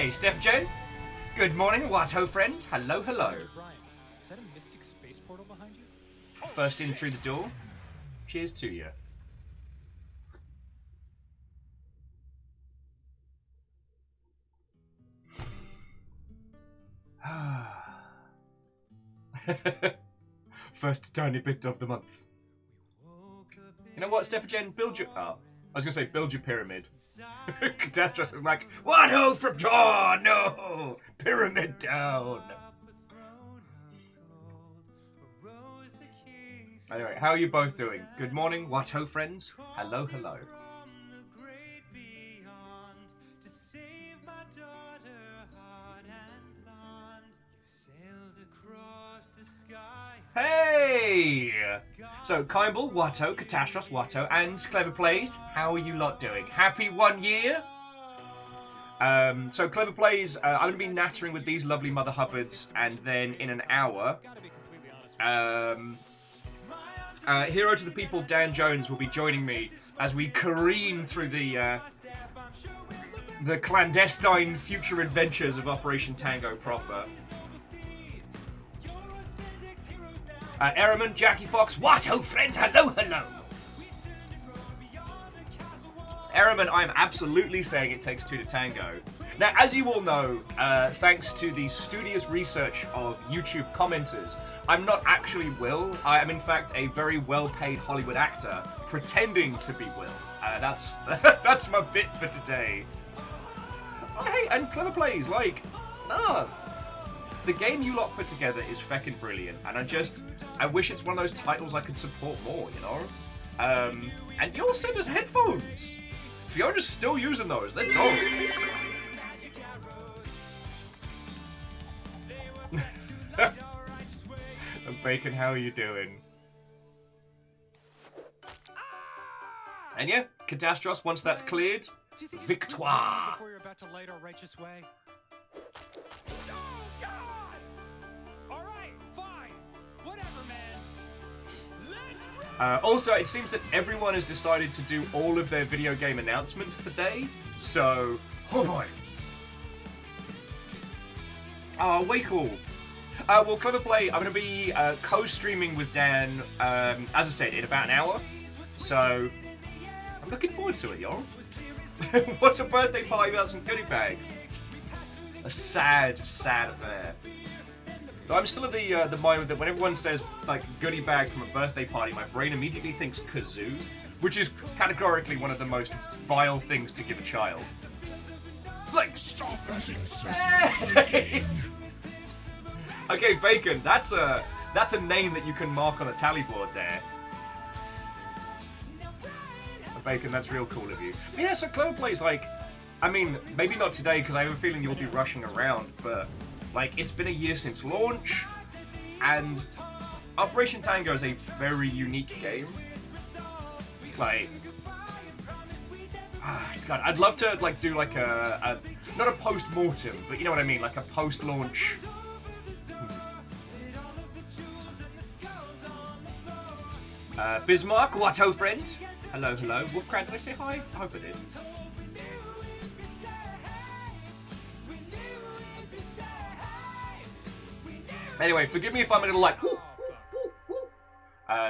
Hey, Steph Jen. Good morning, Watto friend. Hello, hello. Brian, is that a mystic space portal behind you? First in through the door. Cheers to you. First tiny bit of the month. You know what, Steph Jen? Build your... Oh, I was going to say build your pyramid. Catastrophe is like, what ho from... Oh, no! Pyramid down! Anyway, how are you both doing? Good morning, what ho friends? Hello, hello. Hey! So, Kimball, Watto, Catastros, Watto, and Clever Plays, how are you lot doing? Happy 1 year? So, Clever Plays, I'm going to be nattering with these lovely Mother Hubbards, and then in an hour, Hero to the People, Dan Jones, will be joining me as we careen through the clandestine future adventures of Operation Tango proper. Ehrman, Jackie Fox, Watto friends, hello, hello! Ehrman, I'm absolutely saying it takes two to tango. Now, as you all know, thanks to the studious research of YouTube commenters, I'm not actually Will. I am, in fact, a very well-paid Hollywood actor pretending to be Will. That's that's my bit for today. Oh, hey, and Clever Plays, like, the game you lot put together is feckin' brilliant, and I wish it's one of those titles I could support more, you know? And you'll send us headphones! Fiona's still using those, they're dope. And Bacon, how are you doing? And yeah, Catastros, once that's cleared, victoire! Before you're about to light our righteous way. Also, it seems that everyone has decided to do all of their video game announcements today, so... Oh boy! Oh, way cool. Well, Clever Play, I'm going to be co-streaming with Dan, as I said, in about an hour. So, I'm looking forward to it, y'all. What's a birthday party without some goodie bags? A sad, sad affair. I'm still at the mind that when everyone says, like, goodie bag from a birthday party, my brain immediately thinks kazoo, which is categorically one of the most vile things to give a child. Like, stop that. Okay, Bacon, that's a name that you can mark on a tally board there. Bacon, that's real cool of you. But yeah, so Clever Plays, like, I mean, maybe not today, because I have a feeling you'll be rushing around, but... Like, it's been a year since launch, and Operation Tango is a very unique game. Like, God, I'd love to, like, do, like, not a post-mortem, but you know what I mean, like a post-launch... Bismarck, Watto friend. Hello, hello. Wolfcran, did I say hi? I hope I did. Anyway, forgive me if I'm a little like,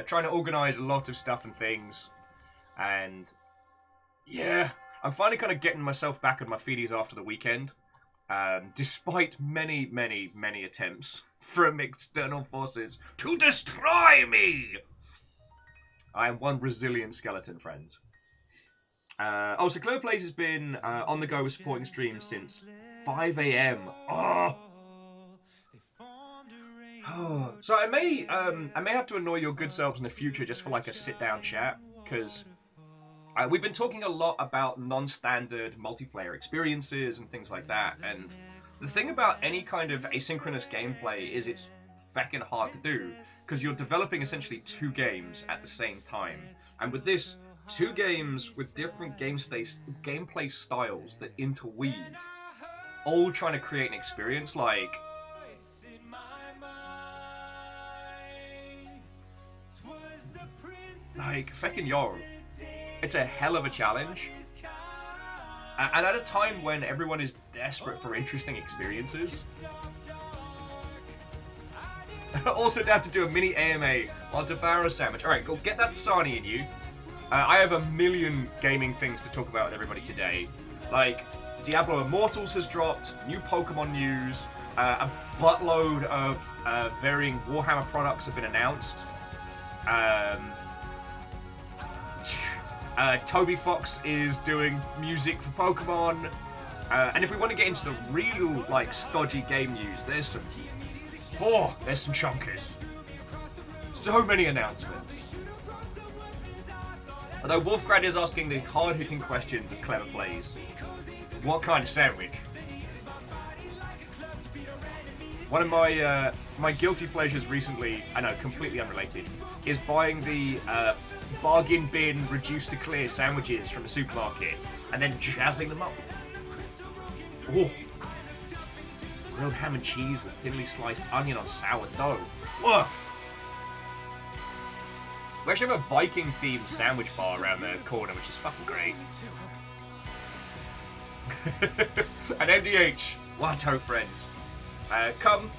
trying to organise a lot of stuff and things, and yeah, I'm finally kind of getting myself back on my feeties after the weekend, despite many, many, many attempts from external forces to destroy me. I am one resilient skeleton, friends. So Clever Plays has been on the go with supporting streams since 5 AM. So I may have to annoy your good selves in the future just for like a sit-down chat, because we've been talking a lot about non-standard multiplayer experiences and things like that, and the thing about any kind of asynchronous gameplay is it's feckin' hard to do, because you're developing essentially two games at the same time, and with this, two games with different gameplay styles that interweave, all trying to create an experience like... Like, feckin' yo, it's a hell of a challenge. And at a time when everyone is desperate for interesting experiences. Also down to do a mini AMA on devour a sandwich. Alright, go get that sarnie in you. I have a million gaming things to talk about with everybody today. Like, Diablo Immortals has dropped, new Pokemon news, a buttload of varying Warhammer products have been announced. Toby Fox is doing music for Pokemon. And if we want to get into the real, like, stodgy game news, there's some chunkers. So many announcements. Although Wolfgrad is asking the hard-hitting questions of Clever Plays. What kind of sandwich? One of my guilty pleasures recently, I know, completely unrelated, is buying the bargain bin reduced to clear sandwiches from the supermarket and then jazzing them up. Oh. Grilled ham and cheese with thinly sliced onion on sourdough. Ugh. We actually have a Viking themed sandwich bar around the corner, which is fucking great. And MDH, Watto friend. Come,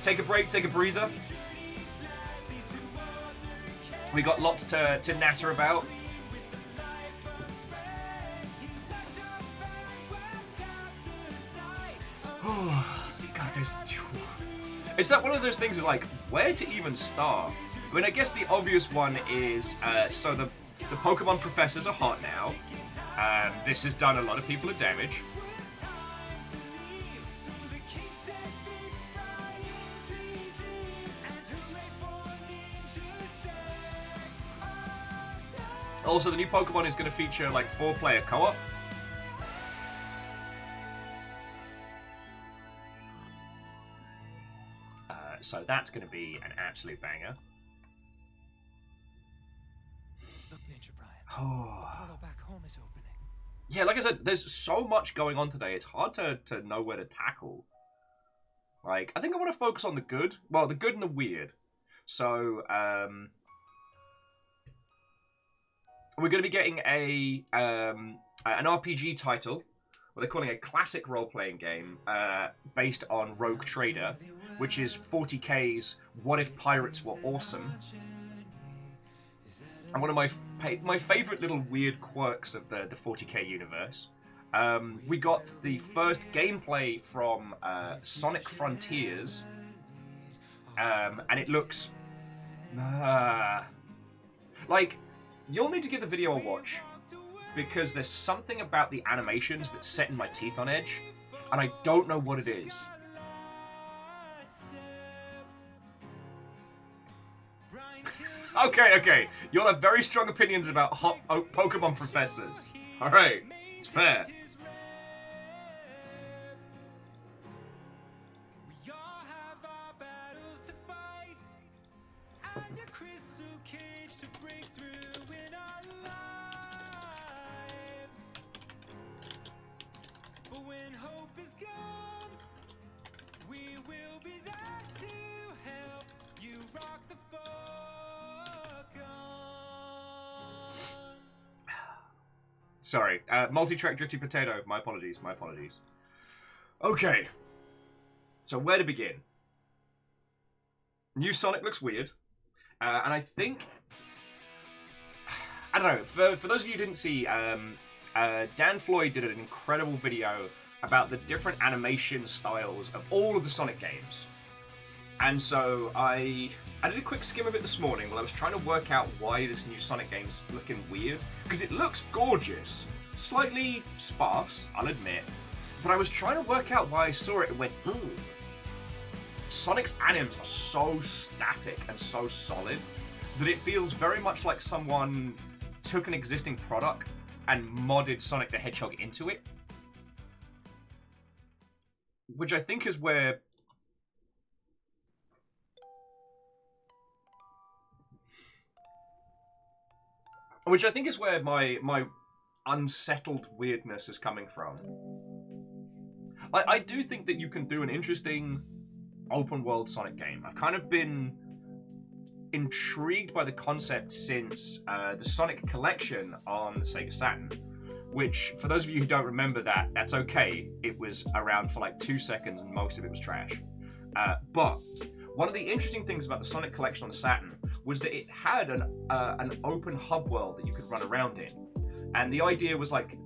take a break, take a breather. We got lots to natter about. God, there's... It's like one of those things of like, where to even start? I mean, I guess the obvious one is, so the Pokemon professors are hot now. This has done a lot of people a damage. Also, the new Pokemon is going to feature like 4-player co-op. So that's going to be an absolute banger. Look, Ninja Brian. Oh. Portal back home is opening. Yeah, like I said, there's so much going on today. It's hard to know where to tackle. Like, I think I want to focus on the good. Well, the good and the weird. So, we're going to be getting an RPG title, what they're calling a classic role-playing game, based on Rogue Trader, which is 40K's What If Pirates Were Awesome. And one of my favourite little weird quirks of the 40K universe. We got the first gameplay from Sonic Frontiers, and it looks... like, you'll need to give the video a watch, because there's something about the animations that's setting my teeth on edge, and I don't know what it is. Okay. You'll have very strong opinions about hot Pokemon professors. Alright, it's fair. Sorry, multi-track drifty potato. My apologies. Okay, so where to begin? New Sonic looks weird, and I think... I don't know, for those of you who didn't see, Dan Floyd did an incredible video about the different animation styles of all of the Sonic games. And so I did a quick skim of it this morning while I was trying to work out why this new Sonic game's looking weird. Because it looks gorgeous. Slightly sparse, I'll admit. But I was trying to work out why I saw it and went, ooh. Sonic's anims are so static and so solid that it feels very much like someone took an existing product and modded Sonic the Hedgehog into it. Which I think is where... my unsettled weirdness is coming from. I do think that you can do an interesting open world Sonic game. I've kind of been intrigued by the concept since the Sonic Collection on the Sega Saturn, which, for those of you who don't remember that, that's okay. It was around for like 2 seconds and most of it was trash. But one of the interesting things about the Sonic Collection on the Saturn was that it had an open hub world that you could run around in. And the idea was like,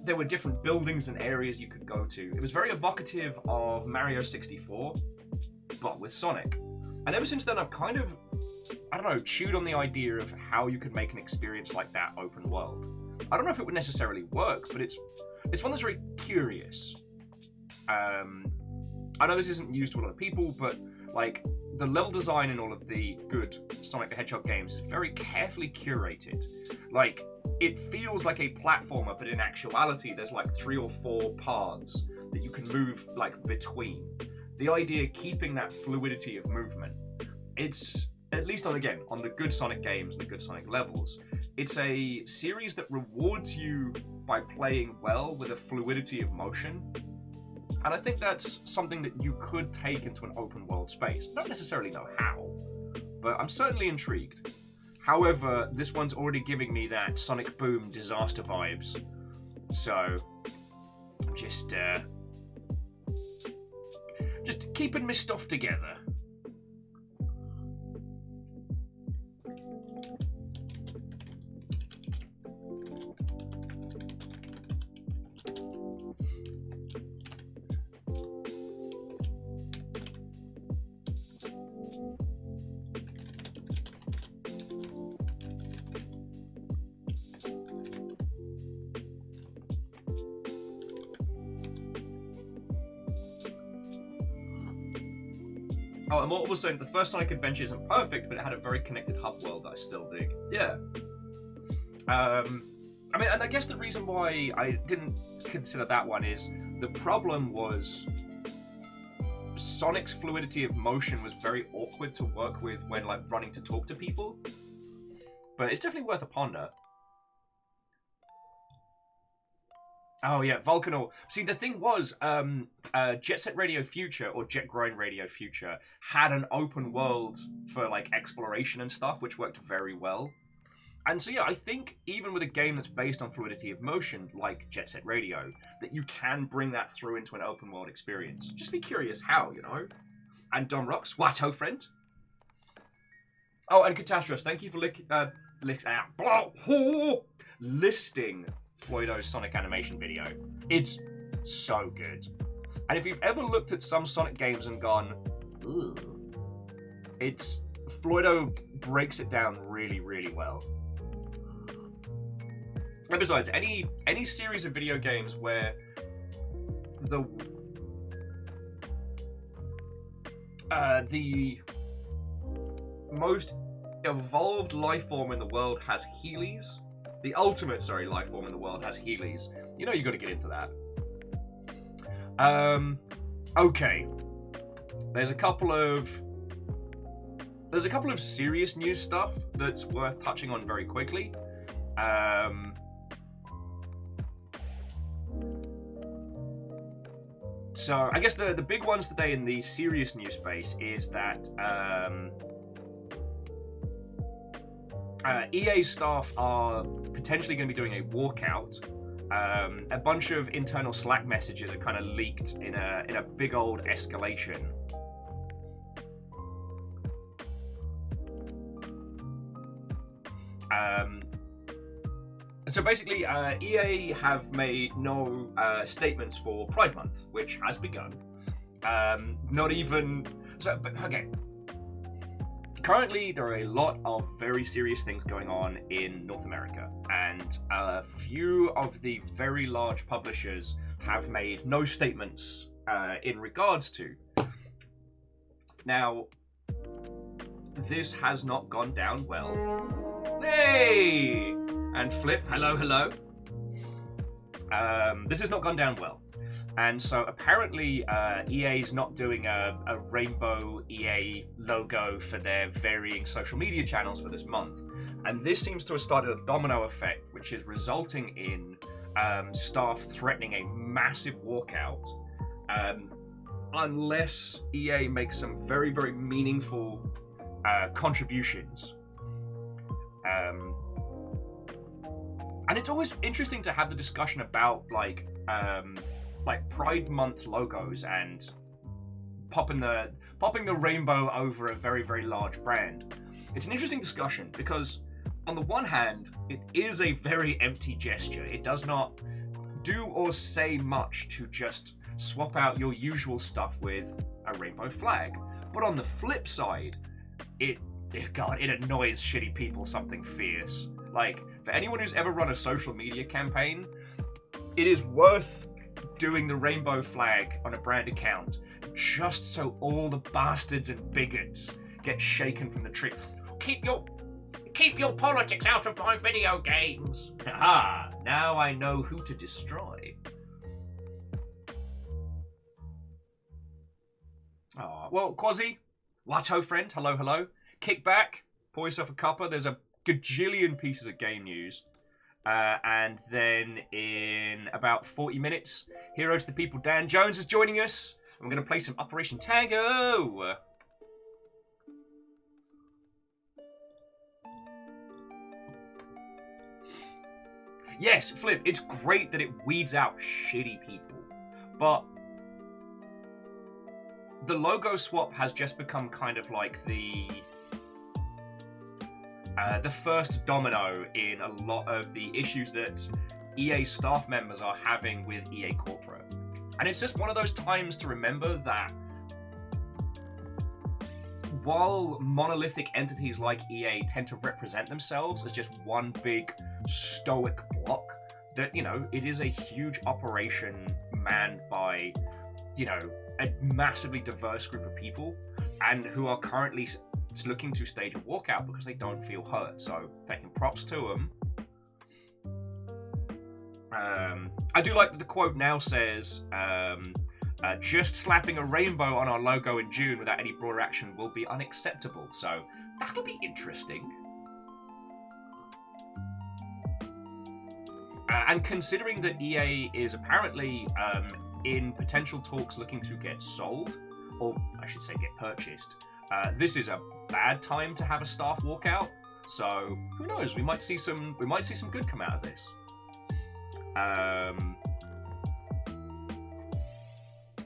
there were different buildings and areas you could go to. It was very evocative of Mario 64, but with Sonic. And ever since then, I've kind of, I don't know, chewed on the idea of how you could make an experience like that open world. I don't know if it would necessarily work, but it's one that's very curious. I know this isn't used to a lot of people, but like the level design in all of the good Sonic the Hedgehog games is very carefully curated. Like, it feels like a platformer, but in actuality, there's like 3 or 4 paths that you can move like between. The idea keeping that fluidity of movement. It's, at least on the good Sonic games and the good Sonic levels, it's a series that rewards you by playing well with a fluidity of motion. And I think that's something that you could take into an open world space. I don't necessarily know how, but I'm certainly intrigued. However, this one's already giving me that Sonic Boom disaster vibes. So, I'm just keeping my stuff together. Oh, Immortal was saying the first Sonic Adventure isn't perfect, but it had a very connected hub world that I still dig. Yeah. I mean, and I guess the reason why I didn't consider that one is the problem was Sonic's fluidity of motion was very awkward to work with when like running to talk to people. But it's definitely worth a ponder. Oh yeah, Volcanor. See, the thing was, Jet Set Radio Future, or Jet Grind Radio Future, had an open world for like exploration and stuff, which worked very well. And so yeah, I think even with a game that's based on fluidity of motion, like Jet Set Radio, that you can bring that through into an open world experience. Just be curious how, you know? And Dom Rocks, what ho, friend? Oh, and Catastros, thank you for listing Floydo's Sonic animation video. It's so good. And if you've ever looked at some Sonic games and gone, ooh, Floydo breaks it down really, really well. And besides, any series of video games where the most evolved life form in the world has Heelys, the ultimate, life form in the world has Heelys, you know you got to get into that. Okay. There's a couple of serious news stuff that's worth touching on very quickly. So I guess the big ones today in the serious news space is that EA staff are potentially going to be doing a walkout. A bunch of internal Slack messages are kind of leaked in a big old escalation. So basically, EA have made no statements for Pride Month, which has begun. Not even... So, but okay. Currently, there are a lot of very serious things going on in North America, and a few of the very large publishers have made no statements in regards to. Now, this has not gone down well. Hey! And Flip, hello, hello. This has not gone down well. And so apparently EA's not doing a rainbow EA logo for their varying social media channels for this month. And this seems to have started a domino effect, which is resulting in staff threatening a massive walkout unless EA makes some very, very meaningful And it's always interesting to have the discussion about like Pride Month logos and popping the rainbow over a very, very large brand. It's an interesting discussion because on the one hand, it is a very empty gesture. It does not do or say much to just swap out your usual stuff with a rainbow flag. But on the flip side, it annoys shitty people something fierce. Like, for anyone who's ever run a social media campaign, it is worth doing the rainbow flag on a brand account just so all the bastards and bigots get shaken from the tree. Keep your politics out of my video games. Aha! Now I know who to destroy. Oh, well, Quasi, Watto friend, hello. Kick back, pour yourself a cuppa. There's a gajillion pieces of game news. And then in about 40 minutes, Hero to the People Dan Jones is joining us. I'm going to play some Operation Tango. Yes, Flip, it's great that it weeds out shitty people, but the logo swap has just become kind of like the first domino in a lot of the issues that EA staff members are having with EA Corporate. And it's just one of those times to remember that while monolithic entities like EA tend to represent themselves as just one big stoic block, that, you know, it is a huge operation manned by, you know, a massively diverse group of people and who are currently looking to stage a walkout because they don't feel hurt. So taking props to them. I do like that the quote now says, just slapping a rainbow on our logo in June without any broader action will be unacceptable. So that'll be interesting. And considering that EA is apparently in potential talks looking to get sold, or I should say get purchased, this is a bad time to have a staff walkout. So who knows? We might see some good come out of this.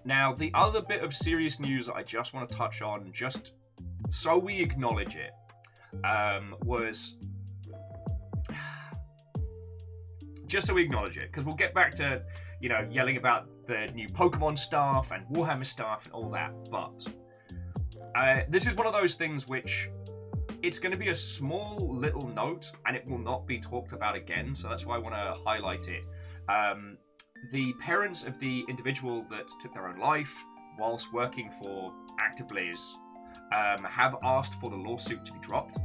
Now, the other bit of serious news that I just want to touch on, just so we acknowledge it, was just so we acknowledge it, because we'll get back to, you know, yelling about the new Pokemon stuff and Warhammer stuff and all that, but this is one of those things which it's going to be a small little note and it will not be talked about again, so that's why I want to highlight it. The parents of the individual that took their own life whilst working for ActiBliz have asked for the lawsuit to be dropped.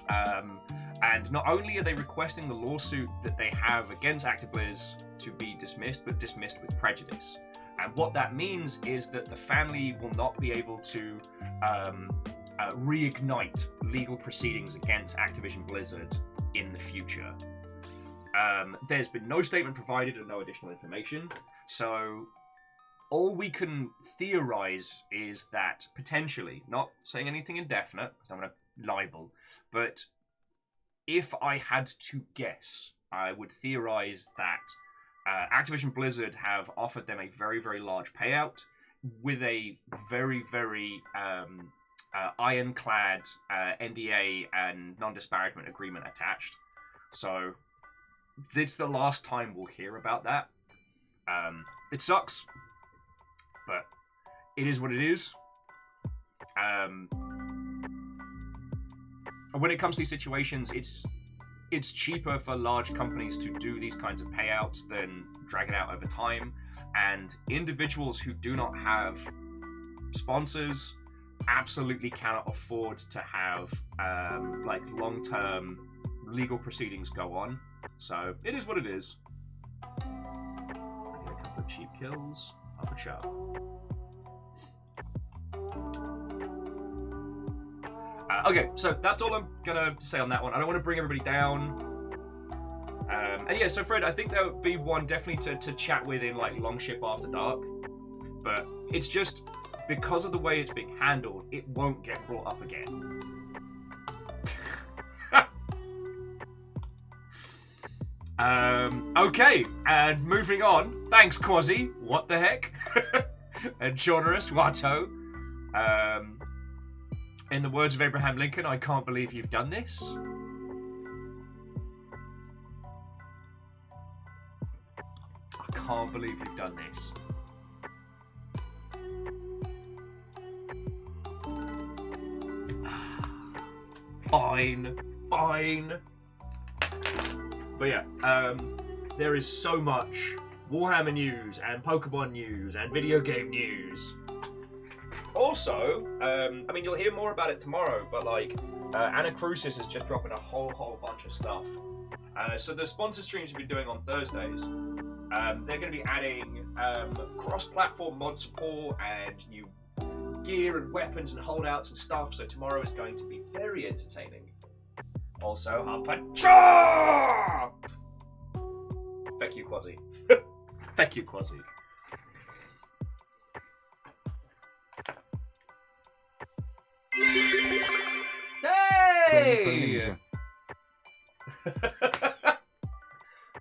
And not only are they requesting the lawsuit that they have against ActiBliz to be dismissed, but dismissed with prejudice. And what that means is that the family will not be able to reignite legal proceedings against Activision Blizzard in the future. There's been no statement provided and no additional information, so all we can theorize is that potentially, not saying anything indefinite, because I'm going to libel, but if I had to guess, I would theorize that Activision Blizzard have offered them a very, very large payout with a very, very ironclad NDA and non-disparagement agreement attached. So it's the last time we'll hear about that. It sucks, but it is what it is. When it comes to these situations, it's cheaper for large companies to do these kinds of payouts than drag it out over time. And individuals who do not have sponsors absolutely cannot afford to have like long-term legal proceedings go on. So it is what it is. I need a couple of cheap kills. Up a chop. Okay, so that's all I'm gonna say on that one. I don't want to bring everybody down. And yeah, so Fred, I think there would be one definitely to chat with in like Longship After Dark. But it's just because of the way it's being handled, it won't get brought up again. Okay, and moving on. Thanks, Quasi. What the heck? And Journalist Watto. In the words of Abraham Lincoln, I can't believe you've done this. I can't believe you've done this. Fine. But yeah, there is so much Warhammer news and Pokemon news and video game news. Also, I mean, you'll hear more about it tomorrow, but like, Anacrusis is just dropping a whole bunch of stuff. So the sponsor streams we've been doing on Thursdays, they're going to be adding cross-platform mod support and new gear and weapons and holdouts and stuff, so tomorrow is going to be very entertaining. Also, Hapa Feck you, Quasi. Feck you, Quasi. Hey!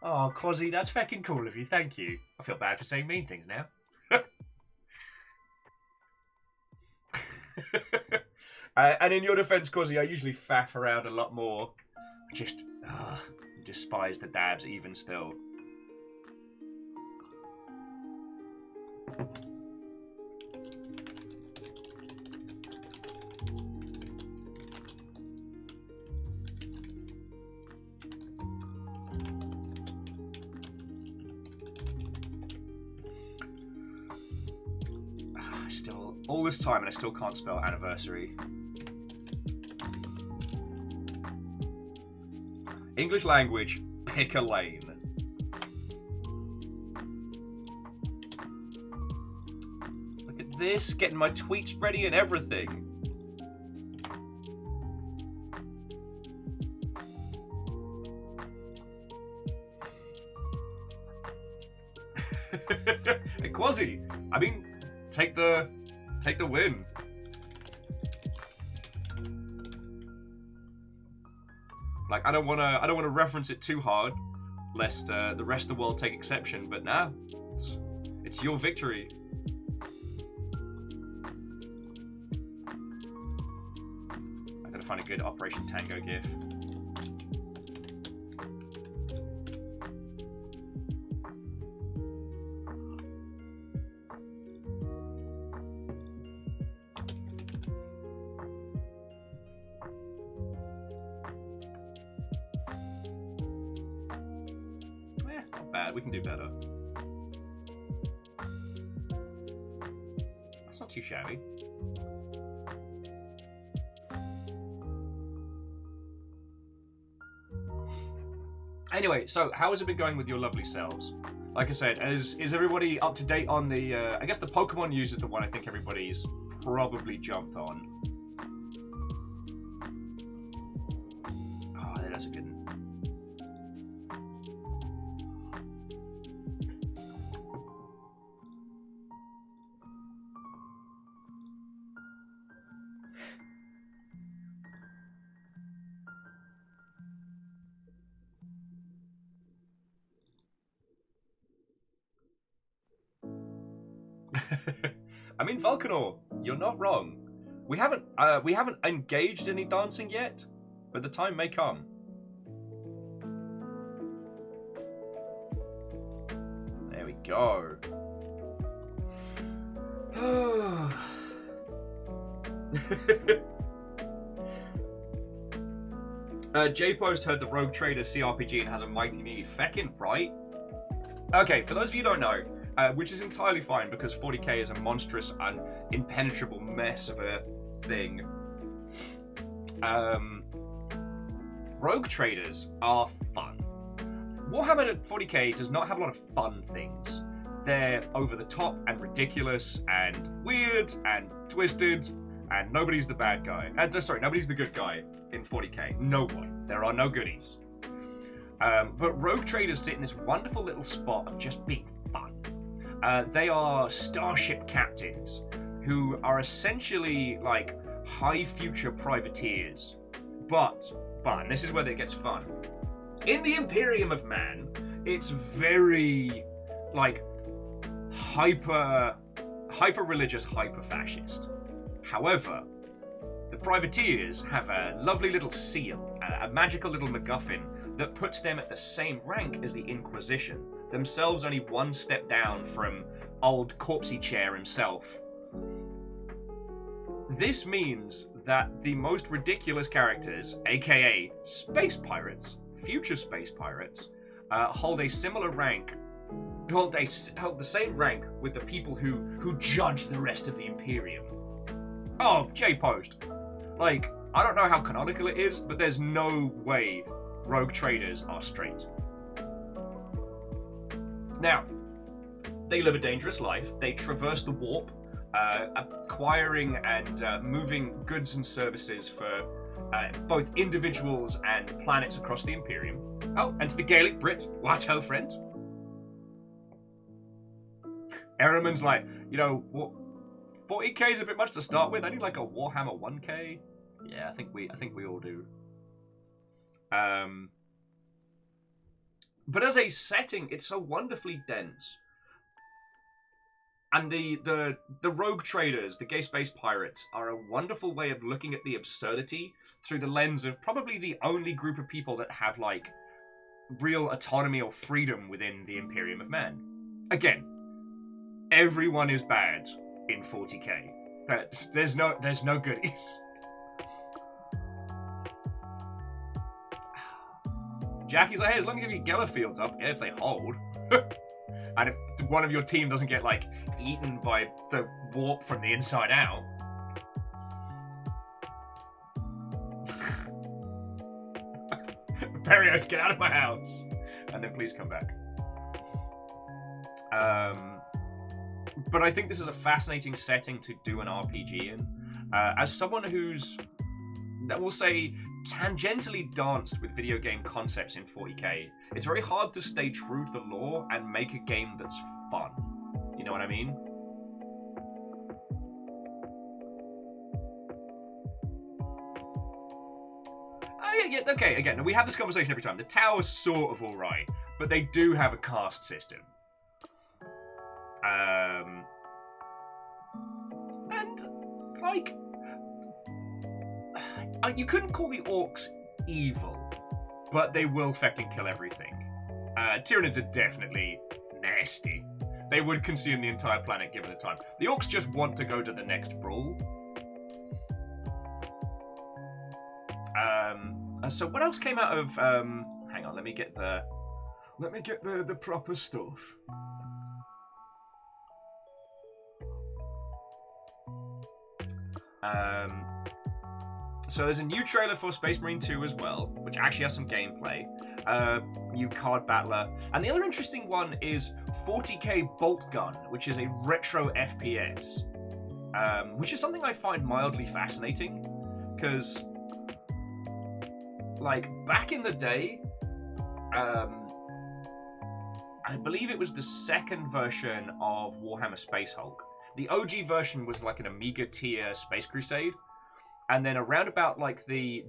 Oh, Quasi, that's fucking cool of you, thank you. I feel bad for saying mean things now. And in your defense, Quasi, I usually faff around a lot more. Just despise the dabs even still. Still, all this time and I still can't spell anniversary. English language, pick a lane. Look at this, getting my tweets ready and everything. Hey, Quasi, I mean, take the win. Like, I don't wanna reference it too hard, lest the rest of the world take exception. But nah, it's your victory. I gotta find a good Operation Tango gif. We can do better. That's not too shabby. Anyway, so how has it been going with your lovely selves? Like I said, is everybody up to date on the, I guess the Pokemon news is the one I think everybody's probably jumped on. Oh, that's a good one. I mean, Vulcanor, you're not wrong. We haven't engaged any dancing yet, but the time may come. There we go. J-Post heard the Rogue Trader CRPG and has a mighty need. Feckin' right. Okay, for those of you who don't know, which is entirely fine because 40k is a monstrous and impenetrable mess of a thing. Rogue Traders are fun. Warhammer at 40k does not have a lot of fun things. They're over the top and ridiculous and weird and twisted, and nobody's the bad guy. Nobody's the good guy in 40k. No one. There are no goodies. But Rogue Traders sit in this wonderful little spot of just being fun. They are starship captains who are essentially like high future privateers. But, and this is where it gets fun, In the Imperium of Man, it's very, like, hyper religious, hyper fascist. However, the privateers have a lovely little seal, a magical little MacGuffin that puts them at the same rank as the Inquisition, themselves only one step down from old corpsey chair himself. This means that the most ridiculous characters, aka space pirates, future space pirates, hold a similar rank, hold the same rank with the people who judge the rest of the Imperium. Oh, J-Post. Like, I don't know how canonical it is, but there's no way rogue traders are straight. Now, they live a dangerous life. They traverse the warp, acquiring and moving goods and services for both individuals and planets across the Imperium. Oh, and to the Gaelic Brit, what ho, friend? Eraman's like, you know, what? 40k is a bit much to start with. I need like a Warhammer 1k. Yeah, I think we all do. But as a setting, it's so wonderfully dense. And the rogue traders, the gay space pirates, are a wonderful way of looking at the absurdity through the lens of probably the only group of people that have, like, real autonomy or freedom within the Imperium of Man. Again, everyone is bad in 40k. There's no goodies. Jackie's like, hey, as long as you get Gellerfields up, yeah, if they hold. And if one of your team doesn't get, like, eaten by the warp from the inside out. Period, get out of my house. And then please come back. But I think this is a fascinating setting to do an RPG in. As someone who's, we'll say, tangentially danced with video game concepts in 40k, it's very hard to stay true to the lore and make a game that's fun. You know what I mean? Yeah, okay, again, we have this conversation every time. The tower's sort of alright, but they do have a caste system. And, like, you couldn't call the orcs evil, but they will fucking kill everything. Tyranids are definitely nasty. They would consume the entire planet given the time. The orcs just want to go to the next brawl. So what else came out of? Hang on, let me get the proper stuff. So there's a new trailer for Space Marine 2 as well, which actually has some gameplay. New card battler. And the other interesting one is 40k Bolt Gun, which is a retro FPS. Which is something I find mildly fascinating. Because, like, back in the day, I believe it was the second version of Warhammer Space Hulk. The OG version was like an Amiga tier Space Crusade. And then around about like the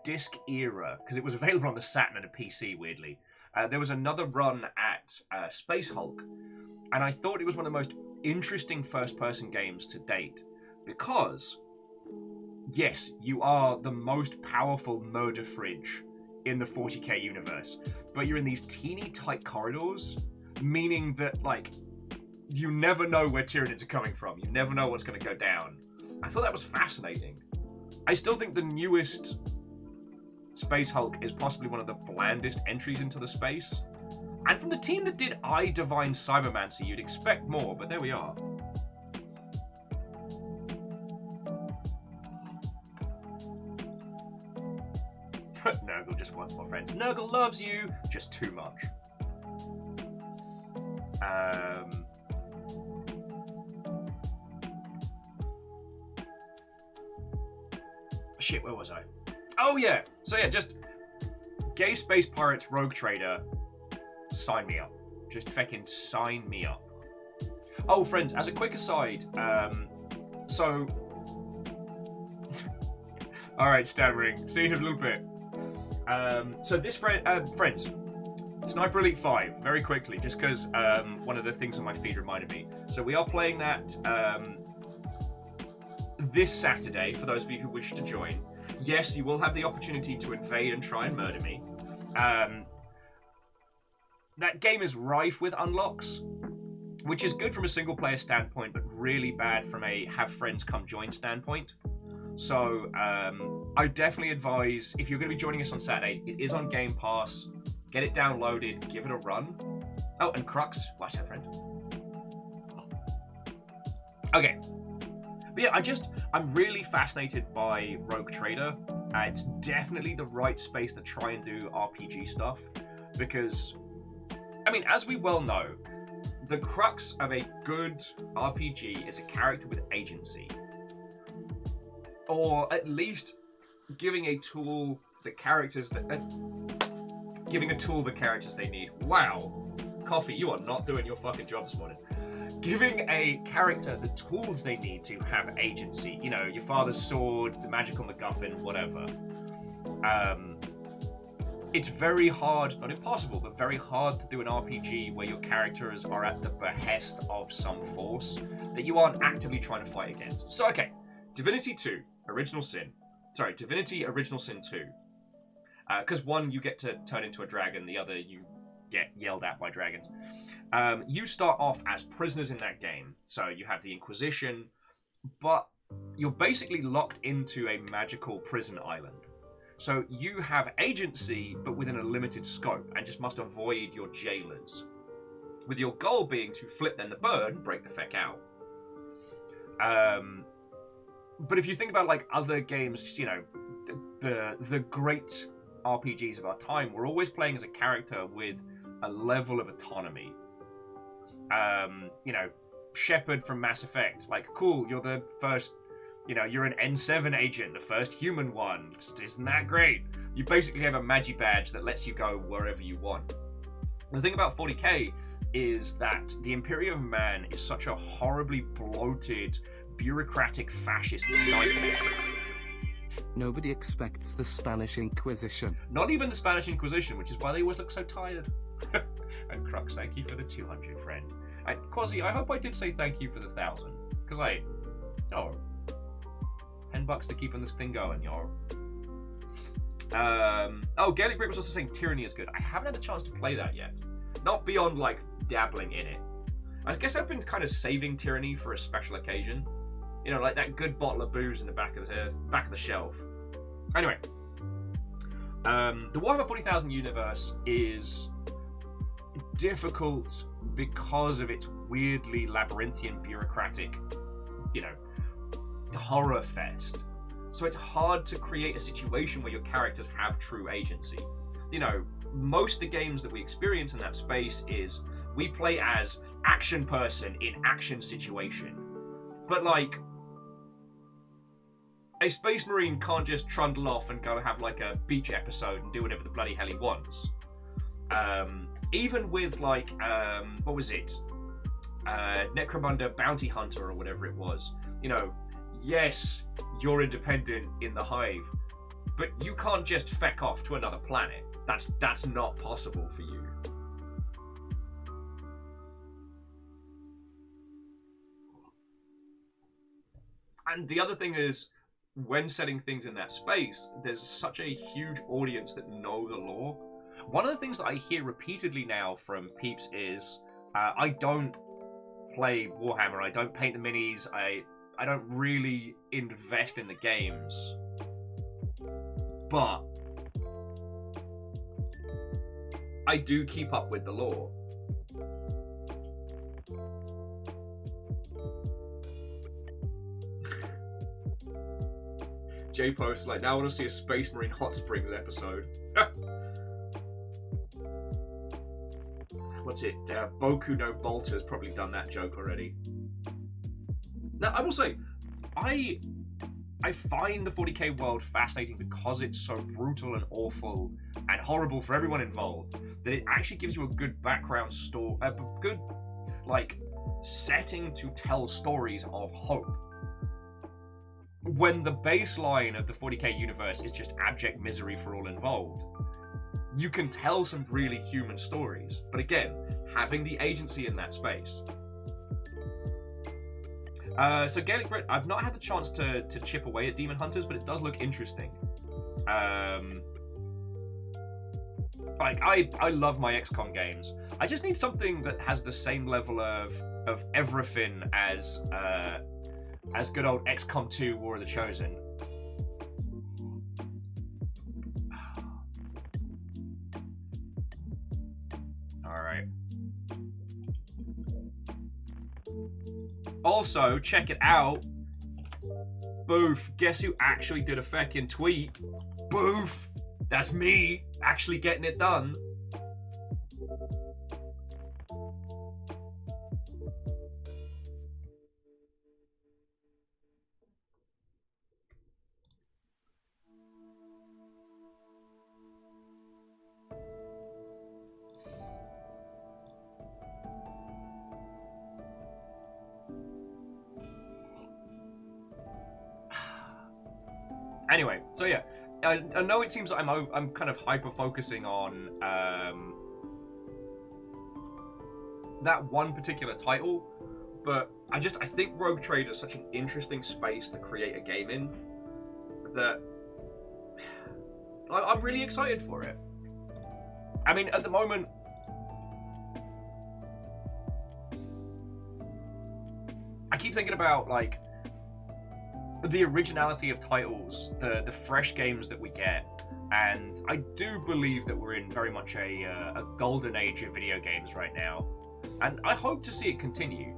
disc era, because it was available on the Saturn and a PC, weirdly, there was another run at Space Hulk. And I thought it was one of the most interesting first-person games to date. Because, yes, you are the most powerful murder fridge in the 40k universe. But you're in these teeny tight corridors, meaning that, like, you never know where Tyranids are coming from. You never know what's going to go down. I thought that was fascinating. I still think the newest Space Hulk is possibly one of the blandest entries into the space. And from the team that did I Divine Cybermancy, you'd expect more, but there we are. Nurgle just wants more friends. Nurgle loves you, just too much. Shit, where was I? Oh yeah! So yeah, just gay space pirates, rogue trader, sign me up. Just fucking sign me up. Oh, friends, as a quick aside, so... Alright, stammering. See you in a little bit. So this friends, Sniper Elite 5, very quickly, just because one of the things on my feed reminded me. So we are playing that this Saturday, for those of you who wish to join. Yes, you will have the opportunity to invade and try and murder me. That game is rife with unlocks, which is good from a single-player standpoint, but really bad from a have-friends-come-join standpoint. So I definitely advise, if you're going to be joining us on Saturday, it is on Game Pass. Get it downloaded, give it a run. Oh, and Crux, watch that, friend. Okay. But yeah, I'm really fascinated by Rogue Trader. It's definitely the right space to try and do RPG stuff. Because, I mean, as we well know, the crux of a good RPG is a character with agency. Or at least giving a tool the characters giving a tool the characters they need. Wow. Coffee, you are not doing your fucking job this morning. Giving a character the tools they need to have agency. You know, your father's sword, the magical MacGuffin, whatever. It's very hard, not impossible, but very hard to do an RPG where your characters are at the behest of some force that you aren't actively trying to fight against. So, okay. Divinity Original Sin 2. Because one, you get to turn into a dragon, the other, you get yelled at by dragons. You start off as prisoners in that game. So you have the Inquisition, but you're basically locked into a magical prison island. So you have agency, but within a limited scope, and just must avoid your jailers. With your goal being to flip then the bird and break the feck out. But if you think about like other games, you know, the great RPGs of our time, we're always playing as a character with a level of autonomy. You know, Shepard from Mass Effect, like, cool, you're the first, you know, you're an N7 agent, the first human one. Isn't that great? You basically have a magi badge that lets you go wherever you want. The thing about 40k is that the Imperium of Man is such a horribly bloated, bureaucratic fascist nightmare. Nobody expects the Spanish Inquisition. Not even the Spanish Inquisition, which is why they always look so tired. And Crux, thank you for the 200, friend. And Quasi, I hope I did say thank you for the 1,000. Because $10 to keep on this thing going, y'all. Gaelic Brick was also saying Tyranny is good. I haven't had the chance to play that yet. Not beyond, like, dabbling in it. I guess I've been kind of saving Tyranny for a special occasion. You know, like that good bottle of booze in the back of the shelf. Anyway, the Warhammer 40,000 universe is difficult because of its weirdly labyrinthian, bureaucratic, you know, horror fest. So it's hard to create a situation where your characters have true agency. You know, most of the games that we experience in that space is we play as action person in action situation. But like, a Space Marine can't just trundle off and go have like a beach episode and do whatever the bloody hell he wants. Even with like, what was it? Necromunda Bounty Hunter or whatever it was. You know, yes, you're independent in the Hive, but you can't just feck off to another planet. That's not possible for you. And the other thing is, when setting things in that space, there's such a huge audience that know the lore. One of the things that I hear repeatedly now from peeps is, I don't play Warhammer, I don't paint the minis, I don't really invest in the games. But I do keep up with the lore. J-Post, like, now I want to see a Space Marine Hot Springs episode. What's it? Boku no Bolter's probably done that joke already. Now, I will say, I find the 40k world fascinating because it's so brutal and awful and horrible for everyone involved, that it actually gives you a good background story, a good, like, setting to tell stories of hope. When the baseline of the 40k universe is just abject misery for all involved. you can tell some really human stories. But again, having the agency in that space. So Gaelic Brit, I've not had the chance to chip away at Demon Hunters, but it does look interesting. Like, I love my XCOM games. I just need something that has the same level of everything as good old XCOM 2 War of the Chosen. Alright. Also, check it out. Boof. Guess who actually did a fucking tweet? Boof. That's me actually getting it done. Anyway, so yeah, I know it seems like I'm kind of hyper focusing on that one particular title, but I think Rogue Trader is such an interesting space to create a game in that I'm really excited for it. I mean, at the moment, I keep thinking about like the originality of titles, the fresh games that we get, and I do believe that we're in very much a golden age of video games right now, and I hope to see it continue.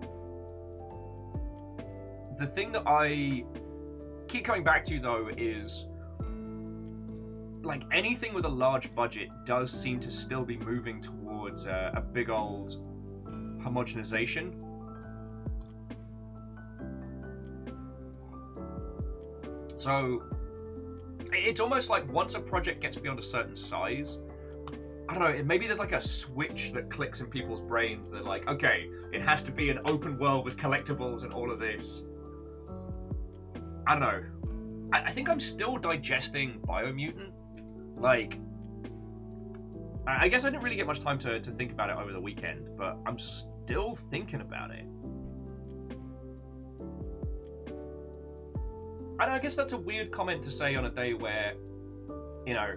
The thing that I keep coming back to, though, is like anything with a large budget does seem to still be moving towards a big old homogenization. So it's almost like once a project gets beyond a certain size, I don't know, maybe there's like a switch that clicks in people's brains that like, okay, it has to be an open world with collectibles and all of this. I don't know. I think I'm still digesting Biomutant. Like, I guess I didn't really get much time to think about it over the weekend, but I'm still thinking about it. And I guess that's a weird comment to say on a day where, you know,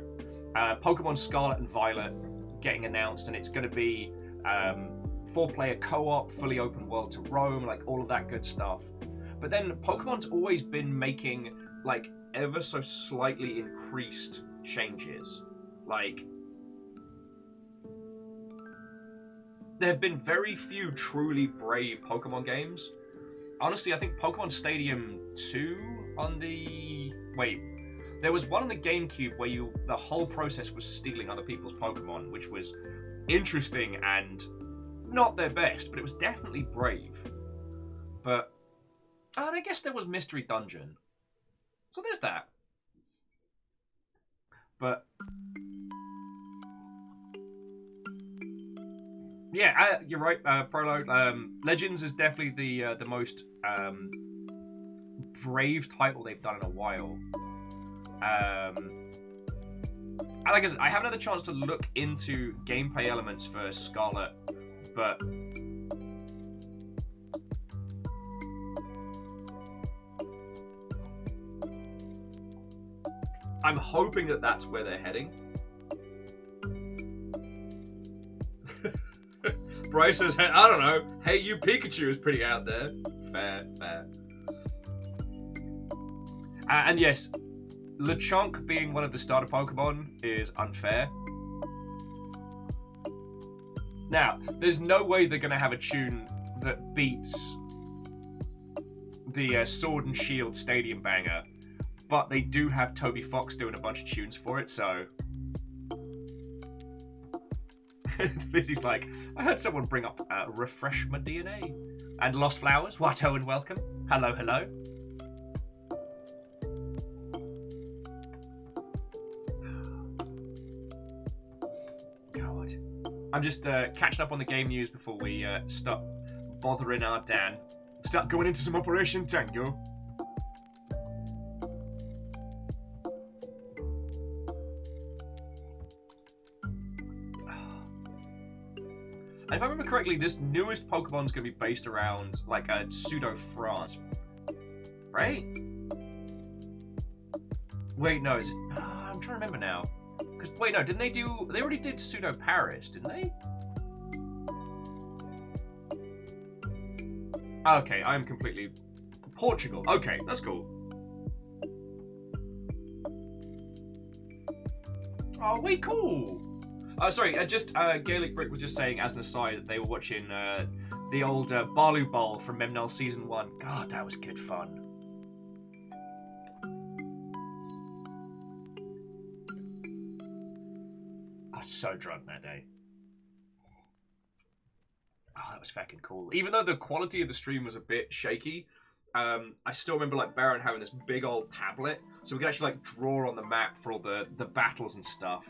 Pokemon Scarlet and Violet getting announced, and it's going to be 4-player co-op, fully open world to roam, like all of that good stuff. But then Pokemon's always been making like ever so slightly increased changes. Like, there have been very few truly brave Pokemon games. Honestly, I think Pokemon Stadium 2 on the... Wait. There was one on the GameCube where the whole process was stealing other people's Pokemon, which was interesting and not their best, but it was definitely brave. But... and I guess there was Mystery Dungeon. So there's that. But... yeah, you're right, Prolo. Legends is definitely the most brave title they've done in a while. Like I said, I haven't had the chance to look into gameplay elements for Scarlet, but I'm hoping that that's where they're heading. Bryce says, hey, I don't know. Hey, you Pikachu is pretty out there. Fair. And yes, Lechonk being one of the starter Pokemon is unfair. Now, there's no way they're going to have a tune that beats the Sword and Shield Stadium banger, but they do have Toby Fox doing a bunch of tunes for it, so... Lizzie's like, I heard someone bring up Refresh My DNA. And Lost Flowers, Watto and welcome. Hello. God. I'm just catching up on the game news before we stop bothering our Dan. Start going into some Operation Tango. And if I remember correctly, this newest Pokemon's going to be based around, like, a pseudo-France. Right? Wait, no, is it... I'm trying to remember now. Because, wait, no, didn't they do... They already did pseudo-Paris, didn't they? Okay, I'm completely... Portugal. Okay, that's cool. Oh, wait, cool. Sorry, Gaelic Brick was just saying, as an aside, that they were watching the old Balu Bowl from Memnel Season 1. God, that was good fun. I was so drunk that day. Oh, that was fucking cool. Even though the quality of the stream was a bit shaky, I still remember, like, Baron having this big old tablet, so we could actually, like, draw on the map for all the battles and stuff.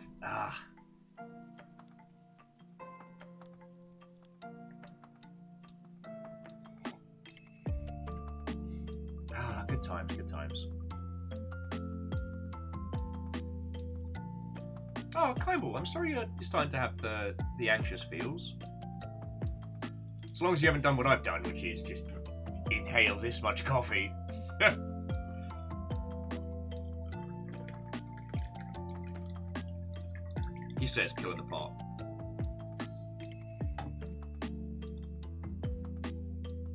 Good times, good times. Oh, Kyball, I'm sorry you're starting to have the anxious feels. As long as you haven't done what I've done, which is just inhale this much coffee. He says killing the pot.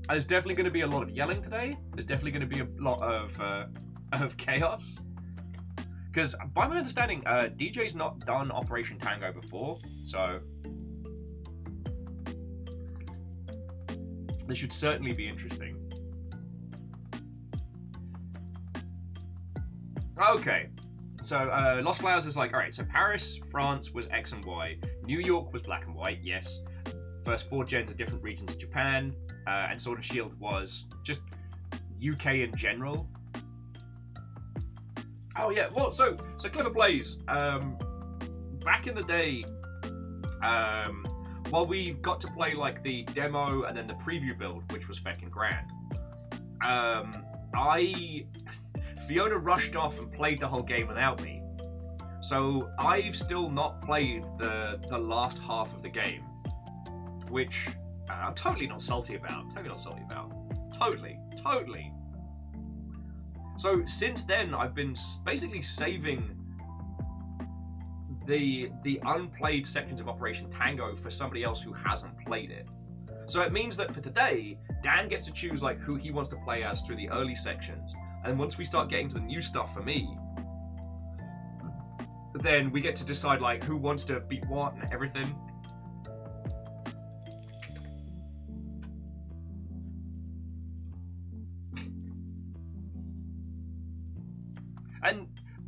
And there's definitely going to be a lot of yelling today. There's definitely going to be a lot of chaos. Because by my understanding, DJ's not done Operation Tango before, so this should certainly be interesting. Okay, so Lost Flowers is like, alright, so Paris, France was X and Y. New York was black and white, yes. First 4 gens of different regions of Japan. And Sword and Shield was just UK in general. Oh yeah, well, so Clever Plays. Back in the day, while we got to play like the demo and then the preview build, which was fucking grand, Fiona rushed off and played the whole game without me. So I've still not played the last half of the game, which I'm totally not salty about. Totally. So since then, I've been basically saving the unplayed sections of Operation Tango for somebody else who hasn't played it. So it means that for today, Dan gets to choose like who he wants to play as through the early sections, and once we start getting to the new stuff for me, then we get to decide like who wants to beat what and everything.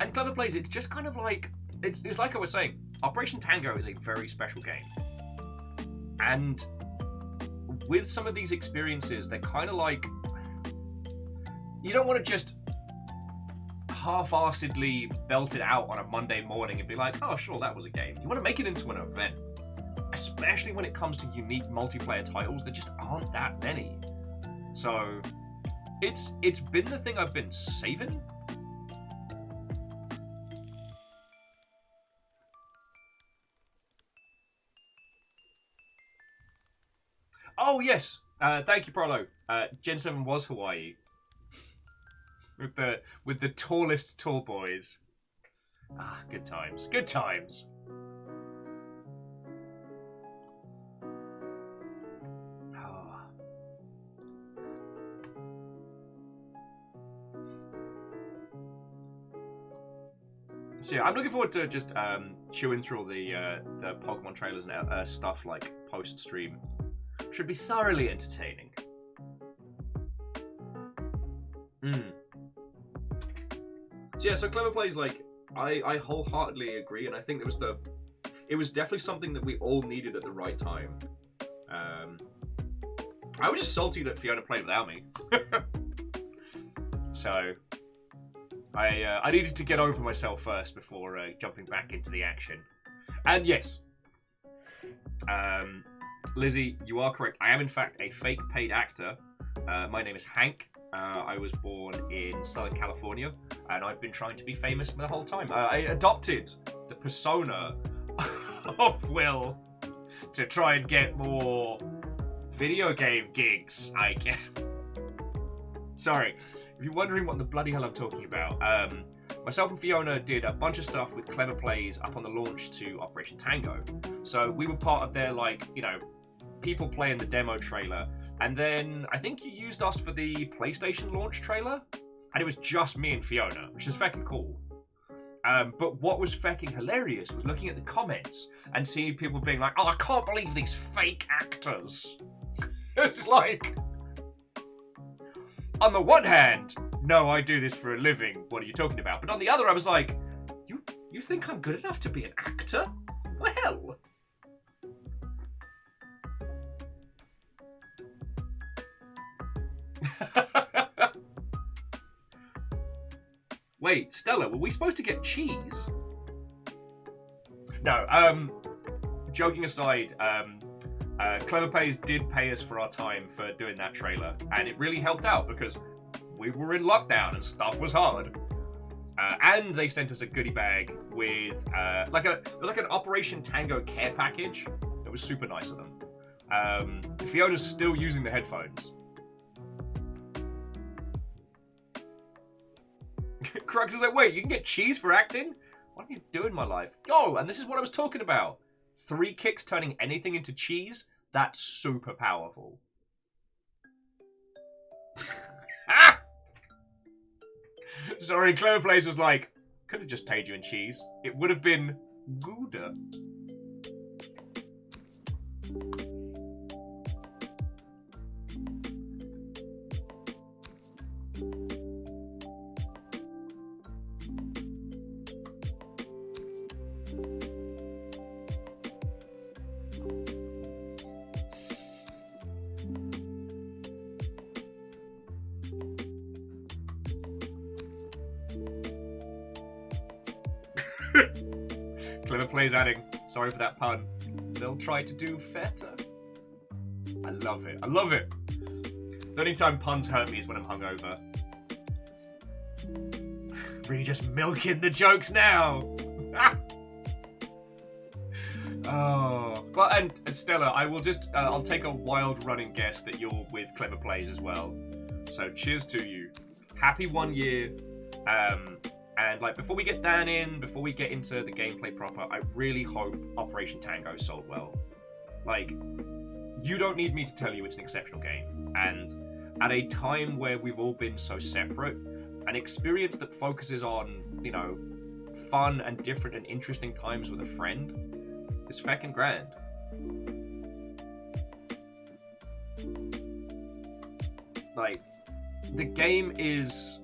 And Clever Plays, it's just kind of like, it's like I was saying, Operation Tango is a very special game. And with some of these experiences, they're kind of like, you don't want to just half-assedly belt it out on a Monday morning and be like, oh sure, that was a game. You want to make it into an event. Especially when it comes to unique multiplayer titles, there just aren't that many. So, it's been the thing I've been saving. Oh yes, thank you, Prolo. Gen 7 was Hawaii, with the tallest tall boys. Good times, good times. So yeah, I'm looking forward to just chewing through all the Pokemon trailers and stuff like post stream. Should be thoroughly entertaining. So yeah, so Clever Plays, like, I wholeheartedly agree, and I think it was definitely something that we all needed at the right time. I was just salty that Fiona played without me. So I needed to get over myself first before jumping back into the action. And yes, Lizzie, you are correct. I am, in fact, a fake paid actor. My name is Hank. I was born in Southern California, and I've been trying to be famous the whole time. I adopted the persona of Will to try and get more video game gigs, I guess. Sorry, if you're wondering what the bloody hell I'm talking about, myself and Fiona did a bunch of stuff with Clever Plays up on the launch to Operation Tango. So we were part of their, like, you know, people playing the demo trailer. And then I think you used us for the PlayStation launch trailer. And it was just me and Fiona, which is fucking cool. But what was fucking hilarious was looking at the comments and seeing people being like, oh, I can't believe these fake actors. It's like, on the one hand, no, I do this for a living. What are you talking about? But on the other, I was like, you think I'm good enough to be an actor? Well. Wait, Stella, were we supposed to get cheese? No, joking aside, Clever Plays did pay us for our time for doing that trailer, and it really helped out because we were in lockdown and stuff was hard. And they sent us a goodie bag with like an Operation Tango care package. It was super nice of them. Fiona's still using the headphones. Crux is like, wait, you can get cheese for acting? What are you doing in my life? Oh, and this is what I was talking about. 3 kicks turning anything into cheese? That's super powerful. Ah! Sorry, Clever Plays was like, could have just paid you in cheese. It would have been Gouda. Clever Plays adding, sorry for that pun. They'll try to do feta. I love it. I love it. The only time puns hurt me is when I'm hungover. Really just milking the jokes now. Oh, well, and Stella, I will just, I'll take a wild running guess that you're with Clever Plays as well. So cheers to you. Happy 1 year. And like before we get Dan in, before we get into the gameplay proper, I really hope Operation Tango sold well. Like, you don't need me to tell you it's an exceptional game. And at a time where we've all been so separate, an experience that focuses on, you know, fun and different and interesting times with a friend is feckin' grand. Like, the game is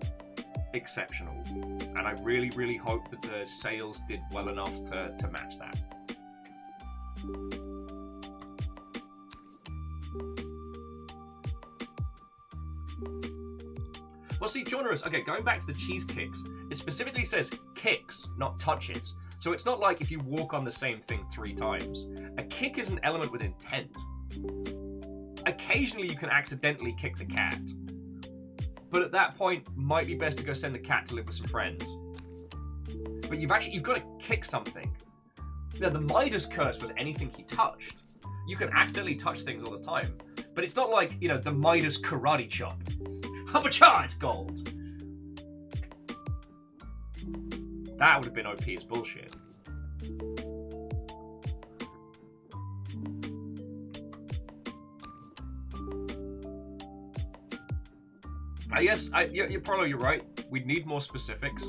exceptional, and I really, really hope that the sales did well enough to match that. Well, see, genres, okay, going back to the cheese kicks, it specifically says kicks, not touches. So it's not like if you walk on the same thing 3 times. A kick is an element with intent. Occasionally you can accidentally kick the cat. But at that point, might be best to go send the cat to live with some friends. But you've got to kick something. Now, the Midas curse was anything he touched. You can accidentally touch things all the time. But it's not like, you know, the Midas karate chop. Upper charge gold! That would have been OP as bullshit. Yes, you're right. We'd need more specifics.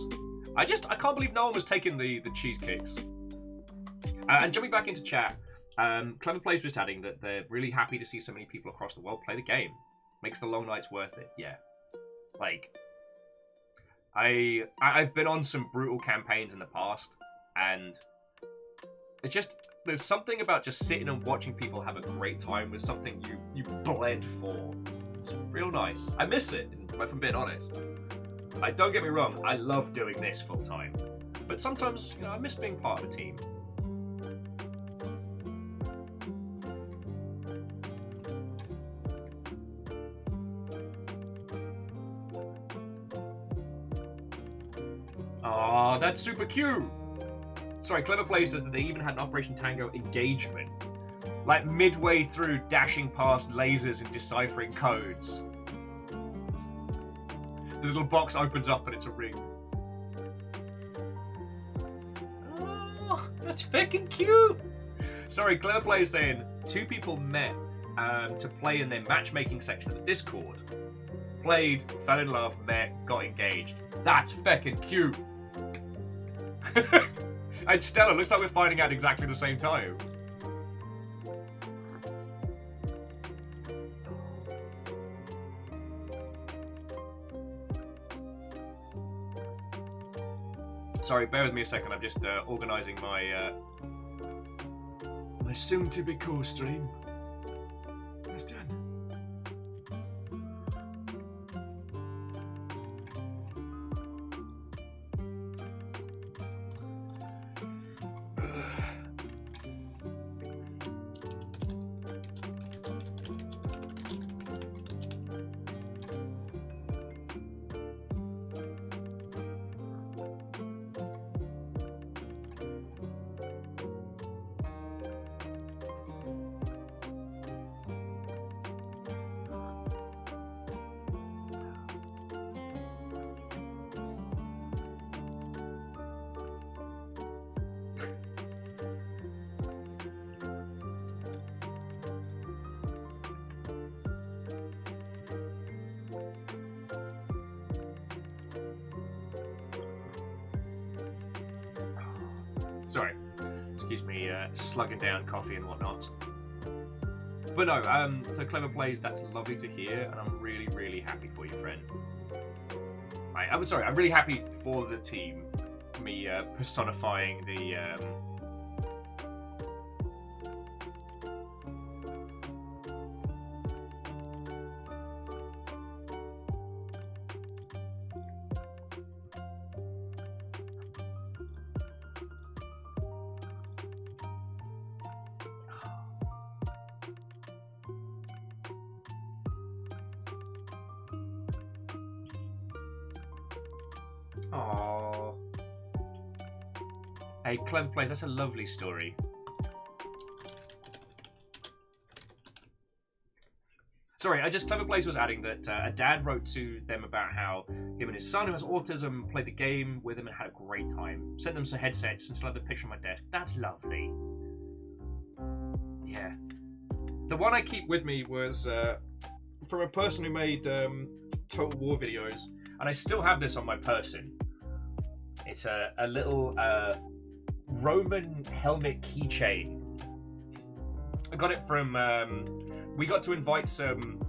I can't believe no one was taking the cheese kicks. And jumping back into chat, Clever Plays was adding that they're really happy to see so many people across the world play the game. Makes the long nights worth it. Yeah. Like, I've been on some brutal campaigns in the past, and it's just, there's something about just sitting and watching people have a great time with something you bled for. It's real nice. I miss it, if I'm being honest. Like, don't get me wrong, I love doing this full time. But sometimes, you know, I miss being part of a team. Aw, that's super cute! Sorry, Clever Play says that they even had an Operation Tango engagement. Like midway through dashing past lasers and deciphering codes. The little box opens up and it's a ring. Oh, that's fucking cute! Sorry, Clever Play is saying, 2 people met to play in their matchmaking section of the Discord. Played, fell in love, met, got engaged. That's fucking cute! And Stella, looks like we're finding out at exactly the same time. Sorry, bear with me a second. I'm just organising my my soon-to-be co-stream. It's done. Sorry, excuse me, slugging down coffee and whatnot. But no, so Clever Plays, that's lovely to hear, and I'm really, really happy for you, friend. I'm sorry, I'm really happy for the team. Me personifying the Aww. Hey, Clever Plays, that's a lovely story. Sorry, Clever Plays was adding that a dad wrote to them about how him and his son, who has autism, played the game with him and had a great time. Sent them some headsets and still have the picture on my desk. That's lovely. Yeah. The one I keep with me was from a person who made Total War videos, and I still have this on my person. It's a little Roman helmet keychain. I got it from. We got to invite some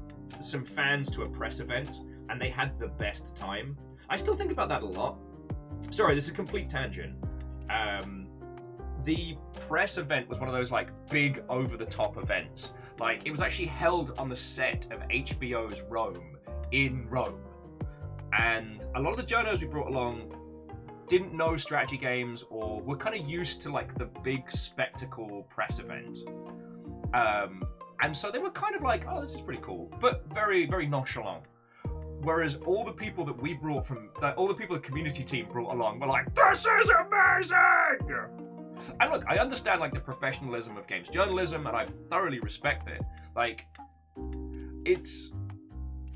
fans to a press event, and they had the best time. I still think about that a lot. Sorry, this is a complete tangent. The press event was one of those like big over-the-top events. Like it was actually held on the set of HBO's Rome in Rome, and a lot of the journos we brought along didn't know strategy games or were kind of used to like the big spectacle press event. And so they were kind of like, oh, this is pretty cool, but very, very nonchalant. Whereas all the people that we brought from, all the people the community team brought along were like, this is amazing! And look, I understand like the professionalism of games journalism, and I thoroughly respect it. Like, it's,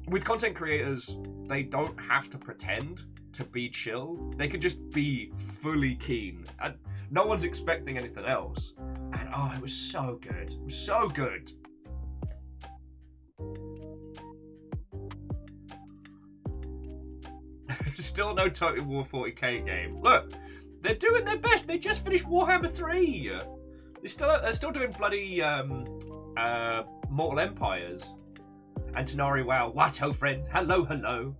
with content creators, they don't have to pretend to be chill. They could just be fully keen. And no one's expecting anything else. And oh, it was so good. It was so good. Still no Total War 40k game. Look, they're doing their best. They just finished Warhammer 3. They're still doing bloody Mortal Empires. And Tanari, wow, what ho friend? Hello, hello.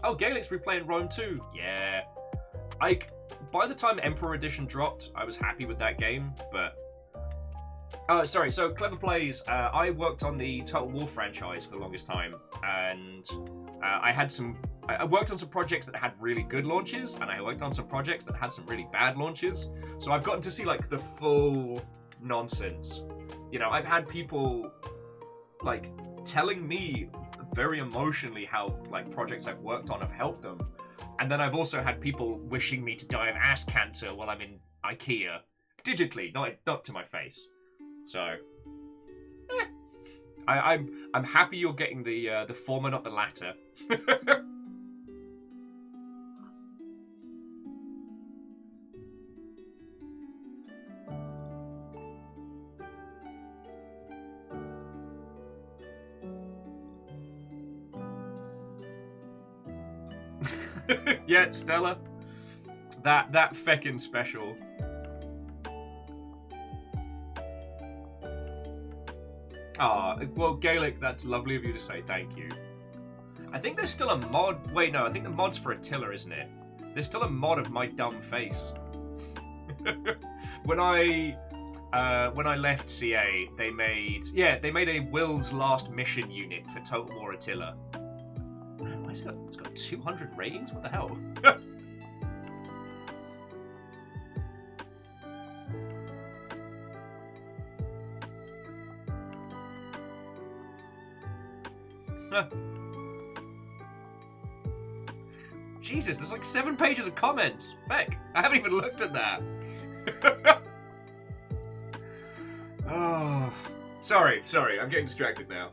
Oh, Gaelic's replaying Rome 2. Yeah. Like, by the time Emperor Edition dropped, I was happy with that game, but... sorry, so Clever Plays, I worked on the Total War franchise for the longest time, and I worked on some projects that had really good launches, and I worked on some projects that had some really bad launches, so I've gotten to see, like, the full nonsense. You know, I've had people, like, telling me very emotionally how, like, projects I've worked on have helped them, And then I've also had people wishing me to die of ass cancer while I'm in IKEA. Digitally, not to my face. So, I'm happy you're getting the former, not the latter. Yeah, Stella. That feckin' special. Ah, well, Gaelic, that's lovely of you to say thank you. I think there's still a mod. Wait, no, I think the mod's for Attila, isn't it? There's still a mod of my dumb face. When I left CA, they made a Will's Last Mission unit for Total War Attila. Man, why has it's got 200 ratings? What the hell? Jesus, there's like 7 pages of comments. Heck, I haven't even looked at that. Oh, sorry, I'm getting distracted now.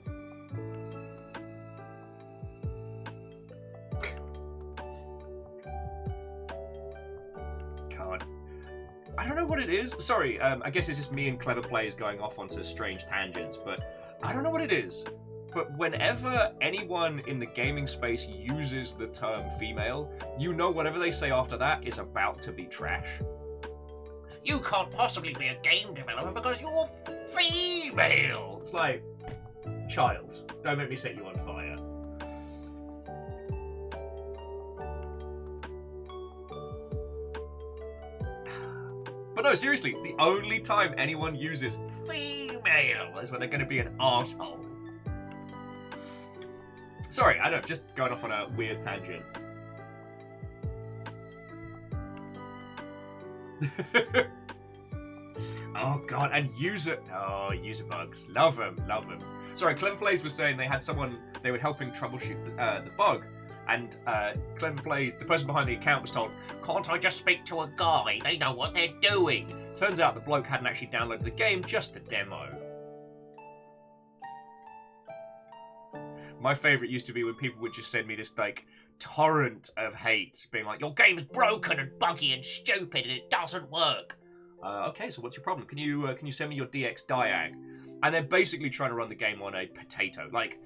God, I don't know what it is. Sorry, I guess it's just me and Clever Players going off onto strange tangents, but I don't know what it is. But whenever anyone in the gaming space uses the term female, you know whatever they say after that is about to be trash. You can't possibly be a game developer because you're female! It's like, child, don't make me set you on fire. But no, seriously, it's the only time anyone uses female is when they're going to be an arsehole. Sorry, I know, just going off on a weird tangent. Oh god, and user bugs. Love them. Sorry, Clem Plays was saying they were helping troubleshoot the bug. And Clem Plays, the person behind the account was told, can't I just speak to a guy? They know what they're doing. Turns out the bloke hadn't actually downloaded the game, just the demo. My favourite used to be when people would just send me this, like, torrent of hate, being like, your game's broken and buggy and stupid and it doesn't work. Okay, so what's your problem? Can you send me your DX diag? And they're basically trying to run the game on a potato. Like,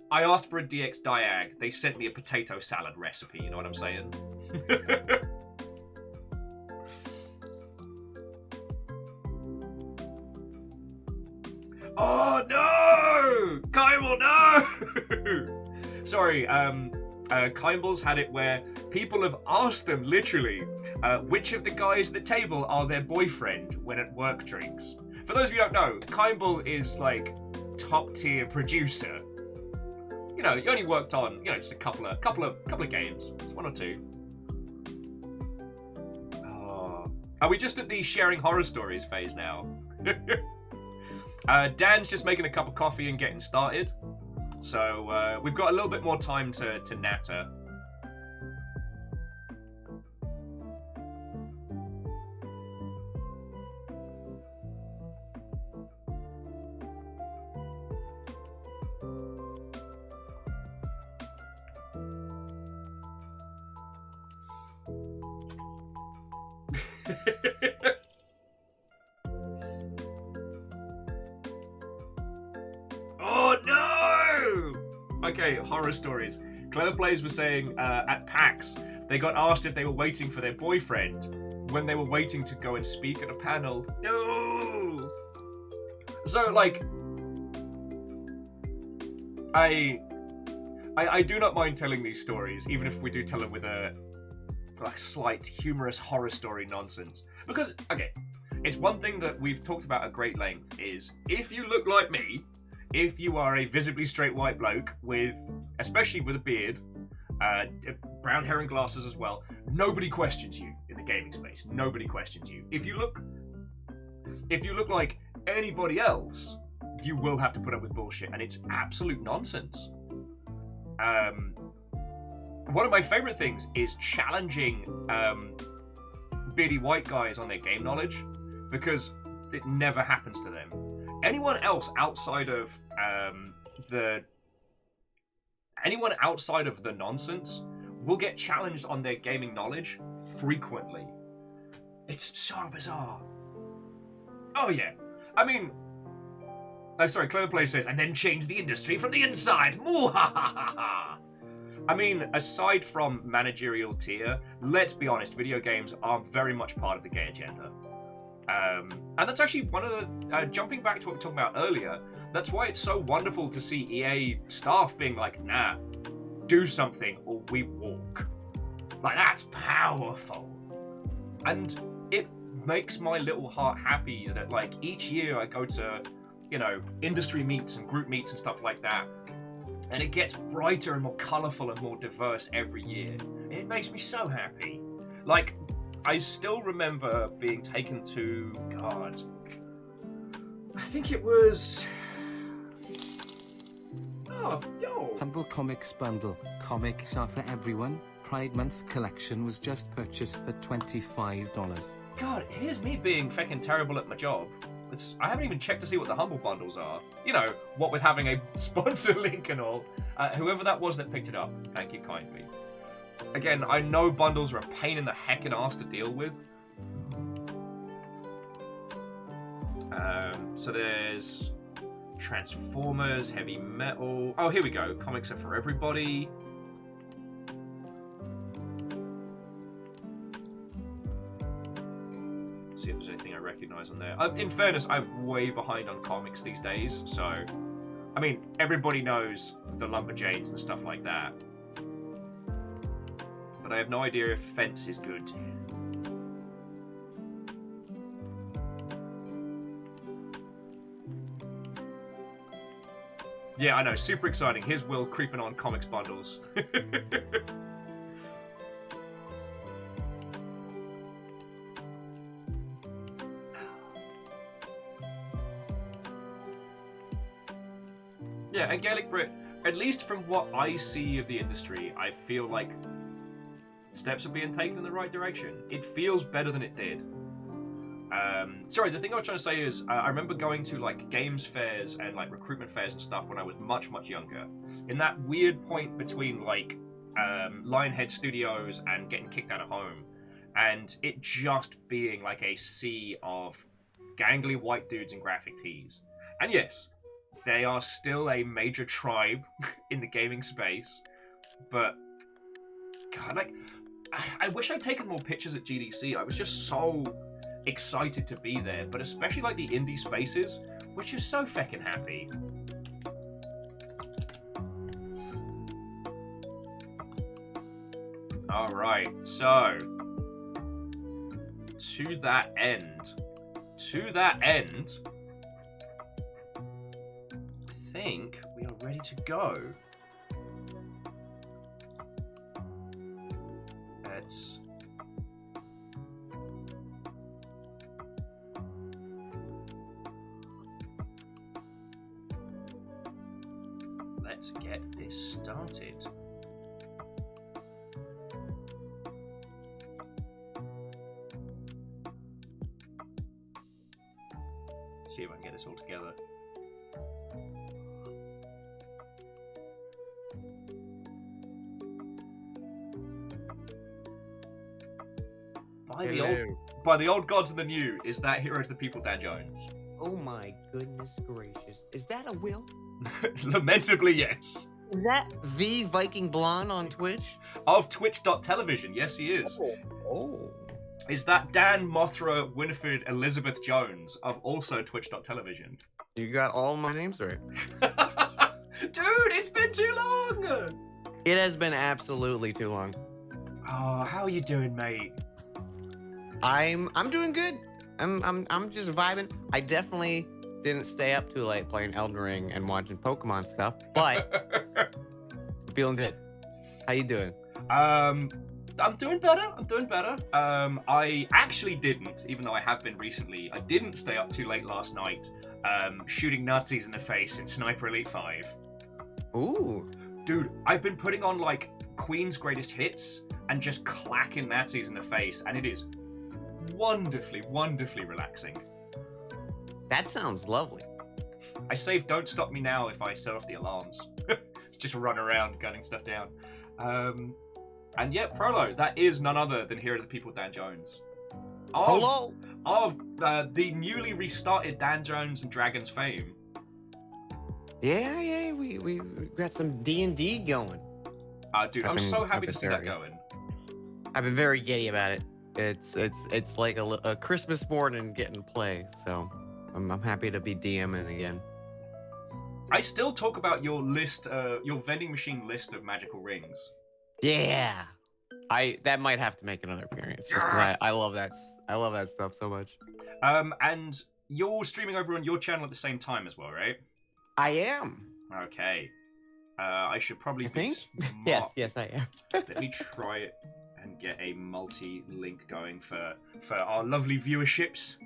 I asked for a DX diag, they sent me a potato salad recipe, you know what I'm saying? Oh no! Kymble, no! Sorry, Kymbles had it where people have asked them, literally, which of the guys at the table are their boyfriend when at work drinks. For those of you who don't know, Kymble is, like, top-tier producer. You know, he only worked on, just a couple of games. 1 or 2. Oh. Are we just at the sharing horror stories phase now? Dan's just making a cup of coffee and getting started. So we've got a little bit more time to natter. Oh no! Okay, horror stories. Clever Plays was saying at PAX they got asked if they were waiting for their boyfriend when they were waiting to go and speak at a panel. No! So, like, I do not mind telling these stories, even if we do tell them with a slight humorous horror story nonsense. Because, okay, it's one thing that we've talked about at great length is, if you look like me, if you are a visibly straight white bloke especially with a beard, brown hair and glasses as well, nobody questions you in the gaming space. Nobody questions you. If you look like anybody else, you will have to put up with bullshit, and it's absolute nonsense. one of my favorite things is challenging beardy white guys on their game knowledge, because it never happens to them. Anyone else outside of the nonsense will get challenged on their gaming knowledge frequently. It's so bizarre. Oh yeah, I mean, sorry, Clever Play says, and then change the industry from the inside. Moohahaha. I mean, aside from managerial tier, let's be honest, video games are very much part of the gay agenda. And that's actually one of the, jumping back to what we were talking about earlier, that's why it's so wonderful to see EA staff being like, nah, do something or we walk. Like, that's powerful. And it makes my little heart happy that, like, each year I go to, you know, industry meets and group meets and stuff like that, and it gets brighter and more colourful and more diverse every year. It makes me so happy. Like, I still remember being taken to, God, I think it was, Humble Comics Bundle. Comics are for everyone. Pride Month collection was just purchased for $25. God, here's me being fucking terrible at my job. I haven't even checked to see what the Humble Bundles are. You know, what with having a sponsor link and all. Whoever that was that picked it up, thank you kindly. Again, I know bundles are a pain in the heckin' ass to deal with. So there's Transformers, Heavy Metal. Oh, here we go. Comics are for everybody. See if there's anything I recognize on there. In fairness, I'm way behind on comics these days, so I mean, everybody knows the Lumberjanes and stuff like that, but I have no idea if Fence is good. Yeah, I know, super exciting. Here's Will creeping on comics bundles. Yeah, and Gaelic Brit, at least from what I see of the industry, I feel like steps are being taken in the right direction. It feels better than it did. Sorry, the thing I was trying to say is, I remember going to like games fairs and like recruitment fairs and stuff when I was much, much younger. In that weird point between like Lionhead Studios and getting kicked out of home, and it just being like a sea of gangly white dudes in graphic tees. And yes, they are still a major tribe in the gaming space, but God, like, I wish I'd taken more pictures at GDC. I was just so excited to be there, but especially like the indie spaces, which is so feckin' happy. All right, so to that end, I think we are ready to go. Let's get this started. Let's see if I can get this all together. By the old gods and the new, is that Hero to the People, Dan Jones? Oh my goodness gracious. Is that a Will? Lamentably, yes. Is that the Viking Blonde on Twitch? Of Twitch.television, yes he is. Oh. Is that Dan Mothra Winifred Elizabeth Jones of also Twitch.television? You got all my names right. Dude, it's been too long! It has been absolutely too long. Oh, how are you doing, mate? I'm doing good. I'm just vibing. I definitely didn't stay up too late playing Elden Ring and watching Pokemon stuff, but feeling good. How you doing? I'm doing better. I actually didn't, even though I have been recently. I didn't stay up too late last night, shooting Nazis in the face in Sniper Elite 5. Ooh. Dude, I've been putting on like Queen's Greatest Hits and just clacking Nazis in the face, and it is wonderfully, wonderfully relaxing. That sounds lovely. I saved Don't Stop Me Now if I set off the alarms. Just run around gunning stuff down. And yeah, Prolo, that is none other than Here Are the People, Dan Jones. Hello! Of the newly restarted Dan Jones and Dragons fame. Yeah, we got some D&D going. Dude, I'm so happy to see that going. I've been very giddy about it. It's like a Christmas morning getting play, so I'm happy to be DMing again. I still talk about your list, your vending machine list of magical rings. Yeah, that might have to make another appearance just because I love that stuff so much. And you're streaming over on your channel at the same time as well, right? I am. Okay. I should probably think? smart. Yes, I am. Let me try it and get a multi-link going for our lovely viewerships.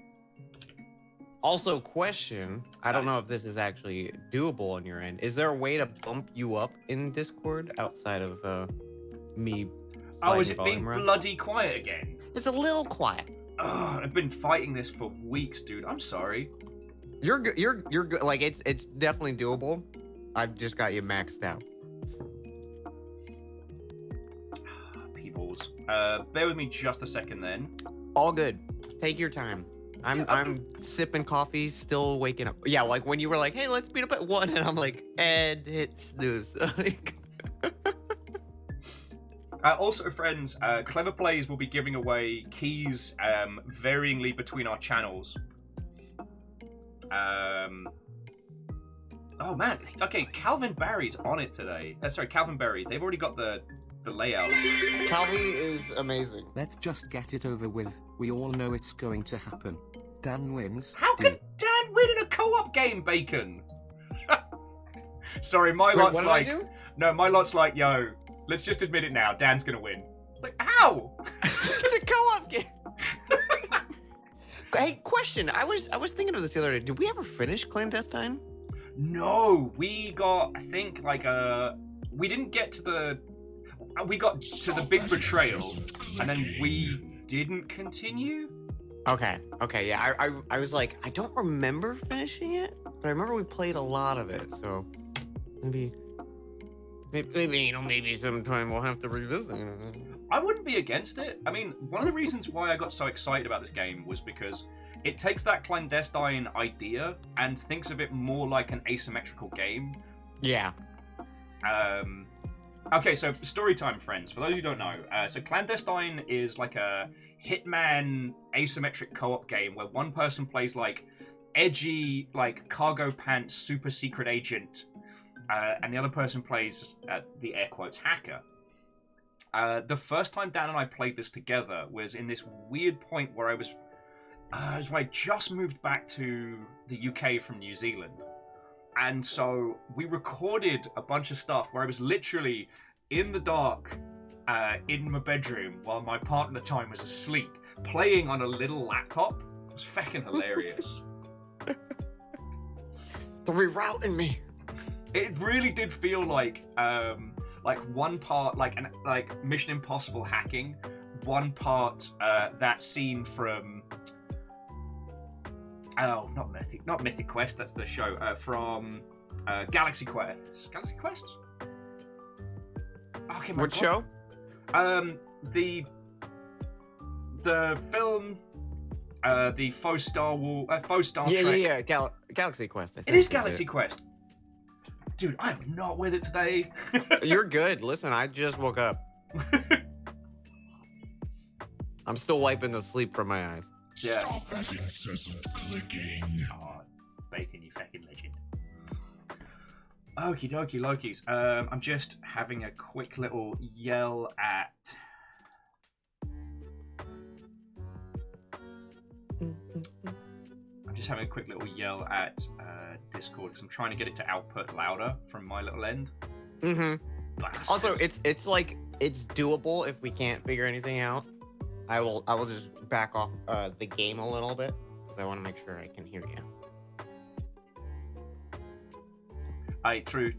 Also, question. I don't know if this is actually doable on your end. Is there a way to bump you up in Discord outside of me? Oh, is it being bloody quiet again? It's a little quiet. Ugh, I've been fighting this for weeks, dude. I'm sorry. You're good. You're good. Like it's definitely doable. I've just got you maxed out. Peoples. Bear with me just a second then. All good. Take your time. I'm sipping coffee, still waking up. Yeah, like when you were like, "Hey, let's meet up at 1," and I'm like, "And hit snooze." Also, friends, Clever Plays will be giving away keys varyingly between our channels. Oh man, okay, Calvin Barry's on it today. Sorry, Calvin Barry. They've already got the layout. Calvi is amazing. Let's just get it over with. We all know it's going to happen. Dan wins. How can Dan win in a co-op game, Bacon? Sorry, my lot's like... No, my lot's like, yo, let's just admit it now. Dan's gonna win. Like, how? It's a co-op game. Hey, question. I was thinking of this the other day. Did we ever finish Clandestine? No, we got, I think, like, we didn't get to the... We got to the big betrayal, and then we didn't continue? Okay, yeah. I was like, I don't remember finishing it, but I remember we played a lot of it, so maybe maybe sometime we'll have to revisit it. I wouldn't be against it. I mean, one of the reasons why I got so excited about this game was because it takes that clandestine idea and thinks of it more like an asymmetrical game. Yeah. Okay, so story time, friends. For those who don't know, so Clandestine is like a Hitman asymmetric co-op game where one person plays like edgy, like cargo pants, super secret agent, and the other person plays the air quotes hacker. The first time Dan and I played this together was in this weird point where it was when I just moved back to the UK from New Zealand. And so we recorded a bunch of stuff where I was literally in the dark in my bedroom while my partner at the time was asleep, playing on a little laptop. It was fucking hilarious. They're rerouting me. It really did feel like one part like Mission Impossible hacking, one part that scene from not Mythic Quest, that's the show, from Galaxy Quest. Galaxy Quest? Okay, what show? The film, the faux Star Trek. Yeah, Galaxy Quest. I think it is Galaxy Quest. Dude, I'm not with it today. You're good. Listen, I just woke up. I'm still wiping the sleep from my eyes. Yeah. Stop that incessant clicking. Oh, Bacon, you fucking legend. Okie dokie Loki's. I'm just having a quick little yell at... Discord because I'm trying to get it to output louder from my little end. Mm-hmm. Bastards. Also, it's like it's doable if we can't figure anything out. I will just back off the game a little bit because I want to make sure I can hear you. Aye, true.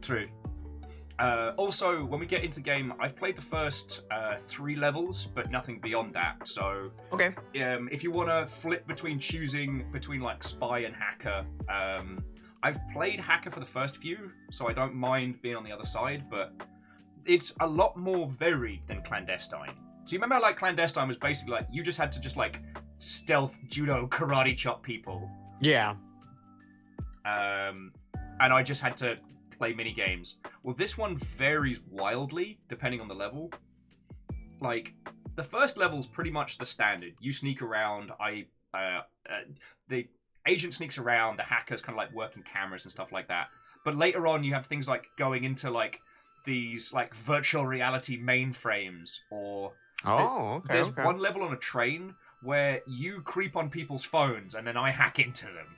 Also, when we get into game, I've played the first 3 levels, but nothing beyond that. So, Okay. if you want to flip between choosing between like spy and hacker, I've played hacker for the first few, so I don't mind being on the other side. But it's a lot more varied than clandestine. So you remember how, like, clandestine was basically like you just had to just like stealth judo karate chop people. Yeah. And I just had to play mini games. Well, this one varies wildly depending on the level. Like, the first level's pretty much the standard. You sneak around. The agent sneaks around. The hacker's kind of like working cameras and stuff like that. But later on, you have things like going into like these like virtual reality mainframes, or there's one level on a train where you creep on people's phones and then I hack into them.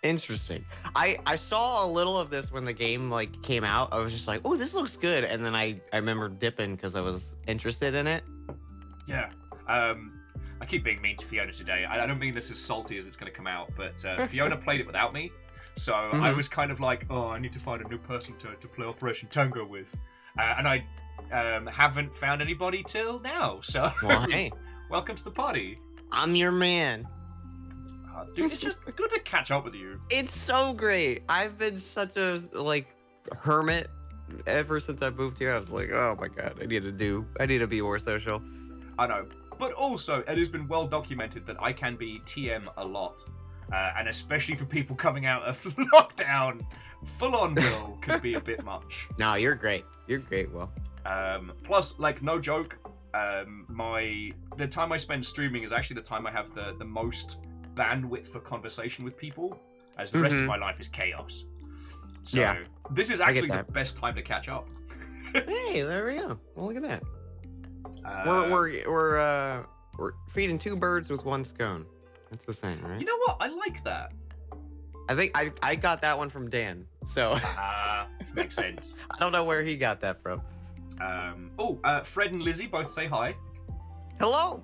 Interesting. I saw a little of this when the game like came out. I was just like, oh, this looks good. And then I remember dipping because I was interested in it. Yeah. I keep being mean to Fiona today. I don't mean this as salty as it's going to come out, but Fiona played it without me. So I was kind of like, oh, I need to find a new person to play Operation Tango with. And I haven't found anybody till now. So, Well, hey, welcome to the party. I'm your man. Dude, it's just good to catch up with you. It's so great. I've been such a like hermit ever since I moved here. I was like, oh my god, I need to be more social. I know. But also, it has been well documented that I can be TM a lot. And especially for people coming out of lockdown, full-on Will can be a bit much. No, you're great. You're great, Will. Plus, like, no joke, the time I spend streaming is actually the time I have the most bandwidth for conversation with people, as the rest of my life is chaos. So, Yeah, this is actually the best time to catch up. Hey, there we go. Well, look at that. We're feeding 2 birds with 1 scone. That's the same, right? You know what? I like that. I think I got that one from Dan. So Makes sense. I don't know where he got that from. Fred and Lizzie both say hi. Hello.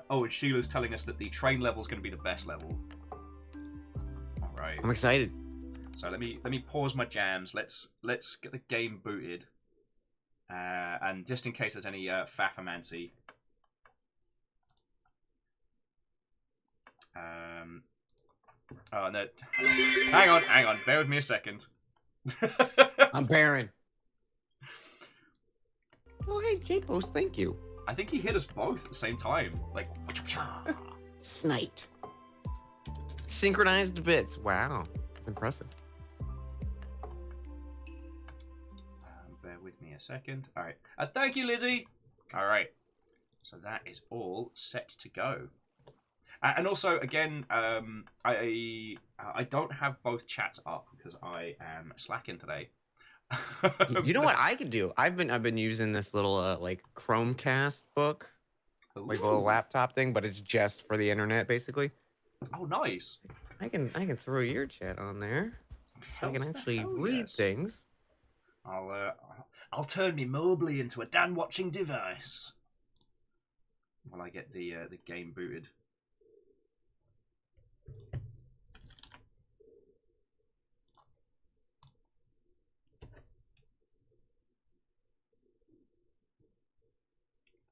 And Sheila's telling us that the train level is going to be the best level. All right. I'm excited. So let me pause my jams. Let's get the game booted. And just in case there's any faffamancy. No. Hang on. Bear with me a second. I'm Baron. Oh, hey, J-Post, thank you. I think he hit us both at the same time. Like, Sniped. Synchronized bits. Wow. That's impressive. Bear with me a second. All right. Thank you, Lizzie. All right. So that is all set to go. And also, again, I don't have both chats up because I am slacking today. You know what I could do? I've been using this little like Chromecast book, like a little laptop thing, but it's just for the internet, basically. Oh, nice. I can throw your chat on there, so I can actually read things. I'll turn me mobily into a Dan watching device while I get the game booted.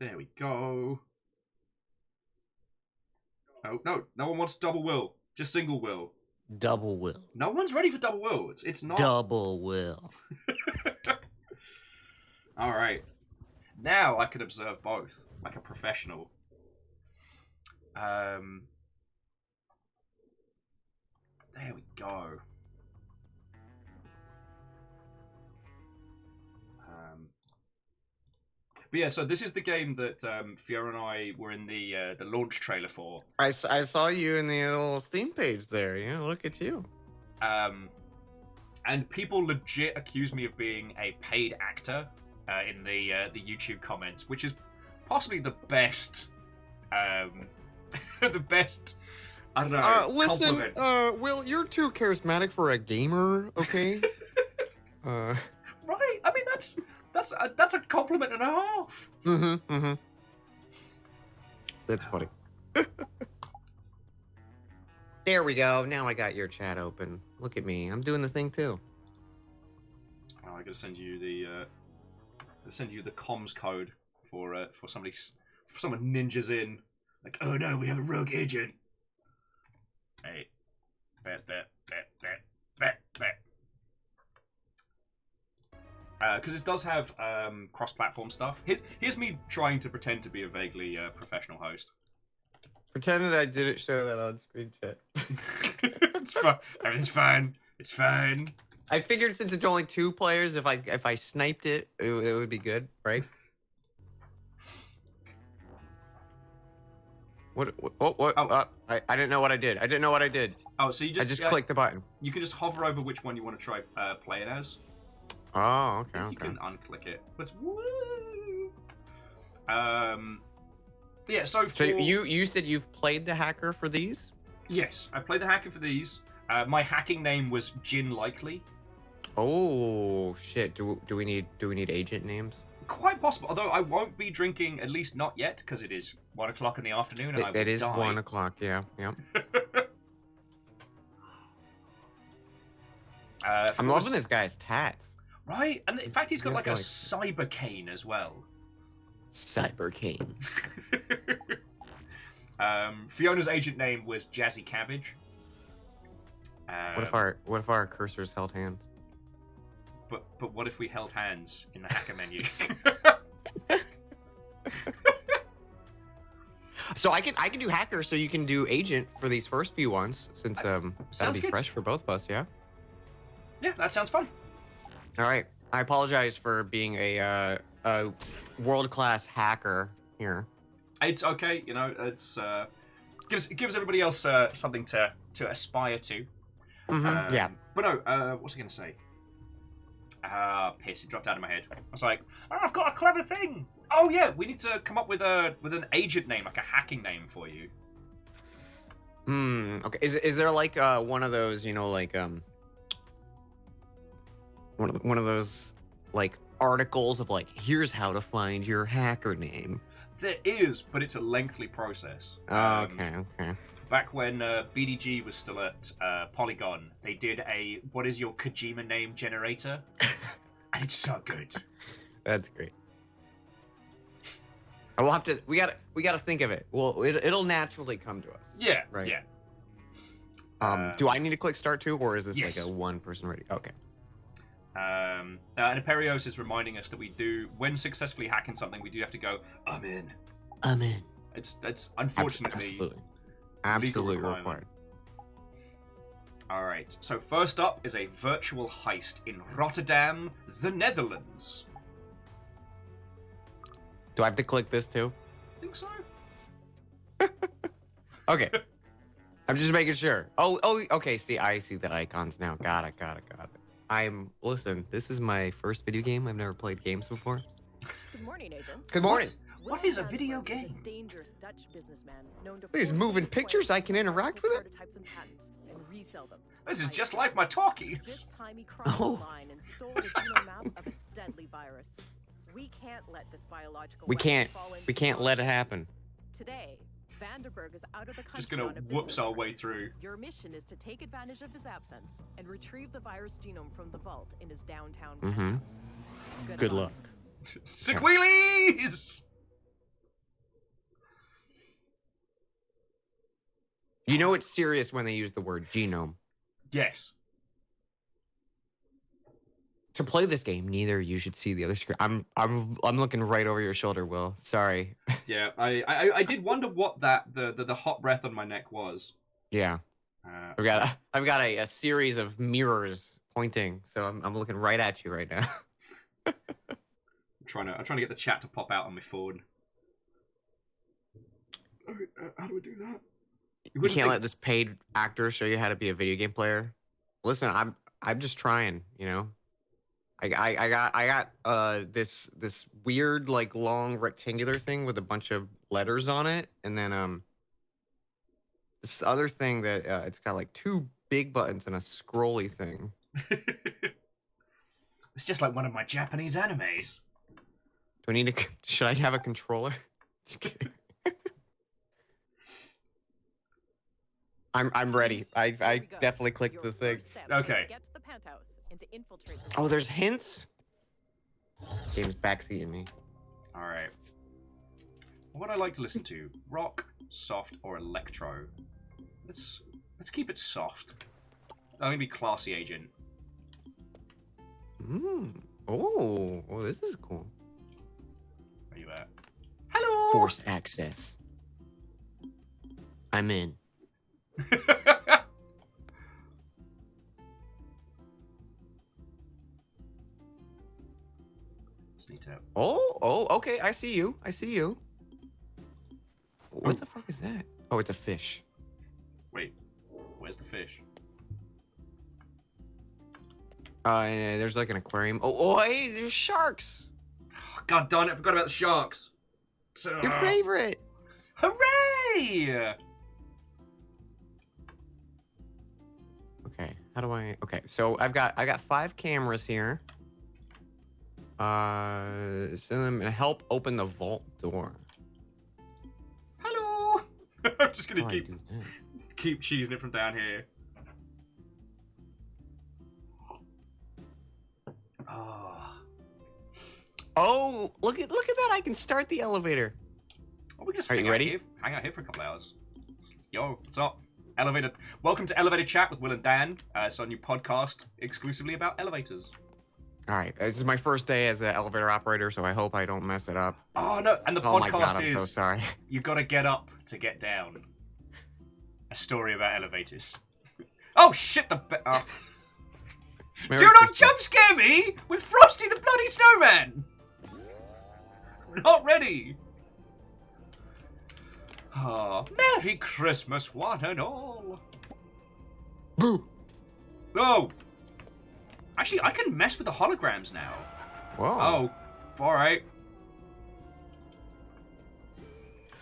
There we go. Oh, no one wants double will. Just single will. Double will. No one's ready for double will. It's not. Double will. All right. Now I can observe both like a professional. There we go. But yeah, so this is the game that Fiona and I were in the launch trailer for. I saw you in the little Steam page there. Yeah, look at you. And people legit accuse me of being a paid actor in the YouTube comments, which is possibly the best, the best. I don't know. Listen, compliment. Will, you're too charismatic for a gamer. Okay. Right. I mean, that's a compliment and a half. That's funny. There we go. Now I got your chat open. Look at me. I'm doing the thing too. gotta send you the comms code for someone ninjas in. Like, oh no, we have a rogue agent. Hey, bet. Because it does have cross-platform stuff. Here's me trying to pretend to be a vaguely professional host. Pretended I didn't show that on screen chat. It's fine. Everything's fine. It's fine. I figured since it's only 2 players, if I sniped it, it would be good, right? What? Oh. I didn't know what I did. I didn't know what I did. Oh, so you just... I just clicked the button. You can just hover over which one you want to try play it as. Oh, okay, You can unclick it. But woo! Yeah, so for... So you said you've played the hacker for these? Yes, I played the hacker for these. My hacking name was Jin Likely. Oh shit! Do we need agent names? Quite possible, although I won't be drinking, at least not yet, because it is 1 o'clock in the afternoon. And It is 1 o'clock. Yeah. I'm loving this guy's tats. Right, and in fact, he's got like a cyber cane as well. Cyber cane. Fiona's agent name was Jazzy Cabbage. What if our cursors held hands? But what if we held hands in the hacker menu? So I can do hacker, so you can do agent for these first few ones, since that'll be good. fresh for both of us. Yeah. Yeah, that sounds fun. All right. I apologize for being a world-class hacker here. It's okay, you know. It's gives everybody else something to aspire to. Yeah. But no, what's I gonna say? Piss! It dropped out of my head. I was like, oh, I've got a clever thing. Oh yeah, we need to come up with an agent name, like a hacking name for you. Okay. Is there like one of those, you know, like one of those like articles of like, here's how to find your hacker name? There is, but it's a lengthy process. Okay. Back when BDG was still at Polygon, they did a "What is your Kojima name" generator, and it's so good. That's great. I will have to. We gotta think of it. Well, it'll naturally come to us. Yeah. Right. Yeah. Do I need to click start too, or is this Yes. like a one-person ready? Okay. And Aperios is reminding us that when successfully hacking something, we do have to go, I'm in. It's unfortunately Absolutely legal required. All right. So first up is a virtual heist in Rotterdam, the Netherlands. Do I have to click this too? I think so. Okay. I'm just making sure. Oh, okay. See, I see the icons now. Got it. Listen, this is my first video game. I've never played games before. Good morning, agents. Good morning. What is a video game? Dangerous Dutch businessman known to These moving pictures, I can interact with it? prototypes and patents and resell them. This is just like my talkies. This time he crossed the line and stole the genome map of a deadly virus. We can't let this biological We weapon can't. fall into We can't let it God's happen. hands. Today, Vanderberg is out of the country Just gonna on a whoops business our trip. way through. Your mission is to take advantage of his absence and retrieve the virus genome from the vault in his downtown penthouse. Good luck. Sequeelies! You know it's serious when they use the word genome. Yes. To play this game, neither you should see the other screen. I'm looking right over your shoulder, Will. Sorry. Yeah, I did wonder what the hot breath on my neck was. Yeah. I've got a series of mirrors pointing, so I'm looking right at you right now. I'm trying to get the chat to pop out on my phone. How do we do that? You can't let this paid actor show you how to be a video game player. Listen, I'm just trying, you know. I got this weird like long rectangular thing with a bunch of letters on it, and then this other thing that it's got like 2 big buttons and a scrolly thing. It's just like one of my Japanese animes. Do I need to? Should I have a controller? Just kidding. I'm ready. I definitely clicked the thing. Okay. Get to the penthouse and to infiltrate the Oh, there's hints? Game's backseating me. All right. What would I like to listen to? Rock, soft, or electro? Let's keep it soft. I'm gonna be classy, agent. Oh, this is cool. Where you at? Hello. Forced access. I'm in. Just need to. Oh, okay. I see you. What the fuck is that? Oh, it's a fish. Wait, where's the fish? And there's like an aquarium. Oh, hey, there's sharks. God darn it! I forgot about the sharks. Your favorite. Hooray! Okay, how do I? Okay, so I got 5 cameras here. Send them and help open the vault door. Hello. I'm just gonna How do I do that? keep cheesing it from down here. Oh, look at that! I can start the elevator. Oh, we just Are you ready? Hang out here for a couple hours. Yo, what's up? Elevator. Welcome to Elevator Chat with Will and Dan. It's our new podcast exclusively about elevators. All right, this is my first day as an elevator operator, so I hope I don't mess it up. Oh no! And the Oh podcast my god, I'm is so sorry. you've got to get up to get down. A story about elevators. Oh shit! Do Merry not Christmas. jump scare me with Frosty the Bloody Snowman. Not ready. Oh, Merry Christmas, one and all. Boo! Oh, actually, I can mess with the holograms now. Whoa. Oh, all right.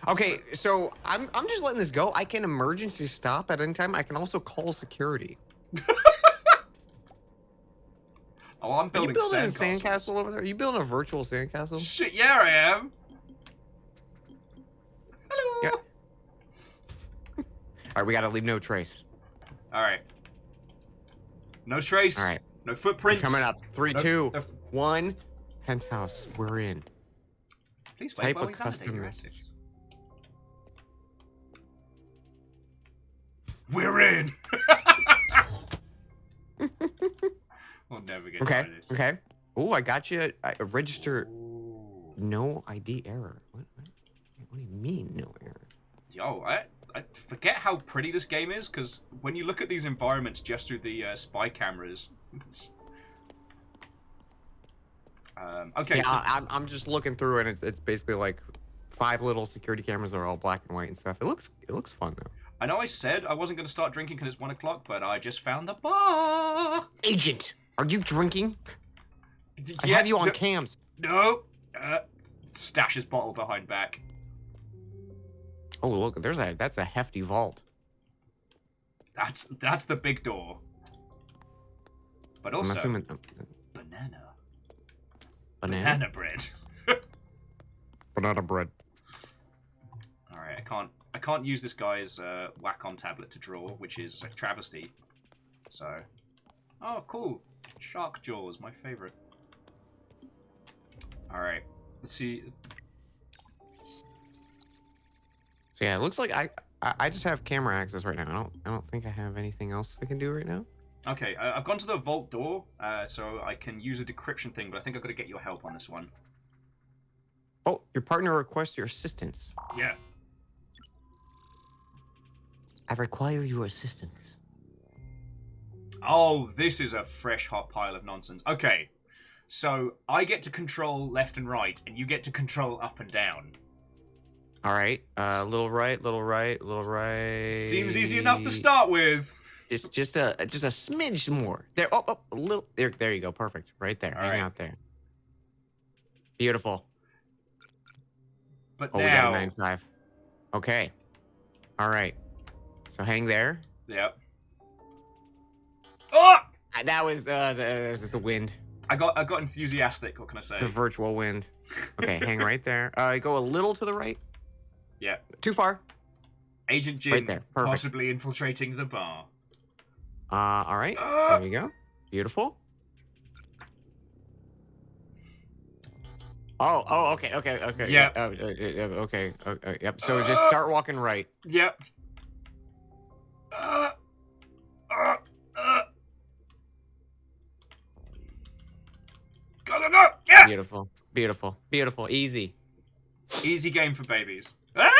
Okay, so I'm just letting this go. I can emergency stop at any time. I can also call security. Oh, I'm Are you building building a sandcastles. sandcastle over there? Are you building a virtual sandcastle? Shit, yeah, I am. Hello. Yeah. All right, we gotta leave no trace. All right. No trace. All right. No We're footprints. coming up. 3, No- 2, no- 1. Penthouse. We're in. Please wait Type while of we validate custom your message. assets. We're in. We'll never get Okay. to this. Okay. Oh, I got you. I register. Ooh. No ID error. What do you mean no error? Yo, I forget how pretty this game is, because when you look at these environments just through the spy cameras, it's... okay, Yeah, so... I'm just looking through and it's basically like 5 little security cameras that are all black and white and stuff. It looks fun though. I know I said I wasn't going to start drinking because it's 1 o'clock, but I just found the bar. Agent, are you drinking? I Yeah, have you on cams. No. Stashes bottle behind back. Oh look, that's a hefty vault. That's the big door. But I'm also assuming banana bread. banana bread. All right, I can't use this guy's Wacom tablet to draw, which is a travesty. So, oh cool, shark jaws, my favorite. All right, let's see. So yeah, it looks like I just have camera access right now. I don't think I have anything else I can do right now. Okay, I've gone to the vault door, so I can use a decryption thing, but I think I've got to get your help on this one. Oh, your partner requests your assistance. Yeah. I require your assistance. Oh, this is a fresh hot pile of nonsense. Okay, so I get to control left and right, and you get to control up and down. All right, little right, little right, little right. Seems easy enough to start with. Just a smidge more. There, oh, a little. There you go. Perfect. Right there. All Hang right. out there. Beautiful. But Oh, we got now, a 9.5. Okay. All right. So hang there. yep. Oh! That was the wind, I got enthusiastic. What can I say? the virtual wind. Okay, hang right there. Go a little to the right. Yeah. Too far. Agent Jin Right there. Perfect. possibly infiltrating the bar. All right. There you go. Beautiful. Okay. Yeah. Okay. Yep. So just start walking right. Yep. Go, go, go! Yeah! Beautiful. Easy. Easy game for babies. Ah!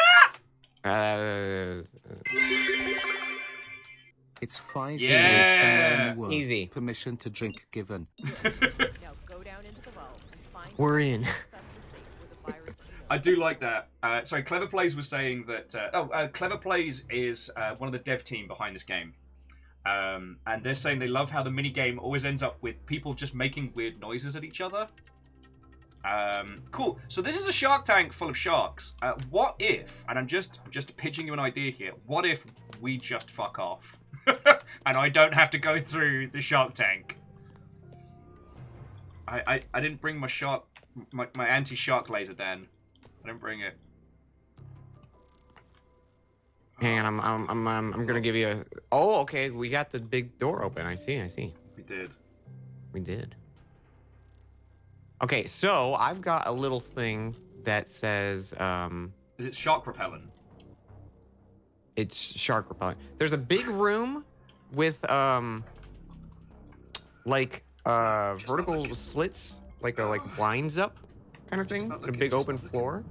It's 5 Yeah. euros somewhere in the world. Easy. Permission to drink given. Now go down into the vault and find We're in. access the safe where the virus genome I do like that. Sorry, Clever Plays was saying that... Clever Plays is one of the dev team behind this game. And they're saying they love how the minigame always ends up with people just making weird noises at each other. Cool. So this is a shark tank full of sharks. What if, and I'm just pitching you an idea here, what if we just fuck off? And I don't have to go through the shark tank. I didn't bring my my anti-shark laser, Dan. I didn't bring it. Hang on, I'm gonna give you a. Oh, okay. We got the big door open. I see. We did. Okay, so I've got a little thing that says Is it shark repellent? it's shark repellent. There's a big room with vertical slits, like blinds up kind of thing. A big open floor.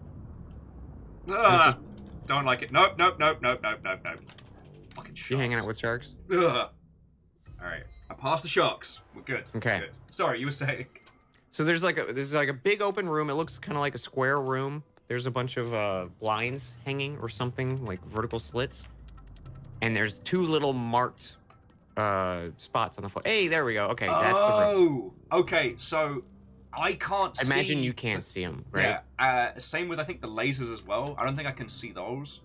Ugh. Don't like it. Nope. Fucking sharks. You hanging out with sharks? Ugh. Alright. I passed the sharks. We're good. Okay. We're good. Sorry, you were saying. So there's like a big open room. It looks kind of like a square room. There's a bunch of blinds hanging or something, like vertical slits. And there's two little marked spots on the floor. Hey, there we go. Okay, that's the room. Okay. So I can't see. Imagine you can't see them, right? Yeah. Same with I think the lasers as well. I don't think I can see those.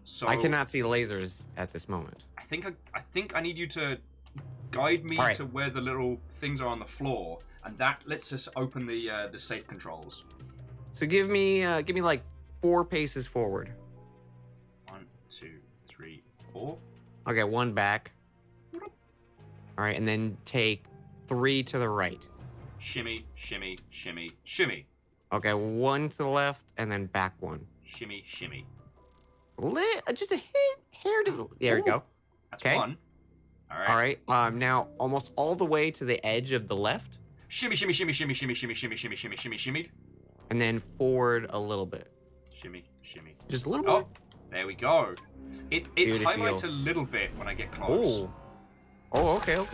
So I cannot see lasers at this moment. I think I need you to guide me All right. to where the little things are on the floor, and that lets us open the safe controls. So give me like 4 paces forward. 1, 2, 3, 4. Okay, 1 back. All right, and then take 3 to the right. Shimmy, shimmy, shimmy, shimmy. Okay, 1 to the left, and then back 1. Shimmy, shimmy. Just a hair to the. There we go. That's Okay. 1. All right. All right. Now almost all the way to the edge of the left, Shimmy, shimmy, shimmy, shimmy, shimmy, shimmy, shimmy, shimmy, shimmy, shimmy, shimmy. and then forward a little bit. Shimmy, shimmy. Just a little Oh, bit. there we go. It Beautiful. highlights a little bit when I get close. Oh, okay.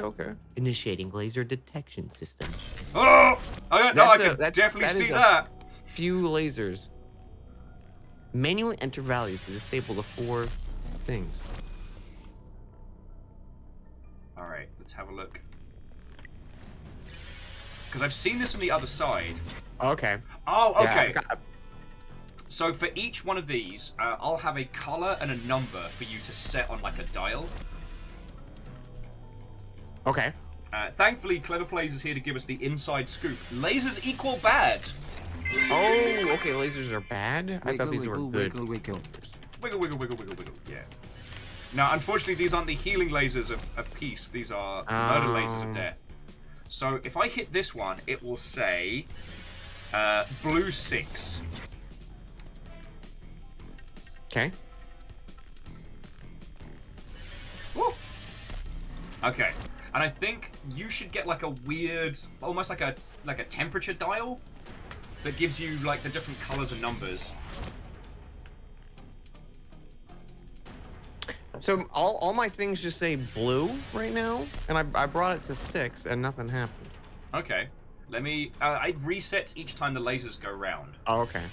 Initiating laser detection system. Oh! I can That definitely is see a that. Few lasers. Manually enter values to disable the 4 things. All right, let's have a look. Because I've seen this from the other side. Okay. Oh, Yeah, okay. So for each one of these, I'll have a color and a number for you to set on like a dial. Okay. Thankfully, Clever Plays is here to give us the inside scoop. Lasers equal bad. Oh, okay. Lasers are bad. I thought these were good. Wiggle. Wiggle, wiggle, wiggle, wiggle, wiggle. Yeah. Now, unfortunately, these aren't the healing lasers of peace. These are the murder lasers of death. So if I hit this one, it will say blue 6. Okay. Woo! Okay. And I think you should get like a weird, almost like a temperature dial that gives you like the different colors and numbers. So all my things just say blue right now, and I brought it to 6, and nothing happened. Okay. Let me. It resets each time the lasers go round. Oh, okay.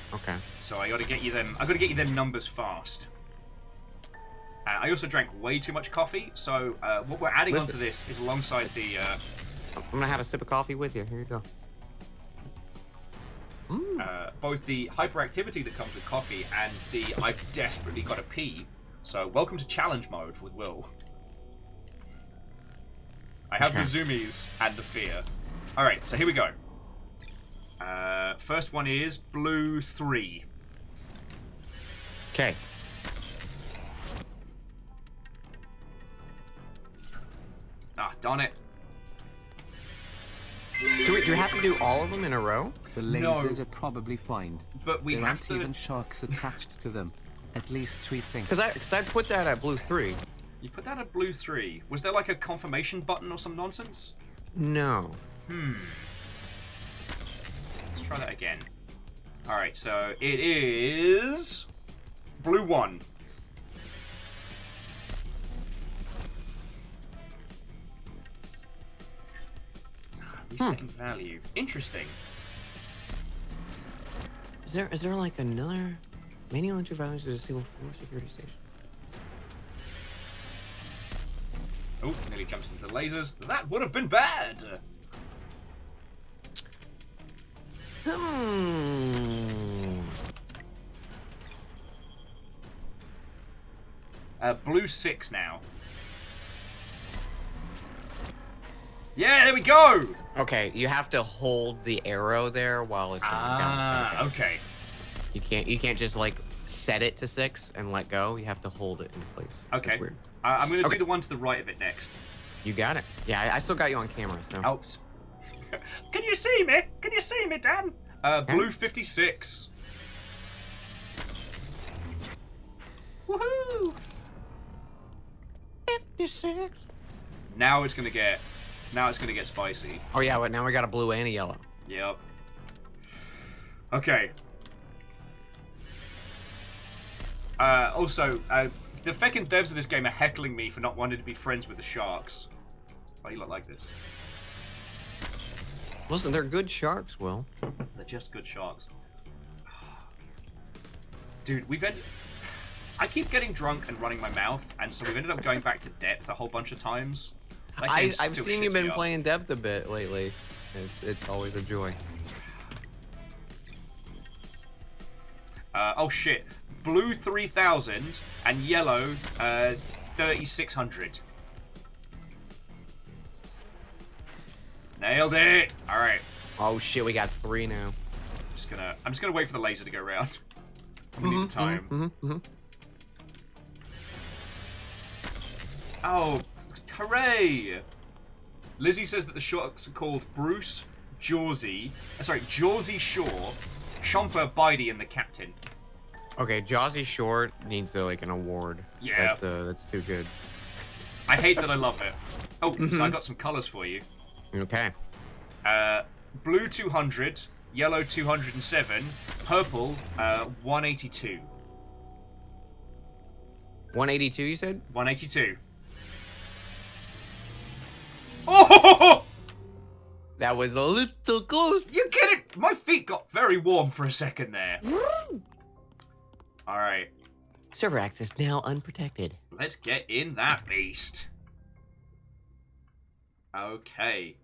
So I gotta get you them. I gotta get you them numbers fast. I also drank way too much coffee, so what we're adding onto this is alongside the. I'm gonna have a sip of coffee with you. Here you go. Both the hyperactivity that comes with coffee and the I've desperately got to pee. So welcome to challenge mode with Will. I have the zoomies and the fear. All right, so here we go. First one is blue 3. Okay. Ah, darn it. Do we have to do all of them in a row? The No. lasers are probably fine. But we there have aren't to. even sharks attached to them. At least we think. Because I put that at blue 3. You put that at blue 3. Was there like a confirmation button or some nonsense? No. Let's try that again. Alright, so it is blue 1. Resetting value. Interesting. Is there like another manual entry values to disable 4 security stations? Oh, nearly jumps into the lasers. That would have been bad! Blue 6 now. Yeah, there we go! Okay, you have to hold the arrow there while it's down. Okay. You can't just like set it to 6 and let go. You have to hold it in place. Okay. That's weird. I'm gonna Okay. do the one to the right of it next. You got it. Yeah, I still got you on camera. So. Oh. Can you see me? Can you see me, Dan? Blue 56. Woohoo! 56. Now it's gonna get spicy. Oh yeah, but now we got a blue and a yellow. Yep. Okay. Also, the feckin' devs of this game are heckling me for not wanting to be friends with the sharks. Why you look like this? Listen, they're good sharks, Will. They're just good sharks. Dude, I keep getting drunk and running my mouth, and so we've ended up going back to depth a whole bunch of times. That game I've still seen you shits been me up. playing depth a bit lately. It's always a joy. Oh shit. Blue 3000 and yellow 3600. Nailed it! Alright. Oh shit, we got 3 now. I'm just gonna wait for the laser to go around. I'm gonna need the time. Oh, hooray! Lizzie says that the sharks are called Bruce, Jawsy Shore, Chomper, Bidey, and the Captain. Okay, Jawsy Short needs like an award. Yeah. That's too good. I hate that I love it. Oh, so I got some colors for you. Okay. Blue 200, yellow 207, purple 182. 182, you said? 182. Oh! That was a little close. You get it? My feet got very warm for a second there. Alright, Server access now unprotected. let's get in that beast. Okay.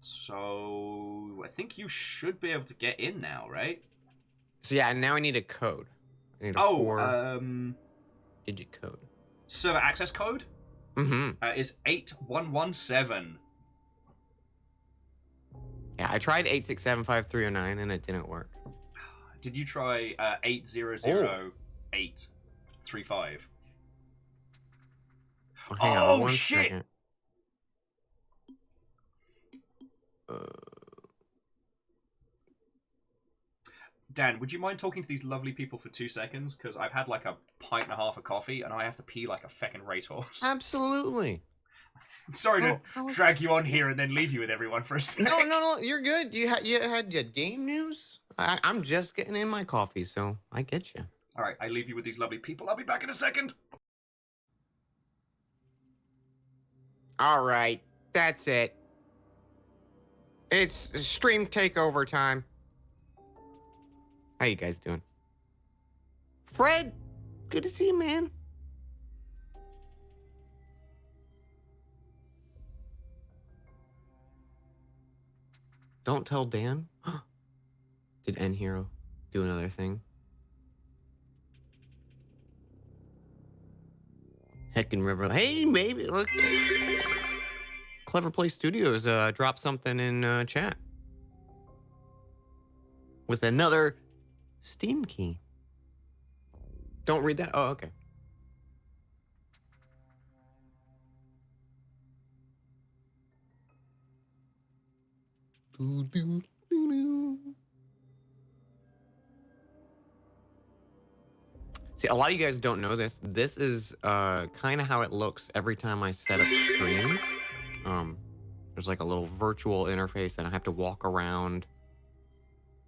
So, I think you should be able to get in now, right? So yeah, now I need a code. I need a 4-digit code. Server access code is 8117. Yeah, I tried 8675309 and it didn't work. Did you try 800835? Hang on Oh, one shit! second. Dan, would you mind talking to these lovely people for 2 seconds? Because I've had like a pint and a half of coffee and I have to pee like a feckin' racehorse. Absolutely. Sorry to drag you on here and then leave you with everyone for a second. No, you're good. You had your game news. I'm just getting in my coffee, so I get you. All right, I leave you with these lovely people. I'll be back in a second. All right, that's it. It's stream takeover time. How you guys doing? Fred, good to see you, man. Don't tell Dan. Did N Hero do another thing? Heckin' River. Hey, maybe look. Clever Play Studios dropped something in chat with another Steam key. Don't read that. Oh, okay. See, a lot of you guys don't know this. This is kind of how it looks every time I set up stream. There's like a little virtual interface that I have to walk around,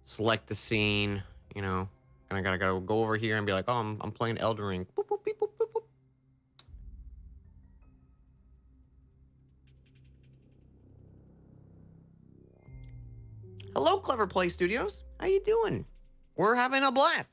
select the scene, you know. And I gotta go over here and be like, oh, I'm playing Elden Ring. Boop, boop, beep, boop, boop, boop. Hello, Clever Play Studios. How you doing? We're having a blast.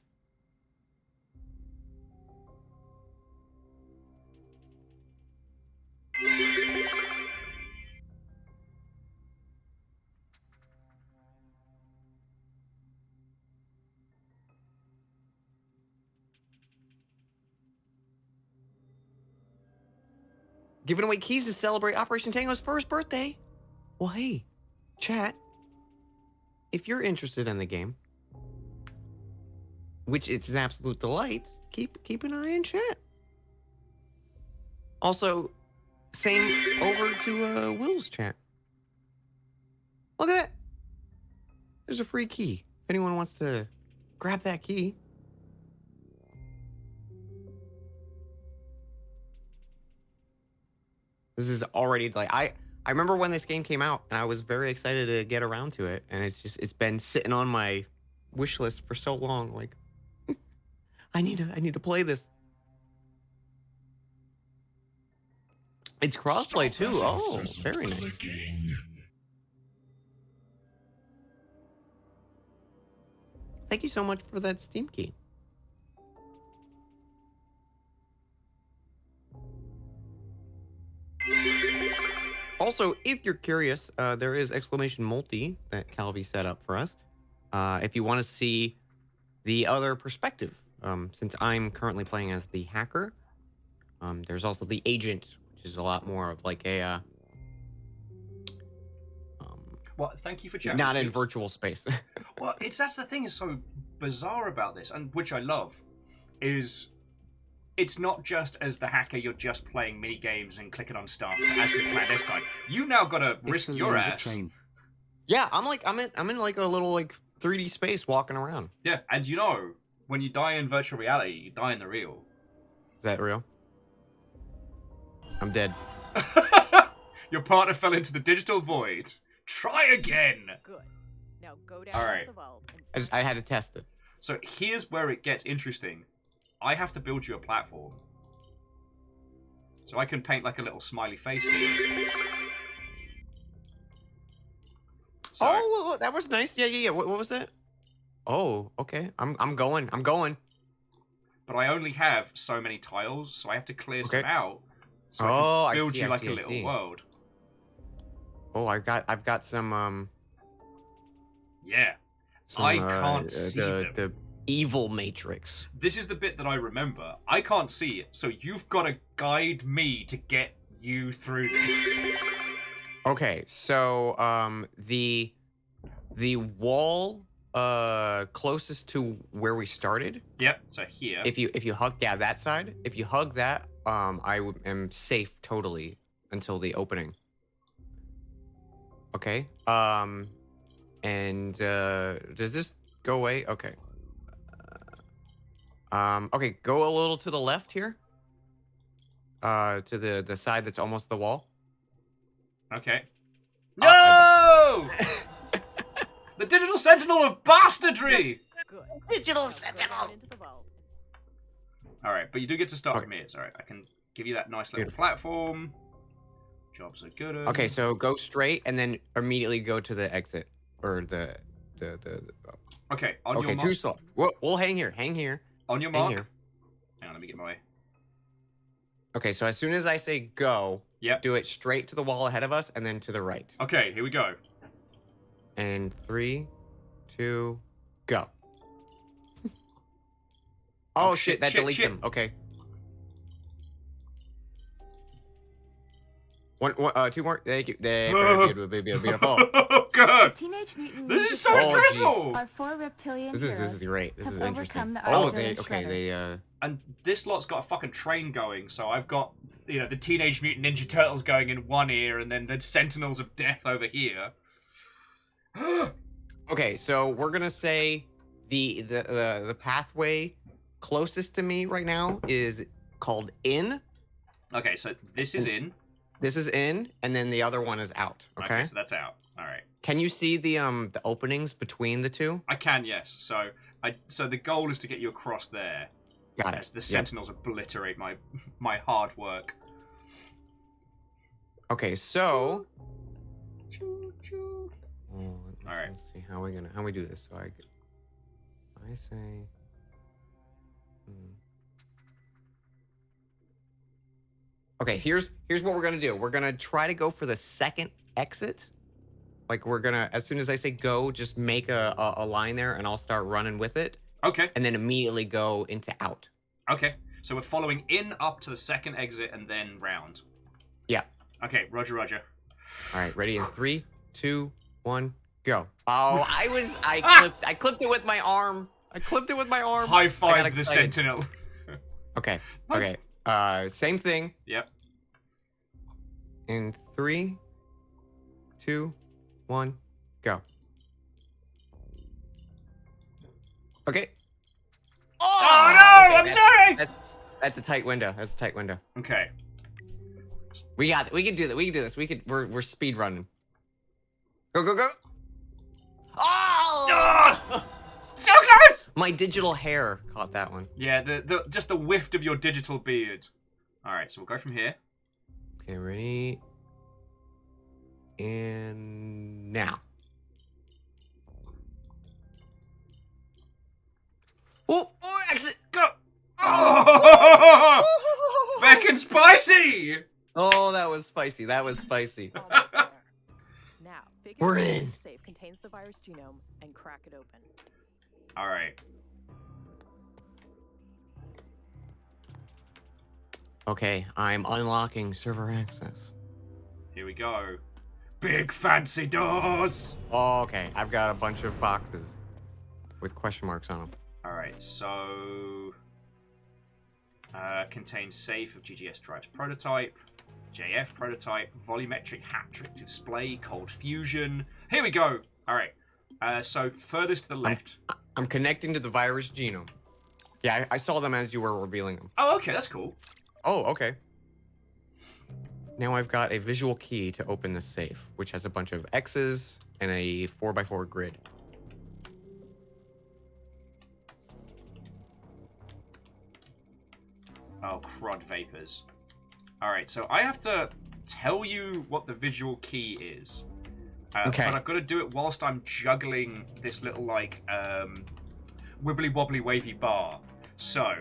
Giving away keys to celebrate Operation Tango's first birthday. Well, hey, chat. If you're interested in the game, which it's an absolute delight, keep an eye in chat. Also, same over to Will's chat. Look at that. There's a free key. If anyone wants to grab that key. This is already like I remember when this game came out and I was very excited to get around to it, and it's been sitting on my wish list for so long. Like I need to play this. It's crossplay too. Oh, very nice. Thank you so much for that Steam key. Also, if you're curious, there is exclamation multi that Calvi set up for us. If you want to see the other perspective, since I'm currently playing as the hacker, there's also the agent, which is a lot more of like a Well, thank you for chatting. not in virtual space. Well, that's the thing is so bizarre about this, and which I love, is it's not just as the hacker you're just playing mini games and clicking on stuff as we planned this time. You now got to risk your ass. Yeah, I'm in like a little like 3D space walking around. Yeah, and you know, when you die in virtual reality, you die in the real. Is that real? I'm dead. Your partner fell into the digital void. Try again. Good. Now go down All right. the vault and I had to test it. So here's where it gets interesting. I have to build you a platform. So I can paint like a little smiley face here. So, Oh, that was nice. Yeah. What was that? Oh, okay. I'm going. but I only have so many tiles, so I have to clear some Okay. out. So Oh, I I can build see, you I like see, a I little see. world. Oh, I've got some Yeah. I can't see them. the evil matrix. This is the bit that I remember. I can't see it, so you've got to guide me to get you through this. Okay, so the wall closest to where we started. Yep, so here. If you hug that side, if you hug that, I am safe totally until the opening. Okay. And does this go away? Okay. Okay, go a little to the left here. To the side that's almost the wall. Okay. Oh, No! The digital sentinel of bastardry! good. Digital Now go sentinel. down into the vault. Alright, but you do get to start Okay. from here. Alright, I can give you that nice little Beautiful. platform. Jobs are good. Okay, so go straight and then immediately go to the exit or the. Okay, on Okay, your too mark. slow. We'll hang here. Hang here. On your Hang mark. here. Hang on, let me get my. Okay, so as soon as I say go, Yep. do it straight to the wall ahead of us and then to the right. Okay, here we go. And 3, 2, go. Oh, shit, that deletes him. Okay. Two more. Thank you. Beautiful. Oh god! Teenage Mutant This Ninja is so Oh, Turtles stressful! are four reptilian This is heroes great. This have is interesting. overcome the Oh, Australian okay. Shredder. And this lot's got a fucking train going, so I've got, the Teenage Mutant Ninja Turtles going in one ear, and then the Sentinels of Death over here. Okay, so we're gonna say the pathway closest to me right now is called in. Okay, so this is in. This is in, and then the other one is out. Okay. So that's out. All right. Can you see the openings between the two? I can, yes. So the goal is to get you across there. Got it. As the sentinels obliterate my hard work. Okay, so. All right. Let's see how we do this. So I say. Okay, here's what we're gonna do. We're gonna try to go for the second exit. Like we're gonna, as soon as I say go, just make a line there, and I'll start running with it. Okay. And then immediately go into out. Okay. So we're following in up to the second exit and then round. Yeah. Okay. Roger. All right. Ready in 3, 2, 1, go. Oh, I clipped it with my arm. High five the sentinel. Okay. Same thing. Yep. In 3, 2, 1, go. Okay. Oh no! I'm sorry. That's a tight window. Okay. We got it. We can do this. We're speed running. Go. Oh! So close! My digital hair caught that one. Yeah, the just the whiff of your digital beard. All right, so we'll go from here. Okay, ready? And now. Oh, exit! Go! Oh! Fucking spicy! Oh, that was spicy. Almost there. Now, figure We're out in. which safe contains the virus genome and crack it open. All right. Okay, I'm unlocking server access. Here we go. Big fancy doors. Oh, okay. I've got a bunch of boxes with question marks on them. All right, so contains safe of GGS drives prototype, JF prototype, volumetric hat-trick display, cold fusion. Here we go. All right. So furthest to the left. I'm connecting to the virus genome. Yeah, I saw them as you were revealing them. Oh, okay, that's cool. Oh, okay. Now I've got a visual key to open the safe, which has a bunch of X's and a 4x4 grid. Oh, crud vapors. All right, so I have to tell you what the visual key is. Okay. But I've got to do it whilst I'm juggling this little, like, wibbly wobbly wavy bar. So,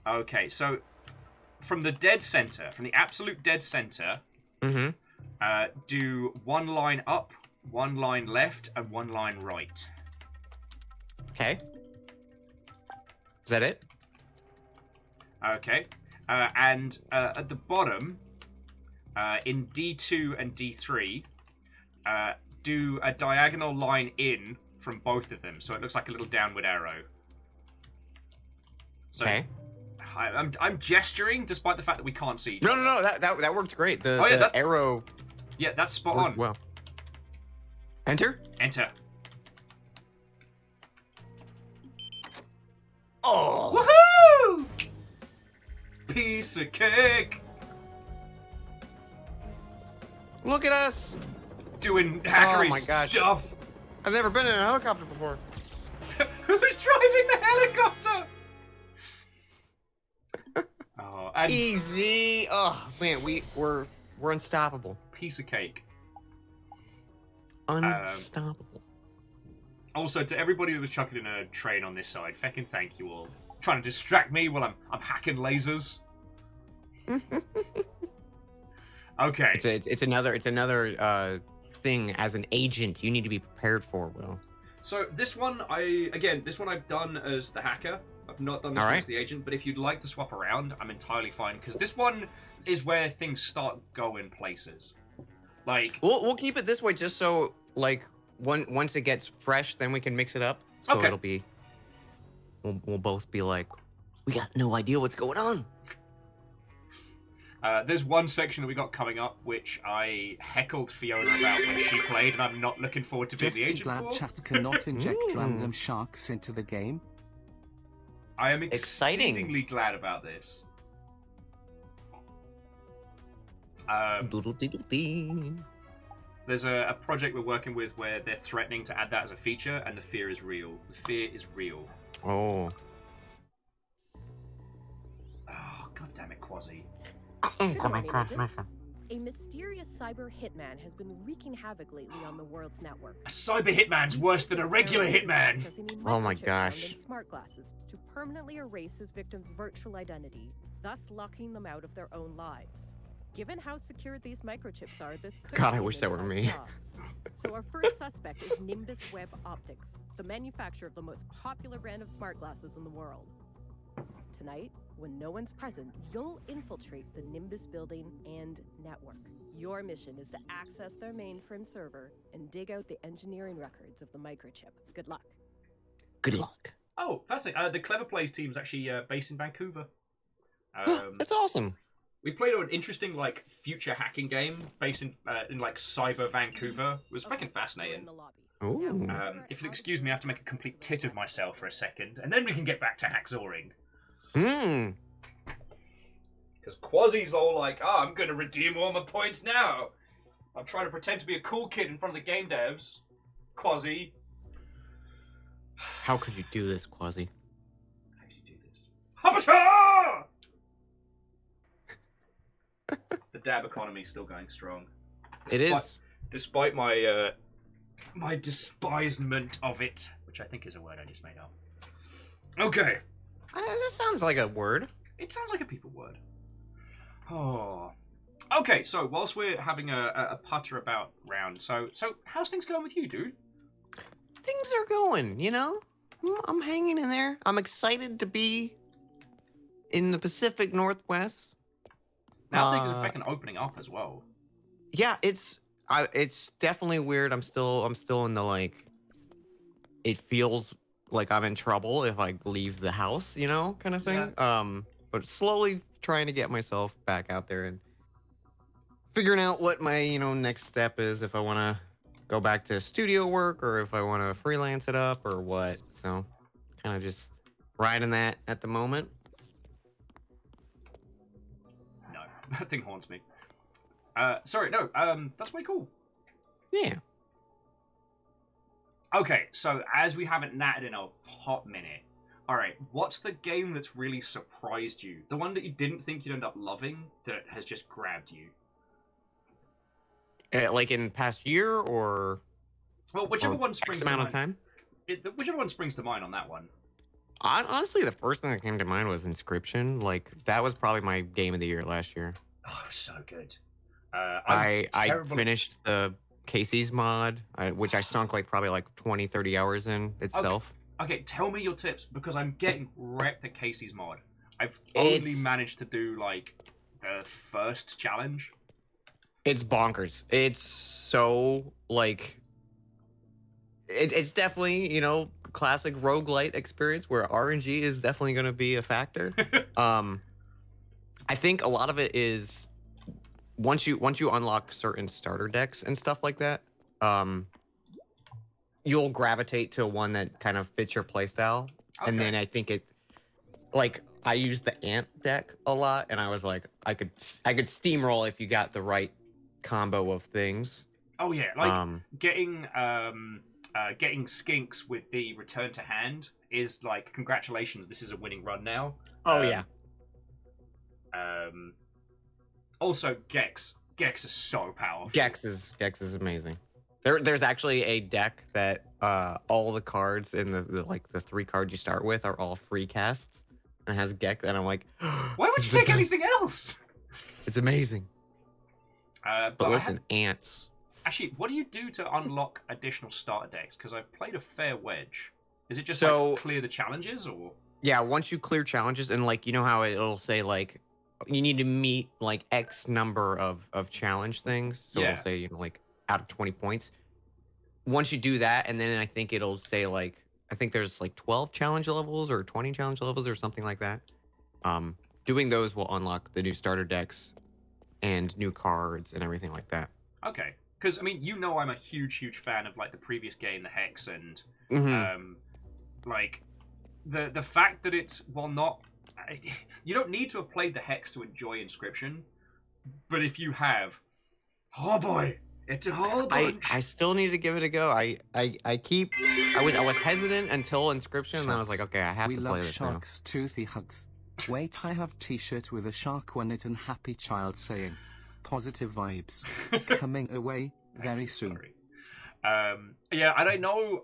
okay, so from the dead center, from the absolute dead center, do one line up, one line left, and one line right. Okay. Is that it? Okay. And at the bottom, in D2 and D3, do a diagonal line in from both of them, so it looks like a little downward arrow. So, okay. I'm gesturing, despite the fact that we can't see each other. No, that worked great. The arrow. Yeah, that's spot worked on. well. Enter. Enter. Oh! Woohoo! Piece of cake. Look at us. Doing hackery my gosh. stuff. I've never been in a helicopter before. Who's driving the helicopter? Oh, and Easy. Oh man, we're unstoppable. piece of cake. Unstoppable. Also, to everybody who was chucking in a train on this side, feckin' thank you all. Trying to distract me while I'm hacking lasers. Okay. It's another thing as an agent you need to be prepared for, Will. So this one I've done as the hacker. I've not done this one as the agent, but if you'd like to swap around, I'm entirely fine, because this one is where things start going places. Like We'll keep it this way just so like once it gets fresh, then we can mix it up. So Okay. it'll be we'll both be like, we got no idea what's going on. There's one section that we got coming up which I heckled Fiona about when she played, and I'm not looking forward to being Just the be agent glad for. chat cannot inject random sharks into the game. I am Exciting. exceedingly glad about this. Doodle-diddle-dee. There's a project we're working with where they're threatening to add that as a feature, and the fear is real. The fear is real. Oh. Oh, god damn it, Quasi. Good morning, agents. A mysterious cyber hitman has been wreaking havoc lately on the world's network. A cyber hitman's worse than a regular This terrorist is hitman. accessing a Oh my microchip gosh. found in smart glasses to permanently erase his victim's virtual identity, thus locking them out of their own lives. Given how secure these microchips are, this could God, be I an wish that were inside me. job. So our first suspect is Nimbus Web Optics, the manufacturer of the most popular brand of smart glasses in the world. Tonight, when no one's present, you'll infiltrate the Nimbus building and network. Your mission is to access their mainframe server and dig out the engineering records of the microchip. Good luck. Good luck. Oh, fascinating. The Clever Plays team is actually based in Vancouver. That's awesome. We played an interesting, like, future hacking game based in like, cyber Vancouver. It was fucking Okay, we're in fascinating. the lobby. Ooh. If you'll excuse me, I have to make a complete tit of myself for a second, and then we can get back to Hackzoring. Hmm. Because Quasi's all like, oh, I'm going to redeem all my points now. I'm trying to pretend to be a cool kid in front of the game devs. Quasi. How could you do this, Quasi? How do you do this? Habasha! The dab economy's still going strong. It is. Despite my my despisement of it, which I think is a word I just made up. Okay. That sounds like a word. It sounds like a people word. Oh. Okay, so whilst we're having a putter about round, so how's things going with you, dude? Things are going, you know? I'm hanging in there. I'm excited to be in the Pacific Northwest. Now things are fucking opening up as well. Yeah, it's definitely weird. I'm still in the like. It feels like I'm in trouble if I leave the house, you know, kind of thing. But slowly trying to get myself back out there and figuring out what my next step is, if I want to go back to studio work or if I want to freelance it up or what. So kind of just riding that at the moment. No, that thing haunts me. Sorry, no, that's way cool. Yeah. Okay, so as we haven't natted in a hot minute, alright, what's the game that's really surprised you? The one that you didn't think you'd end up loving that has just grabbed you? Like in past year or Well, whichever or one springs X to amount mind. of time? Whichever one springs to mind on that one. Honestly, the first thing that came to mind was Inscription. Like that was probably my game of the year last year. Oh, it was so good. I finished the Casey's mod, which I sunk like probably like 20-30 hours in itself. Okay, tell me your tips, because I'm getting wrecked at Casey's mod. I've only It's- managed to do, like, the first challenge. It's bonkers. It's so like it's definitely, classic roguelite experience where RNG is definitely going to be a factor. I think a lot of it is once you unlock certain starter decks and stuff like that, you'll gravitate to one that kind of fits your playstyle. And then I think I used the ant deck a lot, and I was like, I could steamroll if you got the right combo of things. Oh yeah, like getting skinks with the return to hand is like, congratulations, this is a winning run now. Yeah. Also, Gex is so powerful. Gex is amazing. There's actually a deck that all the cards in the 3 cards you start with are all free casts and has Gex, and I'm like, why would you take anything else? It's amazing. But listen, ants. Actually, what do you do to unlock additional starter decks? Because I've played a fair wedge. Is it just like clear the challenges, or? Yeah, once you clear challenges, and like how it'll say like you need to meet like X number of challenge things. So it'll say like out of 20 points. Once you do that, and then I think it'll say like I think there's like 12 challenge levels or 20 challenge levels or something like that. Doing those will unlock the new starter decks and new cards and everything like that. Okay, because I mean, you know, I'm a huge fan of like the previous game, the Hex, and like the fact that it's not. You don't need to have played the Hex to enjoy Inscription, but if you have, oh boy, it's a whole bunch. I still need to give it a go. I was hesitant until Inscription, and I was like, okay, I have we to love play this now. sharks, toothy hugs. Wait, I have t-shirt with a shark on it and happy child saying, positive vibes. Coming away very soon. Sorry. Yeah, I don't know.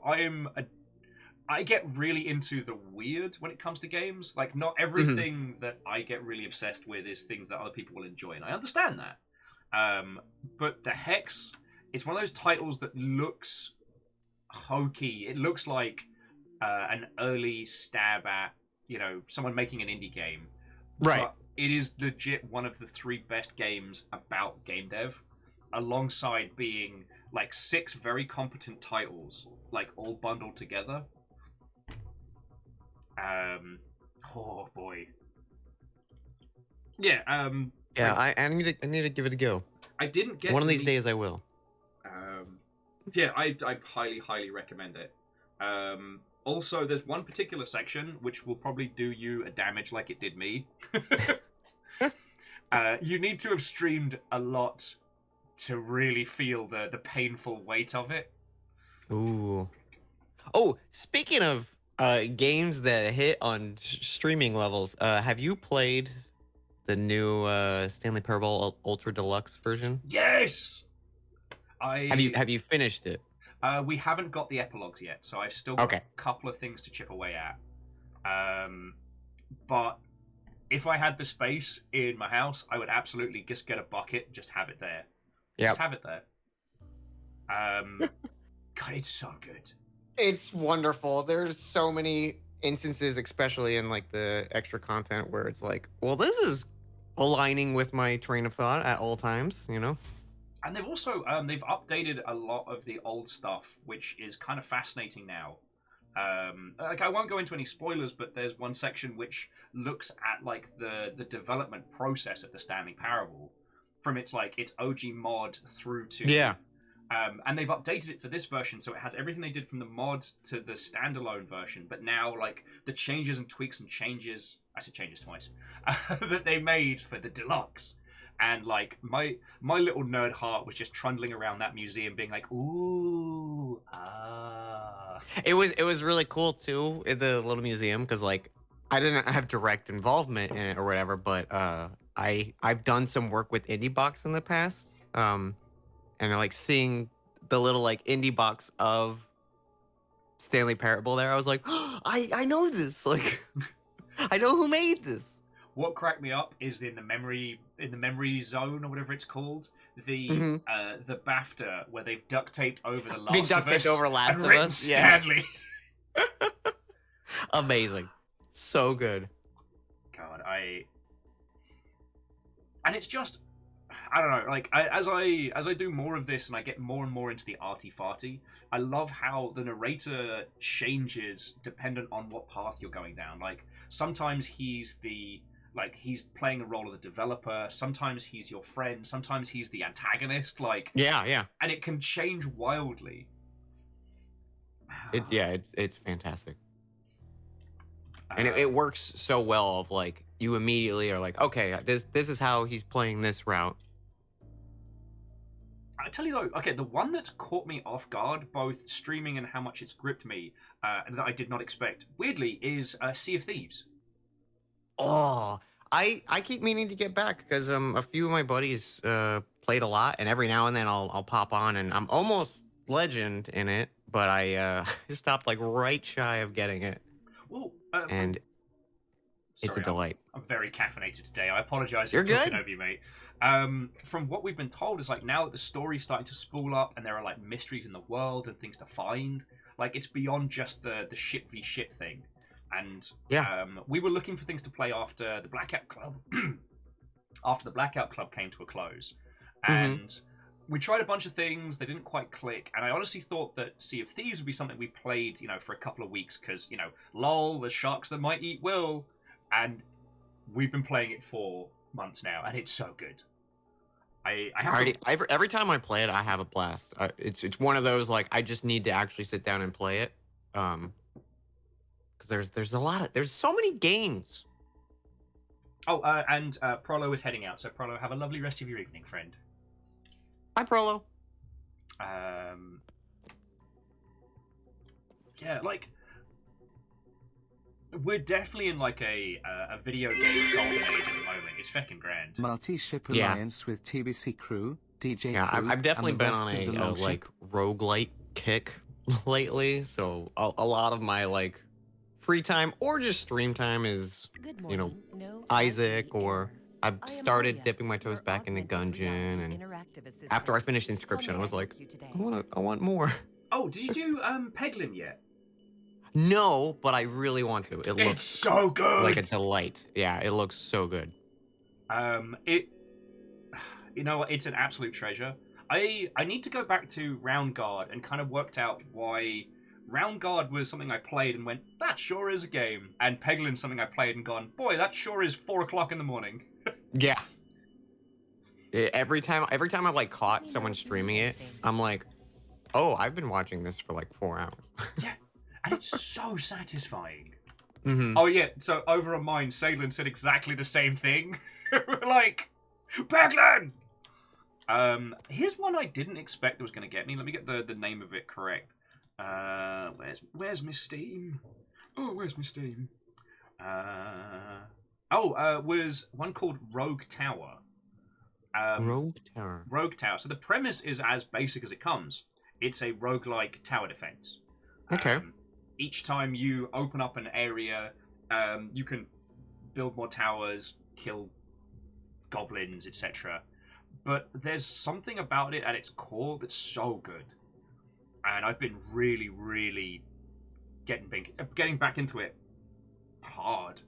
I get really into the weird when it comes to games. Like, not everything that I get really obsessed with is things that other people will enjoy, and I understand that. But the Hex, it's one of those titles that looks hokey. It looks like an early stab at, you know, someone making an indie game. Right. But it is legit one of the 3 best games about game dev, alongside being like 6 very competent titles, like all bundled together. Oh boy. Yeah. Yeah, I need to give it a go. I didn't get one of to these the- days. I will. Yeah, I highly recommend it. Also, there's one particular section which will probably do you a damage like it did me. You need to have streamed a lot to really feel the painful weight of it. Ooh. Oh, speaking of games that hit on streaming levels, have you played the new Stanley Parable Ultra Deluxe version? Yes. Have you finished it? We haven't got the epilogues yet, so I've still got a couple of things to chip away at. But if I had the space in my house, I would absolutely just get a bucket, just have it there. Just have it there. God, it's so good. It's wonderful. There's so many instances, especially in like the extra content, where it's like, well, this is aligning with my train of thought at all times, you know? And they've also they've updated a lot of the old stuff, which is kind of fascinating now. Like, I won't go into any spoilers, but there's one section which looks at like the development process of the Stanley Parable, from its OG mod through to and they've updated it for this version, so it has everything they did from the mod to the standalone version, but now like the changes and tweaks and changes, I said changes twice, that they made for the deluxe. And like my little nerd heart was just trundling around that museum being like, ooh, ah. It was really cool too in the little museum, because like I didn't have direct involvement in it or whatever, but I've done some work with Indie Box in the past. And like seeing the little like indie box of Stanley Parable there, I was like, oh, I know this. Like, I know who made this. What cracked me up is in the memory zone or whatever it's called, the BAFTA where they've duct taped over the Last They of duct taped Us over Last and of written Us. Stanley. Amazing, so good. God, and it's just. I don't know, like, as I do more of this and I get more and more into the arty-farty, I love how the narrator changes dependent on what path you're going down. Like, sometimes he's he's playing a role of the developer, sometimes he's your friend, sometimes he's the antagonist, like... Yeah. And it can change wildly. It's fantastic. And it works so well of, like, you immediately are like, okay, this is how he's playing this route. I tell you though, okay, the one that's caught me off guard, both streaming and how much it's gripped me, that I did not expect, weirdly, is Sea of Thieves. Oh, I keep meaning to get back because a few of my buddies played a lot, and every now and then I'll pop on, and I'm almost legend in it, but I stopped like right shy of getting it. Well, and sorry, it's a delight. I'm very caffeinated today. I apologize for You're talking good. over you, mate. From what we've been told, is like now that the story's starting to spool up and there are like mysteries in the world and things to find, like it's beyond just the ship v ship thing. And we were looking for things to play after the Blackout Club after the Blackout Club came to a close. And we tried a bunch of things, they didn't quite click, and I honestly thought that Sea of Thieves would be something we played, for a couple of weeks, because, lol, the sharks that might eat will, and we've been playing it for months now, and it's so good. I have to, Every time I play it, I have a blast. It's one of those like I just need to actually sit down and play it. Because there's so many games. Oh, and Prolo is heading out, so Prolo, have a lovely rest of your evening, friend. Hi, Prolo. Yeah, like we're definitely in like a video game golden age at the moment. It's feckin' grand. Multi-ship Yeah. alliance with TBC Crew, DJ Yeah, Crew, I've definitely and the been rest on of the a longship. like roguelite kick lately. So a lot of my like free time or just stream time is Good you know morning. No Isaac, happy or error. I've I am started Maria, dipping my toes your back into augmented Gungeon, reality and interactive assistant. after I finished How Inscription, may I was help like, you today? I want more. Oh, did you do Peglin yet? No, but I really want to. It It's looks so good. like a delight. Yeah, it looks so good. It, you know what? It's an absolute treasure. I need to go back to Round Guard and kind of worked out why Round Guard was something I played and went, that sure is a game, and Peglin's something I played and gone, boy, that sure is 4 o'clock in the morning. Yeah. Every time I like caught someone streaming it, I'm like, oh, I've been watching this for like 4 hours. Yeah, and it's so satisfying. Mm-hmm. Oh yeah, so over on mine, Salin said exactly the same thing. We're like, Peglin! Here's one I didn't expect was going to get me. Let me get the name of it correct. Where's my Steam? Oh, where's my Steam? Was one called Rogue Tower. Rogue Tower. Rogue Tower. So the premise is as basic as it comes. It's a roguelike tower defense. Okay. Each time you open up an area, you can build more towers, kill goblins, etc. But there's something about it at its core that's so good. And I've been really, really getting back into it hard.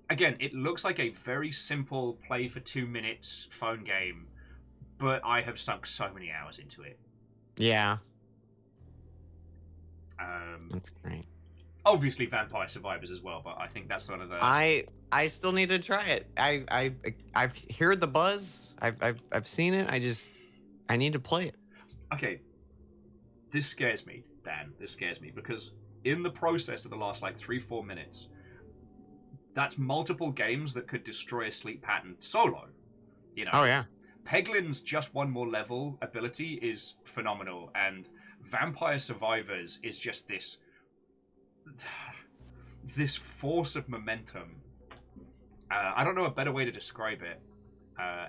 Again, it looks like a very simple play for 2 minutes phone game, but I have sunk so many hours into it. Yeah. That's great. Obviously, Vampire Survivors as well, but I think that's one of the. I still need to try it. I've heard the buzz. I've seen it. I need to play it. Okay, this scares me, Dan. This scares me because in the process of the last like 3-4 minutes, that's multiple games that could destroy a sleep pattern solo. You know. Oh yeah. Peglin's just one more level ability is phenomenal, and Vampire Survivors is just this force of momentum. I don't know a better way to describe it.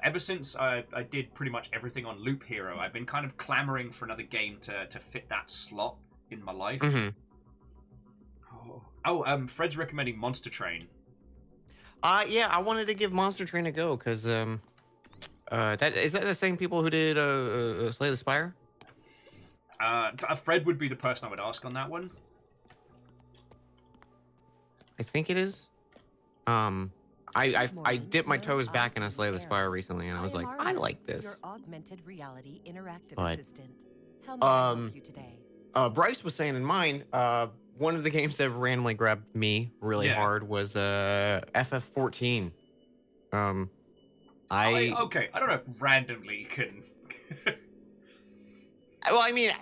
Ever since I did pretty much everything on Loop Hero, I've been kind of clamoring for another game to fit that slot in my life. Mm-hmm. Fred's recommending Monster Train. Yeah, I wanted to give Monster Train a go because that the same people who did Slay the Spire? Fred would be the person I would ask on that one. I think it is. I dipped my toes back in a Slay the Spire recently, and I was like, I like this. Your augmented reality interactive But, assistant. How may I help you today? Bryce was saying in mine, one of the games that randomly grabbed me really hard was FF14. I don't know if randomly can. Well, I mean,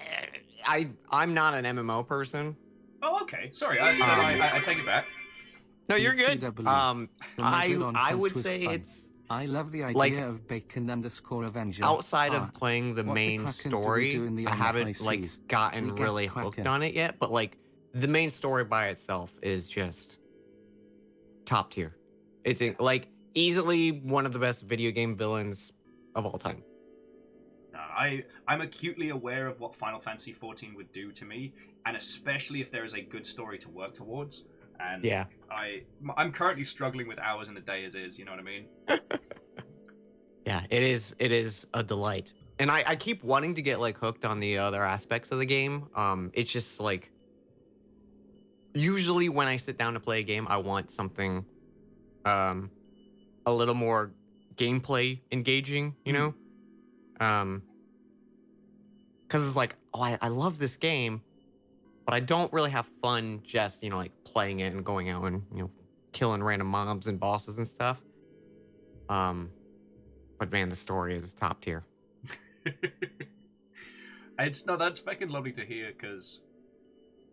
I'm not an MMO person. Oh, okay. Sorry, I take it back. No, you're good. TW. I would say fun. it's I love the idea like, of Bacon_Avenger. outside of playing the what main crackin' do we story. do in the I on the high haven't like seas? gotten We really get hooked crackin'. on it yet, but like the main story by itself is just top tier. It's like easily one of the best video game villains of all time. I'm acutely aware of what Final Fantasy XIV would do to me, and especially if there is a good story to work towards. And Yeah. I'm currently struggling with hours in the day as is. You know what I mean? Yeah, it is a delight. And I keep wanting to get like hooked on the other aspects of the game. It's just like usually when I sit down to play a game, I want something a little more gameplay engaging, you know? Because it's like, oh, I love this game, but I don't really have fun just, you know, like playing it and going out and, you know, killing random mobs and bosses and stuff. But man, the story is top tier. That's fucking lovely to hear because,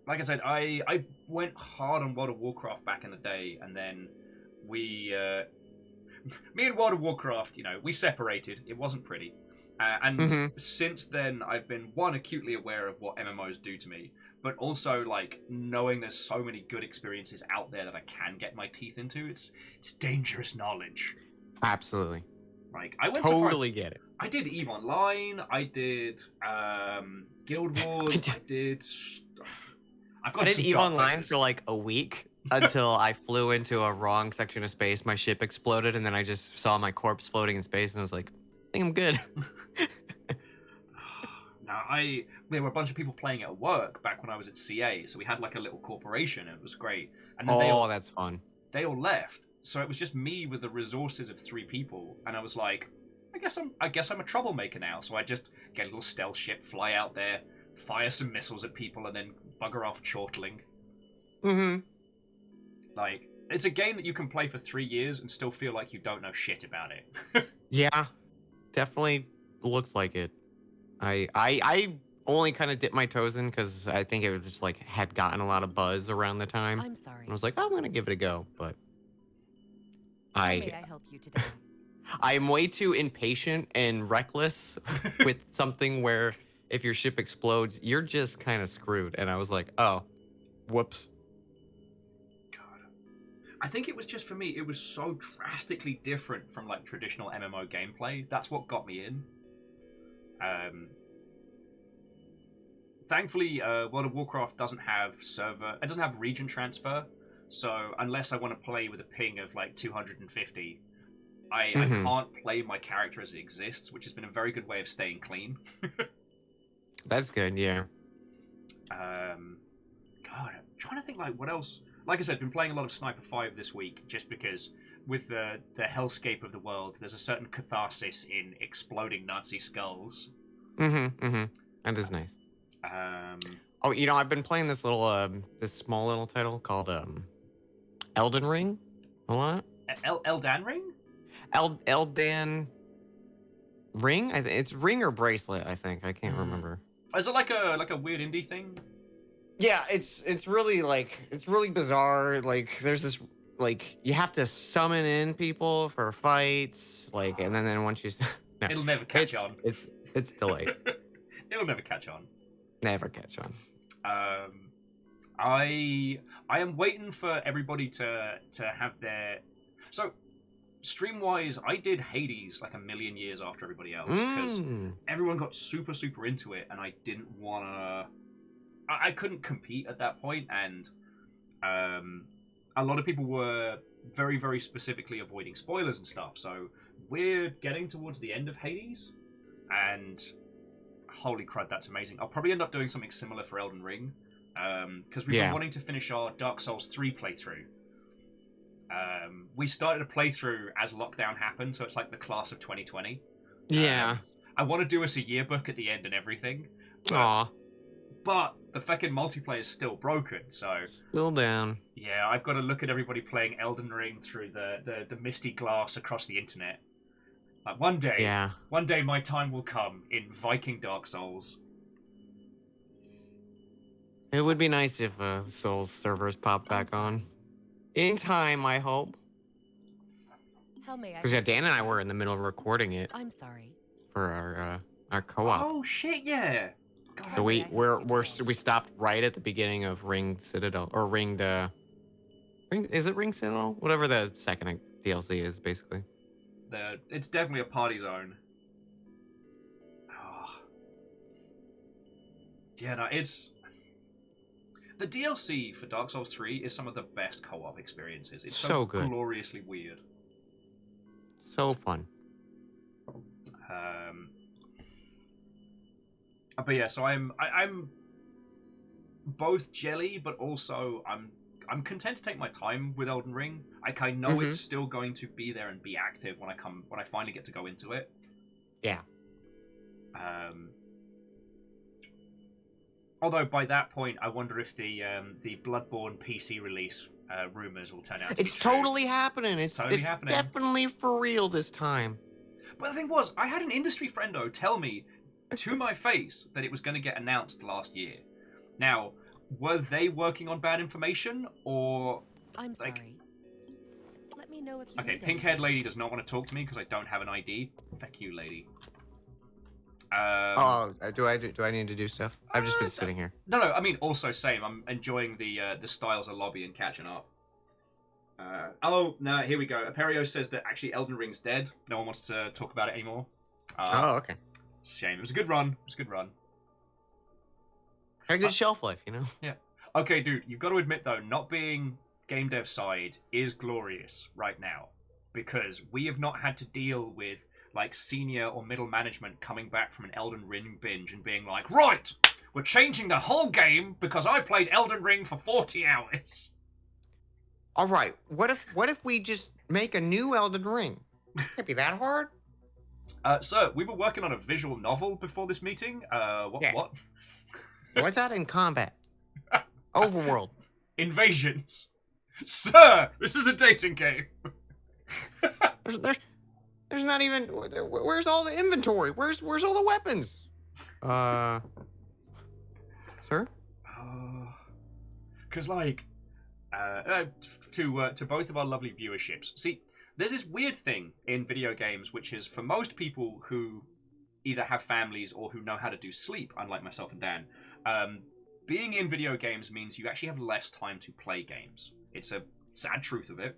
like I said, I went hard on World of Warcraft back in the day, and then me and World of Warcraft, we separated. It wasn't pretty. And since then, I've been, one, acutely aware of what MMOs do to me, but also, like, knowing there's so many good experiences out there that I can get my teeth into. It's dangerous knowledge. Absolutely. Like, I went totally get it. I did EVE Online, I did Guild Wars, I did EVE Online for like a week until I flew into a wrong section of space. My ship exploded, and then I just saw my corpse floating in space, and I was like, I think I'm good. There were a bunch of people playing it at work back when I was at CA, so we had like a little corporation, and it was great. And then that's fun. They all left, so it was just me with the resources of 3 people, and I was like, I guess I'm a troublemaker now. So I just get a little stealth ship, fly out there, fire some missiles at people, and then bugger off chortling. Like, it's a game that you can play for 3 years and still feel like you don't know shit about it. Yeah, definitely looks like it. I only kind of dipped my toes in because I think it was just like had gotten a lot of buzz around the time. I'm sorry. I was like, I'm gonna give it a go, but How may I help you today? I'm way too impatient and reckless with something where if your ship explodes, you're just kind of screwed. And I was like, oh, whoops. God. I think it was just for me, it was so drastically different from like traditional MMO gameplay. That's what got me in. Thankfully, World of Warcraft doesn't have region transfer. So unless I want to play with a ping of like 250, I can't play my character as it exists, which has been a very good way of staying clean. That's good, yeah. God, I'm trying to think like what else. Like I said, I've been playing a lot of Sniper 5 this week, just because with the hellscape of the world, there's a certain catharsis in exploding Nazi skulls. That is nice. Oh, I've been playing this little, this small little title called Elden Ring a lot. Elden Ring? Elden Ring? It's Ring or Bracelet, I think. I can't remember. Is it like a weird indie thing? Yeah, it's really it's really bizarre. Like there's this you have to summon in people for fights, and then once you no, it'll never catch on. It's delayed. It'll never catch on. Never catch on. I am waiting for everybody to have their stream wise. I did Hades like a million years after everybody else because everyone got super into it, and I didn't wanna. I couldn't compete at that point, and a lot of people were very, very specifically avoiding spoilers and stuff. So we're getting towards the end of Hades, and holy crud, that's amazing. I'll probably end up doing something similar for Elden Ring, because we've been wanting to finish our Dark Souls 3 playthrough. We started a playthrough as lockdown happened, so it's like the class of 2020. Yeah. I want to do us a yearbook at the end and everything. Aw. But the fucking multiplayer is still broken, so... Still down. Yeah, I've got to look at everybody playing Elden Ring through the misty glass across the internet. Like, one day my time will come in Viking Dark Souls. It would be nice if Souls servers pop back on. In time, I hope. Because Dan and I were in the middle of recording it. I'm sorry. For our co-op. Oh shit, yeah. God, so we stopped right at the beginning of Ring Citadel or Ring. Is it Ring Citadel? Whatever the second DLC is, basically. It's definitely a party zone. Oh. Yeah, no, it's the DLC for Dark Souls 3 is some of the best co-op experiences. It's so good, gloriously weird, so fun. But yeah, so I'm both jelly, but also I'm content to take my time with Elden Ring. Like, I know it's still going to be there and be active when I finally get to go into it. Yeah. Although by that point, I wonder if the Bloodborne PC release rumors will turn out to be true. Totally happening. It's totally happening. Definitely for real this time. But the thing was, I had an industry friendo tell me to my face that it was going to get announced last year. Now, were they working on bad information, or... I'm like... sorry. Let me know if you Okay, need pink-haired lady does not want to talk to me because I don't have an ID. Fuck you, lady. Do I need to do stuff? I've just been sitting here. No, I mean, also same. I'm enjoying the styles of lobby and catching up. Oh, no, here we go. Aperio says that actually Elden Ring's dead. No one wants to talk about it anymore. Okay. Shame. It was a good run. Had a good shelf life, you know? Yeah. Okay, dude, you've got to admit, though, not being game dev side is glorious right now. Because we have not had to deal with, like, senior or middle management coming back from an Elden Ring binge and being like, right, we're changing the whole game because I played Elden Ring for 40 hours. All right. What if we just make a new Elden Ring? Can't be that hard. Sir, we were working on a visual novel before this meeting. What? What's that in combat? Overworld. Invasions. Sir, this is a dating game. There's not even. Where's all the inventory? Where's all the weapons? Sir? Because like, to both of our lovely viewerships. See, there's this weird thing in video games, which is for most people who either have families or who know how to do sleep, unlike myself and Dan, being in video games means you actually have less time to play games. It's a sad truth of it.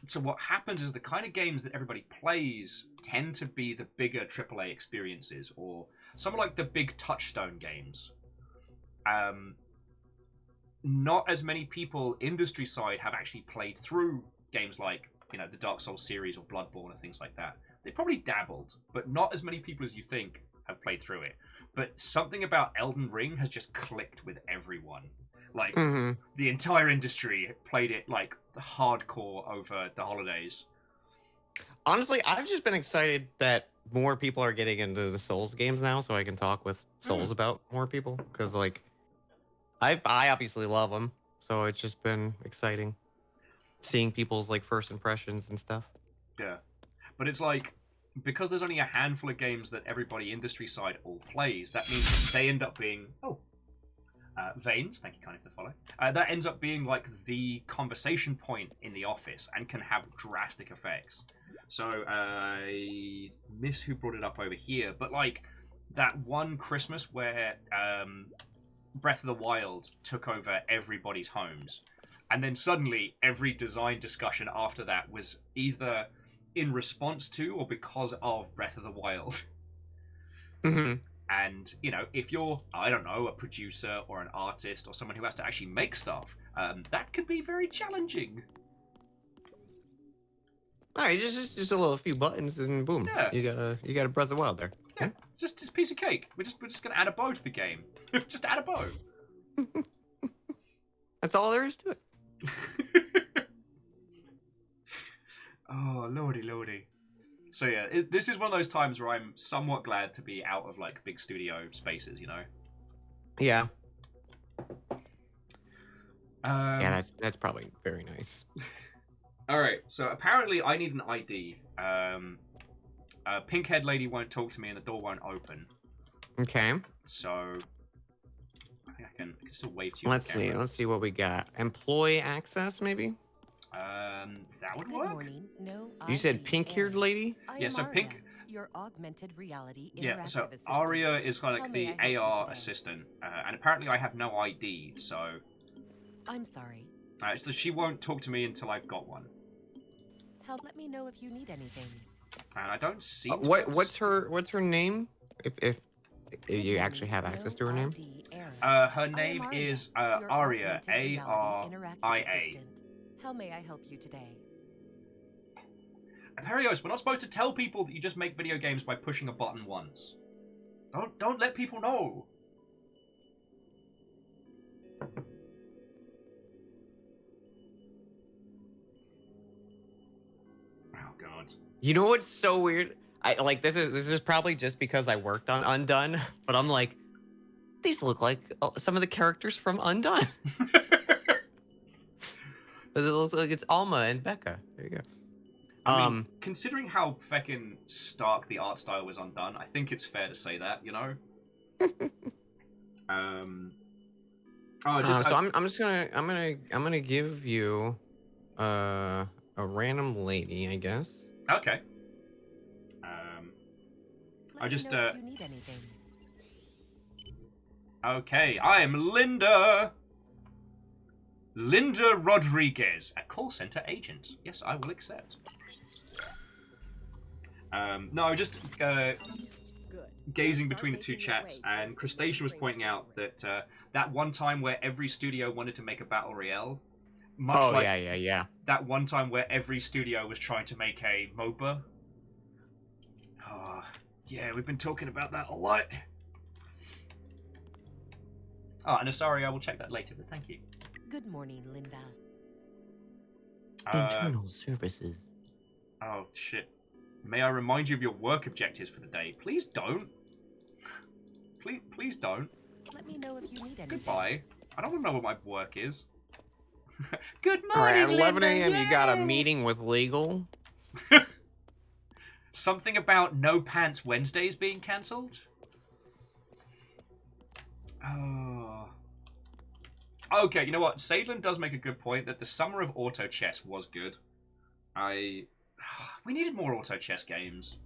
So what happens is the kind of games that everybody plays tend to be the bigger AAA experiences, or some like the big touchstone games. Not as many people industry side have actually played through games like, you know, the Dark Souls series or Bloodborne or things like that. They probably dabbled, but not as many people as you think have played through it. But something about Elden Ring has just clicked with everyone. Like, the entire industry played it, like, hardcore over the holidays. Honestly, I've just been excited that more people are getting into the Souls games now, so I can talk with Souls about more people. Because, like, I obviously love them, so it's just been exciting seeing people's, like, first impressions and stuff. Yeah. But it's like, because there's only a handful of games that everybody industry side all plays, that means that they end up being... Veins, thank you kindly for the follow. That ends up being like the conversation point in the office and can have drastic effects. So I miss who brought it up over here, but like that one Christmas where Breath of the Wild took over everybody's homes, and then suddenly every design discussion after that was either in response to or because of Breath of the Wild. And, you know, if you're, I don't know, a producer or an artist or someone who has to actually make stuff, that could be very challenging. All right, just a few buttons and boom, Yeah. you got a Breath of the Wild there. Yeah, it's just a piece of cake. We're just gonna add a bow to the game. Just add a bow. That's all there is to it. Oh, lordy. So yeah, this is one of those times where I'm somewhat glad to be out of like big studio spaces, you know. Yeah. Yeah, that's probably very nice. All right, so apparently I need an ID. Pink-haired lady won't talk to me and the door won't open. Okay. So I think I can still wave to you. Let's see what we got. Employee access, maybe. That would Good work. morning. No, You said pink-haired lady? Yeah, so Aria, Pink. Your augmented reality interactive Yeah, so assistant. Aria is kind of How like may the I help you AR today? assistant, and apparently I have no ID, so I'm sorry. so she won't talk to me until I've got one, Let me know if you need anything. and I don't see. What's her name? If you actually have access to her name? Her name is Aria, ARIA. How may I help you today? Imperios, we're not supposed to tell people that you just make video games by pushing a button once. Don't let people know. Oh god. You know what's so weird? I like this is probably just because I worked on Undone, but I'm like, these look like some of the characters from Undone. It looks like it's Alma and Becca. There you go. I mean, considering how feckin' stark the art style was undone, I think it's fair to say that, you know. So I'm gonna give you a random lady, I guess. Okay. Let I me just know if you need anything. Okay, I am Linda. Linda Rodriguez, a call center agent. Yes, I will accept. No, just Good. gazing Start between the two making your chats, way and towards the Crustacean was Elden Ring pointing out story. that that one time where every studio wanted to make a battle royale, much Oh like yeah. that one time where every studio was trying to make a MOBA. Yeah, we've been talking about that a lot. Oh, and sorry, I will check that later, but thank you. Good morning, Linda. Internal services. Oh, shit. May I remind you of your work objectives for the day? Please don't. Please don't. Let me know if you need anything. Goodbye. I don't want to know what my work is. Good All right, morning, at 11 Linda. a.m. you got a Yay! meeting with legal. Something about No Pants Wednesdays being cancelled? Oh. Okay, you know what? Sadlin does make a good point that the summer of auto chess was good. We needed more auto chess games.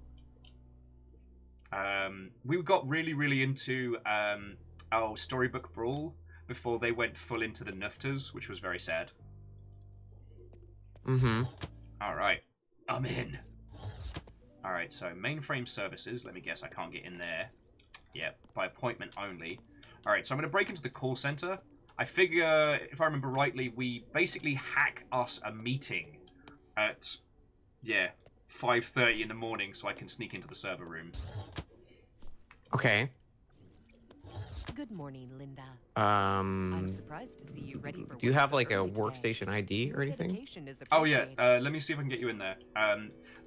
We got really into Storybook Brawl before they went full into the Nufters, which was very sad. Mm-hmm. Alright. I'm in. Alright, so mainframe services. Let me guess, I can't get in there. Yeah, by appointment only. Alright, so I'm going to break into the call center. I figure, if I remember rightly, we basically hack us a meeting at, 5:30 in the morning so I can sneak into the server room. Okay. Good morning, Linda. Um, I'm surprised to see you ready for do you work have so like a early today. workstation ID or Your anything? dedication is Oh yeah, appreciated. let me see if I can get you in there.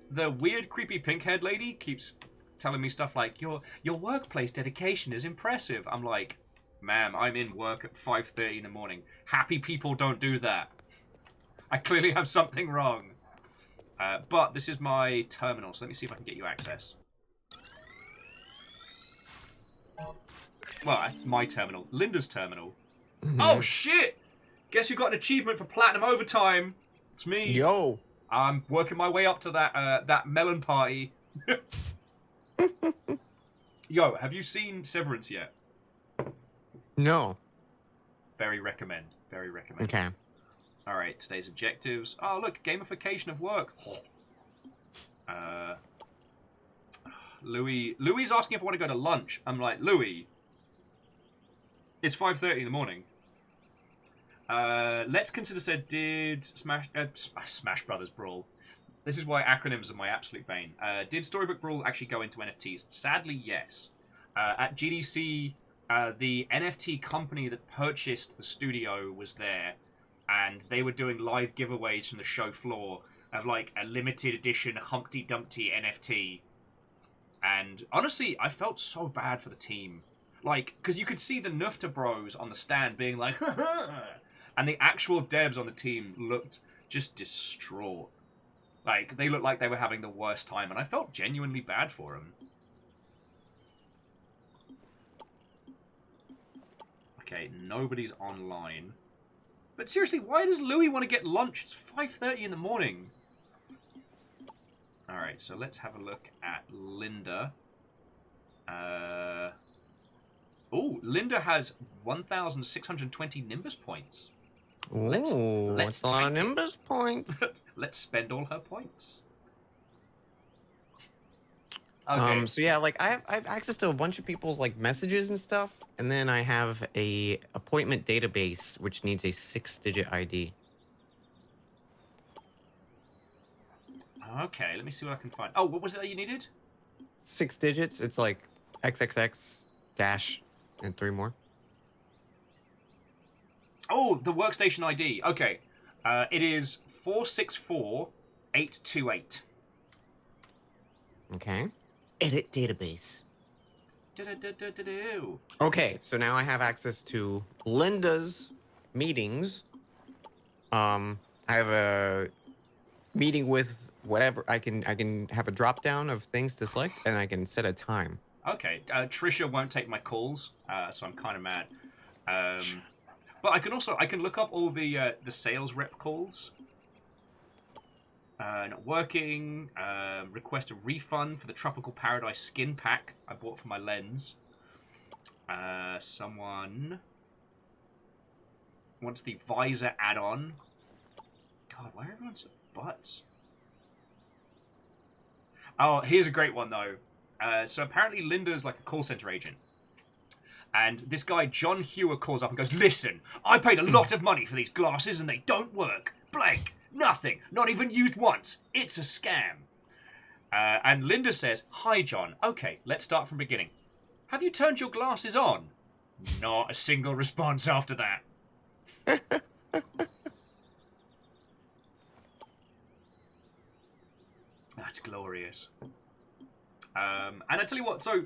The weird, creepy pink-haired lady keeps telling me stuff like, your workplace dedication is impressive. I'm like, ma'am, I'm in work at 5:30 in the morning. Happy people don't do that. I clearly have something wrong. But this is my terminal, so let me see if I can get you access. Well, my terminal. Linda's terminal. Mhm. Oh, shit! Guess who got an achievement for Platinum Overtime? It's me. Yo. I'm working my way up to that melon party. Yo, have you seen Severance yet? No. Very recommend. Very recommend. Okay. All right, today's objectives. Oh, look, gamification of work. Louis asking if I want to go to lunch. I'm like, Louis, it's 5:30 in the morning. Let's consider said did Smash Brothers Brawl. This is why acronyms are my absolute bane. Did Storybook Brawl actually go into NFTs? Sadly, yes. At GDC, the NFT company that purchased the studio was there, and they were doing live giveaways from the show floor of like a limited edition Humpty Dumpty NFT. And honestly, I felt so bad for the team. Like, because you could see the Nufta bros on the stand being like, and the actual devs on the team looked just distraught. Like, they looked like they were having the worst time, and I felt genuinely bad for them. Okay, nobody's online. But seriously, why does Louis want to get lunch? It's 5:30 in the morning. Alright, so let's have a look at Linda. Oh, Linda has 1,620 Nimbus points. Let's That's a lot of take it. Nimbus points. Let's spend all her points. Okay. So yeah, like I have access to a bunch of people's like messages and stuff, and then I have a appointment database which needs a 6-digit ID. Okay, let me see what I can find. Oh, what was it that you needed? 6 digits. It's like XXX dash and 3 more. Oh, the workstation ID. Okay. It is 464828. Okay. Edit database. Do-do-do-do-do-do. Okay, so now I have access to Linda's meetings. I have a meeting with whatever. I can have a drop down of things to select, and I can set a time. Okay, Trisha won't take my calls, so I'm kind of mad. But I can look up all the sales rep calls. Not working. Request a refund for the Tropical Paradise skin pack I bought for my lens. Someone wants the visor add-on. God, why are everyone so butts? Oh, here's a great one though. So apparently Linda's like a call center agent. And this guy, John Hewer, calls up and goes, "Listen, I paid a lot of money for these glasses and they don't work. Blank. Nothing. Not even used once. It's a scam." And Linda says, "Hi, John. Okay, let's start from beginning. Have you turned your glasses on?" Not a single response after that. That's glorious. And I tell you what, so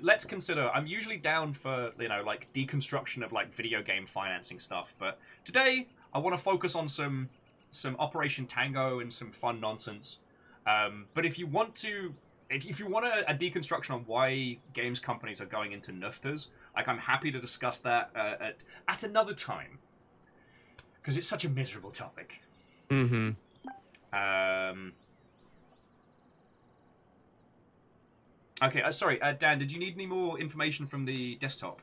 let's consider, I'm usually down for, like deconstruction of like video game financing stuff, but today I want to focus on some Operation Tango and some fun nonsense. But if you want a deconstruction on why games companies are going into NFTs, like I'm happy to discuss that at another time, because it's such a miserable topic. Mm-hmm. Okay, sorry, Dan, did you need any more information from the desktop?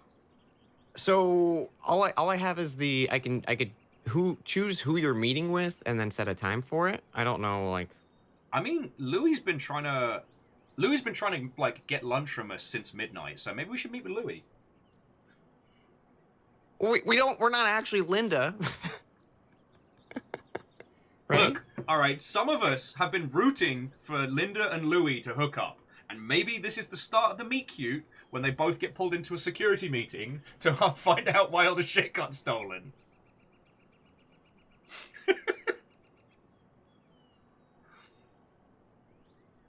So all I have is I could choose who you're meeting with and then set a time for it. I don't know, like. I mean, Louis's been trying to like get lunch from us since midnight, so maybe we should meet with Louis. We're not actually Linda. Right? Look, all right, some of us have been rooting for Linda and Louis to hook up. And maybe this is the start of the meet cute when they both get pulled into a security meeting to find out why all the shit got stolen.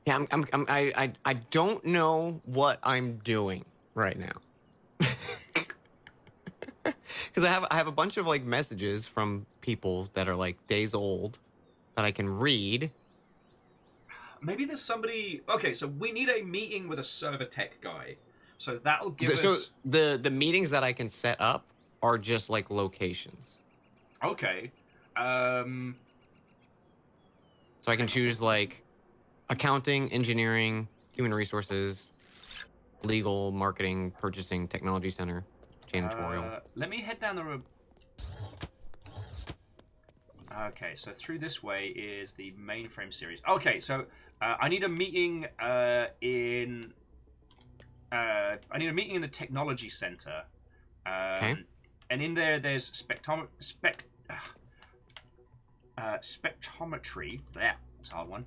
Yeah, I don't know what I'm doing right now. Because I have a bunch of like messages from people that are like days old that I can read. Maybe there's somebody. Okay, so we need a meeting with a server tech guy. So that'll give us. So the meetings that I can set up are just like locations. Okay. So I can choose like accounting, engineering, human resources, legal, marketing, purchasing, technology center, janitorial. Let me head down the road. Okay, so through this way is the mainframe series. Okay, so I need a meeting in the technology center. Okay. And in there's spectrometry. Yeah, that's a hard one.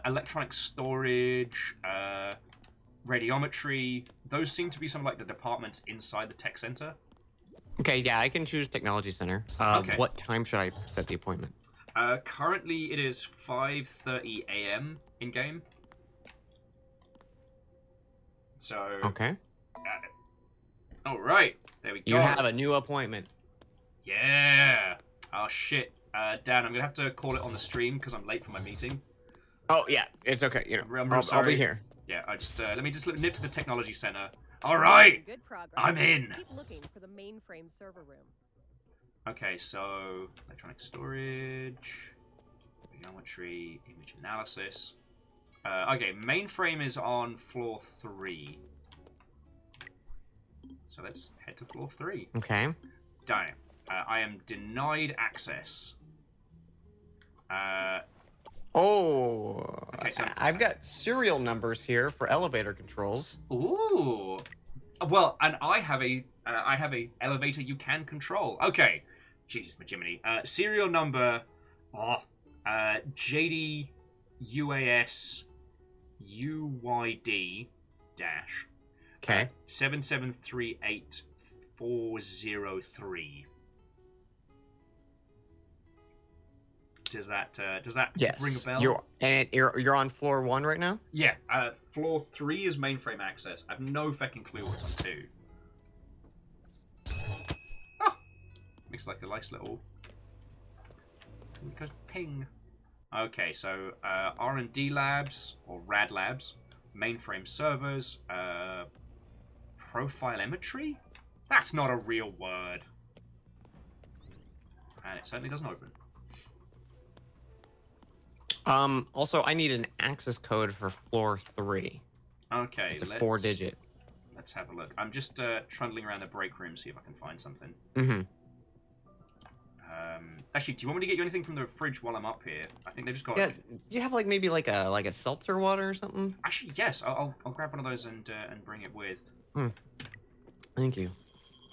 Electronic storage, radiometry. Those seem to be some of like the departments inside the tech center. Okay, yeah, I can choose technology center. Okay. What time should I set the appointment? Currently it is 5:30 a.m. in game. So. Okay. All right, there we go. You have a new appointment. Yeah. Oh shit, Dan, I'm gonna have to call it on the stream because I'm late for my meeting. Oh yeah, it's okay. You know, I'm real sorry. I'll be here. Yeah, I just let me just nip to the technology center. All right, Good progress. I'm in. Keep looking for the mainframe server room. Okay, so electronic storage, geometry, image analysis. Okay, mainframe is on floor 3. So let's head to floor 3. Okay. Damn it. I am denied access. Okay, so I've got serial numbers here for elevator controls. ooh. Well, and I have a elevator you can control. Okay. Jesus, Majiminy. Serial number JD UAS UYD dash 7738403. Does that Yes. ring a bell? You're on floor 1 right now? Yeah, floor 3 is mainframe access. I've no fucking clue what's on 2. Oh! Makes like a nice little... It goes ping. Okay, so R&D labs, or RAD labs, mainframe servers, profilemetry? That's not a real word. And it certainly doesn't open. Also, I need an access code for floor 3. Okay, It's a 4-digit. Let's have a look. I'm just trundling around the break room, see if I can find something. Mm-hmm. Actually, do you want me to get you anything from the fridge while I'm up here? I think they've just got. Yeah, you have like maybe like a seltzer water or something? Actually, yes. I'll grab one of those and bring it with. Thank you.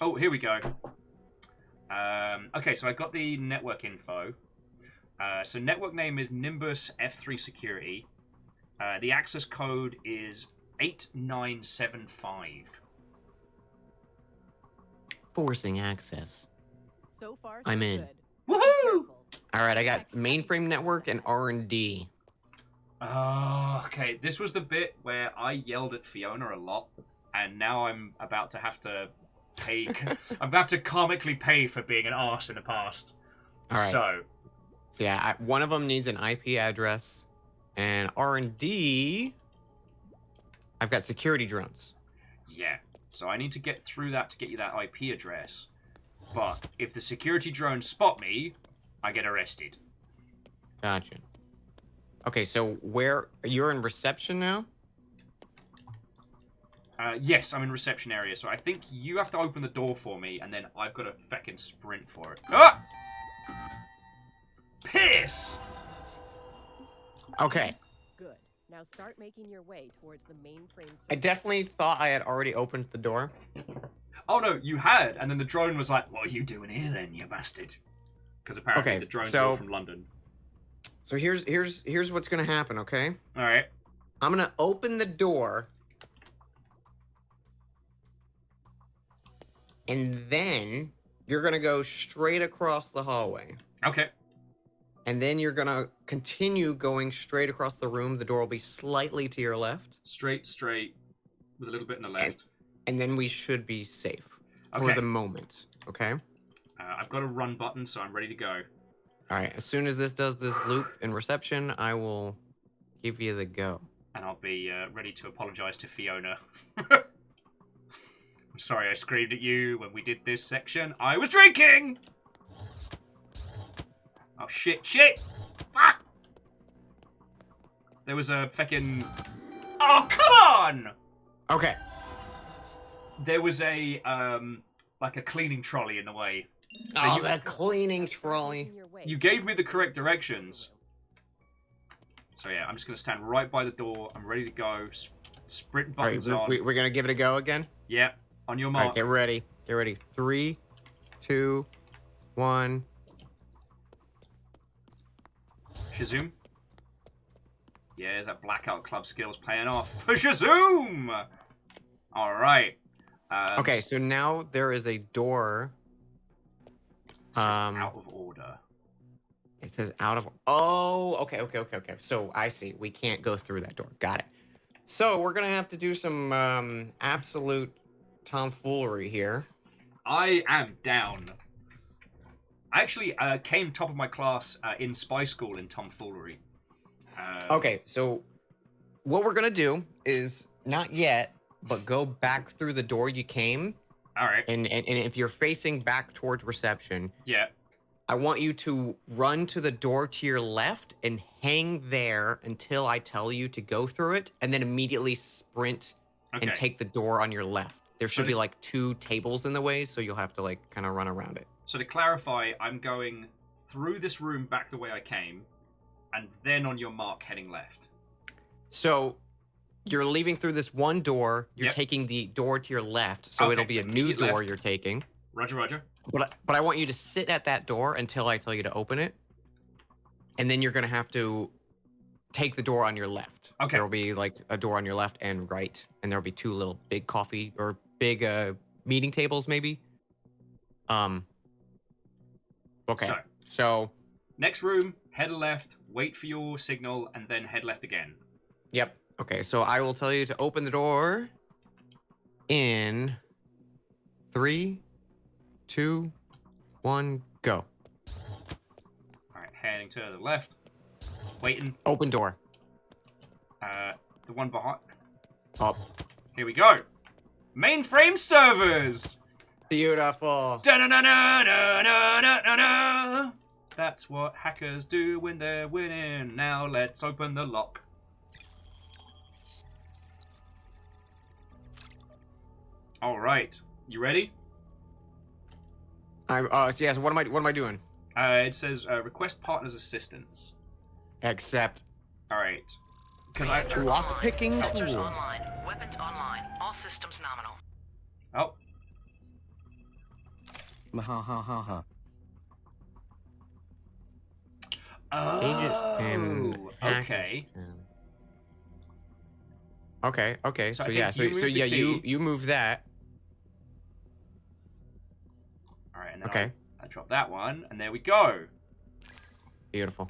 Oh, here we go. Okay, so I got the network info. So network name is Nimbus F3 Security. The access code is 8975. Forcing access. So far, so I'm in. good. Woohoo! All right, I got mainframe network and R&D. Oh, okay. This was the bit where I yelled at Fiona a lot, and now I'm about to have to pay. I'm about to karmically pay for being an arse in the past. All right. So yeah, one of them needs an IP address, and R&D. I've got security drones. yeah. So I need to get through that to get you that IP address. But if the security drones spot me, I get arrested. Gotcha. Okay, so you're in reception now? Yes, I'm in reception area, so I think you have to open the door for me, and then I've got to feckin' sprint for it. Ah! Piss! Okay. Good. Now start making your way towards the mainframe. I definitely thought I had already opened the door. Oh no, you had, and then the drone was like, "What are you doing here, then, you bastard?" Because apparently the drone's all from London. So here's what's gonna happen. Okay. All right. I'm gonna open the door, and then you're gonna go straight across the hallway. Okay. And then you're gonna continue going straight across the room. The door will be slightly to your left. Straight, with a little bit in the left. And then we should be safe for Okay. the moment. Okay. I've got a run button, so I'm ready to go. All right. As soon as this does this loop in reception, I will give you the go. And I'll be ready to apologize to Fiona. I'm sorry I screamed at you when we did this section. I was drinking! Oh, shit. Fuck! There was a feckin'... Oh, come on! Okay. There was a, like a cleaning trolley in the way. So that cleaning trolley. You gave me the correct directions. So yeah, I'm just going to stand right by the door. I'm ready to go. Sprint buttons All right, on. we're going to give it a go again? Yeah, on your All mark. right, get ready. Get ready. 3, 2, 1. Shazoom. Yeah, there's that Blackout Club skills paying off. For Shazoom! Alright. Okay, so now there is a door. Out of order. It says out of... Oh, okay. So I see. We can't go through that door. Got it. So we're going to have to do some absolute tomfoolery here. I am down. I actually came top of my class in spy school in tomfoolery. Okay, so what we're going to do is not yet, but go back through the door you came. All right. And if you're facing back towards reception, Yeah. I want you to run to the door to your left and hang there until I tell you to go through it, and then immediately sprint and take the door on your left. There should be like 2 tables in the way, so you'll have to like kind of run around it. So to clarify, I'm going through this room back the way I came, and then on your mark heading left. So you're leaving through this one door. You're taking the door to your left, so it'll be a new door you're taking. Roger. But I want you to sit at that door until I tell you to open it. And then you're going to have to take the door on your left. Okay. There'll be like a door on your left and right. And there'll be 2 little big coffee or big meeting tables maybe. Okay. So next room, head left, wait for your signal, and then head left again. Yep. Okay, so I will tell you to open the door in 3, 2, 1, go. All right, heading to the left. Waiting. Open door. The one behind. Up. Here we go. Mainframe servers. Beautiful. Da-na-na-na-na-na-na-na. That's what hackers do when they're winning. Now let's open the lock. All right, you ready? Yes. What am I doing? It says request partner's assistance. Accept. All right, because I Lock picking Sensors tool. online. Weapons online. All systems nominal. oh Mahahaha. Pages and okay. Okay. So So I yeah. think So you yeah. move the You key. you move that. All right, and then Okay. I drop that one, and there we go. Beautiful.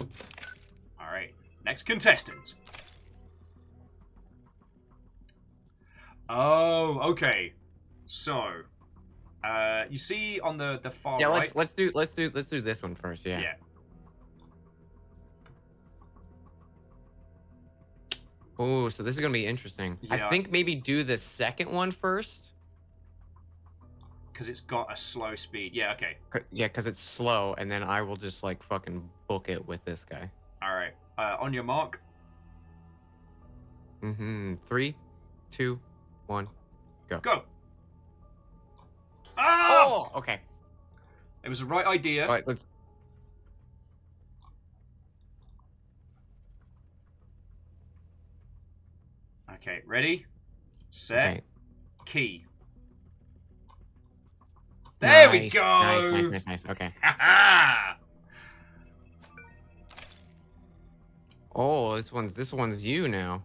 All right, next contestant. Oh, okay. So, you see on the far Yeah. right. Let's do this one first. Yeah. Yeah. Oh, so this is gonna be interesting. Yeah. I think maybe do the second one first. Because it's got a slow speed. Yeah. Okay. Yeah, because it's slow, and then I will just like fucking book it with this guy. All right. On your mark. 3, 2, 1, go. Go. Oh! Oh, okay. It was the right idea. All right, let's. Okay. Ready. Set. Okay. Key. There we Nice, go. Nice. Okay. Ha Oh, this one's you now.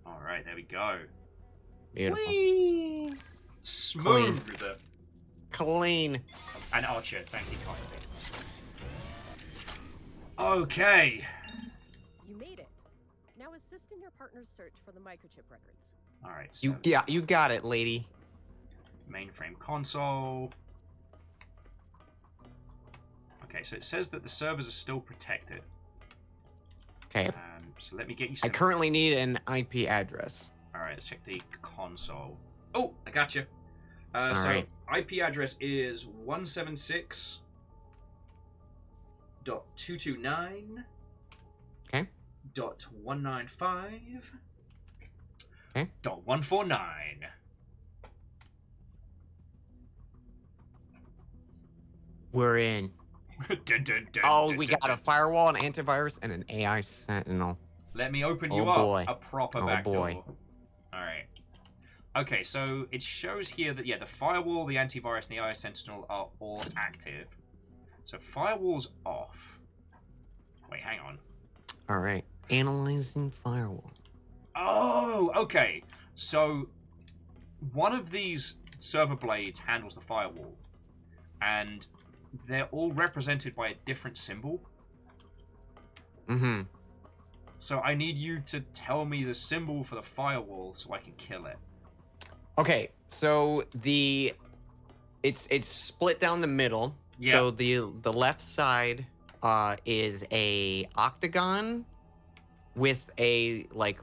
All right. There we go. Beautiful. Whee! Smooth. Clean. And Archer, thank you kindly. Okay. You made it. Now assist in your partner's search for the microchip records. All right. So You got it, lady. mainframe console. Okay, so it says that the servers are still protected. Okay. So let me get you I some. currently need an IP address. All right, let's check the console. Oh, I got you. So right. IP address is 176.229. Okay. .195. Okay. .149. We're in. Dun, dun, dun, Oh, dun, we dun, got a dun. firewall, an antivirus, and an AI sentinel. Let me open Oh, you boy. up a proper Oh, back boy. door. Alright. Okay, so it shows here that, yeah, the firewall, the antivirus, and the AI Sentinel are all active. So firewall's off. Wait, hang on. All right. Analyzing firewall. Oh, okay. So one of these server blades handles the firewall. And they're all represented by a different symbol. Mm-hmm. So I need you to tell me the symbol for the firewall so I can kill it. Okay, so it's split down the middle. Yeah. So the left side is a octagon with a like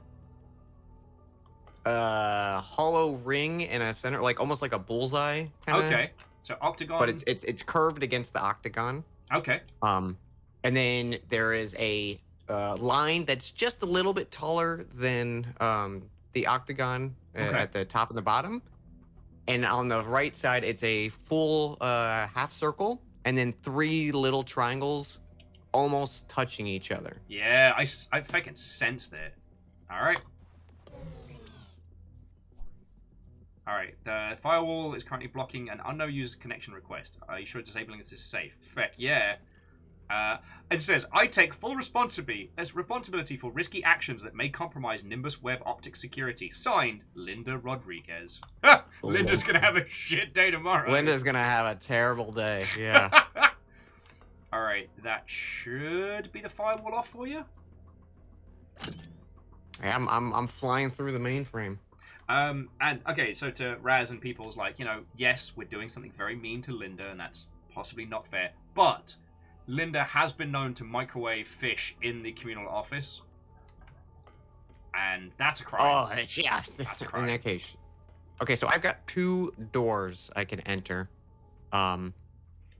hollow ring in a center, like almost like a bullseye. Kinda, Okay. So octagon. But it's curved against the octagon. Okay. And then there is a line that's just a little bit taller than the octagon Okay. at the top and the bottom. And on the right side, it's a full half circle, and then 3 little triangles almost touching each other. Yeah, I fucking sensed it. Alright. Alright, the firewall is currently blocking an unknown user connection request. Are you sure disabling this is safe? Feck, yeah. It says, I take full responsibility for risky actions that may compromise Nimbus Web Optics security. Signed, Linda Rodriguez. Ha! Linda's gonna have a shit day tomorrow. Linda's gonna have a terrible day. Yeah. Alright, that should be the firewall off for you. I'm flying through the mainframe. And okay, so to Raz and people's like, yes, we're doing something very mean to Linda, and that's possibly not fair. But Linda has been known to microwave fish in the communal office, and that's a crime. Oh, yeah. That's a crime. In that case. Okay, so I've got 2 doors I can enter. And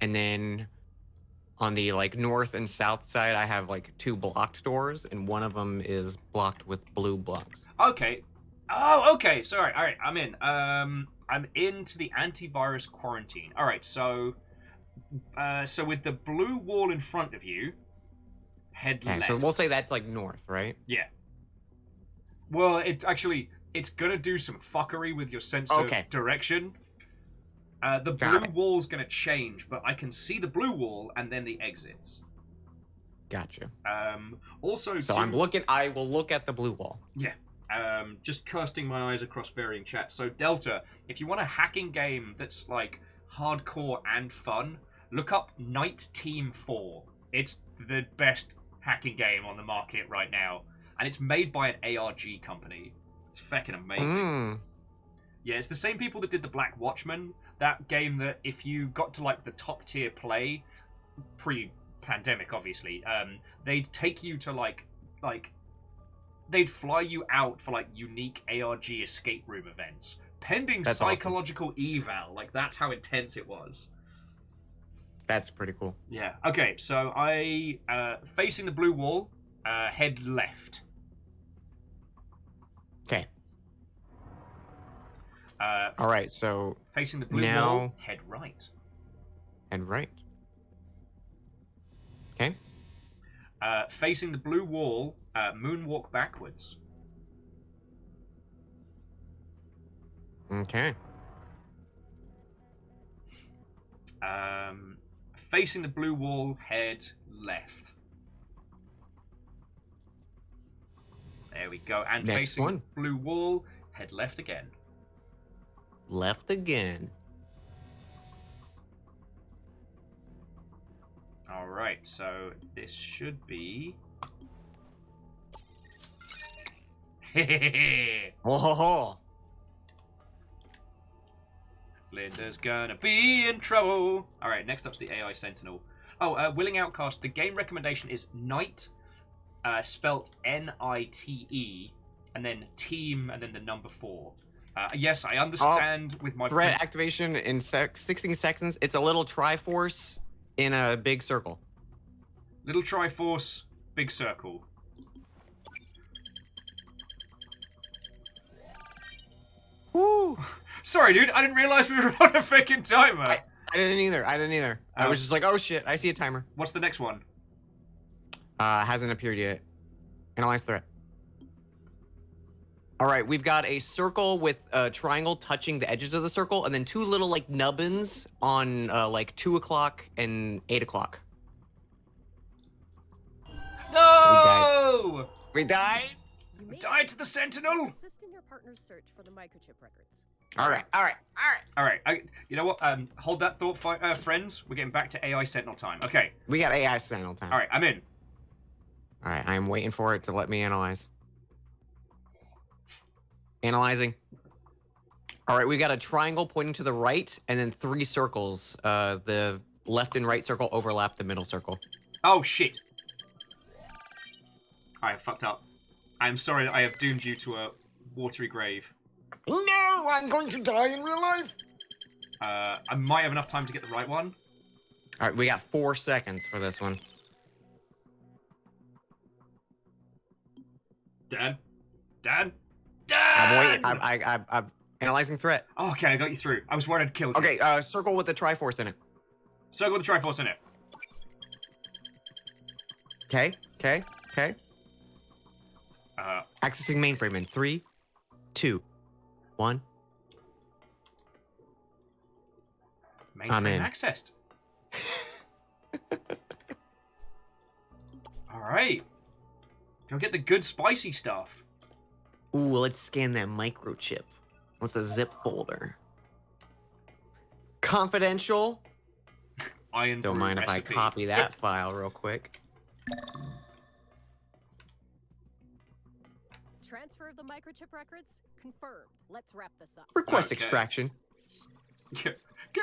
then on the like north and south side, I have like 2 blocked doors, and one of them is blocked with blue blocks. Okay. Oh, okay. Sorry. All right, I'm in. I'm into the antivirus quarantine. All right, so with the blue wall in front of you, head Okay, left. so we'll say that's like north, right? Yeah. Well, it's gonna do some fuckery with your sense of direction. The blue wall's gonna change, but I can see the blue wall and then the exits. Gotcha. Also, so I will look at the blue wall. Yeah. Just casting my eyes across varying chats. So Delta, if you want a hacking game that's like hardcore and fun, look up Night Team 4. It's the best hacking game on the market right now, and it's made by an ARG company. It's fucking amazing. Yeah, it's the same people that did the Black Watchman, that game that if you got to like the top tier play, pre-pandemic obviously, they'd take you to like they'd fly you out for like unique ARG escape room events, pending That's psychological eval. Like that's how intense it was. That's pretty cool. Yeah. Okay, so I facing the blue wall, head left. Okay. All right, so facing the blue wall, head right. And right. Okay. Facing the blue wall, moonwalk backwards. Okay. Facing the blue wall, head left. There we go. And Next facing one. the blue wall, head left again. Left again. All right, so this should be. Oh. Linda's gonna be in trouble. All right, next up's the AI Sentinel. Oh, Willing Outcast. The game recommendation is Night, spelt Nite, and then team, and then the number 4. Yes, I understand with my threat activation in 16 seconds. It's a little Triforce in a big circle. Little Triforce, big circle. Woo! Sorry, dude. I didn't realize we were on a freaking timer. I didn't either. I was just like, oh shit, I see a timer. What's the next one? Hasn't appeared yet. Analyze threat. All right, we've got a circle with a triangle touching the edges of the circle, and then 2 little like nubbins on like 2 o'clock and 8 o'clock. No! We died. You may Died to the Sentinel. assist in your partner's search for the microchip records. All right. All right. You know what? Hold that thought, friends. We're getting back to AI Sentinel time. Okay. We got AI Sentinel time. All right. I'm in. All right, I'm waiting for it to let me analyze. Analyzing. All right, we got a triangle pointing to the right, and then 3 circles. The left and right circle overlap the middle circle. Oh shit! I fucked up. I'm sorry that I have doomed you to a watery grave. No, I'm going to die in real life. I might have enough time to get the right one. All right, we got 4 seconds for this one. Dan. I'm waiting. I'm analyzing threat. Oh, okay, I got you through. I was worried I'd killed you. Okay, circle with the Triforce in it. Circle with the Triforce in it. Okay. Accessing mainframe in 3, 2, 1. I'm in. Mainframe accessed. All right. Go get the good spicy stuff. Ooh, let's scan that microchip. What's a zip folder? Confidential. Iron Don't brew mind recipe. if I copy that file real quick. Transfer of the microchip records confirmed. Let's wrap this up. Request Okay. extraction. Get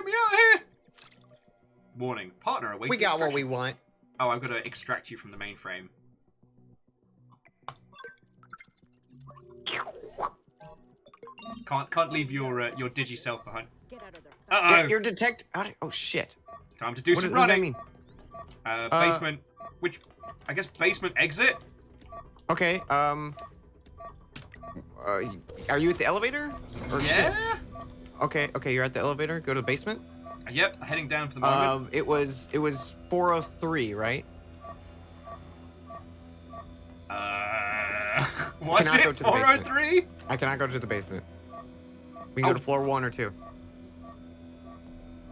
me out of here! Warning. Partner awaiting We got what extraction. we want. Oh, I've got to extract you from the mainframe. Can't leave your digi self behind. Get out of there. Uh-oh. Get your detect. Oh shit. Time to do What some does that running. mean? Basement. Which, I guess basement exit? Okay. Are you at the elevator? Or shit? Yeah? Okay. You're at the elevator. Go to the basement. Yep, heading down for the moment. It was 403, right? Was cannot go it to the basement. 403? I cannot go to the basement. We can go to floor 1 or 2.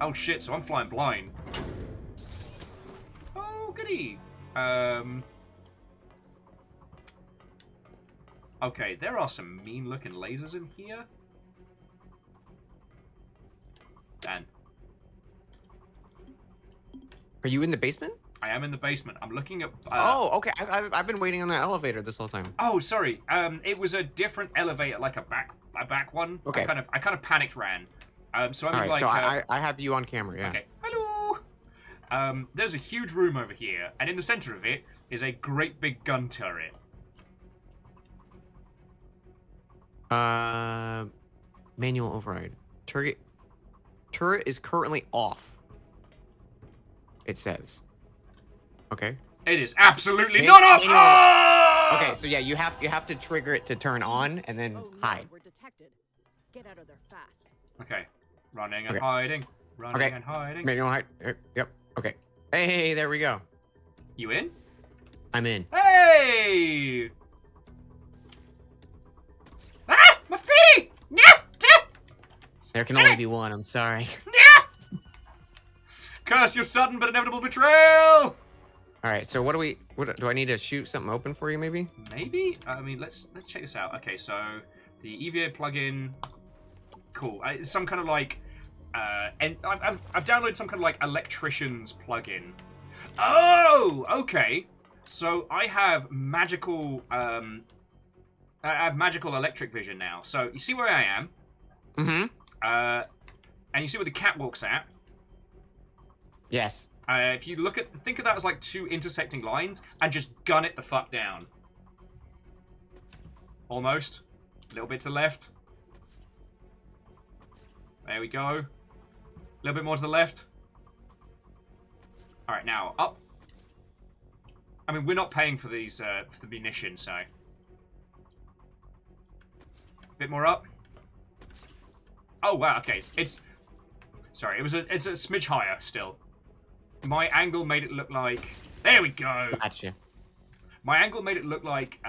Oh shit, so I'm flying blind. Oh, goody. Okay, there are some mean-looking lasers in here. Dan. Are you in the basement? I am in the basement. I'm looking at... Okay. I've been waiting on that elevator this whole time. Oh, sorry. It was a different elevator, like a back one. Okay. I kind of panicked ran. So I All was right. like... So I have you on camera. Yeah. Okay. Hello. There's a huge room over here, and in the center of it is a great big gun turret. Manual override. Turret is currently off. It says. Okay. It is absolutely Hey, not off. manual- Ah! Okay. So yeah, you have to trigger it to turn on and then Oh, no, hide. we're detected. Get out of there fast. Okay. Running and Okay. hiding. Running Okay. and hiding. Manual hide. Yep. Okay. Hey, there we go. You in? I'm in. Hey! Ah! My feet! No! There can only be one. I'm sorry. Curse your sudden but inevitable betrayal! All right. So what do I need to shoot something open for you? Maybe. Maybe? I mean, let's check this out. Okay, so the EVA plugin. Cool. It's some kind of like, and I've downloaded some kind of like electrician's plugin. Oh, okay. So I have magical, I have magical electric vision now. So you see where I am, Mm-hmm. and you see where the catwalk's at. Yes. If you think of that as like two intersecting lines, and just gun it the fuck down. Almost. A little bit to the left. There we go. A little bit more to the left. Alright, now, up. I mean, we're not paying for these, for the munitions, so. A bit more up. Oh, wow, okay. It's a smidge higher, still. My angle made it look like... There we go! Gotcha. My angle made it look like,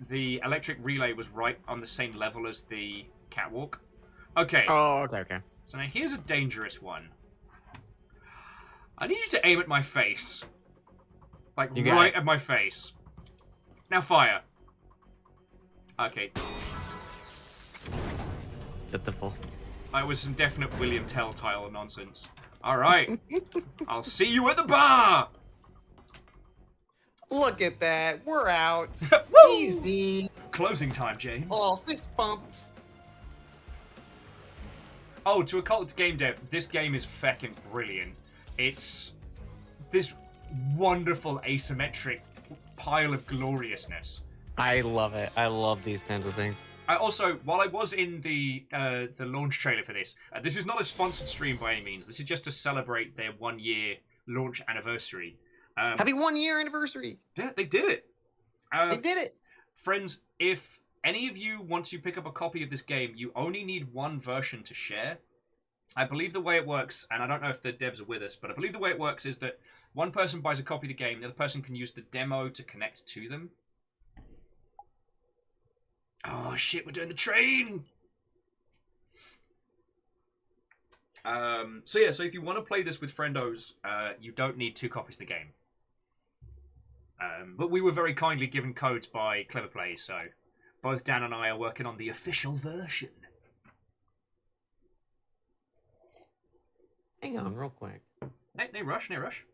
the electric relay was right on the same level as the catwalk. Okay. Oh, okay. So now here's a dangerous one. I need you to aim at my face. Like, You got right it. at my face. Now fire. Okay. Beautiful. That was some definite William Telltale nonsense. Alright. I'll see you at the bar! Look at that. We're out. Woo! Easy. Closing time, James. Oh, fist bumps. Oh, to a cult game dev, this game is feckin' brilliant. It's this wonderful asymmetric pile of gloriousness. I love it. I love these kinds of things. I also, while I was in the launch trailer for this, this is not a sponsored stream by any means. This is just to celebrate their 1 year launch anniversary. Happy 1 year anniversary. Yeah, they did it. They did it. Friends, if any of you want to pick up a copy of this game, you only need one version to share. I believe the way it works, and I don't know if the devs are with us, but I believe the way it works is that one person buys a copy of the game, the other person can use the demo to connect to them. Oh shit, we're doing the train! So if you want to play this with friendos, you don't need 2 copies of the game. But we were very kindly given codes by Clever Plays, so both Dan and I are working on the official version. Hang on, real quick. No rush, no rush.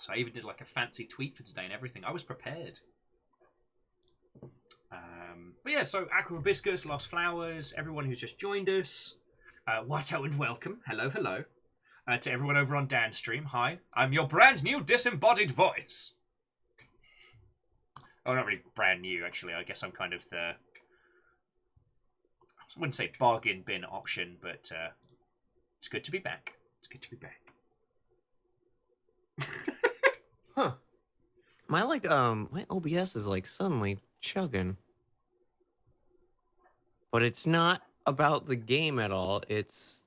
out. I even did like a fancy tweet for today and everything. I was prepared. But yeah, so Aqua Hibiscus, Lost Flowers, everyone who's just joined us, Watto and welcome. Hello, hello. To everyone over on Dan's stream, hi. I'm your brand new disembodied voice. Oh, not really brand new, actually. I guess I'm kind of the... I wouldn't say bargain bin option, but it's good to be back. It's good to be back. Huh. My my OBS is like suddenly chugging. But it's not about the game at all. It's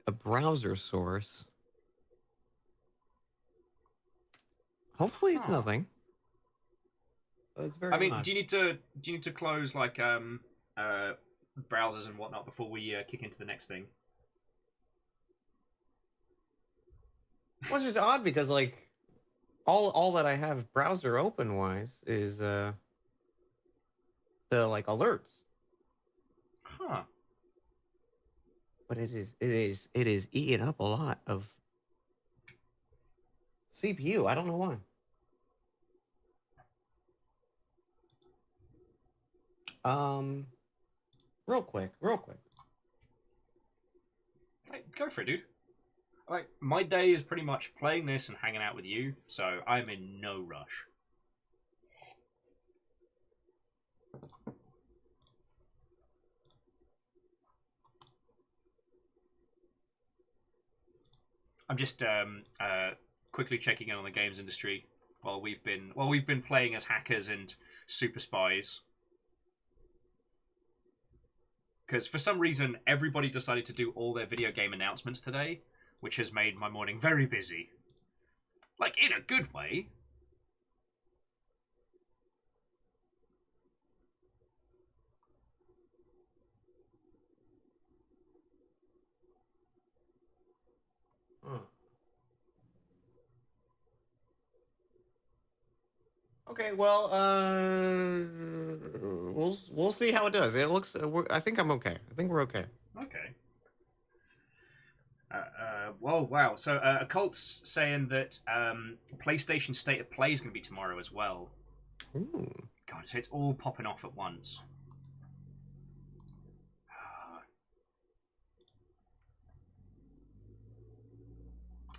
a browser source. Hopefully it's nothing. But it's very I mean, odd. do you need to close like browsers and whatnot before we kick into the next thing? Well, it's just odd because like all that I have browser open wise is the like alerts. Huh. But it is eating up a lot of CPU. I don't know why. Real quick. Hey, go for it, dude. Like, my day is pretty much playing this and hanging out with you, so I'm in no rush. I'm just quickly checking in on the games industry while we've been playing as hackers and super spies. Because for some reason, everybody decided to do all their video game announcements today, which has made my morning very busy. Like, in a good way. Okay, well, we'll see how it does. It looks. I think I'm okay. I think we're okay. Okay. Well, wow. So, Occult's saying that PlayStation State of Play is going to be tomorrow as well. Ooh. God, so it's all popping off at once.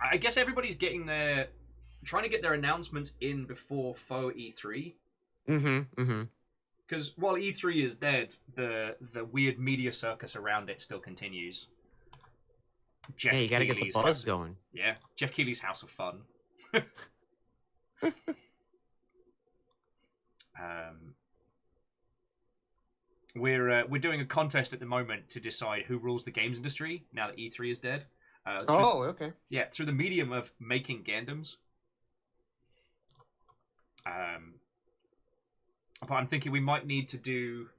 I guess everybody's trying to get their announcements in before faux E3. Because while E3 is dead, the weird media circus around it still continues. Yeah, you gotta get the buzz going. Yeah, Jeff Keighley's House of Fun. We're doing a contest at the moment to decide who rules the games industry now that E3 is dead. Okay. Yeah, through the medium of making Gandams. But I'm thinking we might need to do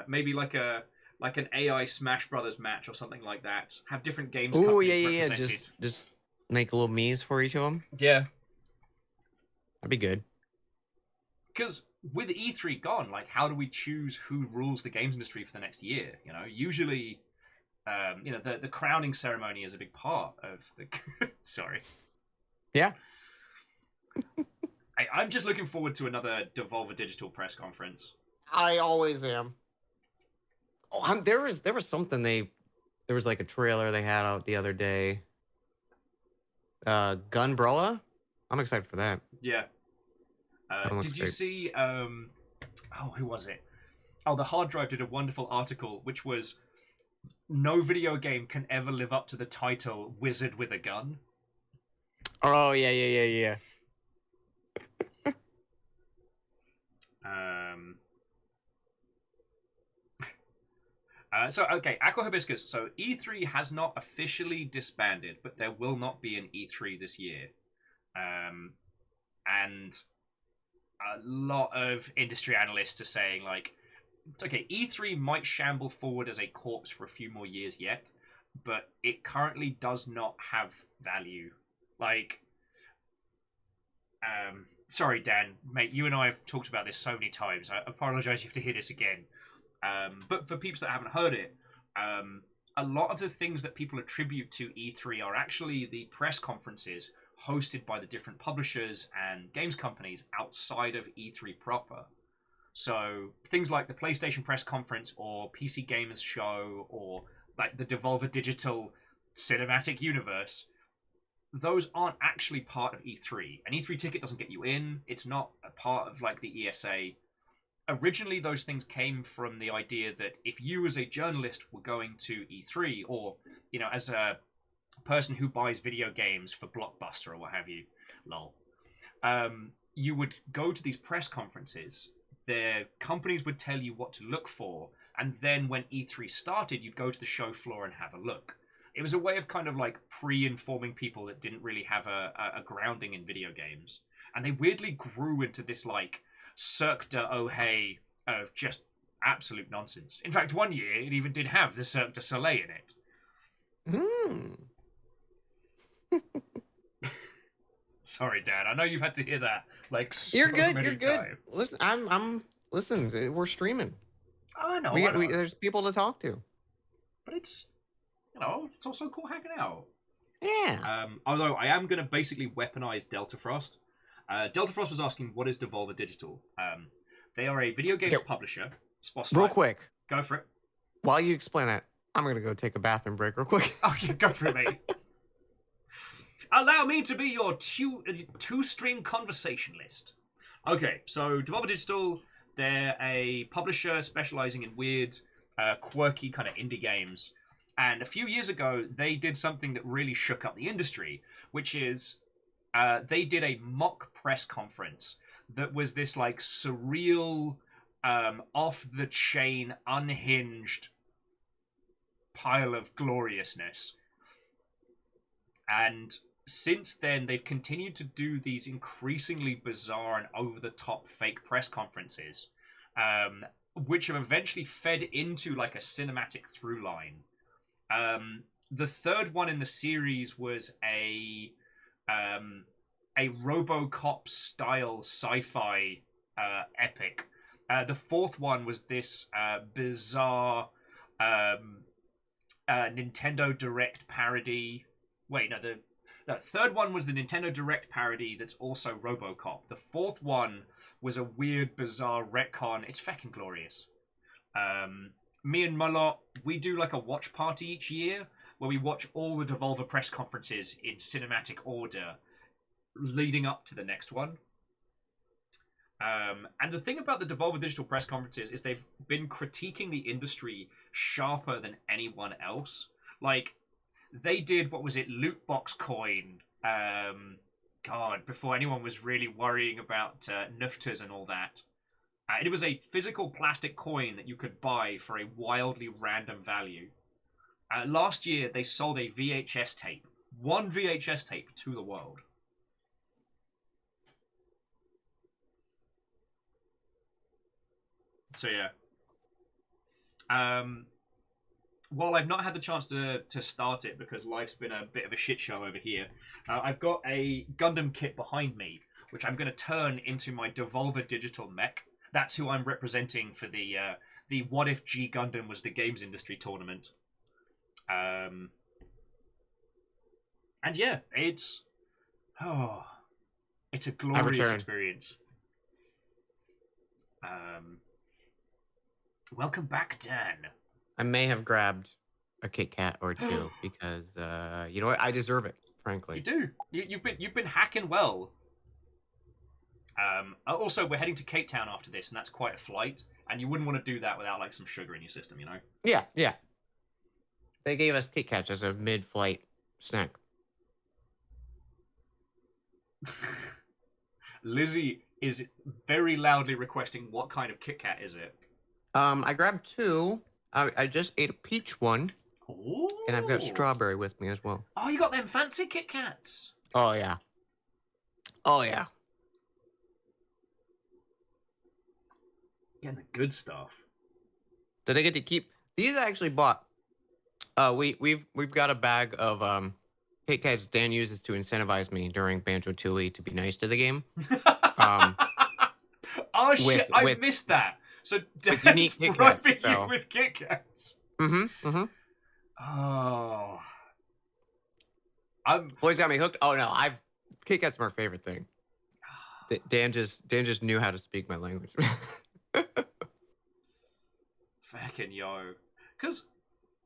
maybe like an AI Smash Brothers match or something like that. Have different games. Oh yeah. Represented. Just make little Miis for each of them. Yeah, that'd be good. Because with E3 gone, like, how do we choose who rules the games industry for the next year? You know, usually, the crowning ceremony is a big part of the. Sorry. Yeah. I'm just looking forward to another Devolver Digital press conference. I always am. Oh, there was something there was like a trailer they had out the other day. Gunbrella? I'm excited for that. Yeah. Did you see? Who was it? Oh, the Hard Drive did a wonderful article, which was no video game can ever live up to the title "Wizard with a Gun." Oh yeah. Okay, Aqua Hibiscus. So E3 has not officially disbanded, but there will not be an E3 this year. And a lot of industry analysts are saying, like, okay, E3 might shamble forward as a corpse for a few more years yet, but it currently does not have value. Like, sorry, Dan, mate, you and I have talked about this so many times. I apologize you have to hear this again. But for people that haven't heard it, a lot of the things that people attribute to E3 are actually the press conferences hosted by the different publishers and games companies outside of E3 proper. So things like the PlayStation press conference or PC Gamers show or like the Devolver Digital cinematic universe, those aren't actually part of E3. An E3 ticket doesn't get you in. It's not a part of like the ESA. Originally, those things came from the idea that if you as a journalist were going to E3, or, you know, as a person who buys video games for Blockbuster or what have you, lol, you would go to these press conferences. The companies would tell you what to look for, and then when E3 started, you'd go to the show floor and have a look. It was a way of kind of like pre-informing people that didn't really have a grounding in video games. And they weirdly grew into this like Cirque du Oh Hey of just absolute nonsense. In fact, one year it even did have the Cirque du Soleil in it. Sorry, Dad. I know you've had to hear that like You're so good. many You're good. times. Listen, listen. We're streaming. Oh, I know. I know. There's people to talk to. But it's, you know, it's also cool hanging out. Yeah. Although I am going to basically weaponize Delta Frost. Delta Frost was asking, what is Devolver Digital? They are a video games publisher. Real quick. Go for it. While you explain that, I'm going to go take a bathroom break real quick. Oh, yeah, go for it, mate. Allow me to be your two-string conversationalist. Okay, so Devolver Digital, they're a publisher specializing in weird, quirky kind of indie games. And a few years ago, they did something that really shook up the industry, which is they did a mock press conference that was this like surreal, off-the-chain, unhinged pile of gloriousness. And since then, they've continued to do these increasingly bizarre and over-the-top fake press conferences, which have eventually fed into like a cinematic through line. The third one in the series was a RoboCop-style sci-fi epic. The fourth one was this bizarre Nintendo Direct parody. Wait, no, the third one was the Nintendo Direct parody that's also RoboCop. The fourth one was a weird, bizarre retcon. It's fucking glorious. Me and Mulot, we do like a watch party each year where we watch all the Devolver press conferences in cinematic order leading up to the next one. And the thing about the Devolver Digital press conferences is they've been critiquing the industry sharper than anyone else. Like, they did, what was it, loot box coin, before anyone was really worrying about NFTs and all that. It was a physical plastic coin that you could buy for a wildly random value. Last year, they sold a VHS tape, one VHS tape to the world. So yeah. While I've not had the chance to start it because life's been a bit of a shit show over here, I've got a Gundam kit behind me, which I'm going to turn into my Devolver Digital mech. That's who I'm representing for the What If G Gundam was the games industry tournament. And yeah, it's a glorious experience. Welcome back, Dan. I may have grabbed a Kit Kat or two because you know what? I deserve it, frankly. You do. You've been hacking well. Also, we're heading to Cape Town after this, and that's quite a flight. And you wouldn't want to do that without like some sugar in your system, you know? Yeah. They gave us Kit Kats as a mid-flight snack. Lizzie is very loudly requesting what kind of Kit Kat is it? I grabbed two. I just ate a peach one. Ooh. And I've got strawberry with me as well. Oh, you got them fancy Kit Kats. Oh, yeah. Getting the good stuff. Did I get to keep these? I actually bought. We've got a bag of Kit Kats Dan uses to incentivize me during Banjo-Tooie to be nice to the game. Oh shit! I missed that. So Dan's bribing you with Kit Kats. Mm-hmm. Oh. Boys got me hooked. Oh no, Kit Kat's my favorite thing. Dan just knew how to speak my language. Fucking yo. Because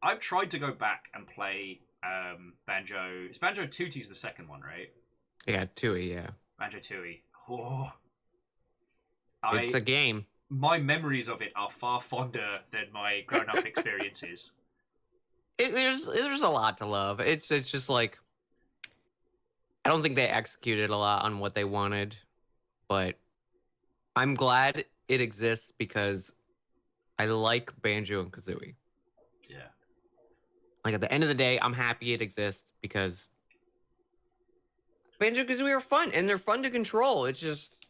I've tried to go back and play Banjo. It's Banjo Tootie's the second one, right? Yeah, Tui, yeah. Banjo Tooie. Oh. It's a game. My memories of it are far fonder than my grown-up experiences. There's a lot to love. It's just like, I don't think they executed a lot on what they wanted, but I'm glad it exists because I like Banjo and Kazooie. Yeah. Like, at the end of the day, I'm happy it exists because Banjo and Kazooie are fun, and they're fun to control. It's just,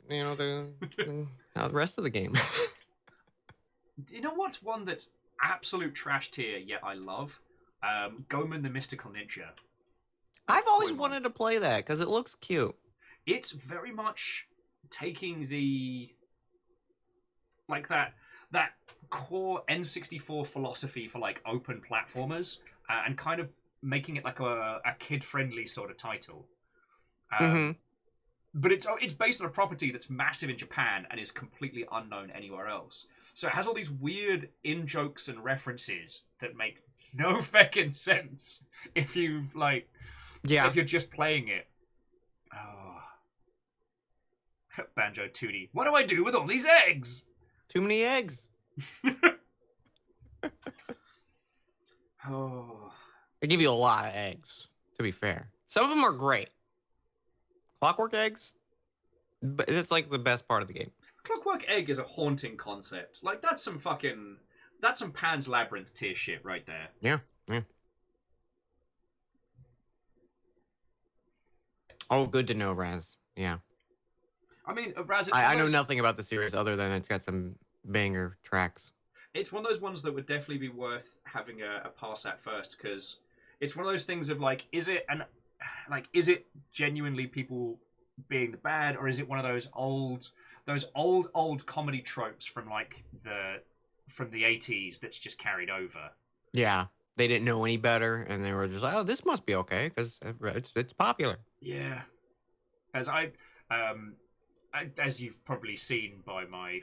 you know, the rest of the game. Do you know what's one that's absolute trash tier, yet I love? Goman the Mystical Ninja. I've always wanted to play that because it looks cute. It's very much taking the like that core N64 philosophy for like open platformers and kind of making it like a kid-friendly sort of title. But it's based on a property that's massive in Japan and is completely unknown anywhere else. So it has all these weird in-jokes and references that make no fucking sense if you if you're just playing it. Oh. Banjo Tootie. What do I do with all these eggs? Too many eggs. Oh. They give you a lot of eggs, to be fair. Some of them are great. Clockwork eggs, but it's like the best part of the game. Clockwork Egg is a haunting concept. Like, that's some Pan's Labyrinth tier shit right there. Yeah. Oh, good to know, Raz. Yeah. I mean, Raz, I know nothing about the series other than it's got some banger tracks. It's one of those ones that would definitely be worth having a pass at first, because it's one of those things of like, is it genuinely people being the bad, or is it one of those old comedy tropes from like the 80s that's just carried over? Yeah, they didn't know any better, and they were just like, "Oh, this must be okay because it's popular." Yeah, as you've probably seen by my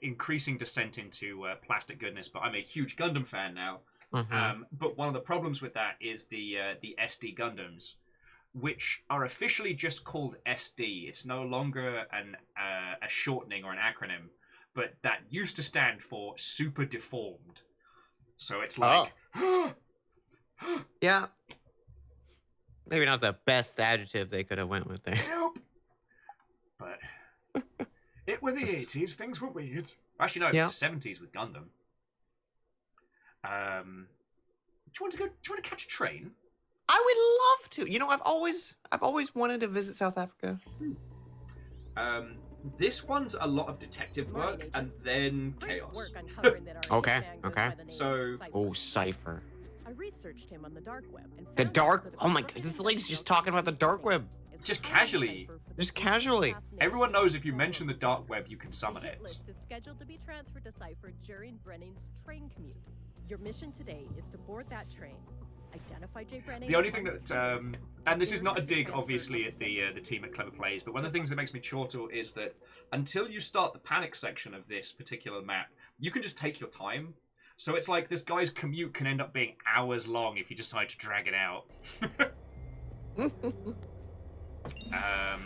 increasing descent into plastic goodness, but I'm a huge Gundam fan now. But one of the problems with that is the SD Gundams, which are officially just called SD. It's no longer a shortening or an acronym, but that used to stand for super deformed. So it's like, yeah, maybe not the best adjective they could have went with there. Nope. But it were the 80s. Things were weird. Actually, no, it's the 70s with Gundam. Do you want to catch a train? I would love to. You know, I've always wanted to visit South Africa. This one's a lot of detective work and then chaos. Okay. So, Cypher. I researched him on the dark web. And The found dark. out that Oh my a god, this lady's just talking about the dark web. Just casually. Just casually. Everyone knows if you mention the dark web, you can summon it. Hit list is scheduled to be transferred to Cypher during Brennan's train commute. Your mission today is to board that train. Identify Jay Brennan. The only thing that, and this is not a dig, obviously, at the team at Clever Plays, but one of the things that makes me chortle is that until you start the panic section of this particular map, you can just take your time. So it's like this guy's commute can end up being hours long if you decide to drag it out.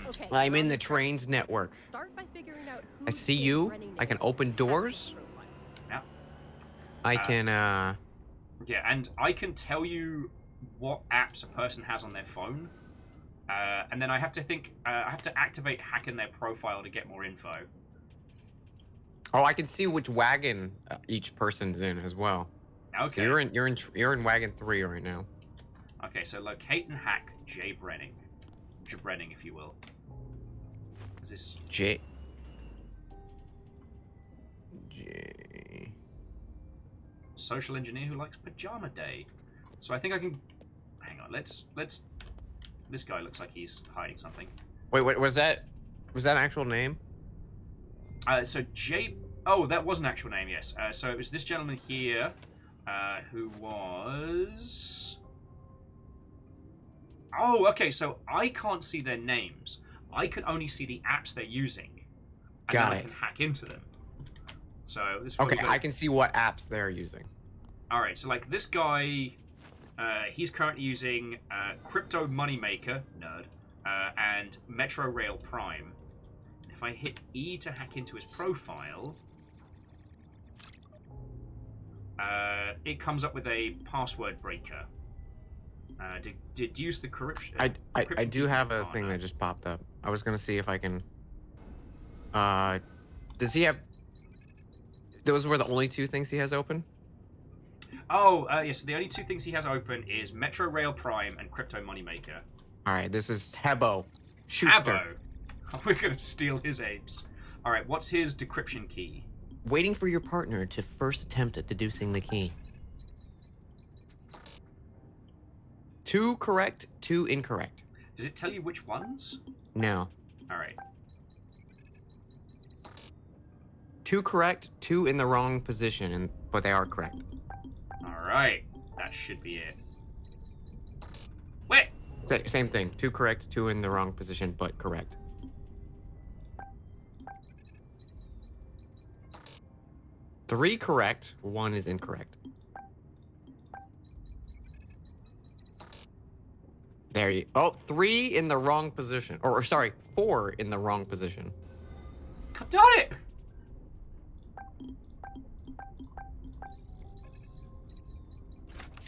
Okay, I'm in the trains network. Start by figuring out I see you. I can open doors. Yeah. I can, Yeah, and I can tell you what apps a person has on their phone, and then I have to activate hacking their profile to get more info. Oh, I can see which wagon each person's in as well. Okay. So you're in wagon 3 right now. Okay, so locate and hack Jay Brenning, if you will. Is this J. social engineer who likes pajama day? So I think I can. Hang on. Let's. This guy looks like he's hiding something. Wait, was that an actual name? So Jay. Oh, that was an actual name. Yes. So it was this gentleman here, who was. Oh, okay. So I can't see their names. I can only see the apps they're using. And Got then it. I can hack into them. So this is Okay, I can see what apps they're using. All right. So like this guy, he's currently using Crypto Moneymaker, nerd, and Metro Rail Prime. If I hit E to hack into his profile, it comes up with a password breaker. Deduce the corruption. I do have a thing that just popped up. I was gonna see if I can. Does he have? Those were the only two things he has open. Oh, yes. So the only two things he has open is Metro Rail Prime and Crypto Moneymaker. All right, this is Tebo. Schuster. Abo. We're gonna steal his apes. All right. What's his decryption key? Waiting for your partner to first attempt at deducing the key. 2 correct, 2 incorrect. Does it tell you which ones? No. All right. 2 correct, 2 in the wrong position, but they are correct. All right. That should be it. Wait. Same thing. 2 correct, 2 in the wrong position, but correct. Three correct, 1 is incorrect. There you. Oh, 3 in the wrong position, or sorry, 4 in the wrong position. God darn it!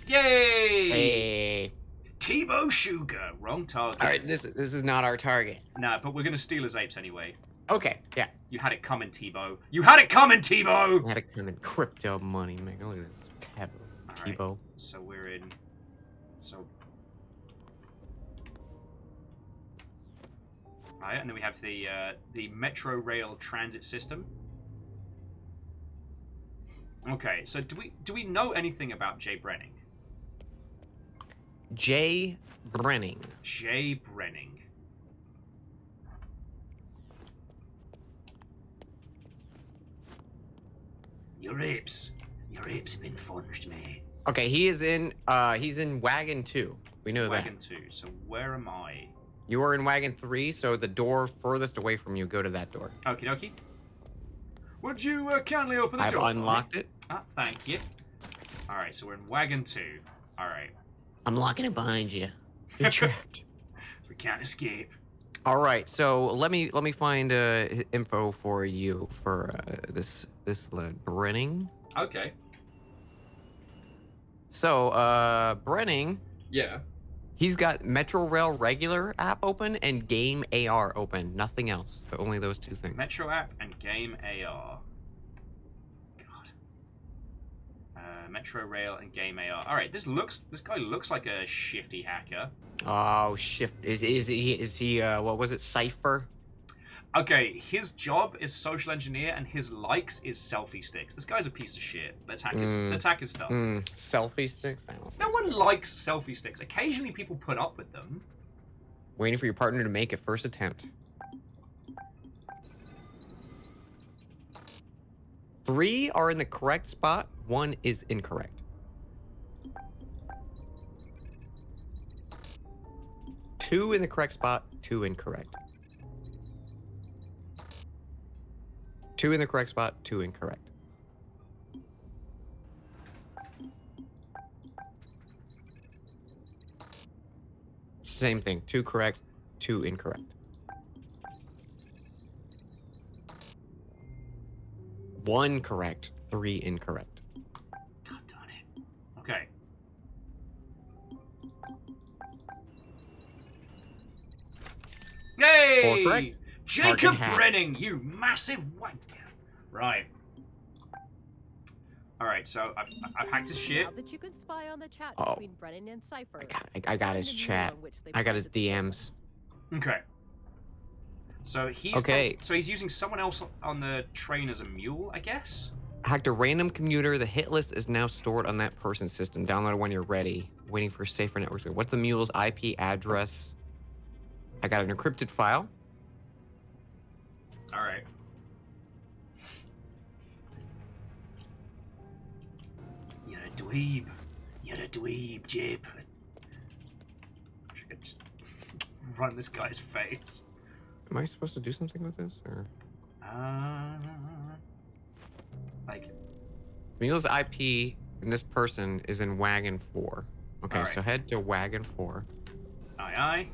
Yay! Hey. Tebow Sugar. Wrong target. All right, this is not our target. Nah, but we're gonna steal his apes anyway. Okay, yeah. You had it coming, Tebow. You had it coming, Tebow! I had to come in crypto money, man. Look at this. Alright, Tebow. so we're in. So. Alright, and then we have the Metro Rail transit system. Okay, so do we know anything about Jay Brenning? Jay Brenning. Jay Brenning. Your apes have been funged, mate. Okay, he's in wagon 2. We know Wagon that. 2. So where am I? You are in wagon 3, so the door furthest away from you, go to that door. Okie dokie. Would you kindly open the I've door? for me? unlocked it. Ah, thank you. All right, so we're in wagon 2. All right, I'm locking it behind you. You're trapped. so we can't escape. All right, so let me find info for you for this Brenning. Okay. So Brenning, Yeah. he's got Metro Rail regular app open and Game AR open. Nothing else. So only those 2 things. Metro app and game AR. God. Metro Rail and game AR. All right, this guy looks like a shifty hacker. Oh, shift. Is he what was it? Cypher? Okay, his job is social engineer and his likes is selfie sticks. This guy's a piece of shit. Let's hack his stuff. Selfie sticks? I don't know. No one likes selfie sticks. Occasionally people put up with them. Waiting for your partner to make a first attempt. 3 are in the correct spot. 1 is incorrect. Two in the correct spot. 2 incorrect. 2 in the correct spot. 2 incorrect. Same thing. 2 correct. 2 incorrect. 1 correct. 3 incorrect. God darn it. Okay. Yay! 4 correct. Jacob Target hacked. Brenning, you massive wanker. Right. All right, so I've hacked his shit. Now that you can spy on the chat Oh. between Brennan and Cypher. I got his chat. I got his DMs. Okay. So he's Okay. So he's using someone else on the train as a mule, I guess. Hacked a random commuter. The hit list is now stored on that person's system. Download it when you're ready. Waiting for safer networks. What's the mule's IP address? I got an encrypted file. All right. You're a dweeb, Jib. I should just run this guy's face. Am I supposed to do something with this? Or Like, Camille's IP and this person is in wagon 4. Okay, Alright. so head to wagon 4. aye.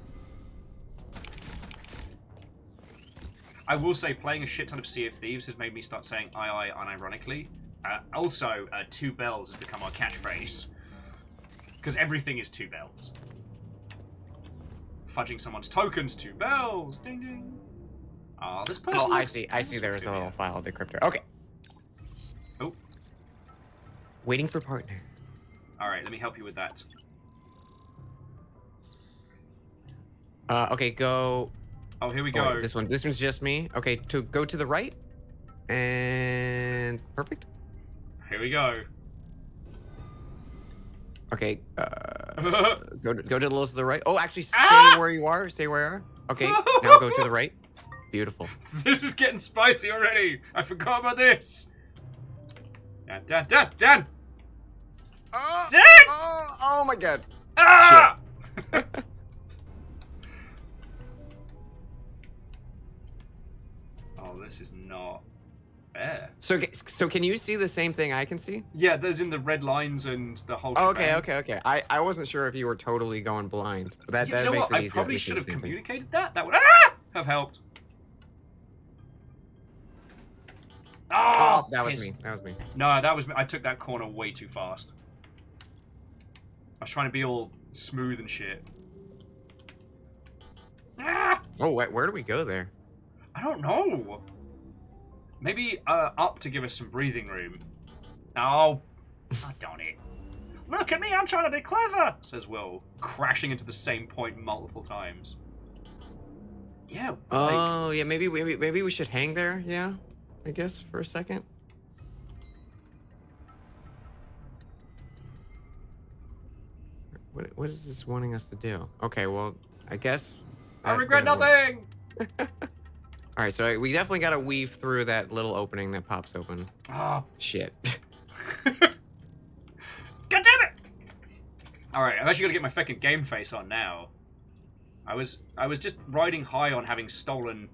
I will say, playing a shit ton of Sea of Thieves has made me start saying aye unironically. Also, 2 bells has become our catchphrase. Because everything is 2 bells. Fudging someone's tokens, 2 bells. Ding ding. Oh, this person. Oh, I looks- see. this looks There's a familiar. little file decryptor. Okay. Oh, Waiting for partner. alright, let me help you with that. Okay, go. Oh, here we Oh, go. wait, this one's just me. Okay, go to the right. And perfect. Here we go. Okay, go to the list to the right. Oh, actually, stay Ah! where you are. Stay where you are. Okay, now go to the right. Beautiful. This is getting spicy already. I forgot about this. Dan! Dan! Oh my god. Ah! Oh, this is not fair. So can you see the same thing I can see? Yeah, there's in the red lines and the whole. Oh, okay, shebang. okay. I wasn't sure if you were totally going blind. But You that know makes what? it I easier. probably to see should the have same thing. communicated that. That would have helped. Oh, that was piss. me. That was me. No, that was me. I took that corner way too fast. I was trying to be all smooth and shit. Ah! Oh, wait, where do we go there? I don't know. Maybe up to give us some breathing room. Oh, darn it. Look at me, I'm trying to be clever, says Will, crashing into the same point multiple times. Yeah, like, Oh, yeah, maybe we should hang there, yeah? I guess, for a second. What is this wanting us to do? Okay, well, I guess... I regret nothing! All right, so we definitely got to weave through that little opening that pops open. Ah, Shit. God damn it! Alright, I've actually got to get my fucking game face on now. I was just riding high on having stolen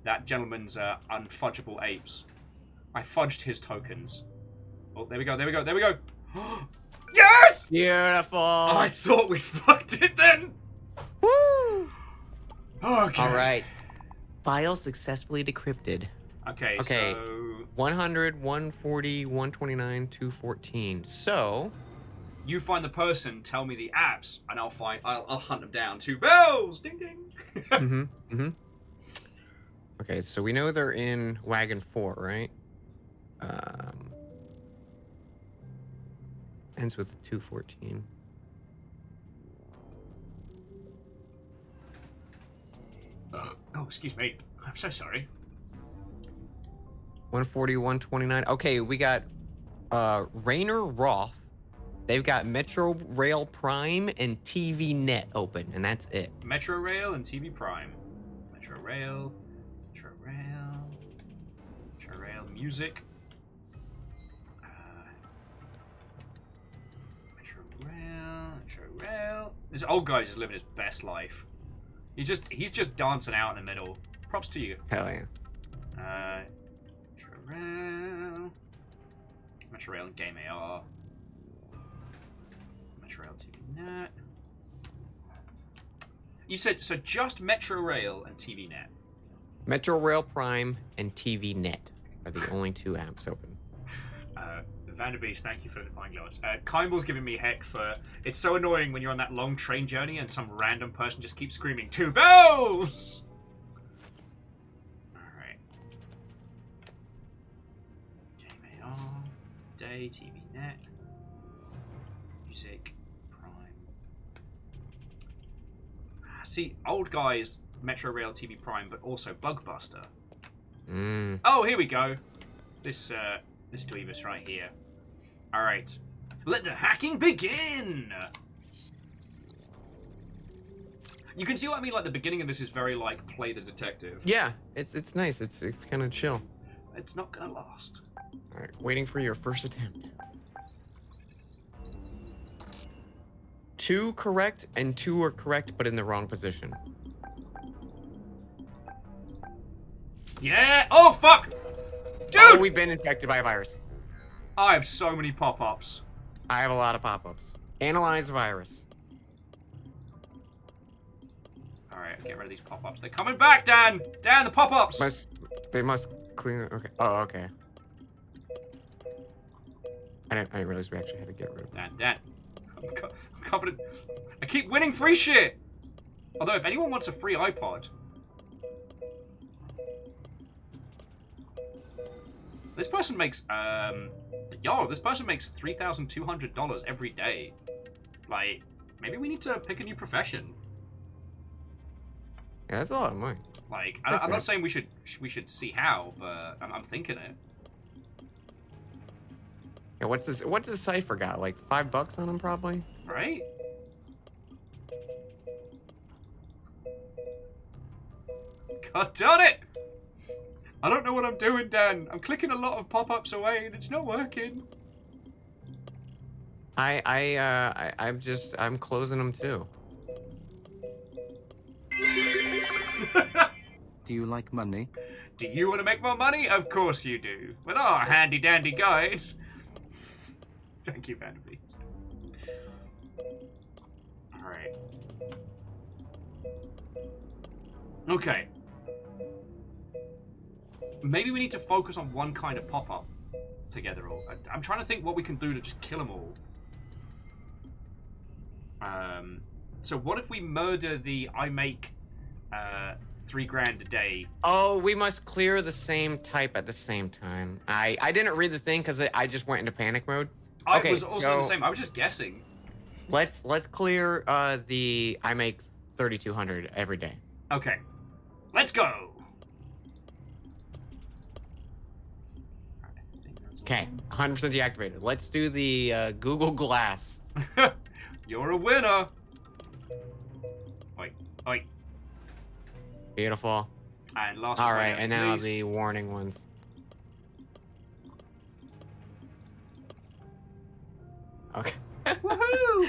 that gentleman's unfudgeable apes. I fudged his tokens. Oh, there we go. Yes! Beautiful. I thought we fucked it then! Woo! Okay. All right. File successfully decrypted. Okay, Okay. so... 100, 140, 129, 214. So... You find the person, tell me the apps, and I'll hunt them down. 2 bells! Ding ding! Okay, so we know they're in wagon 4, right? Ends with 214. Oh, excuse me. I'm so sorry. 140, 129. Okay, we got Rainer Roth. They've got Metro Rail Prime and TV Net open, and that's it. Metro Rail and TV Prime. Metro Rail. Metro Rail. Metro Rail music. Metro Rail. Metro Rail. This old guy's just living his best life. He's just dancing out in the middle. Props to you. Hell yeah. Metro Rail. Metro Rail and Game AR. Metro Rail TV Net. You said so just Metro Rail and TV Net. Metro Rail Prime and TV Net are the only 2 apps open. Vanderbeest, thank you for the fine glass. Kimball's giving me heck for it's so annoying when you're on that long train journey and some random person just keeps screaming 2 bells. Alright. Game AR, Day, TV Net, Music, Prime. See, old guys, Metro Rail, TV Prime, but also Bugbuster. Oh, here we go. This dweebus right here. Alright. Let the hacking begin! You can see what I mean, like the beginning of this is very like play the detective. Yeah, it's nice. It's kind of chill. It's not gonna last. All right, waiting for your first attempt. 2 correct and 2 are correct, but in the wrong position. Yeah. Oh fuck, dude! Oh, we've been infected by a virus. I have so many pop-ups. I have a lot of pop-ups. Analyze virus. All right, get rid of these pop-ups. They're coming back, Dan. Dan, the pop-ups. They must clean it. Okay. Oh, okay. I didn't realize we actually had to get rid of it. Dan. I'm confident. I keep winning free shit. Although, if anyone wants a free iPod, this person makes this person makes $3,200 every day. Like, maybe we need to pick a new profession. Yeah, that's a lot of money. Like, I'm not saying we should see how, but I'm thinking it. Yeah, what's this cipher got? Like $5 on him, probably. Right? God darn it! I don't know what I'm doing, Dan. I'm clicking a lot of pop-ups away and it's not working. I'm closing them too. Do you like money? Do you want to make more money? Of course you do. With our handy-dandy guide. Thank you, Vanderbeest. Alright. Okay. Maybe we need to focus on one kind of pop-up together. Or I'm trying to think what we can do to just kill them all. So what if we murder the I make $3,000 a day? Oh, we must clear the same type at the same time. I didn't read the thing because I just went into panic mode. I Okay, was also so the same. I was just guessing. let's clear the I make 3,200 every day. Okay. Let's go. Okay, 100% deactivated. Let's do the Google Glass. You're a winner. Oi. Beautiful. And last All but right, not and now least- the warning ones. Okay. Woohoo!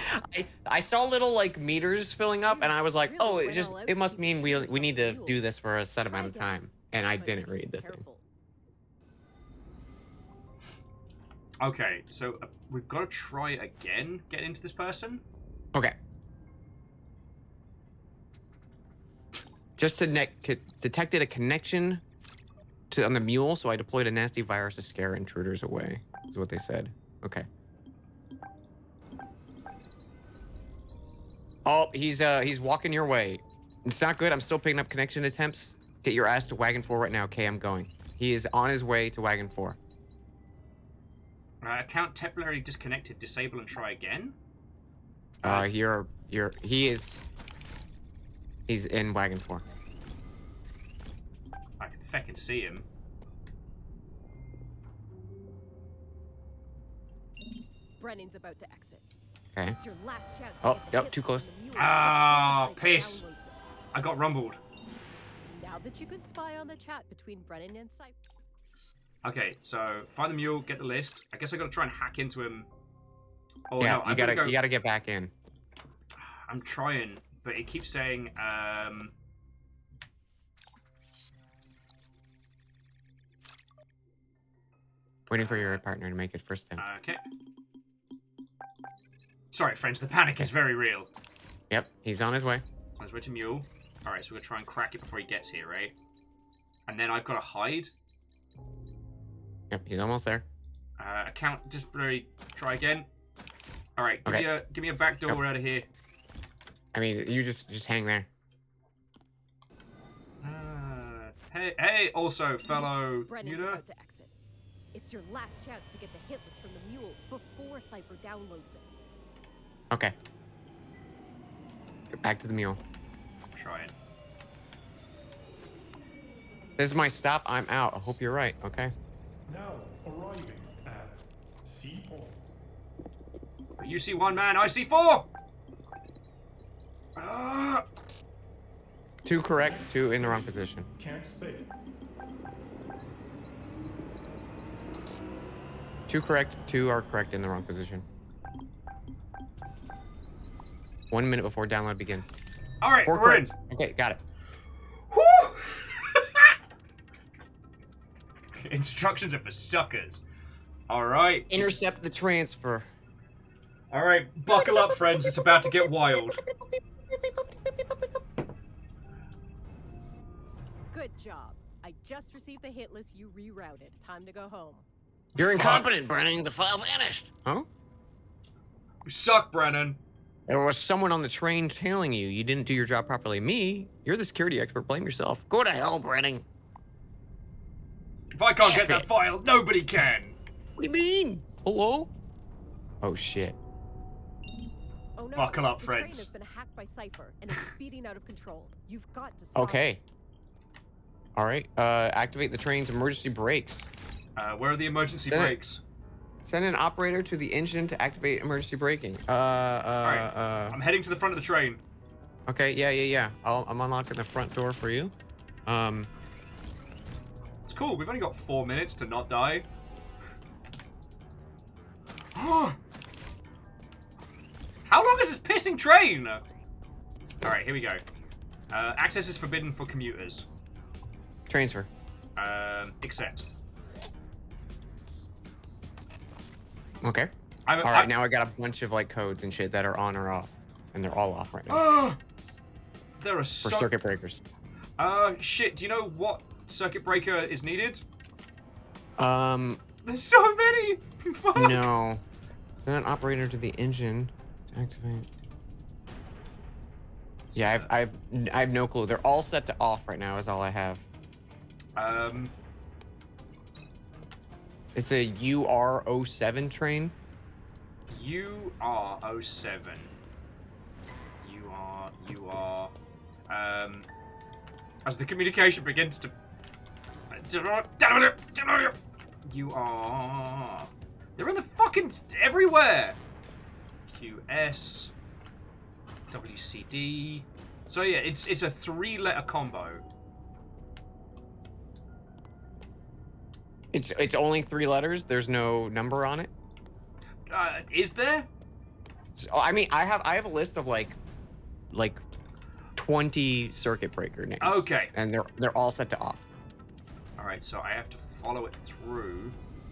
I saw little like meters filling up, and I was like, oh, it must mean we need to do this for a set amount of time, and I didn't read the thing. Okay, so we've got to try again, get into this person. Okay. Just detected a connection on the mule, so I deployed a nasty virus to scare intruders away. Is what they said. Okay. Oh, he's walking your way. It's not good. I'm still picking up connection attempts. Get your ass to Wagon 4 right now. Okay, I'm going. He is on his way to Wagon 4. Account temporarily disconnected. Disable and try again. He's in Wagon 4. I can feckin' see him. Brennan's about to exit. Okay. It's your last chance. Oh, yep, too close. Ah, piss. I got rumbled. Now that you can spy on the chat between Brennan and Cypher. Okay, so find the mule, get the list. I guess I gotta try and hack into him. Oh Yeah, no, you gotta get back in. I'm trying, but it keeps saying Waiting for your partner to make it first time. okay. Sorry, friends, the panic is very real. Yep, he's on his way. On his way to mule. Alright, so we're gonna try and crack it before he gets here, right? And then I've gotta hide. Yep, he's almost there. Account disciplinary, try again. Alright, give me a back door out of here. I mean, you just hang there. Hey, also, fellow Brennan's Muta. about to exit. It's your last chance to get the hit list from the mule before Cypher downloads it. Okay. Get back to the mule. I'm trying. This is my stop. I'm out. I hope you're right. Okay. Now arriving at C4. You see one man, I see four! Ah! 2 correct, 2 in the wrong position. Can't speak. 2 correct, 2 are correct in the wrong position. 1 minute before download begins. Alright, 4 we're in. correct. Okay, got it. Whew! Instructions are for suckers. Alright. Intercept the transfer. Alright, buckle up, friends. It's about to get wild. Good job. I just received the hit list you rerouted. Time to go home. You're incompetent, Brennan. The file vanished. Huh? You suck, Brennan. There was someone on the train tailing you. You didn't do your job properly. Me? You're the security expert. Blame yourself. Go to hell, Brennan. If I can't get that file, nobody can. What do you mean? Hello? Oh, shit. Oh no. Buckle up, the train friends. has been hacked by Cypher and is speeding out of control. You've got to stop. Okay. All right. Activate the train's emergency brakes. Where are the emergency Send it. brakes? Send an operator to the engine to activate emergency braking. I'm heading to the front of the train. Okay, yeah. I'm unlocking the front door for you. It's cool. We've only got 4 minutes to not die. How long is this pissing train? Alright, here we go. Access is forbidden for commuters. Transfer. Accept. Okay. All right, now I got a bunch of like codes and shit that are on or off, and they're all off right now There are for circuit breakers. Shit. Do you know what circuit breaker is needed? There's so many. Fuck. No. Send an operator to the engine to activate. Yeah, I have no clue. They're all set to off right now. Is all I have. It's a UR07 train. UR07. As the communication begins to... You are... They're in the fucking... everywhere! QS... WCD... So yeah, it's a 3-letter combo. It's only 3 letters. There's no number on it. Is there? So, I mean, I have a list of like 20 circuit breaker names. Okay. And they're all set to off. All right, so I have to follow it through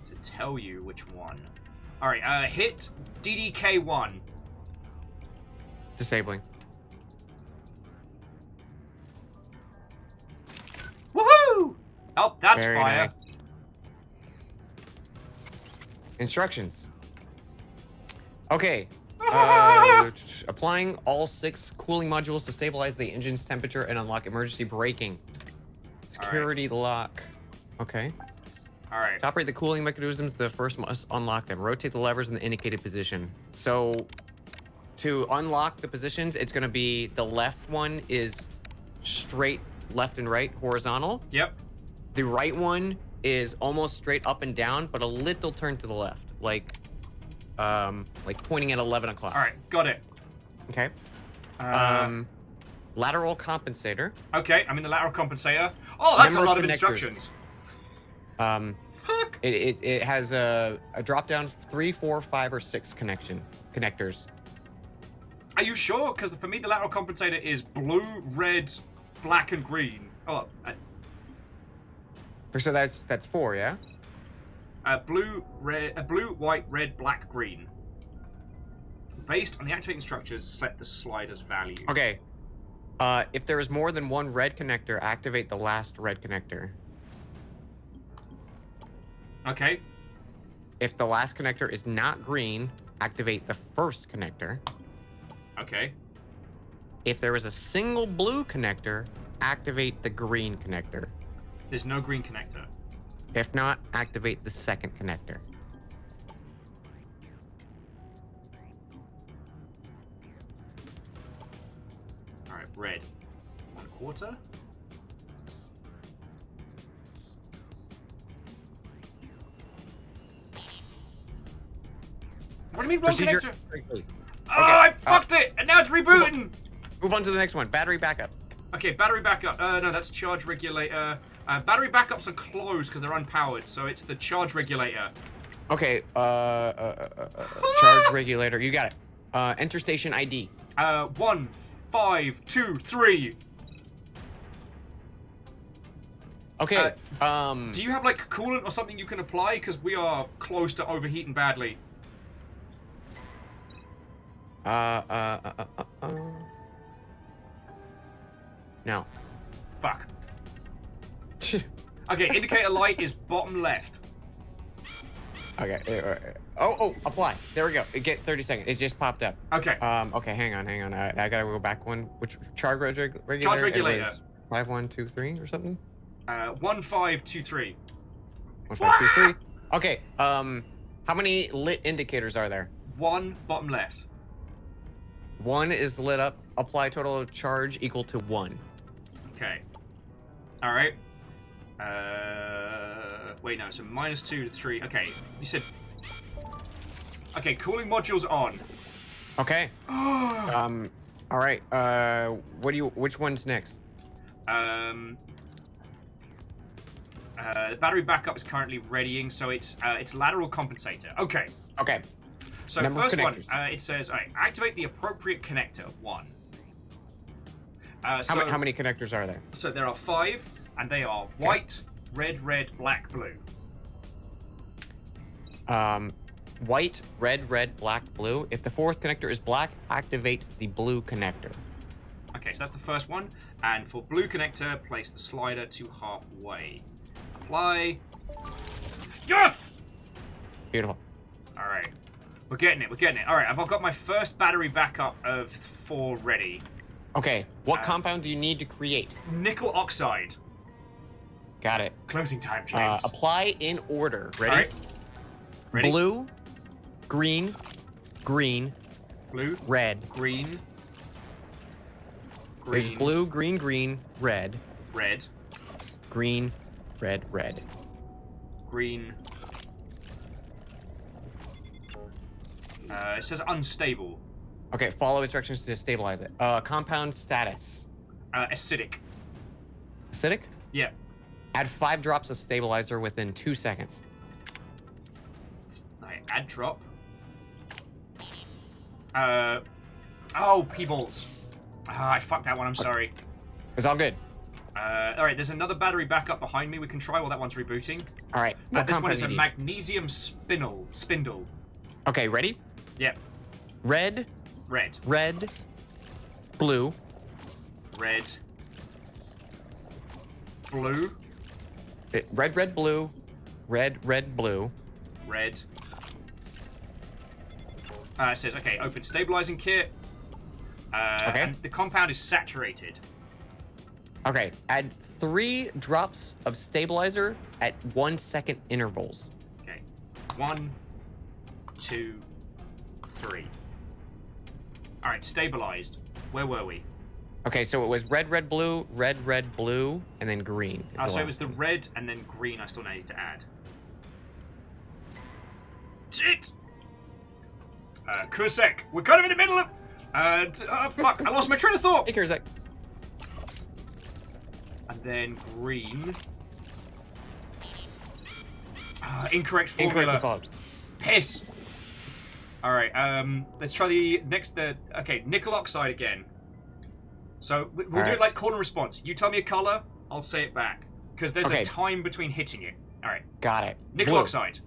to tell you which one. All right, hit DDK1. Disabling. Woohoo! Oh, that's Very fire. nice. Instructions. Okay. Applying all 6 cooling modules to stabilize the engine's temperature and unlock emergency braking. Security lock. Okay. All right. To operate the cooling mechanisms, the first must unlock them. Rotate the levers in the indicated position. So, to unlock the positions, it's going to be the left one is straight left and right, horizontal. Yep. The right one is almost straight up and down, but a little turn to the left, like pointing at 11 o'clock. All right, got it. Okay. Lateral compensator. Okay, I'm in the lateral compensator. Oh, that's Number a lot of of connectors. instructions. Fuck. It has a drop down 3, 4, 5, or 6 connectors. Are you sure? Because for me, the lateral compensator is blue, red, black, and green. Oh, So that's 4, yeah. blue, white, red, black, green. Based on the activating structures, select the slider's value. Okay. If there is more than one red connector, activate the last red connector. Okay. If the last connector is not green, activate the first connector. Okay. If there is a single blue connector, activate the green connector. There's no green connector. If not, activate the second connector. All right, red. 1/4. What do you mean one Procedure. connector? Okay. Oh, I fucked it, and now it's rebooting. Move on to the next one. Battery backup. Okay, battery backup. No, that's charge regulator. Battery backups are closed because they're unpowered, so it's the charge regulator. Okay. Charge regulator. You got it. Enter station ID. 1, 5, 2, 3. Okay. Do you have like coolant or something you can apply? Because we are close to overheating badly. No. Fuck. Okay, indicator light is bottom left. Okay. Apply. There we go. Get 30 seconds. It just popped up. Okay. Okay. Hang on. I gotta go back one. Which charge regulator? Charge regulator. 5123 or something. 1523. 1523. Okay. How many lit indicators are there? 1 bottom left. 1 is lit up. Apply total charge equal to 1. Okay. All right. Wait, no. So -2 to 3. Okay. You said. Okay. Cooling module's on. Okay. All right. Which one's next? The battery backup is currently readying, so it's lateral compensator. Okay. Okay. So Number of first one, connectors. it says, all right, activate the appropriate connector. 1. How many connectors are there? So there are 5, and they are white, red, black, blue. White, red, black, blue. If the 4th connector is black, activate the blue connector. Okay, so that's the first one. And for blue connector, place the slider to halfway. Apply. Yes! Beautiful. All right. We're getting it. All right, I've got my first battery backup of 4 ready. Okay, what compound do you need to create? Nickel oxide. Got it. Closing time, James. Apply in order. Ready? All right. Ready? Blue, green, Blue, red. green, There's blue, green, red. red, Green, red. green. It says unstable. Okay, follow instructions to stabilize it. Compound status. Acidic. Acidic? Yeah. Add 5 drops of stabilizer within 2 seconds. Alright, add drop. Oh, P-balls. I fucked that one, I'm sorry. It's all good. Alright, there's another battery backup behind me we can try while that one's rebooting. All right. This one is a do you need? magnesium spindle. Okay, ready? Yep. Red, blue, Red. Blue. red, blue, red, blue. Red. It says, okay, open stabilizing kit. Okay. And the compound is saturated. Okay, add 3 drops of stabilizer at 1 second intervals. Okay. 1, 2, 3. Alright, stabilized. Where were we? Okay, so it was red, blue, red, blue, and then green. So it was the red and then green I still needed to add. Shit! Kusek, we're kind of in the middle of... fuck, I lost my train of thought! Hey, Kurzak. And then green. Incorrect formula. Incorrect default. Piss! Alright, let's try the next... okay, nickel oxide again. So, we'll do it like call and response. You tell me a color, I'll say it back. Because there's a time between hitting it. Alright. Got it. Nickel Blue. oxide.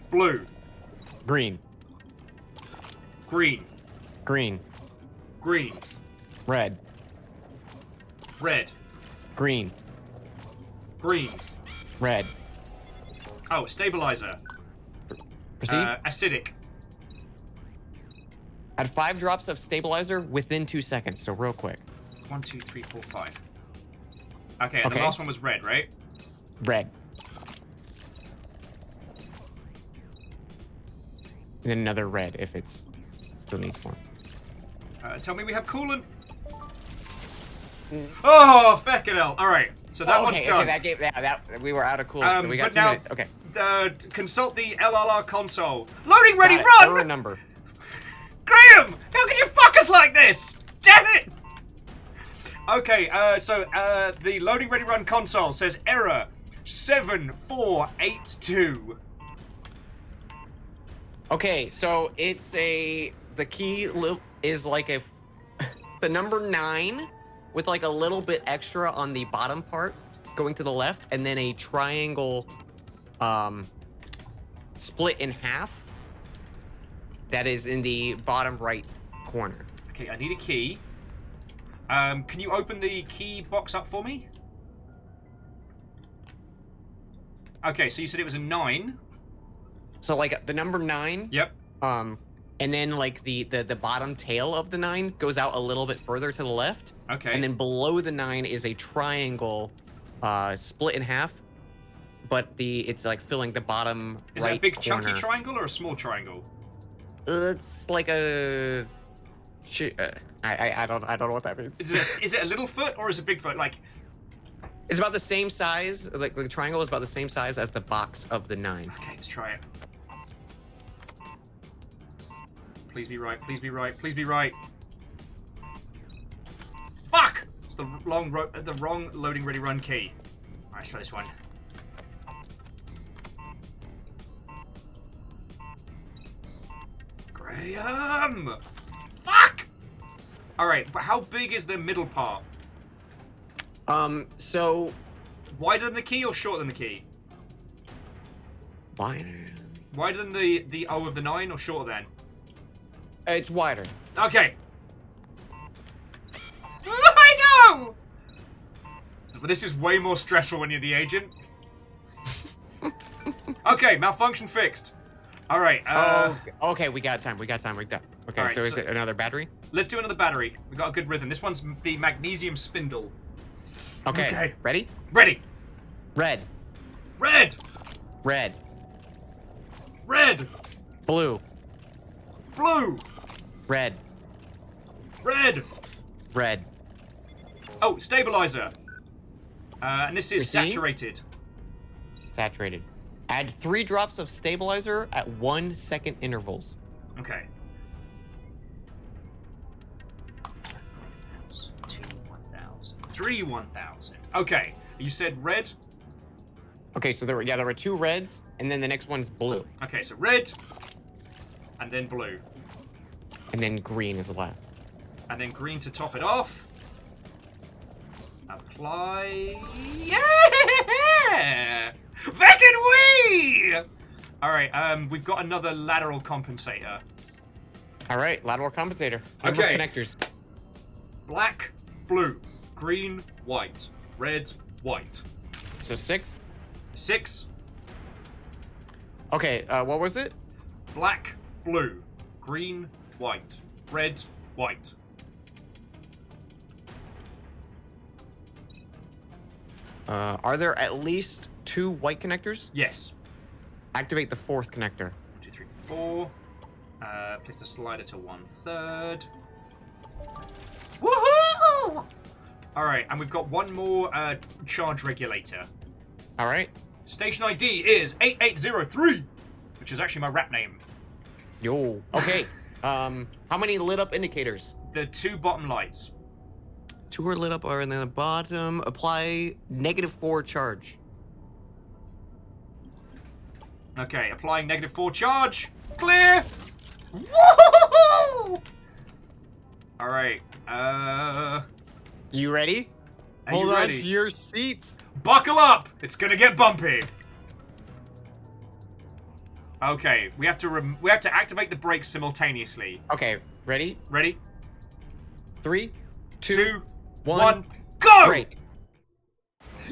Blue. Green. Green. Green. Green. Red. Red. Green. Green. Red. Oh, stabilizer. Proceed. Acidic. Add 5 drops of stabilizer within 2 seconds, so real quick. 1, 2, 3, 4, 5. Okay, and the Okay. last one was red, right? Red. And then another red if it's still needs more. Tell me we have coolant. Oh, fucking hell. Alright, so that one's done. Okay, that gave that we were out of coolant, so we got but 2 now, minutes. Okay. Consult the LLR console. Loading ready, Got it. run! Error number. Graham! How could you fuck us like this? Damn it! Okay, so the loading ready run console says error 7482. Okay, so it's the key is like the number 9 with like a little bit extra on the bottom part going to the left, and then a triangle split in half that is in the bottom right corner. Okay, I need a key. Can you open the key box up for me? Okay, so you said it was a 9. So like the number 9. Yep. And then like the bottom tail of the 9 goes out a little bit further to the left. Okay. And then below the 9 is a triangle split in half, but it's like filling the bottom Is right it a big corner. chunky triangle or a small triangle? It's like a I don't know what that means. Is it a little foot or is it Bigfoot? Like, It's about the same size. Like the triangle is about the same size as the box of the 9. okay, let's try it. Please be right. Please be right. Please be right. Fuck! It's the wrong loading ready run key. Alright, let's try this one. Graham! Fuck! Alright, but how big is the middle part? So Wider than the key or shorter than the key? wider. Wider than the O of the 9 or shorter than? It's wider. Okay. I know! But this is way more stressful when you're the agent. Okay, malfunction fixed. Alright, Okay, we got time. Okay, Alright, so is so- it another battery? let's do another battery. We got a good rhythm. This one's the magnesium spindle. Okay. Okay. Ready? Ready. Red, Red. red, Red. blue, Blue. red, Red. red. Oh, stabilizer. And this is Proceed. saturated. Saturated. Add 3 drops of stabilizer at 1 second intervals. Okay. 2 1,000. 3 1,000. Okay. You said red. Okay, so there were 2 reds, and then the next one's blue, Okay, so red. And then blue. and then green is the last. And then green to top it off. Apply. Yeah! Viking we! Alright, we've got another lateral compensator. All right, lateral compensator. Number of Okay. connectors. Black, blue, green, white, red, white. So 6. 6, Okay, what was it? black, blue, green, white, red, white. Are there at least 2 white connectors? Yes. Activate the 4th connector. 1, 2, 3, 4. Place the slider to 1/3. Woohoo! Alright, and we've got one more charge regulator. All right. Station ID is 8803, which is actually my rap name. Yo. Okay. How many lit up indicators? The 2 bottom lights. 2 are lit up, are in the bottom. Apply -4 charge. Okay, applying -4 charge. Clear! Woohoo! Alright, You ready? Are Hold you on ready? to your seats. Buckle up! It's gonna get bumpy. Okay, we have to activate the brakes simultaneously. Okay, ready? Ready? 3, 2, 1, 1, go! break.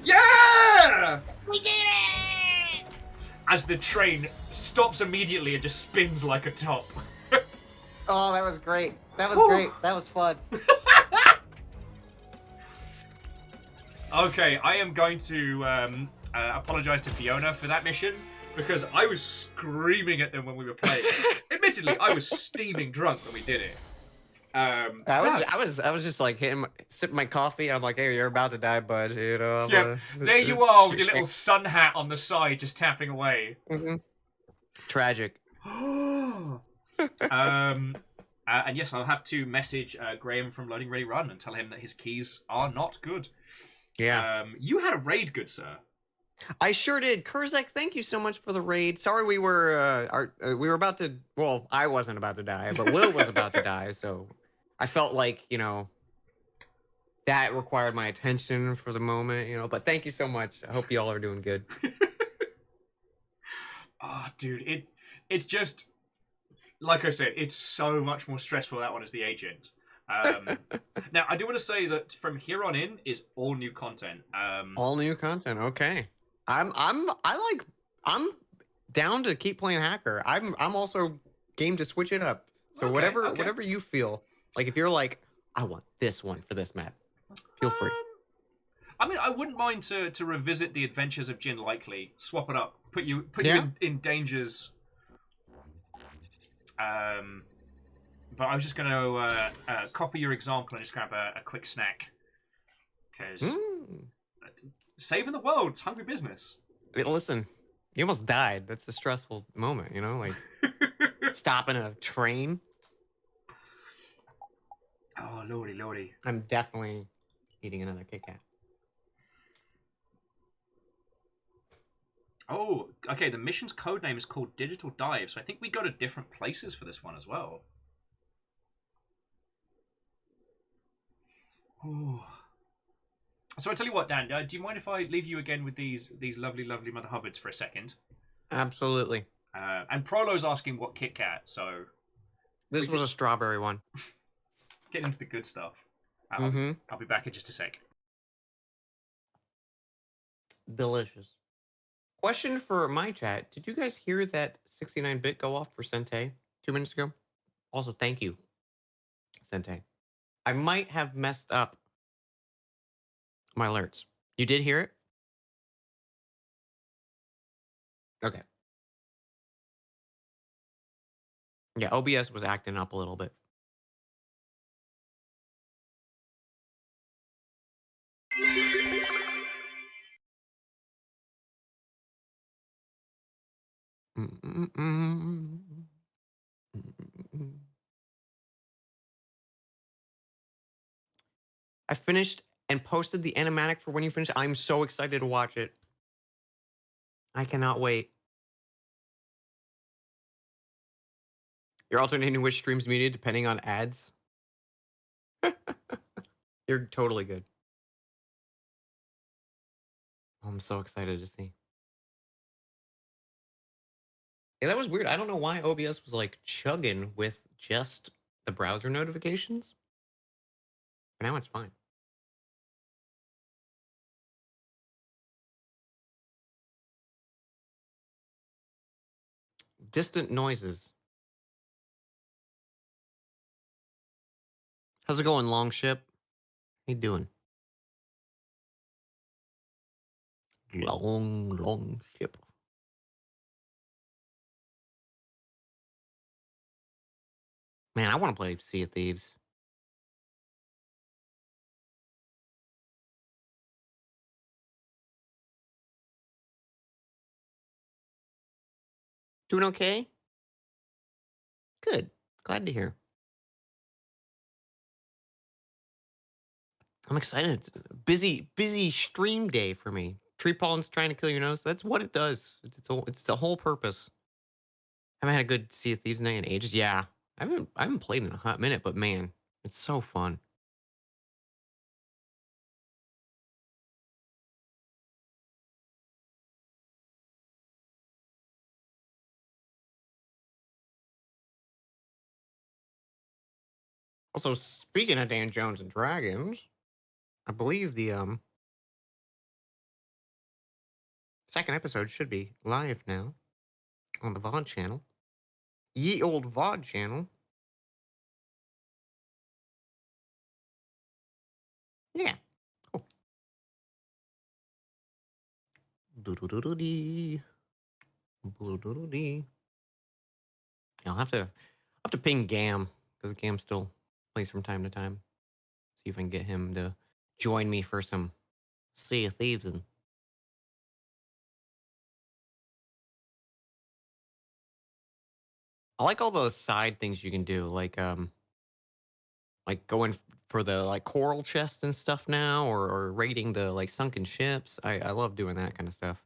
Yeah! We did it! As the train stops immediately and just spins like a top. Oh, that was great. That was Whew. great. That was fun. Okay, I am going to apologize to Fiona for that mission because I was screaming at them when we were playing. Admittedly, I was steaming drunk when we did it. I was just like sipping my coffee. I'm like, hey, you're about to die, bud. You know. Yeah, there you are with your little sun hat on the side, just tapping away. Mm-hmm. Tragic. And yes, I'll have to message Graham from Loading Ready Run and tell him that his keys are not good. Yeah. You had a raid, good sir. I sure did. Kurzak, thank you so much for the raid. Sorry we were about to, well, I wasn't about to die, but Will was about to die, so I felt like, that required my attention for the moment, you know. But thank you so much. I hope you all are doing good. Oh, dude, it's just like I said, it's so much more stressful that one as the agent. Now, I do want to say that from here on in is all new content. All new content. Okay. I'm down to keep playing hacker. I'm also game to switch it up. So Okay, whatever okay. whatever you feel. Like if you're like, I want this one for this map, feel free. I mean, I wouldn't mind to revisit the adventures of Jin Likely, swap it up, put you Yeah. in dangers. But I was just going to copy your example and just grab a quick snack. Because saving the world's hungry business. Listen, you almost died. That's a stressful moment, you know, like stopping a train. Oh, lordy, lordy. I'm definitely eating another Kit Kat. Oh, okay, the mission's code name is called Digital Dive, so I think we go to different places for this one as well. Ooh. So I tell you what, Dan, do you mind if I leave you again with these lovely, lovely Mother Hubbards for a second? Absolutely. And Prolo's asking what Kit Kat, so This was a strawberry one. get into the good stuff. I'll be back in just a sec. Delicious. Question for my chat. Did you guys hear that 69-bit go off for Sente 2 minutes ago? Also, thank you, Sente. I might have messed up my alerts. You did hear it? Okay. Yeah, OBS was acting up a little bit. I finished and posted the animatic for when you finish. I'm so excited to watch it. I cannot wait. You're alternating which streams muted depending on ads. You're totally good. I'm so excited to see. Yeah, that was weird. I don't know why OBS was like chugging with just the browser notifications. But now it's fine. Distant noises. How's it going, Longship? How you doing? Long ship. Man, I want to play Sea of Thieves. Doing okay? Good. Glad to hear. I'm excited. It's a busy stream day for me. Tree pollen's trying to kill your nose. That's what it does. It's the whole purpose. Haven't had a good Sea of Thieves night in ages. Yeah, I haven't played in a hot minute, but man, it's so fun. Also, speaking of Dan Jones and Dragons, I believe the second episode should be live now on the VOD channel. Ye old VOD channel. Yeah. Cool. Doo-doo-doo-doo-dee. Boo-doo-doo-dee. I'll have to ping Gam because Gam still plays from time to time. See if I can get him to join me for some Sea of Thieves. And I like all the side things you can do, like going for the like coral chest and stuff now, or raiding the like sunken ships. I love doing that kind of stuff.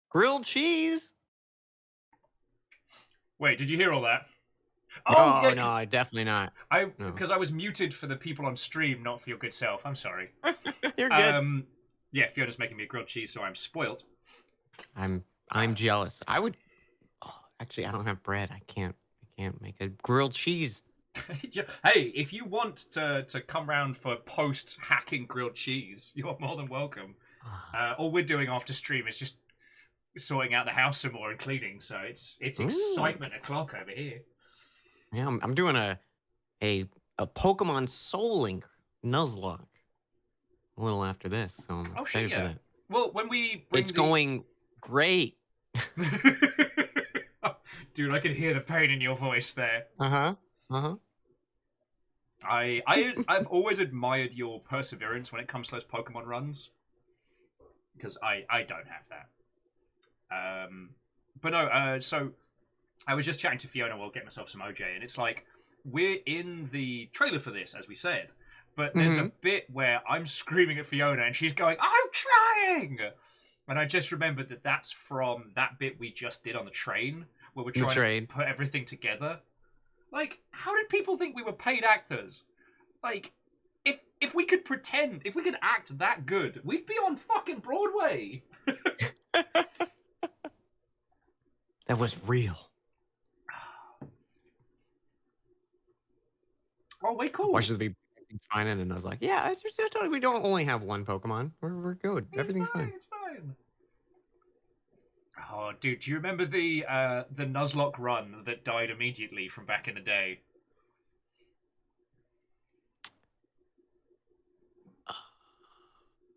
Grilled cheese. Wait, did you hear all that? Oh, yeah, no, definitely not. No. Because I was muted for the people on stream, not for your good self. I'm sorry. You're good. Yeah, Fiona's making me a grilled cheese, so I'm spoiled. I'm jealous. I would. Oh, actually, I don't have bread. I can't make a grilled cheese. Hey, if you want to come round for post hacking grilled cheese, you're more than welcome. All we're doing after stream is just sorting out the house some more and cleaning, so it's excitement o'clock over here. Yeah, I'm doing a Pokemon Soul Link Nuzlocke a little after this, so I'm excited for that. Well, when we it's going great. Dude, I can hear the pain in your voice there. I've always admired your perseverance when it comes to those Pokemon runs, because I don't have that. But no, so I was just chatting to Fiona while getting myself some OJ, and it's like, we're in the trailer for this, as we said, but there's a bit where I'm screaming at Fiona and she's going, "I'm trying!" And I just remembered that that's from that bit we just did on the train, where we're trying to put everything together. Like, how did people think we were paid actors? Like, if we could pretend, if we could act that good, we'd be on fucking Broadway. That was real. Oh, wait, cool. Watched the big fine, and I was like, yeah, it's just, we don't only have one Pokemon. We're good. Everything's fine. It's fine. Oh, dude, do you remember the Nuzlocke run that died immediately from back in the day?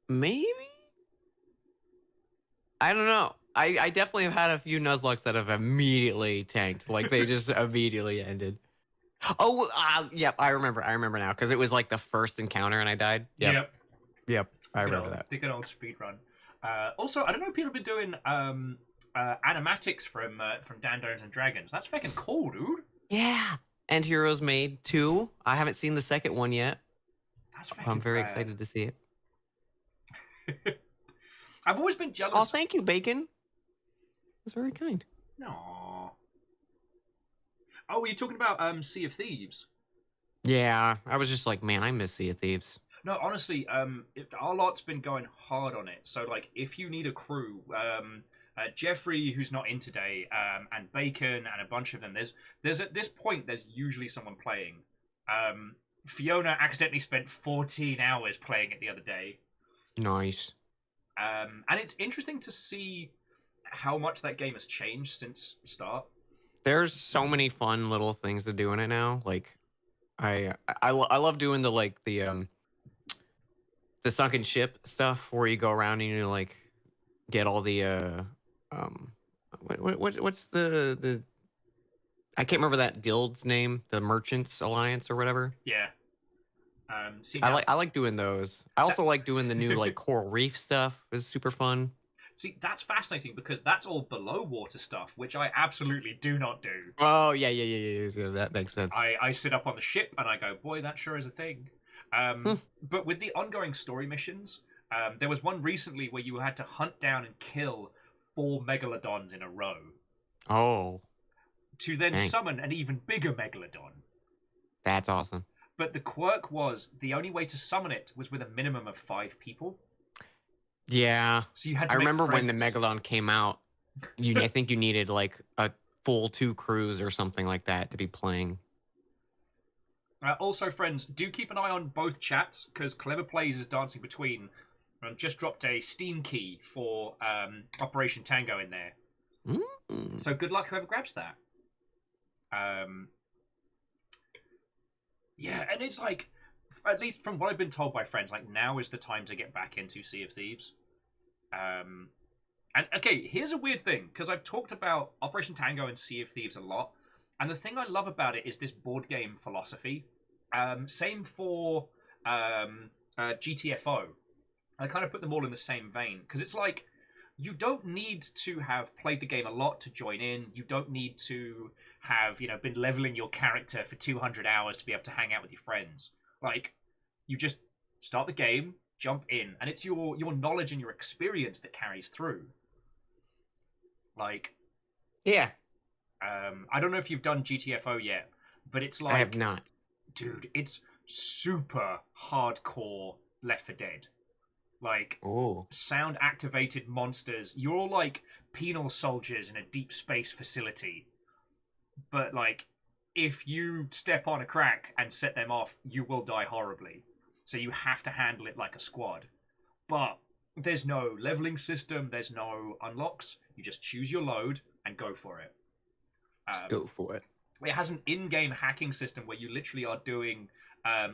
Maybe? I don't know. I definitely have had a few Nuzlockes that have immediately tanked. Like, they just immediately ended. Oh, yep, I remember now, because it was like the first encounter and I died. Yep, I remember that. The good old speed run. Also, I don't know if people have been doing animatics from Dungeons and Dragons. That's fucking cool, dude. Yeah, and Heroes Made 2. I haven't seen the second one yet. I'm very excited to see it. I've always been jealous. Oh, thank you, Bacon. That's very kind. Aww. Oh, were you talking about Sea of Thieves? Yeah, I was just like, man, I miss Sea of Thieves. No, honestly, our lot's been going hard on it. So, like, if you need a crew, Jeffrey, who's not in today, and Bacon, and a bunch of them, there's at this point, there's usually someone playing. Fiona accidentally spent 14 hours playing it the other day. Nice. And it's interesting to see how much that game has changed since start. There's so many fun little things to do in it now. Like, I love doing the sunken ship stuff where you go around and you like get all the what's the I can't remember that guild's name, the Merchants Alliance or whatever. Yeah. I like doing those. I also like doing the new like Coral Reef stuff. It's super fun. See, that's fascinating because that's all below water stuff, which I absolutely do not do. Oh, yeah. That makes sense. I sit up on the ship and I go, boy, that sure is a thing. But with the ongoing story missions, there was one recently where you had to hunt down and kill 4 megalodons in a row. Oh. To then summon an even bigger megalodon. That's awesome. But the quirk was the only way to summon it was with a minimum of 5 people. Yeah. So you had to I remember when the friends. Megalodon came out, I think you needed like a full 2 crews or something like that to be playing. Also, friends, do keep an eye on both chats because Clever Plays is dancing between and just dropped a Steam key for Operation Tango in there. So good luck whoever grabs that. Yeah, and it's like, at least from what I've been told by friends, like now is the time to get back into Sea of Thieves. And okay, here's a weird thing, because I've talked about Operation Tango and Sea of Thieves a lot, and the thing I love about it is this board game philosophy. Same for GTFO. I kind of put them all in the same vein, because it's like, you don't need to have played the game a lot to join in. You don't need to have, been leveling your character for 200 hours to be able to hang out with your friends. Like, you just start the game, jump in, and it's your knowledge and your experience that carries through. Like, yeah, I don't know if you've done GTFO yet, but it's like I have not. dude, it's super hardcore Left 4 Dead. Like, Oh. sound activated monsters. You're all like penal soldiers in a deep space facility. But, like, if you step on a crack and set them off, you will die horribly. So you have to handle it like a squad. But there's no leveling system, there's no unlocks. You just choose your load and go for it. Just go for it. It has an in-game hacking system where you literally are doing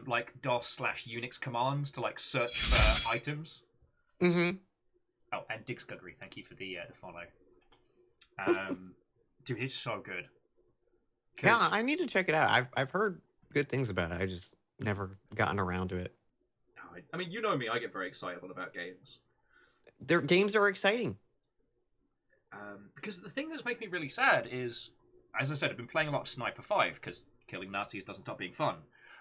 like DOS/Unix commands to like search for items. Mm-hmm. Oh, and Dig Scuggery, thank you for the follow. Dude, it's so good. Yeah, I need to check it out. I've heard good things about it. I just never gotten around to it. I mean, you know me, I get very excitable about games. Their games are exciting. Because the thing that's making me really sad is, as I said, I've been playing a lot of Sniper 5 because killing Nazis doesn't stop being fun.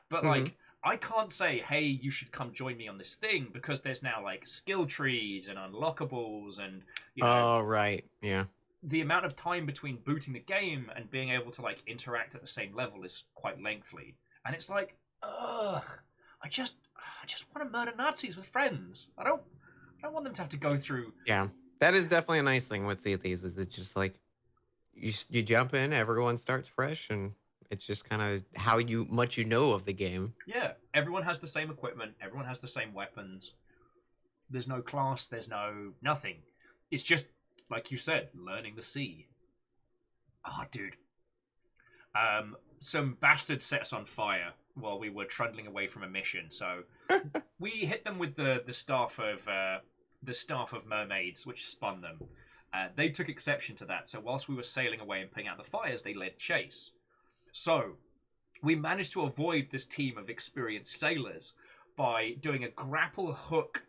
But like, I can't say, hey, you should come join me on this thing because there's now like skill trees and unlockables and you know, Oh, right. Yeah. the amount of time between booting the game and being able to like interact at the same level is quite lengthy. And it's like, ugh, I just want to murder Nazis with friends. I don't want them to have to go through. Yeah. That is definitely a nice thing with Sea of Thieves. Is it's just like you jump in, everyone starts fresh, and it's just kind of how much you know of the game. Yeah, everyone has the same equipment. Everyone has the same weapons. There's no class. There's no nothing. It's just like you said, learning the sea. Ah, dude. Some bastard set us on fire while we were trundling away from a mission. So we hit them with the staff of mermaids, which spun them. They took exception to that. So whilst we were sailing away and putting out the fires, they led chase. So we managed to avoid this team of experienced sailors by doing a grapple hook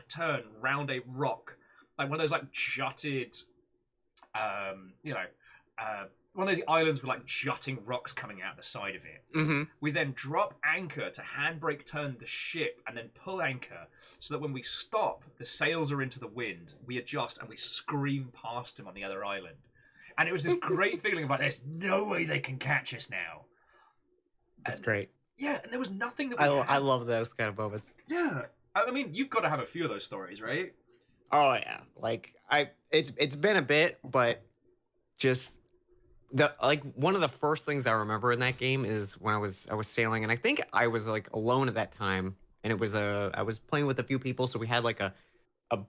turn round a rock, like one of those like jutted, one of those islands with like jutting rocks coming out the side of it. Mm-hmm. We then drop anchor to handbrake turn the ship and then pull anchor so that when we stop, the sails are into the wind. We adjust and we scream past them on the other island. And it was this great feeling of like, there's no way they can catch us now. That's great. Yeah, and there was nothing that I love those kind of moments. Yeah. I mean, you've got to have a few of those stories, right? Oh yeah, like it's been a bit, but just one of the first things I remember in that game is when I was sailing, and I think I was like alone at that time, and it was I was playing with a few people, so we had like a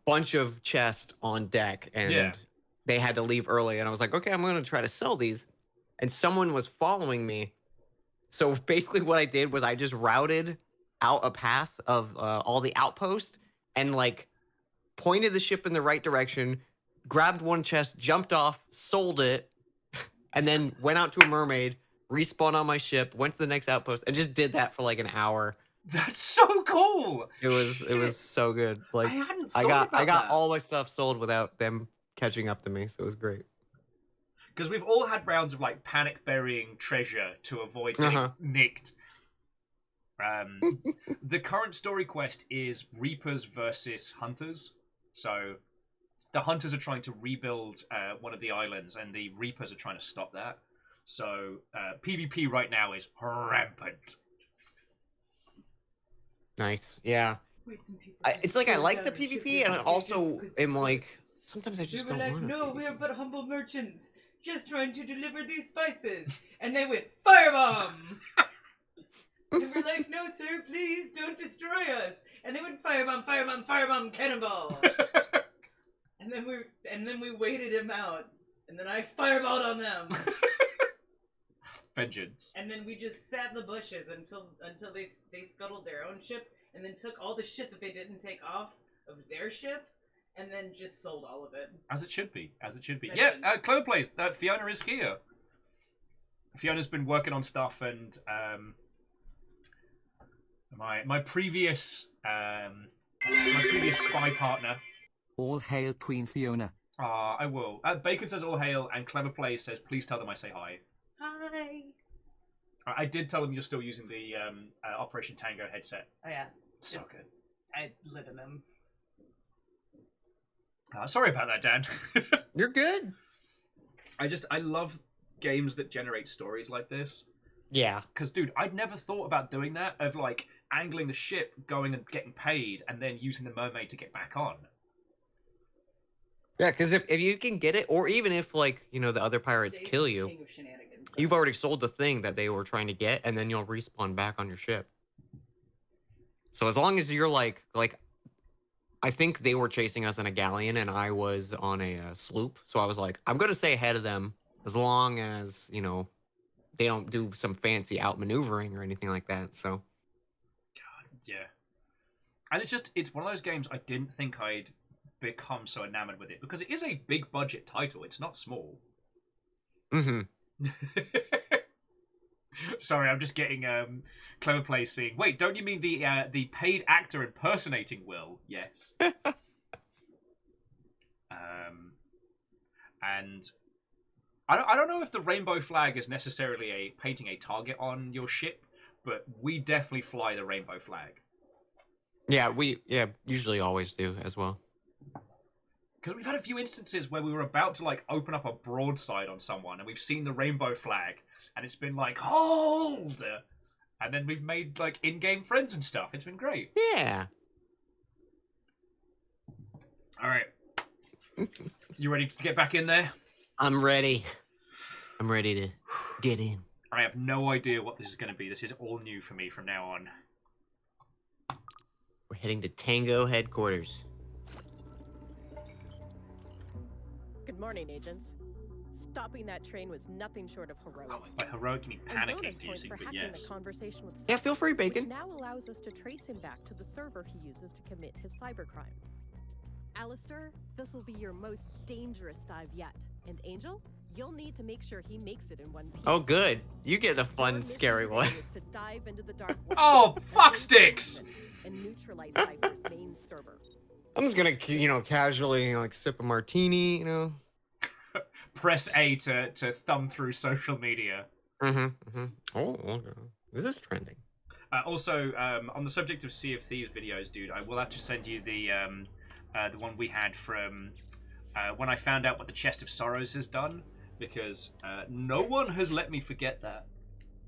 bunch of chests on deck, and they had to leave early, and I was like, okay, I'm gonna try to sell these, and someone was following me, so basically what I did was I just routed out a path of all the outposts and like pointed the ship in the right direction, grabbed one chest, jumped off, sold it, and then went out to a mermaid, respawned on my ship, went to the next outpost, and just did that for like an hour. That's so cool. It was so good. Like I got that. All my stuff sold without them catching up to me, so it was great. Because we've all had rounds of like panic burying treasure to avoid getting nicked. The current story quest is Reapers versus Hunters. So the Hunters are trying to rebuild one of the islands, and the Reapers are trying to stop that. So PvP right now is rampant. Nice, yeah. It's like I like the PvP, and I also am like sometimes I just don't want to. No, we're but humble merchants, just trying to deliver these spices, and they went firebomb. And we're like, no, sir, please don't destroy us. And they went firebomb, firebomb, firebomb, cannonball. and then we waited him out, and then I fireballed on them. Vengeance. And then we just sat in the bushes until they scuttled their own ship, and then took all the shit that they didn't take off of their ship, and then just sold all of it. As it should be. As it should be. Vengeance. Yeah, Clover Plays. Fiona is here. Fiona's been working on stuff, and my previous spy partner. All hail Queen Fiona. I will. Bacon says all hail, and Clever Play says please tell them I say hi. Hi. I did tell them you're still using the Operation Tango headset. Oh yeah. So good. I live in them. Sorry about that, Dan. You're good. I love games that generate stories like this. Yeah. Because, dude, I'd never thought about doing that, of, like, angling the ship, going and getting paid, and then using the mermaid to get back on. Yeah, because if you can get it, or even if, like, you know, the other pirates Dave's kill the you, king of shenanigans. you've already sold the thing that they were trying to get, and then you'll respawn back on your ship. So as long as you're, like, I think they were chasing us in a galleon, and I was on a sloop. So I was like, I'm going to stay ahead of them as long as, you know, they don't do some fancy outmaneuvering or anything like that. So, God, yeah. And it's one of those games I didn't think I'd become so enamored with it, because it is a big budget title. It's not small. Sorry, I'm just getting Clever Play saying, wait, don't you mean the paid actor impersonating Will? Yes. And I don't know if the rainbow flag is necessarily painting a target on your ship, but we definitely fly the rainbow flag. yeah, we usually always do as well. Because we've had a few instances where we were about to, like, open up a broadside on someone, and we've seen the rainbow flag, and it's been like, hold! And then we've made, like, in-game friends and stuff. It's been great. Yeah. All right. You ready to get back in there? I'm ready. I'm ready to get in. I have no idea what this is going to be. This is all new for me from now on. We're heading to Tango headquarters. Good morning, agents. Stopping that train was nothing short of heroic. By heroic, you mean And panic bonus points inducing, for but hacking yes. the conversation with Yeah, feel free, Which Bacon. now allows us to trace him back to the server he uses to commit his cybercrime. Alistair, this will be your most dangerous dive yet. And Angel, you'll need to make sure he makes it in one piece. Oh, good. You get the Your fun, mission scary today one. is to dive into the dark web Oh, with fuck Cyber's sticks! and neutralize Cypher's main server. I'm just gonna, you know, casually, like, sip a martini, you know. Press A to thumb through social media. Oh, okay. This is trending. Also, on the subject of Sea of Thieves videos, dude, I will have to send you the one we had from when I found out what the Chest of Sorrows has done, because no one has let me forget that.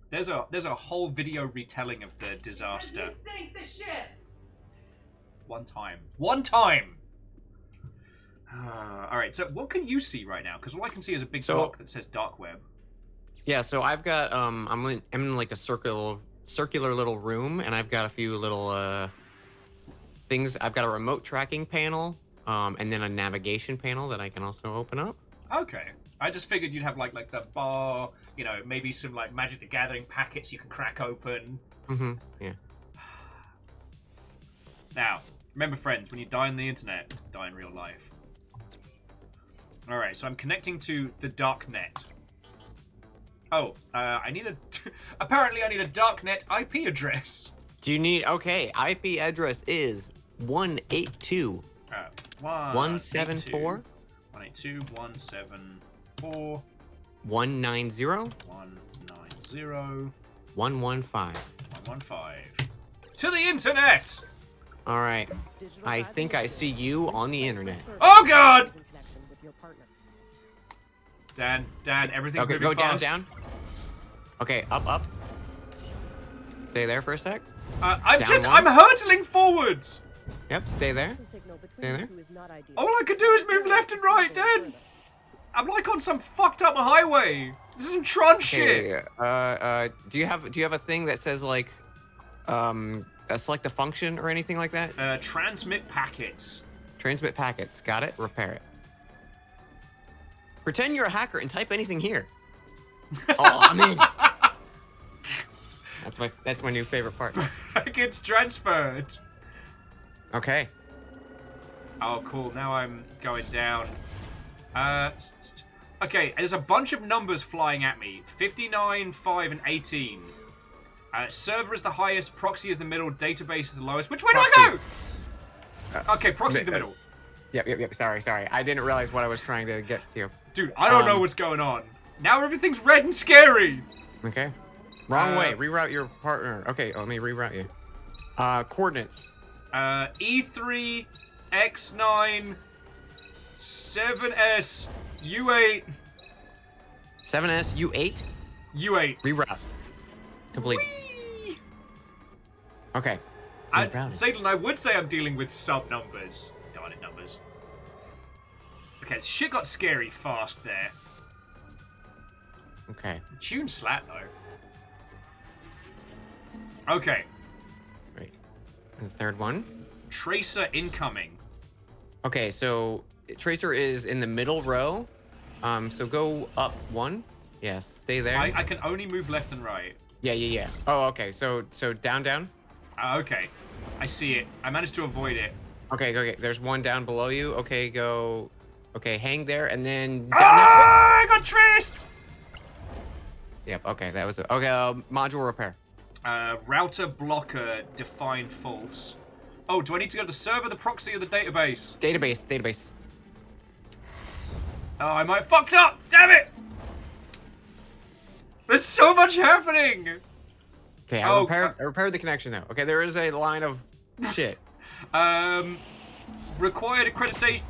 There's a whole video retelling of the disaster. And you sank the ship! One time! Alright, so what can you see right now? Because all I can see is a big block that says Dark Web. Yeah, so I've got, I'm in like a circular little room, and I've got a few little things. I've got a remote tracking panel, and then a navigation panel that I can also open up. Okay. I just figured you'd have like the bar, you know, maybe some like Magic the Gathering packets you can crack open. Yeah. Now, remember friends, when you die on the internet, die in real life. Alright, so I'm connecting to the darknet. Oh, I need a... apparently I need a darknet IP address. Do you need... Okay, IP address is 182. 174? 182, 174... 190? 190... 115. 115. To the internet! Alright. I think I see you on the internet. Oh god! Dan, everything's Okay, moving go down, fast. down. Okay, up. Stay there for a sec. I'm hurtling forwards! Yep, stay there. there. All I can do is move left and right, Dan! I'm like on some fucked up highway. This is some Tron shit. Do you have a thing that says like, select a function or anything like that? Transmit packets. Transmit packets. Got it. Repair it. Pretend you're a hacker and type anything here. Oh, I'm in. That's my new favorite part. Packets transferred. Okay. Oh, cool. Now I'm going down. Okay, there's a bunch of numbers flying at me. 59, 5, and 18. Server is the highest, proxy is the middle, database is the lowest. Which way do I go? Okay, proxy is the middle. Yep. Sorry. I didn't realize what I was trying to get to. Dude, I don't know what's going on. Now everything's red and scary. Okay. Wrong way. Reroute your partner. Okay, let me reroute you. Coordinates. E3, X9, 7S, U8, 7S U8 U8. reroute complete. Whee! Okay. And Rerouting. Zayden, I would say I'm dealing with sub numbers. Darn it, numbers. Okay, shit got scary fast there. Okay. The tune slat though. Okay, Right. And the third one. Tracer incoming. Okay, so Tracer is in the middle row. So go up one. Yes, stay there. I can only move left and right. Yeah. Oh, okay. So down. Okay, I see it. I managed to avoid it. Okay. There's one down below you. Okay, go. Okay, hang there, and then down. Ah! I got traced! Yep. Okay, that was it. Okay. Module repair. Router blocker defined false. Oh, do I need to go to the server, the proxy, or the database? Database. Oh, I might have fucked up! Damn it! There's so much happening! Okay, I repaired the connection now. Okay, there is a line of shit. Required accreditation.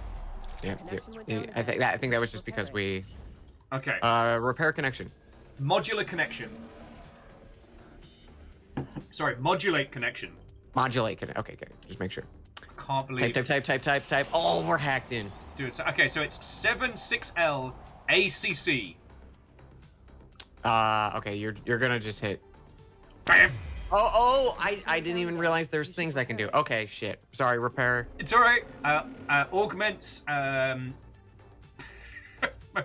Yeah. I think that was just because we. Okay. Repair connection. Modular connection. Sorry, modulate connection. Modulate connection. Okay, just make sure. Can't believe. Type. Oh, we're hacked in. Dude, so, okay, so it's 76L ACC. Okay, you're gonna just hit. Bam! Oh, I didn't even realize there's things I can do. Okay, shit. Sorry, repair. It's alright. Augments, my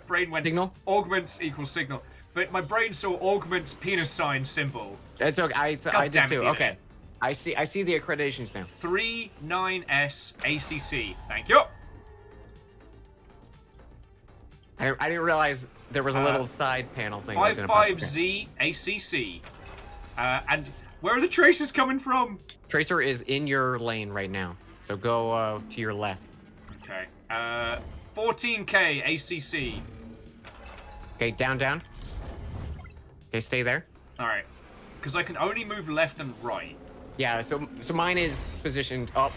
brain went... Signal? Augments equals signal. But my brain saw augments penis sign symbol. That's okay. I did damn it, too. you Okay. did. I see the accreditations now. 39S ACC. Thank you. I didn't realize there was a little side panel thing. that didn't pop. 55Z ACC. And where are the traces coming from? Tracer is in your lane right now. So go to your left. Okay. 14K ACC. Okay, down. Okay, stay there. Alright. Because I can only move left and right. Yeah, so mine is positioned up.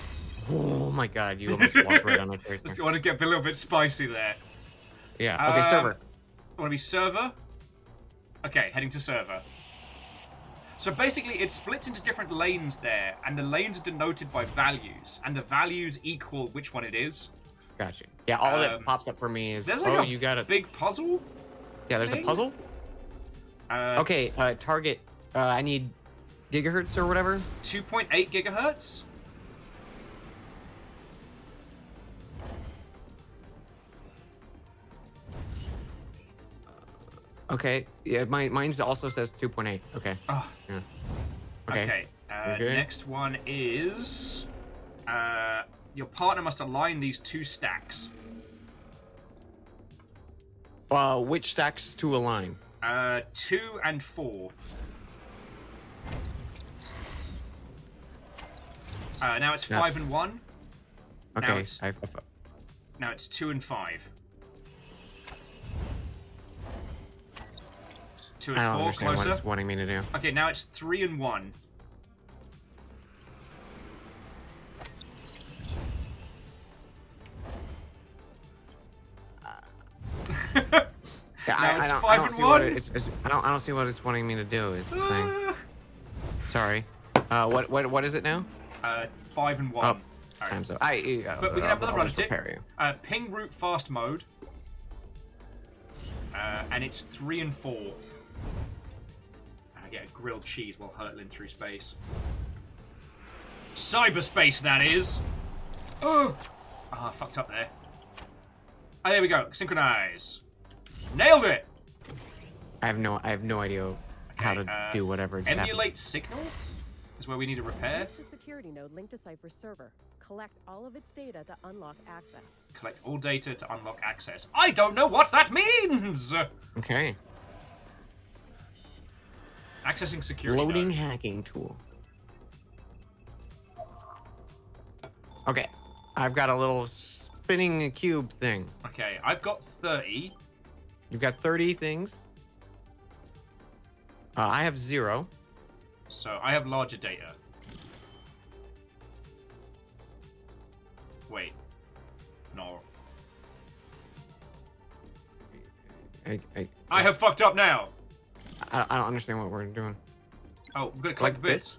Oh my god, you almost walked right on the tracer. Just want to get a little bit spicy there. Yeah, okay, server. I want to be server. Okay, heading to server. So basically, it splits into different lanes there, and the lanes are denoted by values, and the values equal which one it is. Gotcha. Yeah, all that pops up for me is, There's like you got a big puzzle. Yeah, there's thing? a puzzle. Okay, target. I need gigahertz or whatever. 2.8 gigahertz. Okay, yeah, mine's also says 2.8. Okay. Oh. Yeah. Okay. Next one is your partner must align these two stacks. Which stacks to align? 2 and 4. Now it's 5 and 1. Okay. Now it's 2 and 5. 2 and I don't 4, understand closer. what it's wanting me to do. Okay, now it's 3 and 1. Yeah, Now it's 5 I don't and see 1. what I don't see what it's wanting me to do. Is the thing. Sorry. What is it now? 5 and 1. Oh, Alright. times up. But we can have another run at it. Repair you. Ping route fast mode. And it's 3 and 4. I get a grilled cheese while hurtling through space. Cyberspace, that is. Oh, I fucked up there. Oh, there we go. Synchronize. Nailed it. I have no idea how to do whatever. just happened. Emulate signal is where we need a repair. Reach the security node linked to Cypher's server. Collect all of its data to unlock access. Collect all data to unlock access. I don't know what that means. Okay. Accessing security. Loading node. hacking tool. Okay. I've got a little spinning cube thing. Okay, I've got 30. You've got 30 things. I have 0. So I have larger data. Wait. No. I have fucked up now. I don't understand what we're doing. Oh, we're gonna collect Like the bits.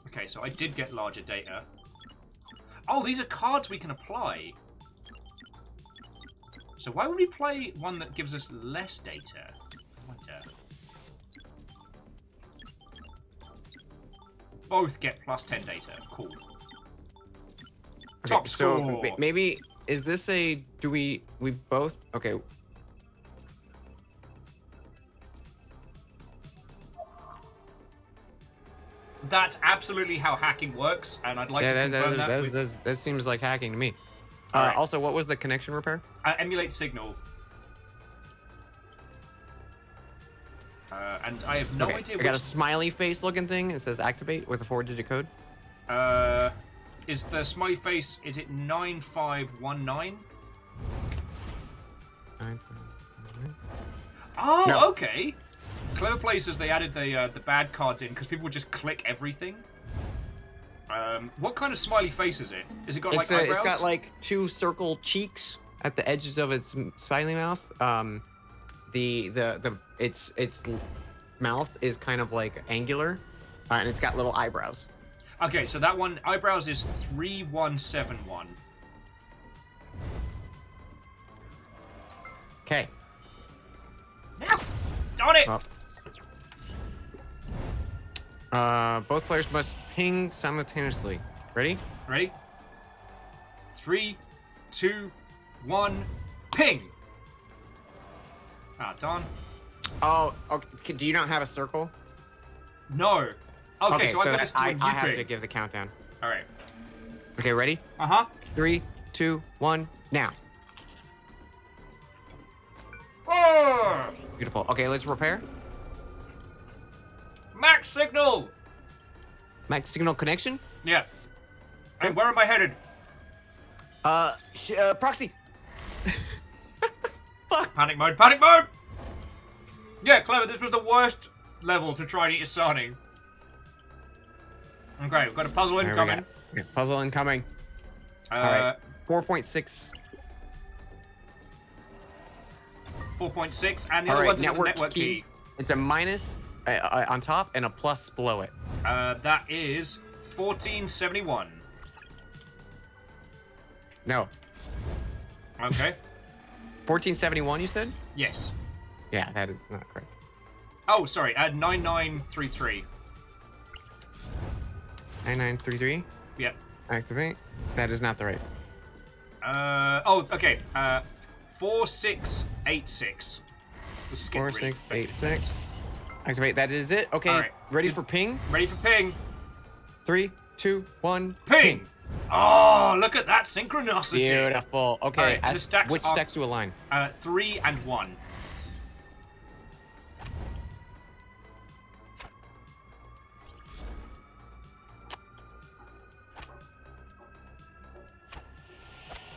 Okay, so I did get larger data. Oh, these are cards we can apply. So why would we play one that gives us less data? I wonder. Both get plus 10 data. Cool. Okay, Top so score. maybe is this a do we both okay? That's absolutely how hacking works, and I'd like to confirm that. with- that seems like hacking to me. Alright. Also, what was the connection repair? Emulate signal. And I have no idea I got a which... smiley face looking thing. It says activate with a 4-digit code. Is the smiley face, is it 9519? Oh, No. okay. Clever Places, they added the bad cards in because people would just click everything. What kind of smiley face is it? Is it got like eyebrows? It's got like 2 circle cheeks at the edges of its smiley mouth. Its mouth is kind of like angular, and it's got little eyebrows. Okay, so that one, eyebrows is 3171. Okay. Now! Darn it! Both players must ping simultaneously. Ready? Ready? 3, 2, 1, ping! Ah, darn. Oh, okay. Do you not have a circle? No. Okay, so I got this to I when you have ping. to give the countdown. Alright. Okay, ready? Uh-huh. 3, 2, 1, now. Oh! Beautiful. Okay, let's repair. Max signal! Max signal connection. Yeah. And where am I headed? Proxy. Panic mode, panic mode! Yeah, Clever, this was the worst level to try and eat a Sonic. Okay, we've got a puzzle There we incoming. go. Okay, puzzle incoming. All right. 4.6. 4.6, and the All other right, one's in the network key. It's a minus on top and a plus below it. That is 1471. No. Okay. 1471, you said? Yes. Yeah, that is not correct. Oh, sorry, 9933. 9933. Yep. Activate. That is not the right. Okay. 4686. Let's just get rid of it. 4686. Activate. That is it. Okay. All right. Ready for ping? Ready for ping. 3, 2, 1. Ping! Oh, look at that synchronicity. Beautiful. Okay. All right, the stacks which are- stacks do align? 3 and 1.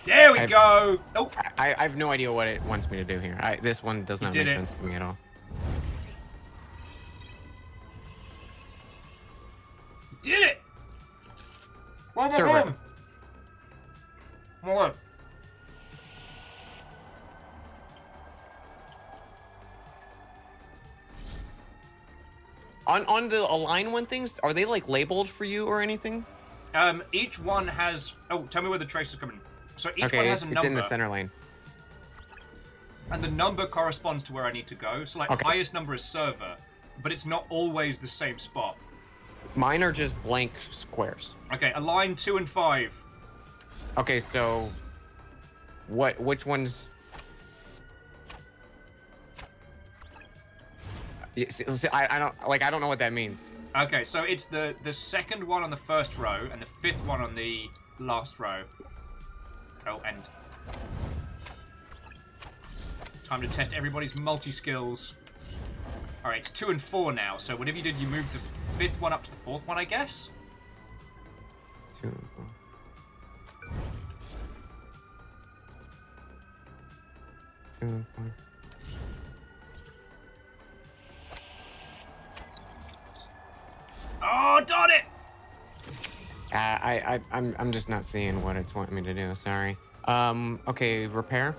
There we go. Oh, I have no idea what it wants me to do here. This one does not did make it. sense to me at all. did it. One Server. more. More. On the align one things, are they like labeled for you or anything? Each one has. Oh, tell me where the trace is coming. So each one Okay, has it's a number, in the center lane. and the number corresponds to where I need to go. So like, Okay. highest number is server, but it's not always the same spot. Mine are just blank squares. Okay, align 2 and 5. Okay, so which ones? I don't know what that means. Okay, so it's the second one on the first row and the 5th one on the last row. Oh, and time to test everybody's multi-skills. All right, it's 2 and 4 now. So whatever you did, you moved the 5th one up to the 4th one, I guess. 2 and 4. 2 and 4. Oh, darn it! I'm just not seeing what it's wanting me to do. Sorry. Okay, repair.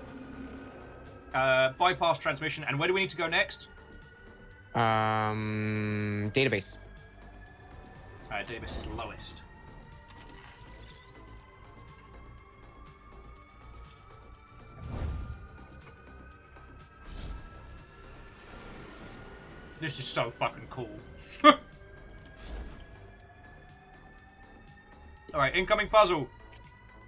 Bypass transmission. And where do we need to go next? Database. Database is lowest. This is so fucking cool. Alright, incoming puzzle.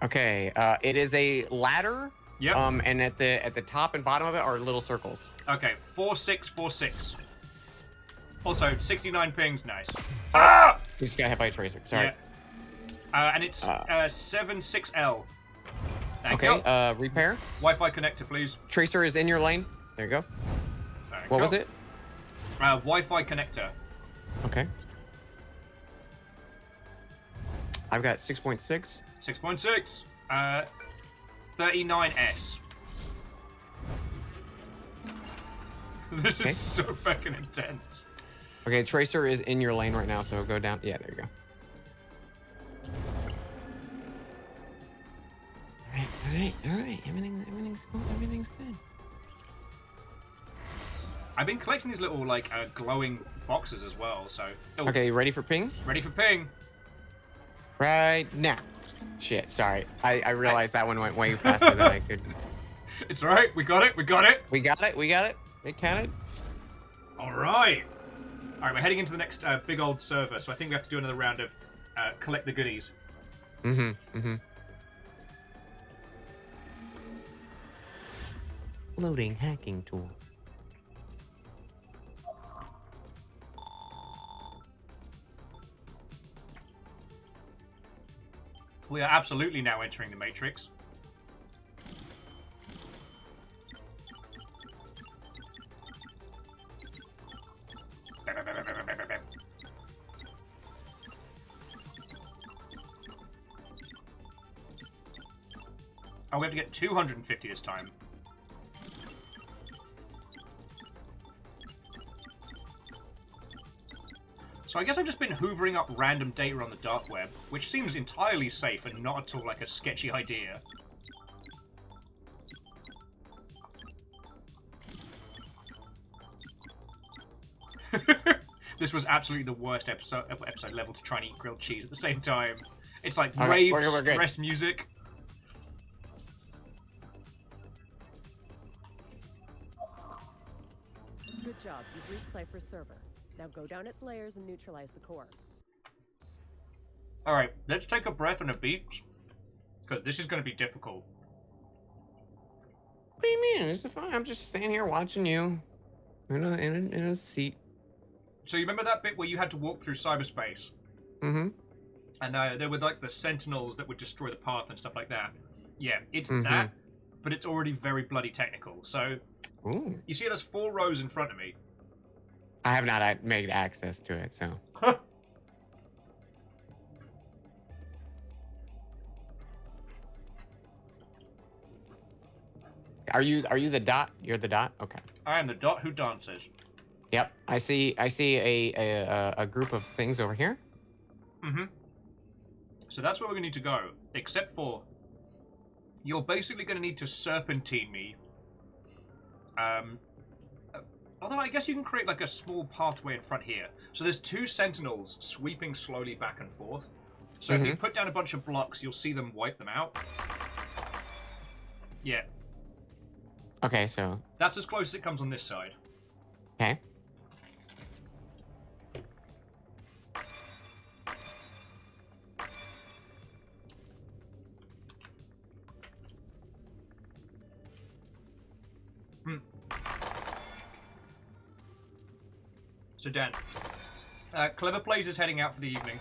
Okay, it is a ladder. Yep. And at the top and bottom of it are little circles. Okay, 4646. Also, 69 pings, nice. Ah! We just got hit by a tracer. Sorry. Yeah. And it's 76L. Thank Okay, you. repair. Wi-Fi connector, please. Tracer is in your lane. There you go. Thank What you. was it? Wi-Fi connector. Okay. I've got 6.6. 6.6. 39S. This Okay. is so fucking intense. Okay, Tracer is in your lane right now, so go down. Yeah, there you go. All right. Everything's cool. Everything's good. I've been collecting these little, like, glowing boxes as well, so... Oh, Okay, ready for ping? ready for ping. Right now. Shit, sorry. I realized that one went way faster than I could. It's alright, we got it, we got it. We got it. It counted. Alright. Alright, we're heading into the next big old server, so I think we have to do another round of collect the goodies. Loading hacking tool. We are absolutely now entering the Matrix. Oh, we have to get 250 this time. So I guess I've just been hoovering up random data on the dark web, which seems entirely safe and not at all like a sketchy idea. This was absolutely the worst episode level to try and eat grilled cheese at the same time. It's like Okay, rave we're good. stress music. Good job. You've reached Cypher's server. Now go down its layers and neutralize the core. Alright, let's take a breath and a beat. Because this is going to be difficult. What do you mean? It's fine. I'm just standing here watching you in a seat. So you remember that bit where you had to walk through cyberspace? Mm-hmm. And there were like the sentinels that would destroy the path and stuff like that. Yeah, it's that, but it's already very bloody technical. So, Ooh. you see there's 4 rows in front of me. I have not made access to it, so. Are you the dot? You're the dot? Okay. I am the dot who dances. Yep. I see a group of things over here. Mm-hmm. So that's where we need to go. Except for, you're basically going to need to serpentine me. Although I guess you can create like a small pathway in front here. So there's 2 sentinels sweeping slowly back and forth. So if you put down a bunch of blocks, you'll see them wipe them out. Yeah. Okay, so. That's as close as it comes on this side. Okay. So Dan, Clever Plays is heading out for the evening.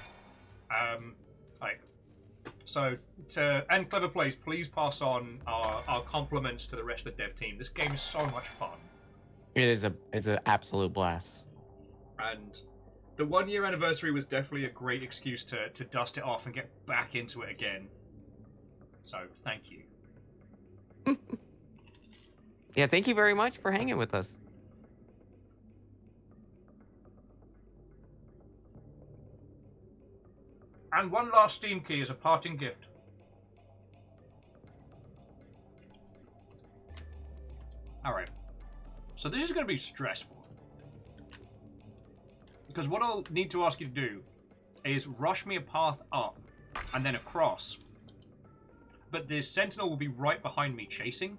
And Clever Plays, please pass on our compliments to the rest of the dev team. This game is so much fun. It's an absolute blast. And the 1-year anniversary was definitely a great excuse to dust it off and get back into it again. So, thank you. Yeah, thank you very much for hanging with us. And one last Steam key as a parting gift. Alright. So this is going to be stressful. Because what I'll need to ask you to do is rush me a path up and then across. But the sentinel will be right behind me chasing.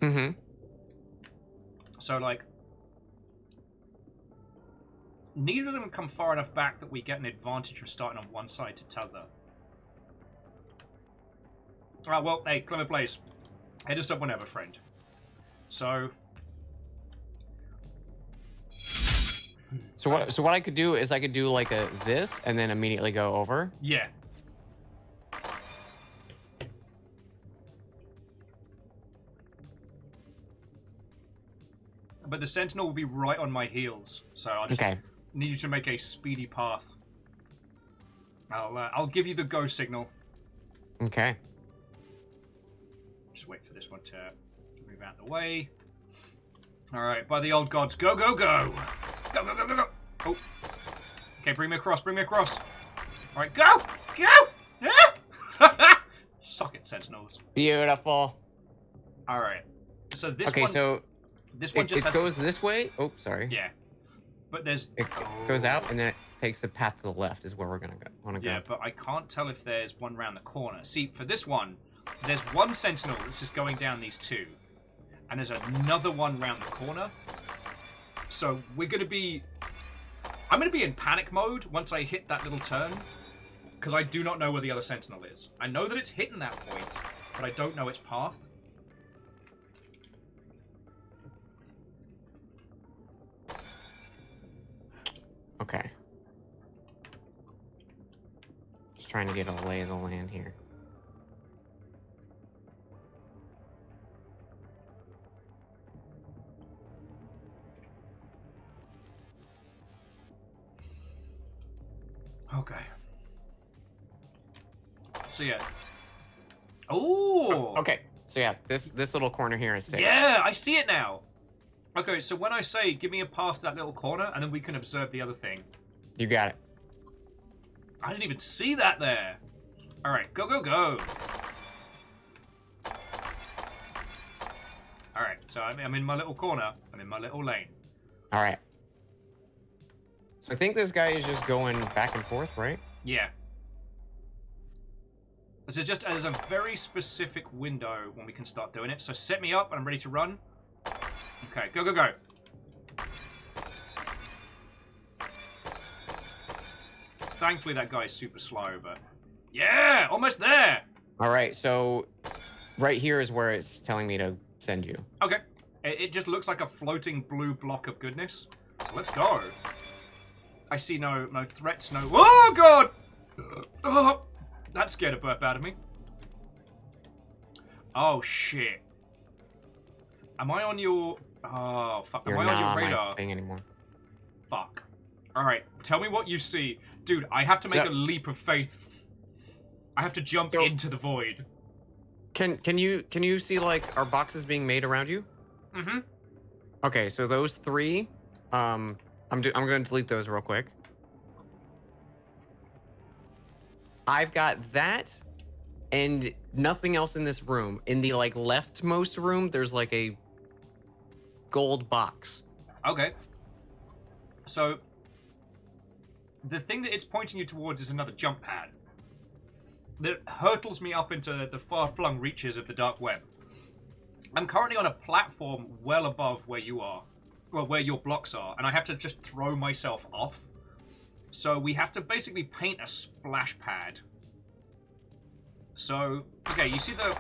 Mm-hmm. So, like, neither of them come far enough back that we get an advantage from starting on one side to t'other. Alright, well, hey, Clement Blaze. Hit us up whenever, friend. So what I could do is I could do like a this and then immediately go over. yeah. But the sentinel will be right on my heels, so I'll just need you to make a speedy path. I'll give you the go signal. Okay. Just wait for this one to move out of the way. Alright, by the old gods, go, go, go! Go, go, go, go, go! Oh. Okay, bring me across, bring me across. Alright, go! Go! Ah! Suck it, sentinels. Beautiful. Alright. So this okay, one... so this one just it goes this way. Oh, sorry. Yeah. But there's... It goes out and then it takes the path to the left is where we're gonna go. Yeah, but I can't tell if there's one round the corner. See, for this one, there's one sentinel that's just going down these two. And there's another one round the corner. So we're going to be... I'm going to be in panic mode once I hit that little turn. Because I do not know where the other sentinel is. I know that it's hitting that point, but I don't know its path. Okay. Just trying to get a lay of the land here. Okay. So yeah. Oh. Okay. So yeah, this little corner here is safe. Yeah, I see it now. Okay, so when I say give me a path to that little corner, and then we can observe the other thing. You got it. I didn't even see that there. All right, go, go, go. All right, so I'm in my little corner. I'm in my little lane. All right. So I think this guy is just going back and forth, right? Yeah. So just as a very specific window when we can start doing it. So set me up and I'm ready to run. Okay, go, go, go. Thankfully that guy's super slow, but... Yeah! Almost there! All right, so right here is where it's telling me to send you. Okay. It just looks like a floating blue block of goodness. So let's go. I see no threats, no... Oh, God! Oh, that scared a burp out of me. Oh, shit. Am I on your... Oh, fuck. Am I on your radar? My thing anymore. Fuck. Alright, tell me what you see. Dude, I have to make a leap of faith. I have to jump into the void. Can you see, like, our boxes being made around you? Mm-hmm. Okay, so those three, I'm going to delete those real quick. I've got that and nothing else in this room. In the, like, leftmost room, there's, like, a gold box. Okay. So, the thing that it's pointing you towards is another jump pad that hurtles me up into the far-flung reaches of the dark web. I'm currently on a platform well above where you are, well, where your blocks are, and I have to just throw myself off. So we have to basically paint a splash pad. So, okay, you see the...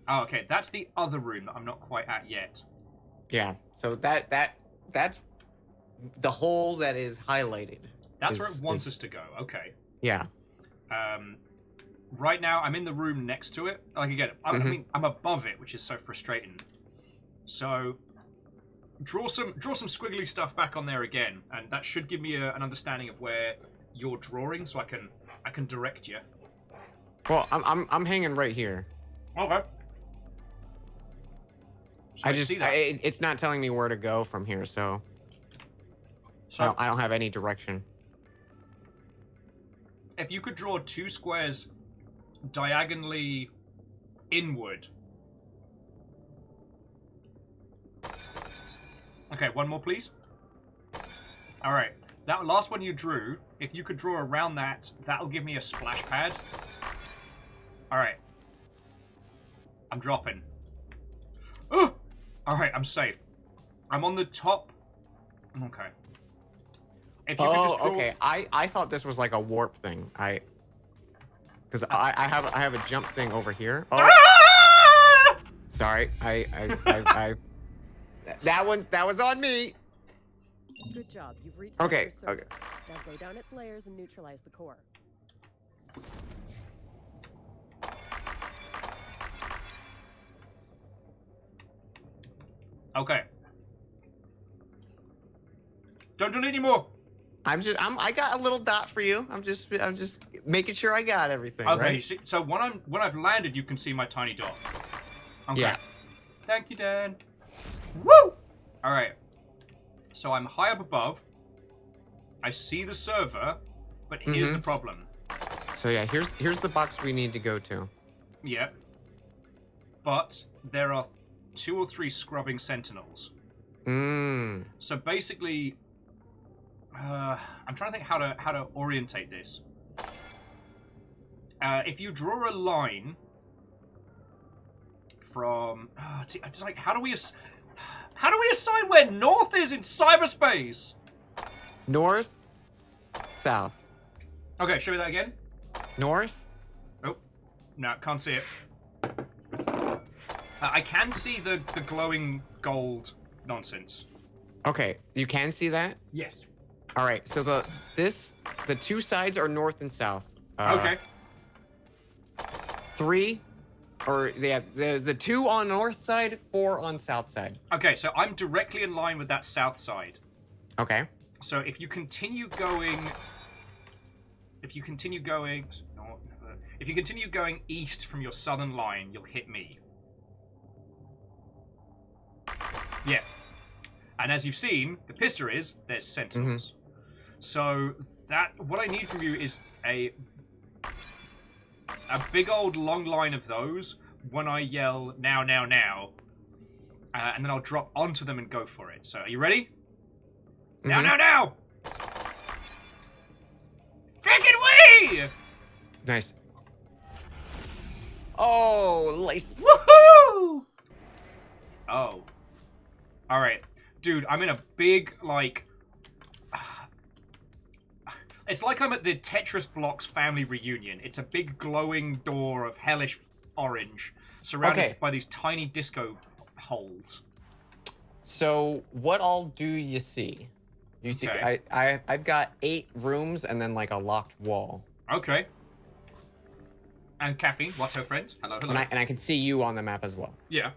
Oh, okay, that's the other room that I'm not quite at yet. Yeah, so that's the hole that is highlighted. That's where it wants us to go, okay. Yeah. Right now, I'm in the room next to it. Like, again, I mean, I'm above it, which is so frustrating. So, draw some squiggly stuff back on there again, and that should give me an understanding of where you're drawing, so I can direct you. Well, I'm hanging right here. Okay. So I just see that. it's not telling me where to go from here, so I don't have any direction. if you could draw 2 squares diagonally inward. Okay, one more, please. All right. That last one you drew, if you could draw around that, that'll give me a splash pad. All right. I'm dropping. Oh! All right, I'm safe. I'm on the top. Okay. If you could just draw... okay. I thought this was like a warp thing. Because I have a jump thing over here. Oh. Ah! Sorry. That was on me. Good job. You've reached Okay, the first server. okay. Now go down its layers and neutralize the core. Okay. Don't delete anymore. I got a little dot for you. I'm just making sure I got everything. Okay, Right? so when I've landed, you can see my tiny dot. Okay. Yeah. Thank you, Dan. Woo! All right. So I'm high up above. I see the server, but here's the problem. So yeah, here's the box we need to go to. Yep. But there are 2 or 3 scrubbing sentinels. Mmm. So basically, I'm trying to think how to orientate this. If you draw a line from, it's like how do we assign where north is in cyberspace? North, south. Okay, show me that again. North. Oh, no, can't see it. I can see the glowing gold nonsense. Okay, you can see that. Yes. All right. So the 2 sides are north and south. Okay. 3, or the 2 on north side, 4 on south side. Okay, so I'm directly in line with that south side. Okay. So if you continue going east from your southern line, you'll hit me. Yeah. And as you've seen, the pista is there's sentinels. So what I need from you is a big old long line of those when I yell now, and then I'll drop onto them and go for it. So are you ready? Now! Frickin' wee! Nice. Oh, license. Woohoo! Oh. Alright. Dude, I'm in a big, like... It's like I'm at the Tetris Blocks family reunion. It's a big glowing door of hellish orange, surrounded by these tiny disco holes. So what all do you see? You see, I've got 8 rooms and then like a locked wall. Okay. And Caffeine, what's her friend? Hello. And I can see you on the map as well. Yeah.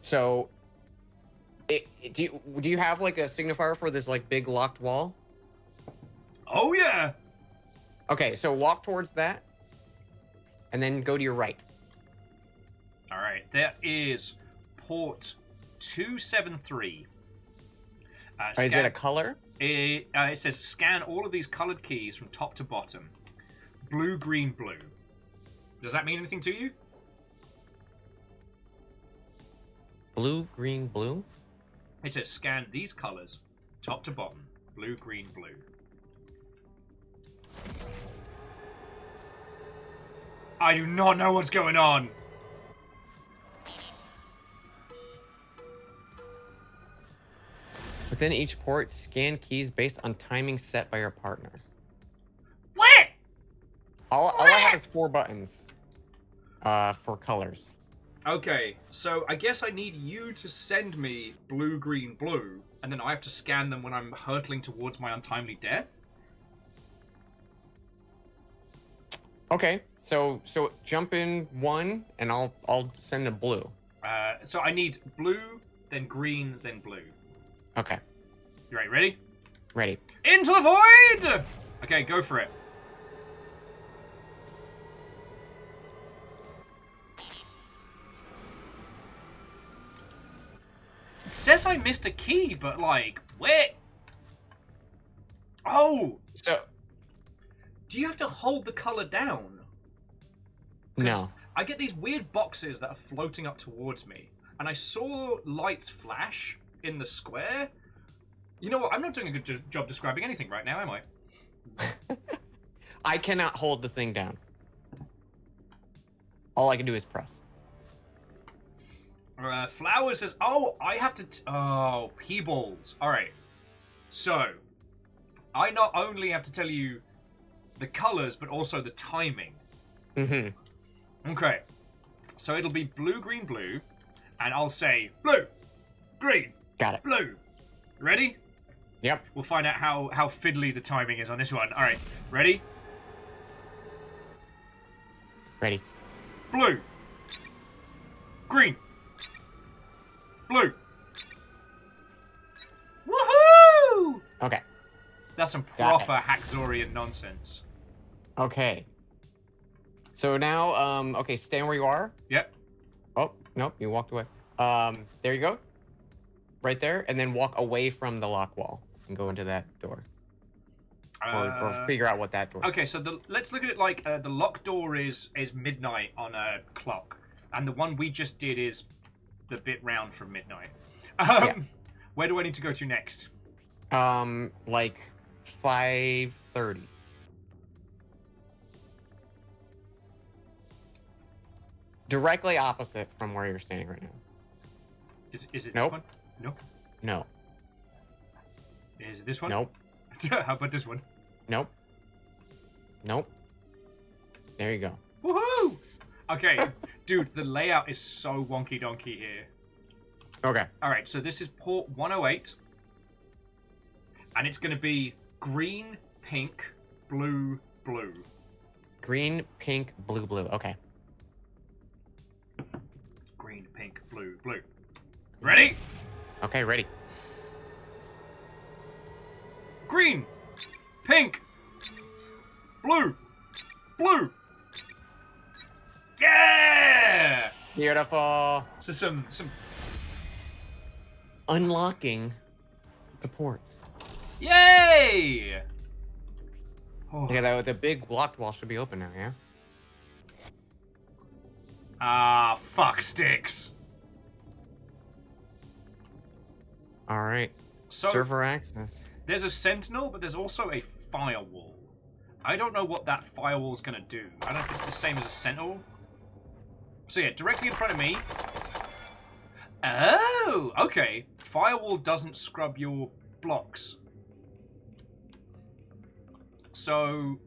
So, do you have like a signifier for this like big locked wall? Oh yeah. Okay, so walk towards that, and then go to your right. All right, there is port 273. Is it a color? It says scan all of these colored keys from top to bottom. Blue, green, blue. Does that mean anything to you? Blue, green, blue? It says scan these colors, top to bottom. Blue, green, blue. I do not know what's going on. Within each port, scan keys based on timing set by your partner. What? All I have is 4 buttons for colors. Okay, so I guess I need you to send me blue, green, blue, and then I have to scan them when I'm hurtling towards my untimely death? Okay, so jump in 1, and I'll send a blue. So I need blue, then green, then blue. Okay. You ready? Ready. Into the void! Okay, go for it. It says I missed a key, but like, where? Oh! So Do you have to hold the color down? 'Cause no. I get these weird boxes that are floating up towards me, and I saw lights flash in the square. You know what? I'm not doing a good job describing anything right now, am I? I cannot hold the thing down. All I can do is press. Flowers says, oh, I have to... oh, P-balls. All right. So, I not only have to tell you the colors, but also the timing. Mm-hmm. Okay. So it'll be blue, green, blue, and I'll say blue, green, Got it. blue. Ready? Yep. We'll find out how fiddly the timing is on this one. All right. Ready? Ready. Blue. Green. Blue. Woohoo! Okay. That's some Got it. proper Haxorian nonsense. Okay. So now, okay, stand where you are. Yep. Oh, nope, you walked away. There you go. Right there, and then walk away from the lock wall and go into that door. Or figure out what that door is. Okay, so let's look at it like the lock door is midnight on a clock, and the one we just did is the bit round from midnight. Yeah. Where do I need to go to next? Like 5:30. Directly opposite from where you're standing right now. Is it Nope. this one? Nope. No. Is it this one? Nope. How about this one? Nope. Nope. There you go. Woohoo! Okay, dude, the layout is so wonky donkey here. Okay. All right, so this is port 108, and it's going to be green, pink, blue, blue. Green, pink, blue, blue. Okay. Green, pink, blue, blue. Ready? Okay, ready. Green, pink, blue, blue. Yeah! Beautiful. So some. Unlocking the ports. Yay! Oh. Yeah, the big locked wall should be open now, yeah? Ah, fuck sticks. All right. So Server access. there's a sentinel, but there's also a firewall. I don't know what that firewall's gonna do. I don't know if it's the same as a sentinel. So yeah, directly in front of me. Oh, okay. Firewall doesn't scrub your blocks. So,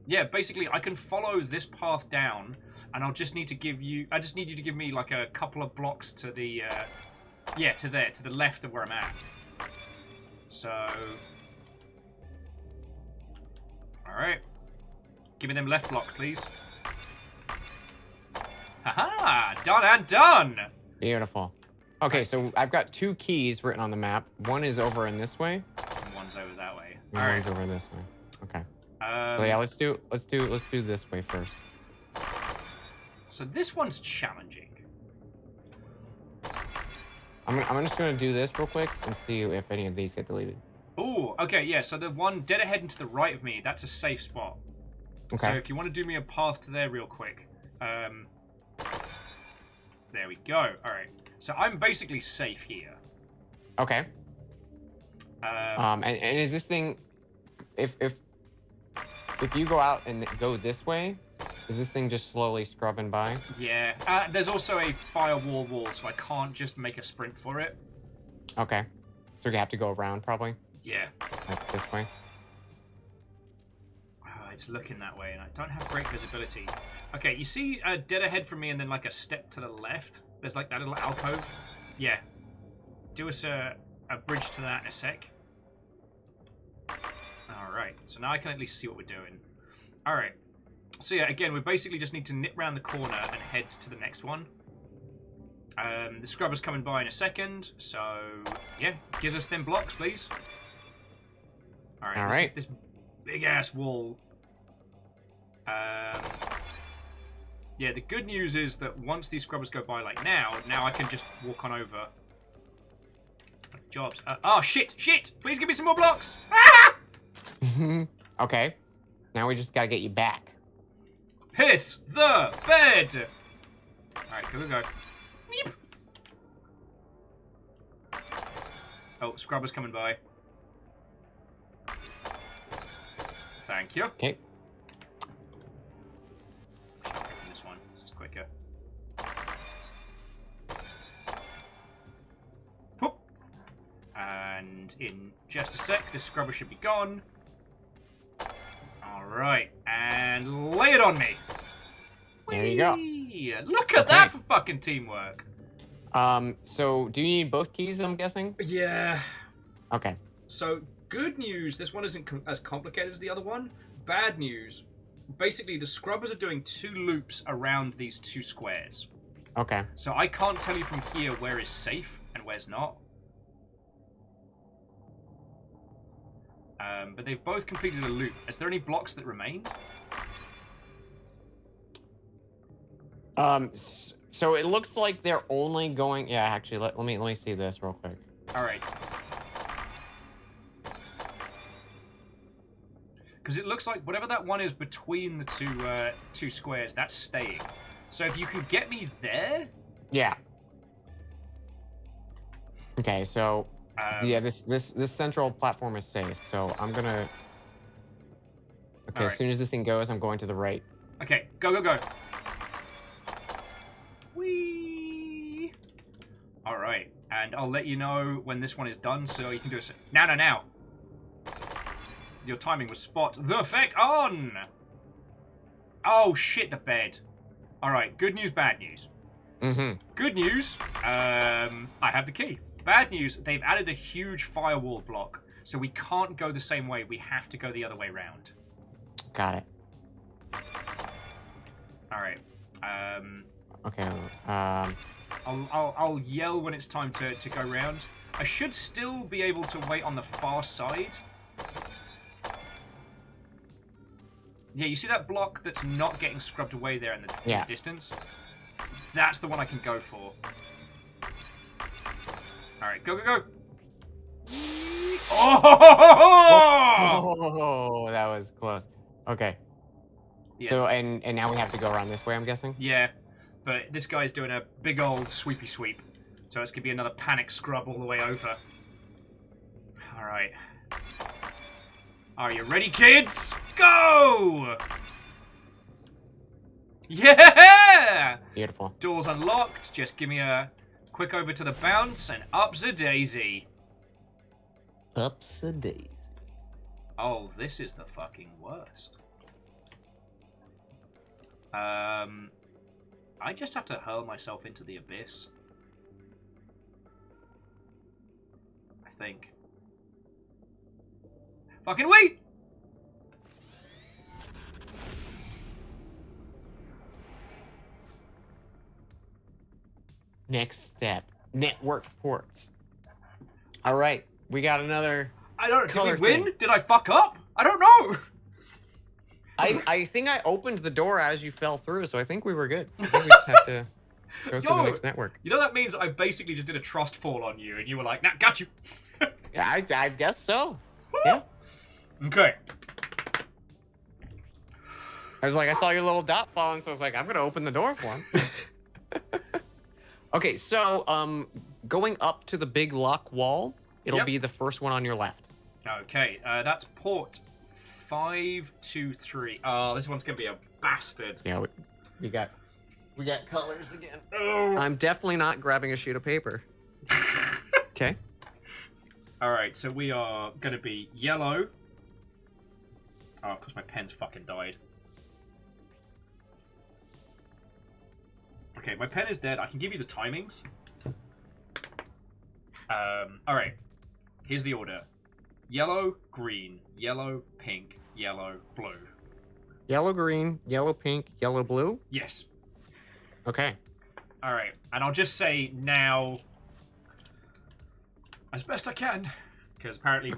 yeah, basically I can follow this path down, and I'll just need to give you. I just need you to give me like a couple of blocks to the, yeah, to there, to the left of where I'm at. So, all right, give me them left block, please. Haha! Done and done. Beautiful. Okay, so I've got 2 keys written on the map. One is over in this way, And one's over that way. and All one's right. over this way. Okay. So yeah, let's do this way first. So this one's challenging. I'm just gonna do this real quick and see if any of these get deleted. Ooh, okay, yeah. So the one dead ahead and to the right of me, that's a safe spot. Okay. So if you want to do me a path to there real quick, there we go. All right. So I'm basically safe here. Okay. And is this thing, if you go out and go this way, is this thing just slowly scrubbing by? Yeah. There's also a firewall wall, so I can't just make a sprint for it. Okay. So you have to go around probably, Yeah. like this way. It's looking that way, and I don't have great visibility. Okay, you see dead ahead from me, and then like a step to the left. There's like that little alcove. Yeah. Do us a bridge to that in a sec. Alright, so now I can at least see what we're doing. Alright. So yeah, again, we basically just need to nip round the corner and head to the next one. The scrubber's coming by in a second, so yeah, gives us them blocks, please. Alright, this big-ass wall. Yeah, the good news is that once these scrubbers go by, like now I can just walk on over. Jobs. Oh, shit! Please give me some more blocks! Ah! Okay. Now we just gotta get you back. Piss the bed! Alright, go. Meep. Oh, Scrubber's coming by. Thank you. Okay. This one. This is quicker. Whoop. And in just a sec, this Scrubber should be gone. Alright, and lay it on me. There you go. Whee! Look at that for fucking teamwork. So do you need both keys, I'm guessing? Yeah. Okay. So, good news, this one isn't as complicated as the other one. Bad news, basically the Scrubbers are doing 2 loops around these 2 squares. Okay. So I can't tell you from here where is safe and where's not. But they've both completed a loop. Is there any blocks that remain? So it looks like they're only going. Yeah, actually, let me see this real quick. All right. Because it looks like whatever that one is between the two squares, that's staying. So if you can get me there. Yeah. Okay, so yeah, this central platform is safe. So I'm gonna. Okay, right. as soon as this thing goes, I'm going to the right. Okay, go. Whee! Alright, and I'll let you know when this one is done so you can do it. Now. Your timing was spot the feck on! Oh shit, the bed. Alright, good news, bad news. Good news, I have the key. Bad news, they've added a huge firewall block, so we can't go the same way, we have to go the other way round. Got it. Alright. Okay. I'll yell when it's time to go round. I should still be able to wait on the far side. Yeah, you see that block that's not getting scrubbed away there in the distance? That's the one I can go for. Alright, go. Oh, that was close. Okay. Yeah. So and now we have to go around this way, I'm guessing? Yeah, but this guy's doing a big old sweepy sweep. So it's going to be another panic scrub all the way over. Alright. Are you ready, kids? Go! Yeah! Beautiful. Doors unlocked. Just give me a quick over to the bounce and up's a daisy. Up's a daisy. Oh, this is the fucking worst. I just have to hurl myself into the abyss. I think. Fucking wait! Next step. Network ports. All right. We got another. I don't know. color Did we win? thing. Did I fuck up? I don't know. I think I opened the door as you fell through, so I think we were good. I think we just have to go through the next network. You know that means I basically just did a trust fall on you, and you were like, "Nah, got you." Yeah, I guess so. Yeah. Okay. I was like, I saw your little dot falling, so I was like, I'm gonna open the door for him. Okay, so going up to the big lock wall, it'll be the first one on your left. Okay, that's port 523. Oh, this one's gonna be a bastard. Yeah, we got colors again. Oh. I'm definitely not grabbing a sheet of paper. Okay. All right, so we are gonna be yellow. Oh, because my pen's fucking died. Okay, my pen is dead. I can give you the timings. All right. Here's the order: yellow, green, yellow, pink, yellow, blue. Yellow, green, yellow, pink, yellow, blue. Yes. Okay. All right, and I'll just say now, as best I can, because apparently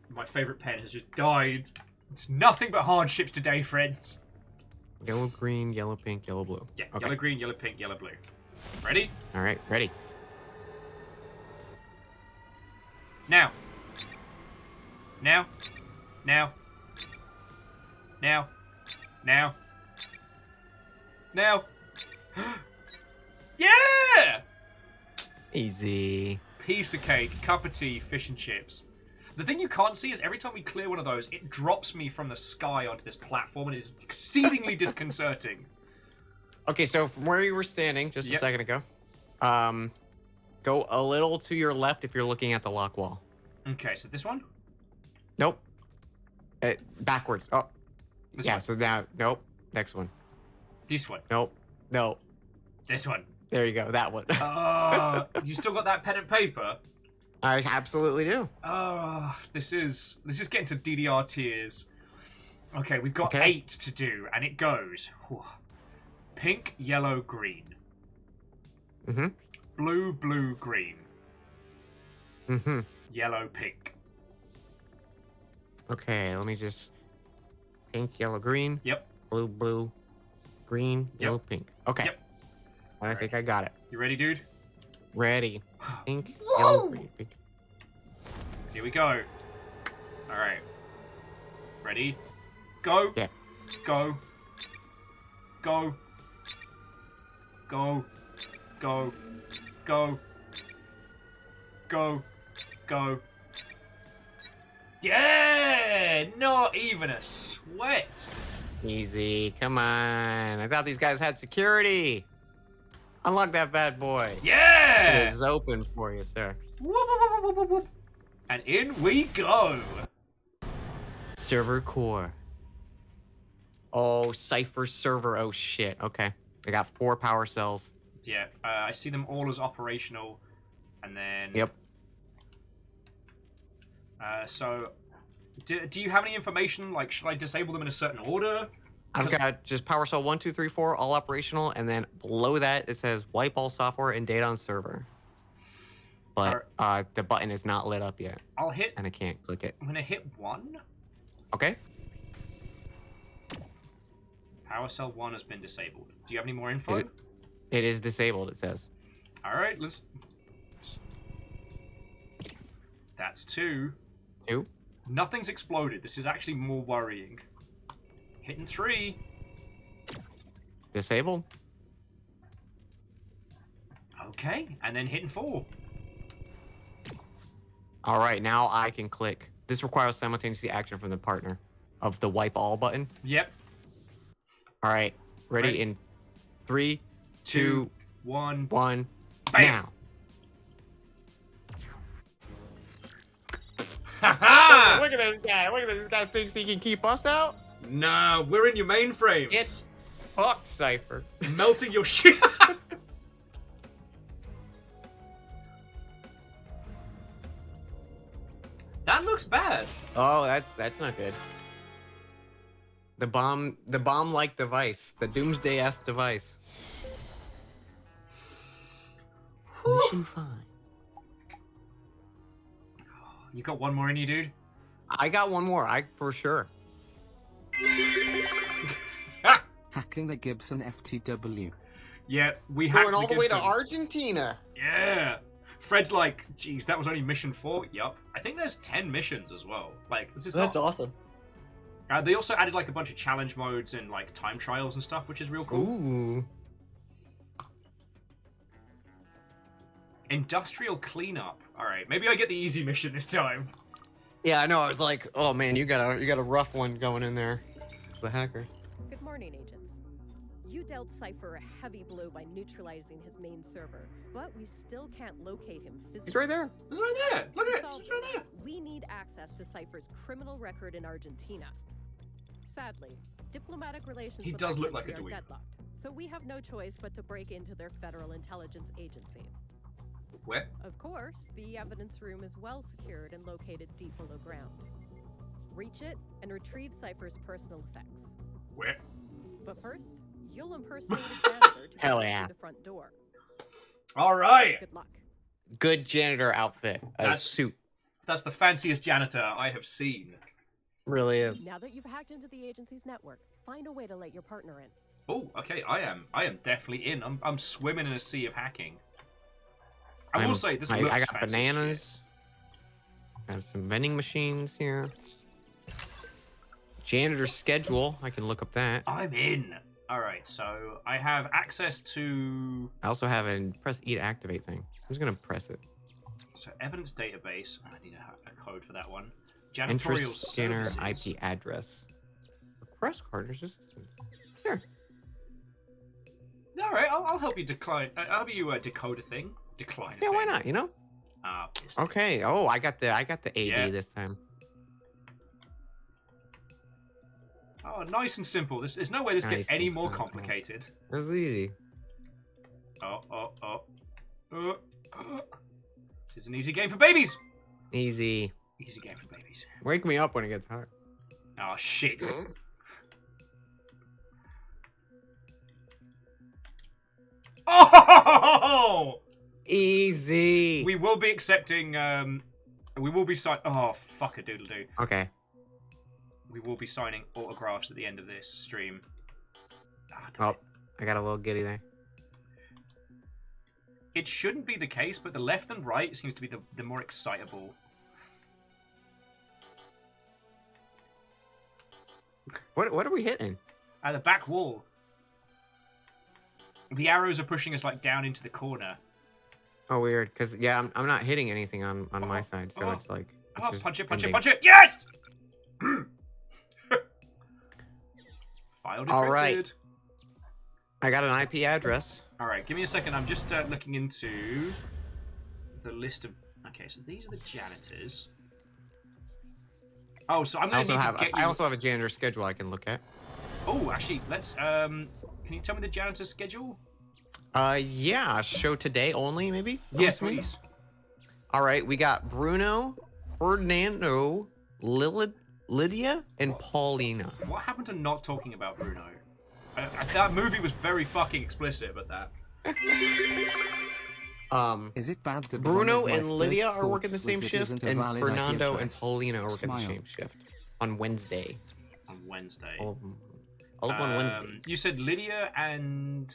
my favorite pen has just died. It's nothing but hardships today, friends. Yellow, green, yellow, pink, yellow, blue. Yeah, okay. Yellow, green, yellow, pink, yellow, blue. Ready? All right, ready. Now. Now. Now. Now. Now. Yeah! Easy. Piece of cake, cup of tea, fish and chips. The thing you can't see is every time we clear one of those, it drops me from the sky onto this platform, and it is exceedingly disconcerting. Okay, so from where you were standing just a second ago, go a little to your left if you're looking at the lock wall. Okay, so this one? Nope. Backwards. Oh. This yeah, one. so now, nope. Next one. This one. Nope. No. This one. There you go. That one. You still got that pen and paper? I absolutely do. Oh, this is getting to DDR tears. Okay, we've got 8 to do, and it goes pink, yellow, green. Mm-hmm. Blue, blue, green. Mm-hmm. Yellow, pink. Okay, let me just pink, yellow, green. Yep. Blue, blue, green, yellow, pink. Okay. Yep. I think I got it. You ready, dude? Ready. Pink, Whoa! yellow, green, pink. Here we go. All right. Ready? Go. Yeah. Go. Go. Go. Go. Go. Go. Go. Yeah! Not even a sweat. Easy. Come on. I thought these guys had security. Unlock that bad boy. Yeah! It is open for you, sir. Whoop, whoop, whoop, whoop, whoop, whoop. And in we go. Server core. Oh, Cypher server. Oh, shit. Okay. I got 4 power cells. Yeah, I see them all as operational. And then... Yep. So, do you have any information? Like, should I disable them in a certain order? I've got just power cell 1, 2, 3, 4, all operational, and then below that it says wipe all software and data on server. But the button is not lit up yet. I'll hit... And I can't click it. I'm gonna hit 1. Okay. Power cell 1 has been disabled. Do you have any more info? It is disabled, it says. Alright, let's... That's 2. 2. Nothing's exploded. This is actually more worrying. Hitting 3. Disabled. Okay, and then hitting 4. All right, now I can click. This requires simultaneous action from the partner of the wipe all button. Yep. All right, ready Right. in 3, 2, 1. 1, Bam. now. Haha! Look at this guy. Look at this guy thinks he can keep us out. Nah, we're in your mainframe. It's fucked, Cypher. Melting your shit. That looks bad. Oh, that's not good. The bomb-like device, the doomsday-esque device. Mission 5. You got one more in you, dude? I got one more, for sure. Hacking the Gibson FTW. Yeah, we hacked Going all the way to Gibson. Argentina. Yeah. Fred's like, geez, that was only mission 4? Yup. I think there's 10 missions as well. Like, this is That's not... awesome. They also added like a bunch of challenge modes and like time trials and stuff, which is real cool. Ooh. Industrial cleanup. All right, maybe I get the easy mission this time. Yeah, I know. I was like, oh man, you got a rough one going in there. The hacker. Good morning, agents. You dealt Cypher a heavy blow by neutralizing his main server, but we still can't locate him physically. He's right there. It's right there. Look at it. So, It's right there. we need access to Cypher's criminal record in Argentina. Sadly, diplomatic relations He with does our look like a country are dweeb. deadlocked, so we have no choice but to break into their federal intelligence agency. Where? Of course, the evidence room is well secured and located deep below ground. Reach it and retrieve Cypher's personal effects. Where? But first, you'll impersonate a janitor to Hell come yeah. through the front door. All right. Good luck. Good janitor outfit. A That's- suit. That's the fanciest janitor I have seen. Really is. Now that you've hacked into the agency's network, find a way to let your partner in. Oh, okay. I am definitely in. I'm swimming in a sea of hacking. I will say this looks I got fancy as bananas. Got some vending machines here. janitor schedule. I can look up that. I'm in. All right, so I have access to. I also have a press E to activate thing. I'm just gonna press it. So evidence database. I need a code for that one. Entry Janitorial scanner services. IP address. Request card assistance. Sure. All right, I'll help you decline. I'll help you decode a thing. Decline. Yeah, why not? You know. Ah, pissed. Okay. Oh, I got the AD Yeah. this time. Oh, nice and simple. There's no way this gets Nice any and more simple. complicated. This is easy. Oh. This is an easy game for babies. Easy. Easy game for babies. Wake me up when it gets hot. Oh shit. Oh! Easy. We will be accepting. We will be signing. Oh fuck a doodle doo. Okay. We will be signing autographs at the end of this stream. Ah, damn Oh, it. I got a little giddy there. It shouldn't be the case, but the left and right seems to be the more excitable. What are we hitting? At the back wall. The arrows are pushing us like down into the corner. Oh, weird. Cause yeah, I'm not hitting anything on my side, so Oh. it's like. It's Oh, just punch it! ending. Punch it! Yes! File All right. decrypted. I got an IP address. All right, give me a second. I'm just looking into the list of. Okay, so these are the janitors. Oh, so I'm I gonna need to get you. I also have a janitor schedule I can look at. Oh, actually, let's. Can you tell me the janitor schedule? Yeah, show today only, maybe? Yes, Maybe? please. All right, we got Bruno, Ferdinando, Lydia, and Paulina. What happened to not talking about Bruno? That movie was very fucking explicit about that. Is it bad that Bruno one of my and Lydia first are working the thoughts same was it shift, isn't a and valid IP Fernando and address? Paulina are working the Smile. same shift on Wednesday. On Wednesday. All up on Wednesday. You said Lydia and.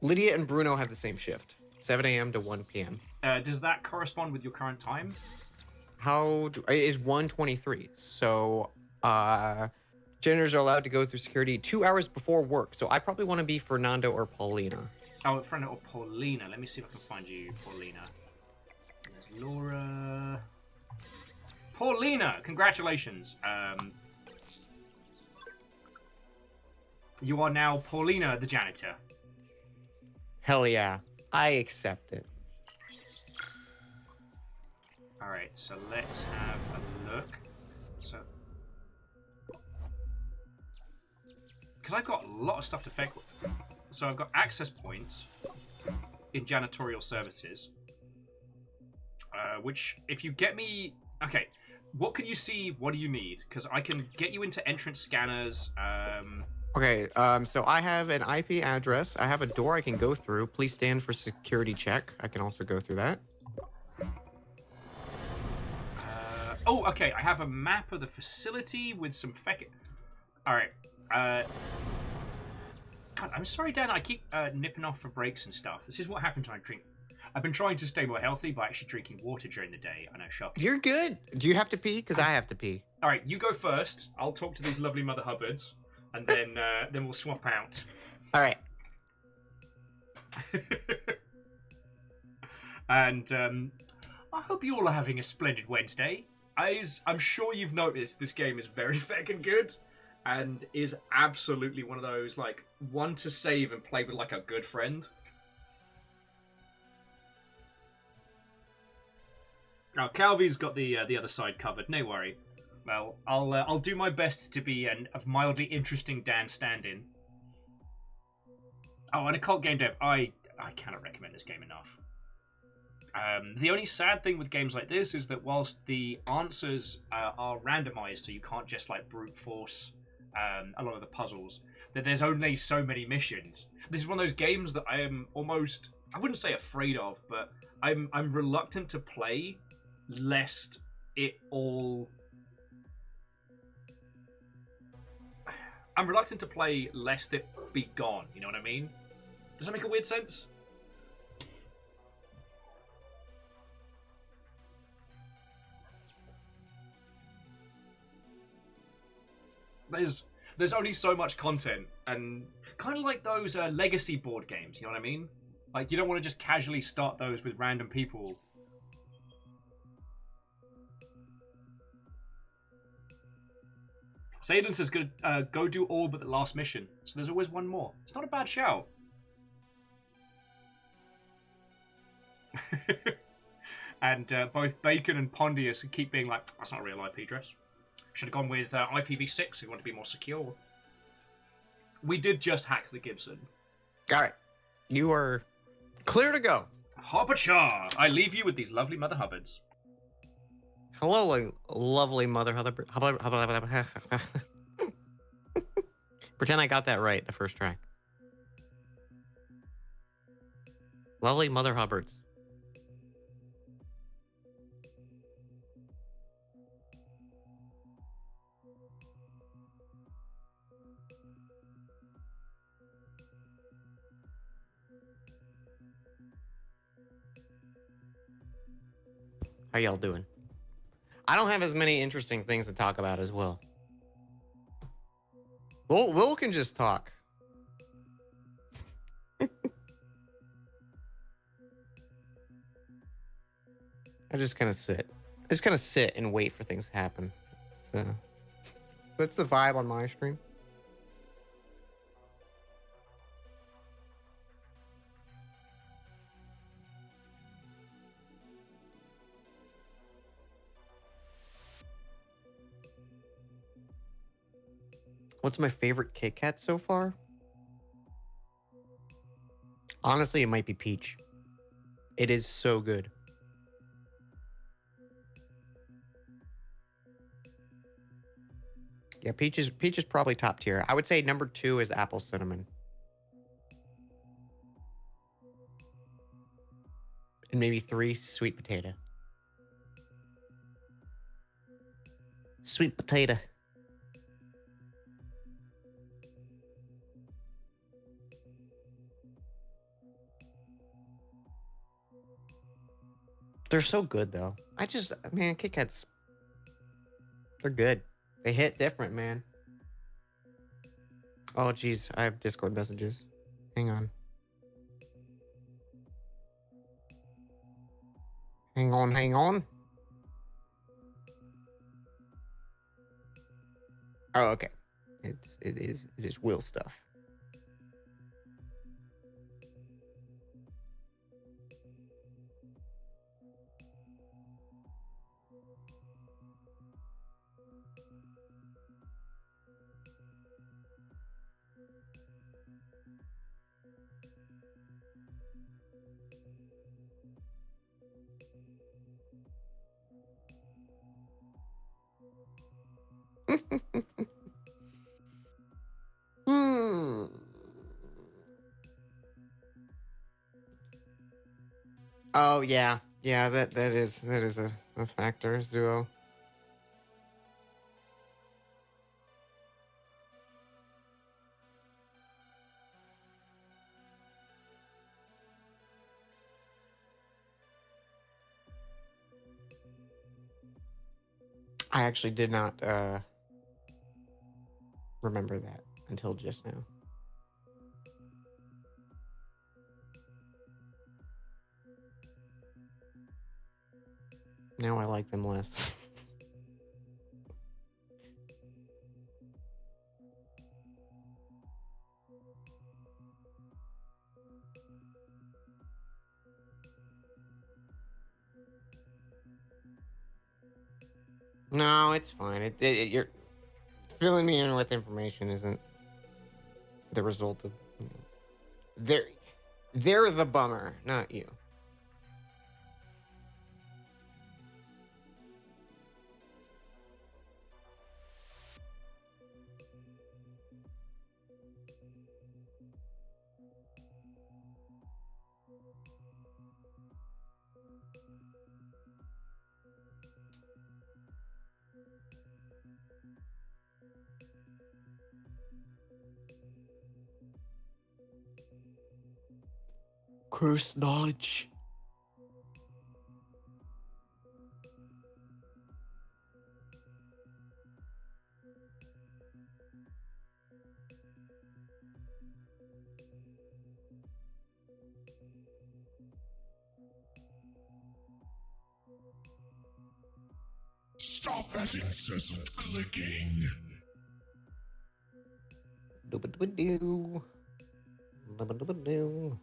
Lydia and Bruno have the same shift, 7 a.m. to 1 p.m. Does that correspond with your current time? It is 1:23. So, janitors are allowed to go through security 2 hours before work. So I probably want to be Fernando or Paulina. Oh, Fernando or Paulina. Let me see if I can find you, Paulina. There's Laura. Paulina, congratulations. You are now Paulina, the janitor. Hell yeah, I accept it. All right, so let's have a look. So, because I've got a lot of stuff to feck with. So I've got access points in janitorial services, which if you get me, okay, what can you see? What do you need? Because I can get you into entrance scanners. Okay, so I have an IP address. I have a door I can go through. Please stand for security check. I can also go through that. Oh, okay. I have a map of the facility with some feck. All right. God, I'm sorry, Dan. I keep nipping off for breaks and stuff. This is what happens when I drink. I've been trying to stay more healthy by actually drinking water during the day. I know, shocking. You're good. Do you have to pee? Because I have to pee. All right, you go first. I'll talk to these lovely Mother Hubbards, and then we'll swap out. All right. And I hope you all are having a splendid Wednesday. I'm sure you've noticed this game is very feckin' good, and is absolutely one of those, like, one to save and play with like a good friend. Oh, Calvi's got the other side covered. No worry. Well, I'll do my best to be a mildly interesting Dan stand-in. Oh, and Occult Game Dev. I cannot recommend this game enough. The only sad thing with games like this is that whilst the answers are randomized, so you can't just like brute force a lot of the puzzles, that there's only so many missions. This is one of those games that I am almost, I wouldn't say afraid of, but I'm reluctant to play lest it all... I'm reluctant to play lest it be gone, you know what I mean? Does that make a weird sense? there's only so much content, and kind of like those legacy board games. You know what I mean? Like you don't want to just casually start those with random people. Zayden says, go do all but the last mission. So there's always one more. It's not a bad shout. And both Bacon and Pondius keep being like, that's not a real IP address. Should have gone with IPv6 if you want to be more secure. We did just hack the Gibson. All right. You are clear to go. Hoppacha! I leave you with these lovely Mother Hubbards. Hello, lovely Mother Hubbard. Pretend I got that right the first try. Lovely Mother Hubbards. How y'all doing? I don't have as many interesting things to talk about as Will. Will can just talk. I just kind of sit. I just kind of sit and wait for things to happen. So that's the vibe on my stream. What's my favorite Kit Kat so far? Honestly, it might be Peach. It is so good. Yeah, Peach is probably top tier. I would say number 2 is Apple Cinnamon. And maybe 3, Sweet Potato. Sweet Potato. They're so good, though. Man, Kit Kats, they're good. They hit different, man. Oh, geez, I have Discord messages. Hang on. Hang on. Oh, okay. It is Will stuff. Oh yeah, that is a factor, Zuo. I actually did not remember that until just now. Now I like them less. No, it's fine. You're filling me in with information isn't the result of. They're the bummer, not you. Cursed knowledge. Stop that incessant clicking. Doo-ba-doo-ba-doo. Doo-ba-doo-ba-doo.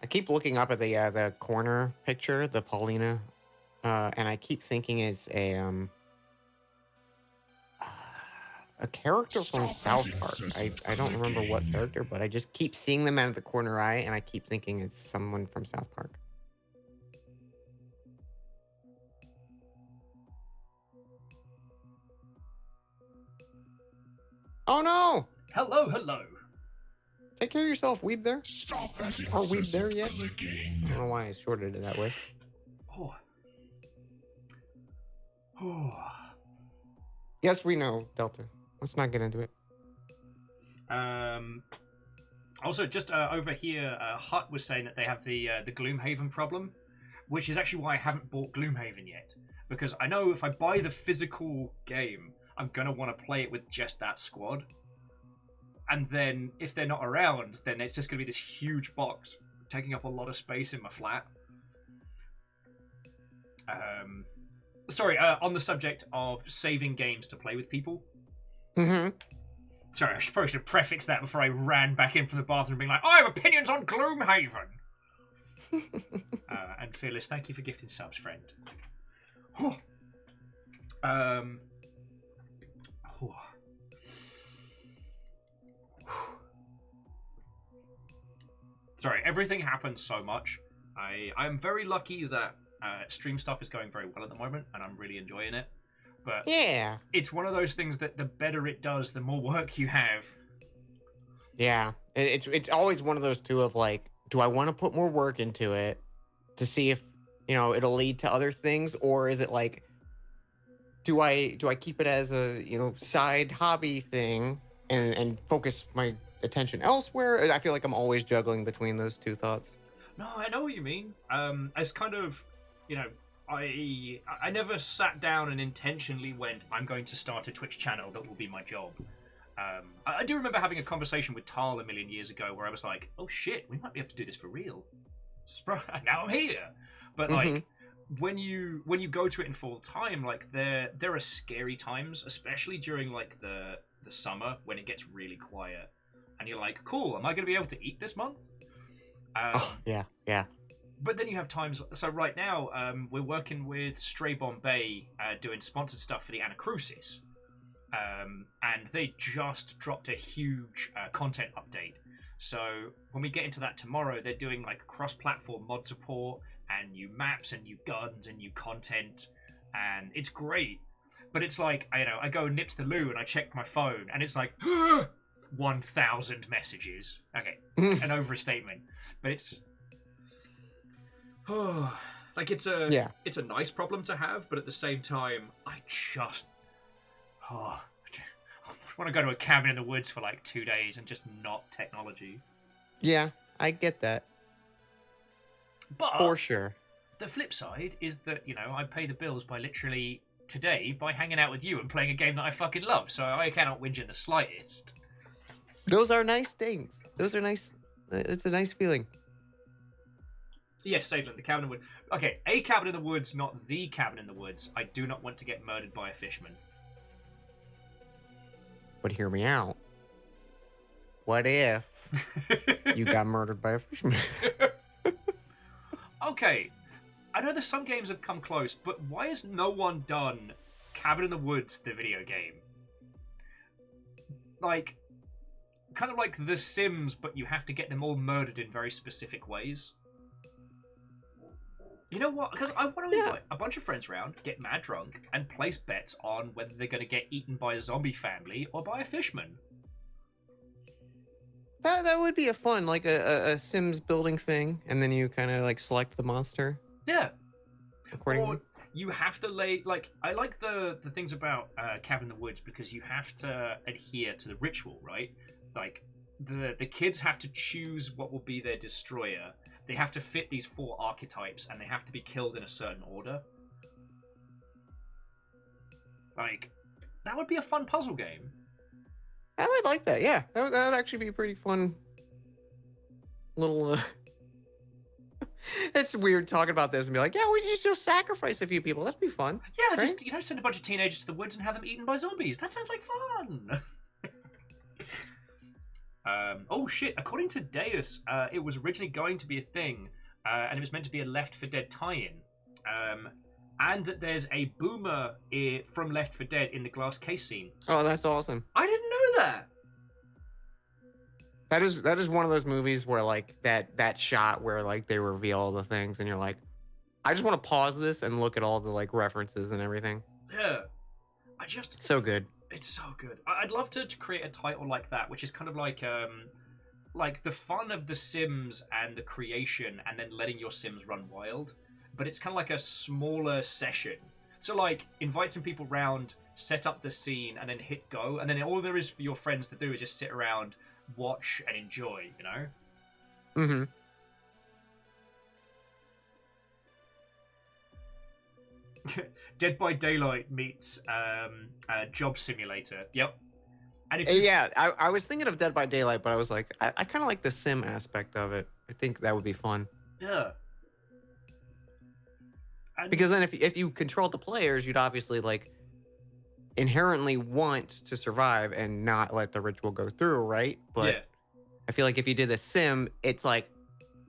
I keep looking up at the corner picture, the Paulina, and I keep thinking it's a character from South Park. I don't remember what character, but I just keep seeing them out of the corner eye, and I keep thinking it's someone from South Park. Oh no! Hello, hello. Take care of yourself, Weeb there. Stop that Are Weeb there incessant yet? clicking. I don't know why I shorted it that way. Oh. Oh. Yes, we know, Delta. Let's not get into it. Also, just over here, Hut was saying that they have the Gloomhaven problem, which is actually why I haven't bought Gloomhaven yet. Because I know if I buy the physical game, I'm going to want to play it with just that squad. And then, if they're not around, then it's just going to be this huge box taking up a lot of space in my flat. Sorry, on the subject of saving games to play with people. Mm-hmm. Sorry, I probably should have prefixed that before I ran back in from the bathroom being like, I have opinions on Gloomhaven! And Fearless, thank you for gifting subs, friend. Sorry, everything happens so much. I'm very lucky that stream stuff is going very well at the moment, and I'm really enjoying it. But Yeah. it's one of those things that the better it does, the more work you have. Yeah. It's always one of those two of like, do I want to put more work into it to see if, it'll lead to other things, or is it like, do I keep it as a, side hobby thing and focus my attention elsewhere? I feel like I'm always juggling between those two thoughts. No, I know what you mean. As kind of, I never sat down and intentionally went, I'm going to start a Twitch channel that will be my job. I do remember having a conversation with Tal a million years ago where I was like, oh shit, we might be able to do this for real. Now I'm here. But like, when you go to it in full time, like there are scary times, especially during like the summer when it gets really quiet. And you're like, cool, am I going to be able to eat this month? Yeah. But then you have times. So right now, we're working with Stray Bombay doing sponsored stuff for the Anacrusis, and they just dropped a huge content update. So when we get into that tomorrow, they're doing like cross-platform mod support and new maps and new guns and new content, and it's great. But it's like I go nips the loo and I check my phone and it's like 1,000 messages. Okay, an overstatement, but it's. Like it's a nice problem to have, but at the same time, I just I want to go to a cabin in the woods for like 2 days and just not technology. Yeah, I get that. But for sure, the flip side is that I pay the bills by literally today by hanging out with you and playing a game that I fucking love, so I cannot whinge in the slightest. Those are nice things. Those are nice. It's a nice feeling. Yes, Sadler, the cabin in the woods. Okay, a cabin in the woods, not the cabin in the woods. I do not want to get murdered by a fishman. But hear me out. What if you got murdered by a fisherman? Okay, I know that some games have come close, but why has no one done Cabin in the Woods, the video game? Like, kind of like The Sims, but you have to get them all murdered in very specific ways. You know what? Because I want to invite a bunch of friends around, get mad drunk, and place bets on whether they're going to get eaten by a zombie family or by a fishman. That would be a fun, like a Sims building thing, and then you kind of like select the monster. Yeah. Accordingly. Or you have to I like the things about Cabin in the Woods because you have to adhere to the ritual, right? Like the kids have to choose what will be their destroyer. They have to fit these 4 archetypes, and they have to be killed in a certain order. Like, that would be a fun puzzle game. I might like that. Yeah, that would actually be a pretty fun little. It's weird talking about this and be like, yeah, we just sacrifice a few people. That'd be fun. Yeah, right? just send a bunch of teenagers to the woods and have them eaten by zombies. That sounds like fun. Oh shit! According to Deus, it was originally going to be a thing, and it was meant to be a Left 4 Dead tie-in, and that there's a boomer from Left 4 Dead in the glass case scene. Oh, that's awesome. I didn't know that. That is one of those movies where like that shot where like they reveal all the things and you're like, I just want to pause this and look at all the like references and everything. Yeah, So good. It's so good. I'd love to create a title like that, which is kind of like the fun of The Sims and the creation, and then letting your Sims run wild. But it's kind of like a smaller session. So like invite some people round, set up the scene, and then hit go, and then all there is for your friends to do is just sit around, watch, and enjoy. You know. Mm-hmm. Dead by Daylight meets Job Simulator. Yep. And if Yeah, I was thinking of Dead by Daylight, but I was like, I kind of like the sim aspect of it. I think that would be fun. Yeah. And Because then if you controlled the players, you'd obviously like inherently want to survive and not let the ritual go through, right? But yeah. I feel like if you did a sim, it's like,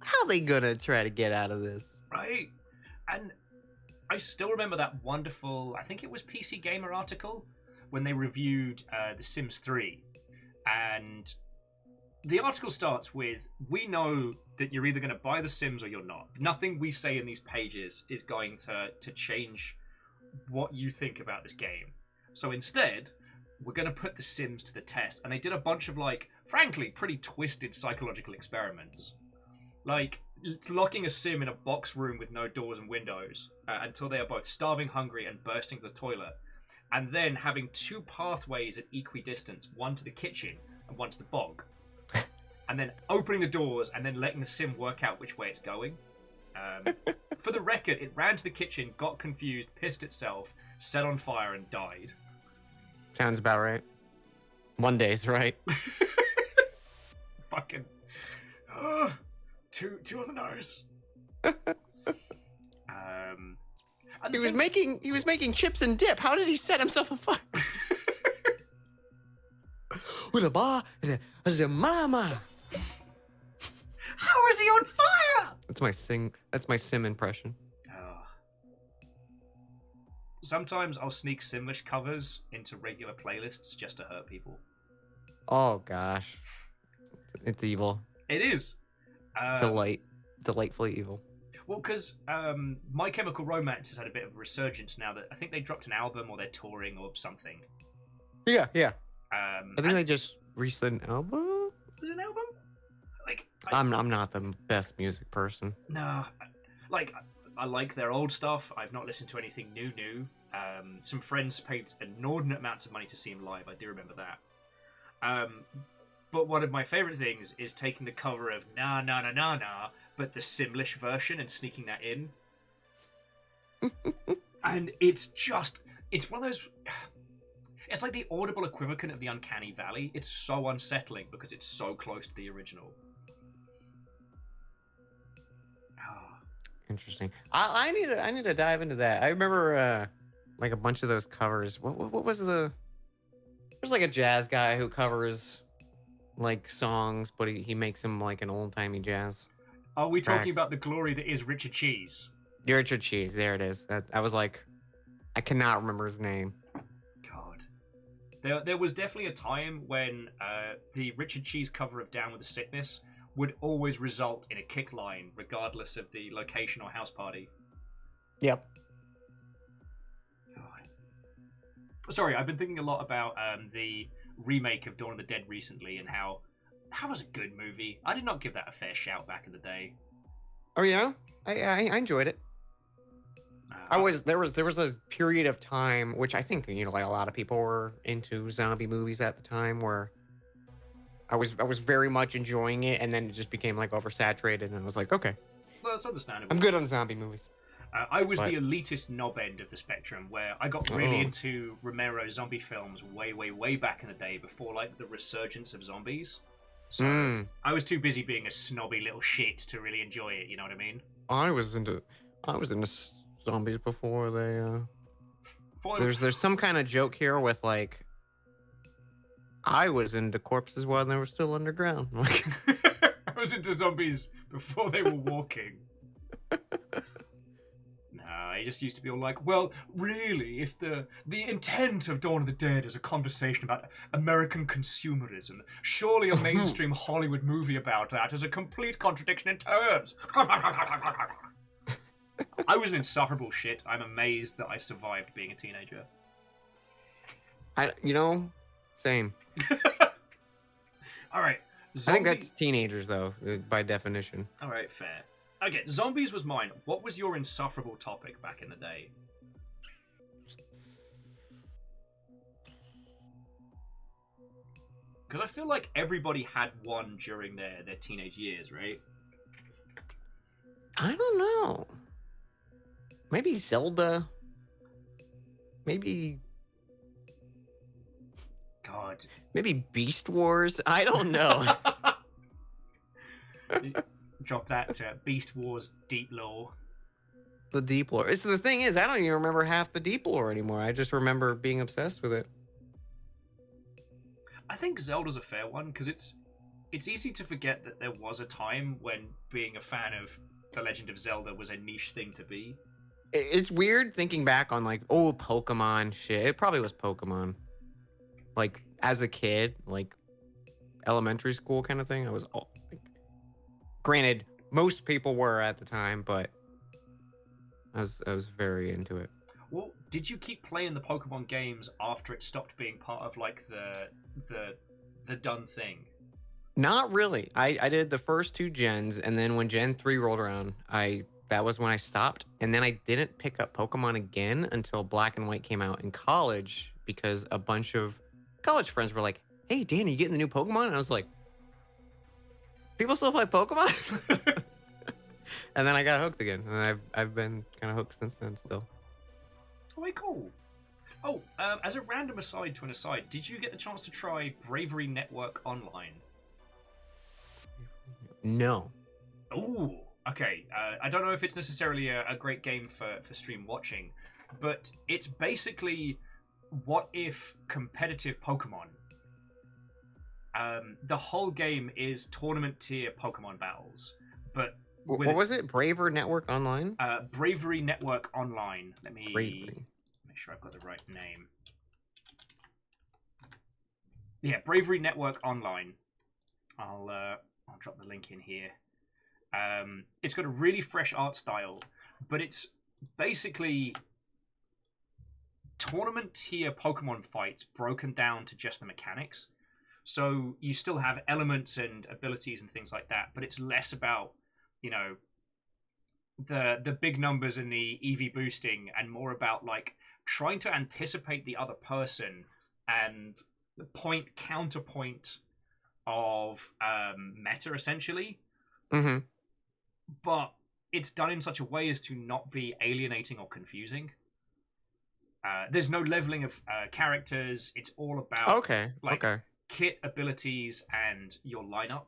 how are they gonna try to get out of this? Right. And I still remember that wonderful, I think it was PC Gamer article, when they reviewed The Sims 3. And the article starts with, we know that you're either going to buy The Sims or you're not. Nothing we say in these pages is going to change what you think about this game. So instead, we're going to put The Sims to the test. And they did a bunch of, like, frankly, pretty twisted psychological experiments. Like, locking a sim in a box room with no doors and windows until they are both starving, hungry, and bursting to the toilet. And then having two pathways at equidistance, one to the kitchen and one to the bog. And then opening the doors and then letting the sim work out which way it's going. For the record, it ran to the kitchen, got confused, pissed itself, set on fire, and died. Sounds about right. One day's right. Fucking... Two on the nose. And He was making chips and dip. How did he set himself afire? With a bar, the mama. How is he on fire? That's my sim impression. Sometimes I'll sneak Simlish covers into regular playlists just to hurt people. Oh gosh, it's evil. It is. Delightfully evil. Well, because My Chemical Romance has had a bit of a resurgence now that I think they dropped an album or they're touring or something. Yeah. I I think they just released an album. Was it an album? Like, I'm not the best music person. No, like I like their old stuff. I've not listened to anything new. Some friends paid inordinate amounts of money to see him live. I do remember that. But one of my favorite things is taking the cover of Na Na Na Na Na, but the Simlish version, and sneaking that in. And it's one of those. It's like the audible equivalent of the Uncanny Valley. It's so unsettling because it's so close to the original. Interesting. I need to dive into that. I remember like a bunch of those covers. What was the? There's like a jazz guy who covers like songs, but he makes them like an old timey jazz. Are we talking about the glory that is Richard Cheese? Richard Cheese. There it is. I was like, I cannot remember his name. God. There was definitely a time when the Richard Cheese cover of Down with the Sickness would always result in a kick line, regardless of the location or house party. Yep. God. Sorry, I've been thinking a lot about the remake of Dawn of the Dead recently and how that was a good movie. I did not give that a fair shout back in the day. Oh yeah, I enjoyed it. There was a period of time which I think like a lot of people were into zombie movies at the time where I was very much enjoying it, and then it just became like oversaturated, and I was like, okay, Well, that's understandable. I'm good on zombie movies. I was But- the elitist knob end of the spectrum, where I got really into Romero zombie films way back in the day, before like the resurgence of zombies. So I was too busy being a snobby little shit to really enjoy it. You know what I mean? I was into zombies before they. Before- There's some kind of joke here with like. I was into corpses while they were still underground. Like, I was into zombies before they were walking. No, I just used to be all like, well, really, if the intent of Dawn of the Dead is a conversation about American consumerism, surely a mainstream Hollywood movie about that is a complete contradiction in terms. I was an insufferable shit. I'm amazed that I survived being a teenager. Same. All right. I think that's teenagers, though, by definition. All right, fair. Okay, zombies was mine. What was your insufferable topic back in the day? Because I feel like everybody had one during their teenage years, right? I don't know. Maybe Zelda. Maybe God. Maybe Beast Wars. I don't know. Drop that to Beast Wars deep lore. The deep lore. So the thing is, I don't even remember half the deep lore anymore. I just remember being obsessed with it. I think Zelda's a fair one because it's easy to forget that there was a time when being a fan of The Legend of Zelda was a niche thing to be. It's weird thinking back on like, oh, Pokemon shit. It probably was Pokemon. Like as a kid, like elementary school kind of thing. I was all like, granted, most people were at the time, but I was very into it. Well, did you keep playing the Pokemon games after it stopped being part of like the done thing? Not really. I did the first 2 gens, and then when Gen 3 rolled around, that was when I stopped. And then I didn't pick up Pokemon again until Black and White came out in college because a bunch of college friends were like, "Hey, Dan, are you getting the new Pokemon?" And I was like, "People still play Pokemon?" And then I got hooked again, and I've been kind of hooked since then still. Oh, wait, cool. Oh, as a random aside to an aside, did you get the chance to try Bravery Network Online? No. Ooh, okay. I don't know if it's necessarily a great game for stream watching, but it's basically what if competitive Pokemon. The whole game is tournament tier Pokemon battles, but What was it? Braver Network Online? Bravery Network Online. Let me Bravery. make sure I've got the right name. Yeah, Bravery Network Online. I'll drop the link in here. It's got a really fresh art style, but it's basically tournament tier Pokemon fights broken down to just the mechanics. So you still have elements and abilities and things like that, but it's less about, you know, the big numbers and the EV boosting, and more about like trying to anticipate the other person and the point counterpoint of meta essentially. Mm-hmm. But it's done in such a way as to not be alienating or confusing. There's no leveling of characters. It's all about Okay. kit abilities and your lineup.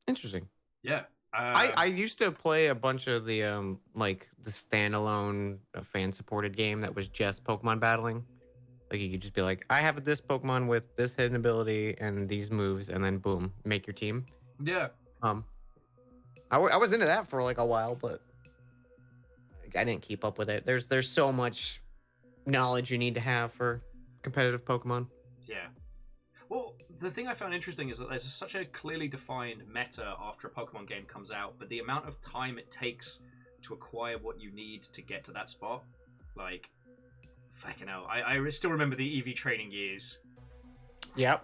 Interesting. Yeah. I used to play a bunch of the the standalone fan supported game that was just Pokemon battling. Like you could just be like, I have this Pokemon with this hidden ability and these moves, and then boom, make your team. Yeah. I was into that for like a while, but I didn't keep up with it. There's so much knowledge you need to have for competitive Pokemon. Yeah. Well, the thing I found interesting is that there's such a clearly defined meta after a Pokemon game comes out, but the amount of time it takes to acquire what you need to get to that spot, like, fucking hell. I still remember the EV training years. Yep.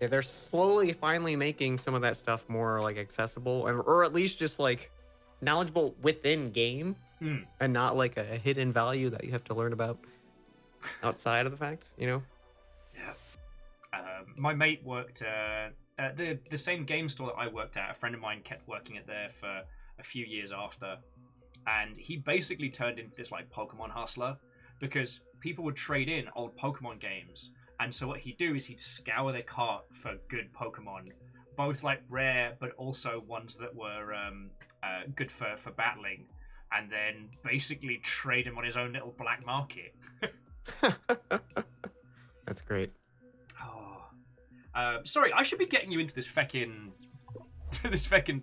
Yeah, they're slowly finally making some of that stuff more like accessible, or at least just like knowledgeable within game, and not like a hidden value that you have to learn about outside of the fact, you know? Yeah. My mate worked at the same game store that I worked at. A friend of mine kept working at there for a few years after, and he basically turned into this like Pokemon hustler because people would trade in old Pokemon games, and so what he'd do is he'd scour their cart for good Pokemon, both like rare but also ones that were good for battling, and then basically trade them on his own little black market. That's great. Oh. Sorry, I should be getting you into this feckin'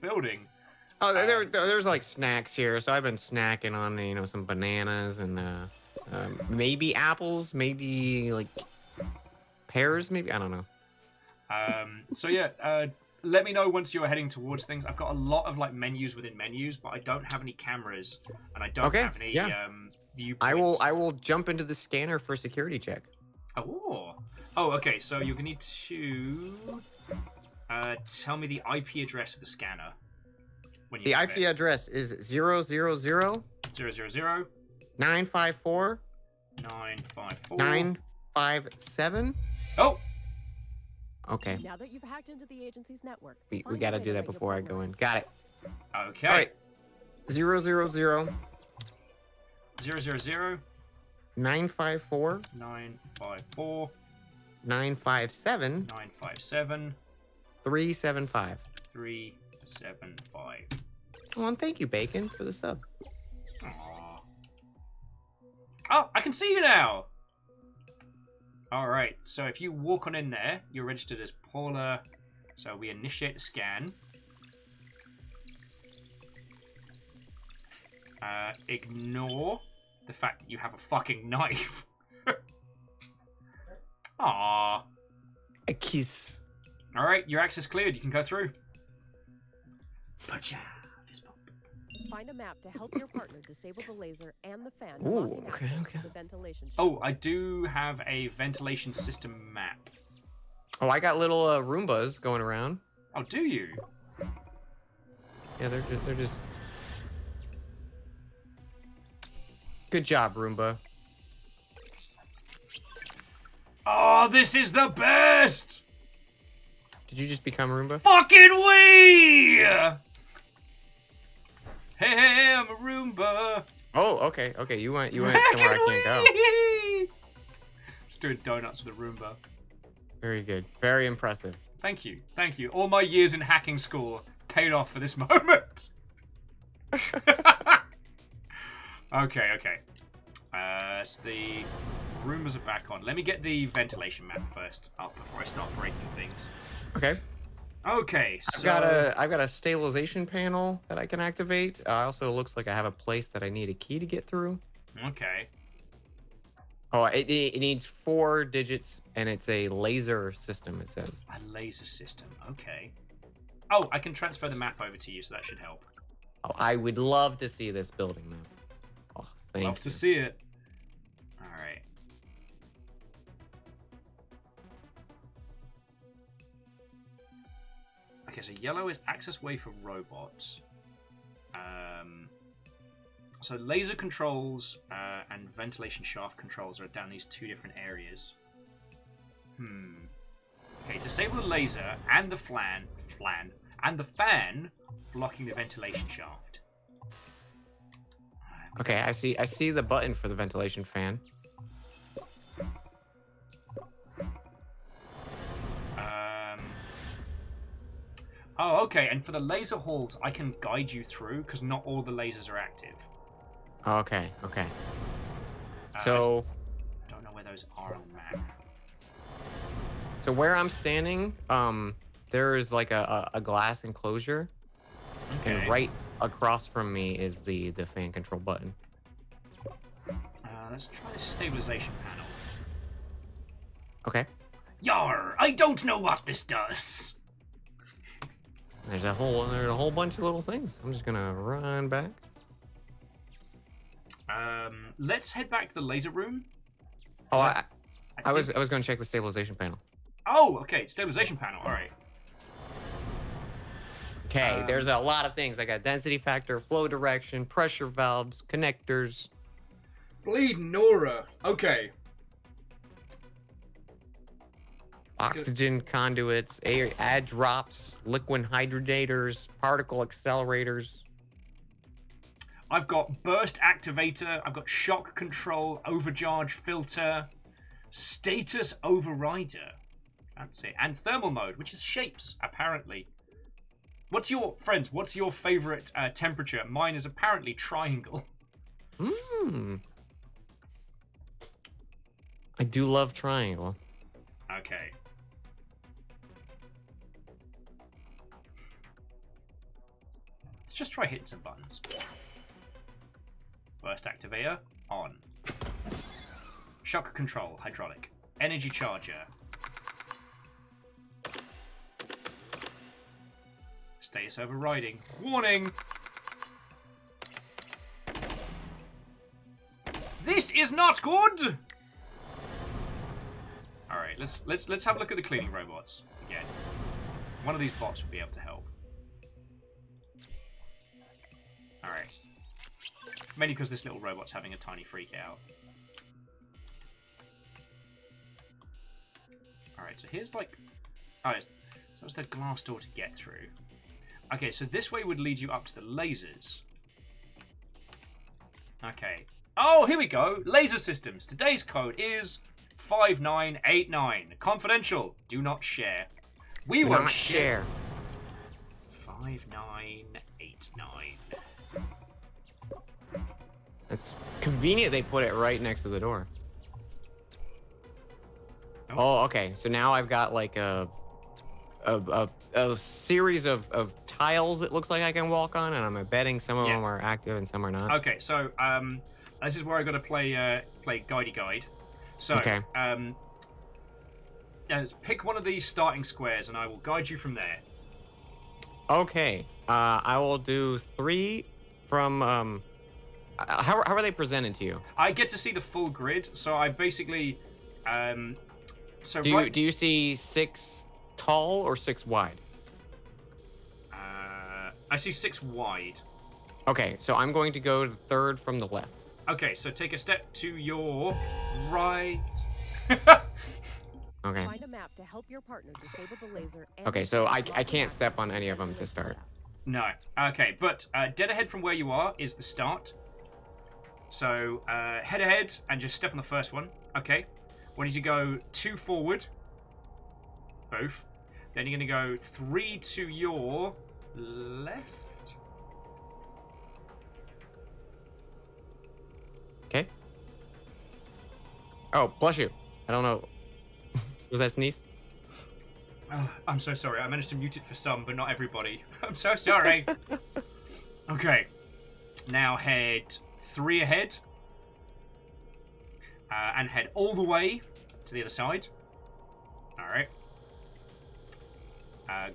building. Oh, there's like snacks here, so I've been snacking on some bananas and maybe apples, maybe like pears, maybe, I don't know. So yeah, let me know once you're heading towards things. I've got a lot of like menus within menus, but I don't have any cameras and I don't have any viewpoints. I will jump into the scanner for security check. Oh, okay. So you're gonna need to tell me the IP address of the scanner. When you The IP address is 000 000 954 954 957. Oh. Okay. Now that you've hacked into the agency's network, We find got a to way do that let your before I phone go in. ring. Got it. Okay. All right. 000 000 954 954 957 957 375. 375. Oh, and thank you, Bacon, for the sub. Aww. Oh, I can see you now. All right. So if you walk on in there, you're registered as Paula. So we initiate the scan. Ignore the fact that you have a fucking knife. Aww. A kiss. All right, your access cleared. You can go through. Find a map to help your partner disable the laser and the fan. Ooh, blocking okay, access okay. to the ventilation shaft. Oh, I do have a ventilation system map. Oh, I got little Roombas going around. Oh, do you? Yeah, they're just. Good job, Roomba. Oh, this is the best! Did you just become Roomba? Fucking we! Hey, I'm a Roomba. Oh, okay. You went somewhere I can't go. Just doing donuts with a Roomba. Very good. Very impressive. Thank you. All my years in hacking school paid off for this moment. Okay. So the Roombas are back on. Let me get the ventilation map first up before I start breaking things. Okay. Okay, so I've got a stabilization panel that I can activate. Also, looks like I have a place that I need a key to get through. Okay. Oh, it needs 4 digits, and it's a laser system, it says. A laser system. Okay. Oh, I can transfer the map over to you, so that should help. Oh, I would love to see this building map. Oh, thank you. Love to see it. All right. Okay, so yellow is access way for robots. So laser controls and ventilation shaft controls are down these 2 different areas. Okay, disable the laser and the fan blocking the ventilation shaft. Okay, I see the button for the ventilation fan. Oh, okay, and for the laser halls, I can guide you through, because not all the lasers are active. Okay. So, I don't know where those are on the map. so where I'm standing, there is like a glass enclosure, Okay. and right across from me is the fan control button. Let's try the stabilization panel. Okay. Yar! I don't know what this does. There's a whole bunch of little things. I'm just gonna run back. Let's head back to the laser room. Oh, I was gonna check the stabilization panel. Oh, okay, stabilization panel. All right. Okay, there's a lot of things. I got density factor, flow direction, pressure valves, connectors. Bleeding Nora. Okay. Oxygen conduits, air add drops, liquid hydrogenators, particle accelerators. I've got burst activator, I've got shock control, overcharge filter, status overrider, fancy, and thermal mode, which is shapes, apparently. What's your favorite temperature? Mine is apparently triangle. I do love triangle. Okay. Let's just try hitting some buttons. Burst activator on. Shock control, hydraulic. Energy charger. Status overriding. Warning! This is not good! Alright, let's have a look at the cleaning robots again. One of these bots will be able to help. Alright. Mainly because this little robot's having a tiny freak out. Alright, so here's like... Oh, so it's the glass door to get through. Okay, so this way would lead you up to the lasers. Okay. Oh, here we go. Laser systems. Today's code is 5989. Confidential. Do not share. We won't Not share. 5989. It's convenient they put it right next to the door. Oh, okay. So now I've got like a series of tiles it looks like I can walk on, and I'm betting some of them are active and some are not. Okay, so this is where I got to play guidey guide. So Okay. Pick one of these starting squares, and I will guide you from there. Okay. I will do 3 from how are they presented to you? I get to see the full grid, so I basically so Do you see 6 tall or 6 wide? I see 6 wide. Okay, so I'm going to go to 3rd from the left. Okay, so take a step to your right. Okay. Find a map to help your partner disable the laser. And Okay, so I can't step on any of them to start. No. Okay, but dead ahead from where you are is the start. So head ahead and just step on the first one. Okay. Why don't you go 2 forward? Both. Then you're going to go 3 to your left. Okay. Oh, bless you. I don't know. Was that sneeze? Oh, I'm so sorry. I managed to mute it for some, but not everybody. I'm so sorry. Okay. Now head 3 ahead. And head all the way to the other side. Alright.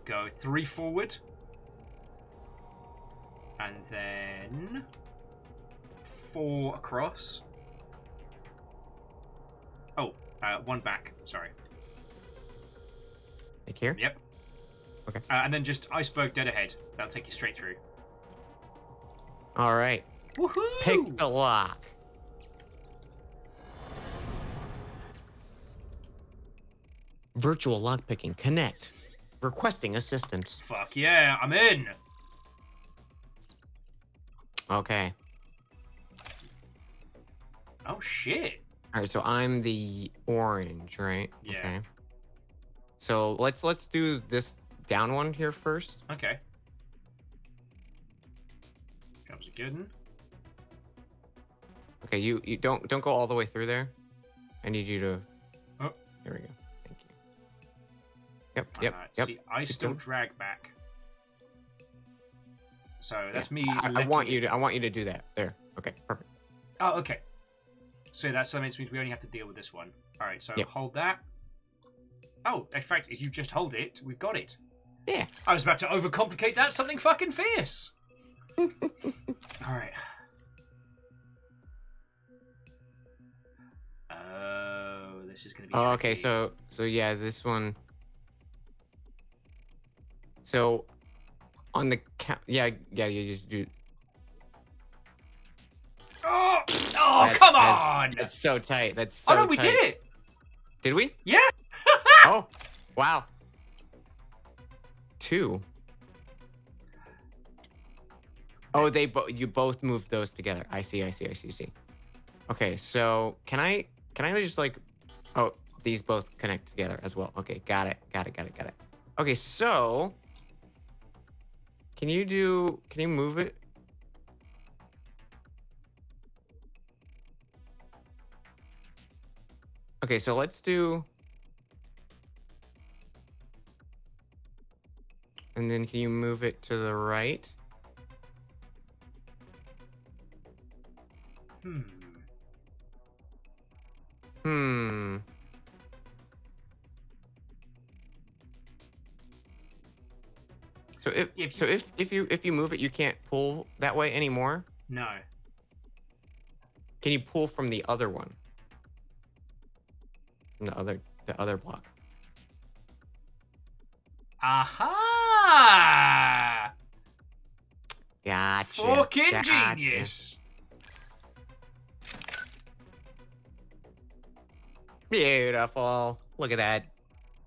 Go 3 forward. And then 4 across. Oh, 1 back. Sorry. Like here? Yep. Okay. And then just iceberg dead ahead. That'll take you straight through. All right. Woohoo! Pick the lock. Virtual lockpicking. Connect. Requesting assistance. Fuck yeah, I'm in. Okay. Oh shit. All right, so I'm the orange, right? Yeah. Okay. So let's do this down one here first. Okay. Comes a good one. Okay, you don't go all the way through there. I need you to. Oh. There we go. Thank you. Yep. See, I still drag back. So that's me. I want you to do that. There. Okay. Perfect. Oh, okay. So that means we only have to deal with this one. All right. So Yep. hold that. Oh, in fact, if you just hold it, we've got it. Yeah. I was about to overcomplicate that. Something fucking fierce. All right. Oh, this is gonna be. Oh, okay. tricky. So yeah, this one. So, on the you just do. Oh, That's- come that's- on! That's so tight. That's so Oh no, we tight. did it! Did we? Yeah! Oh, wow. 2. Oh, you both moved those together. I see. Okay, so can I just like, oh, these both connect together as well. Okay, got it. Okay, so can you move it? Okay, so let's do, and then can you move it to the right? Hmm. So if you move it, you can't pull that way anymore. No. Can you pull from the other one? From the other block. Aha! Gotcha. Fucking genius. Beautiful. Look at that.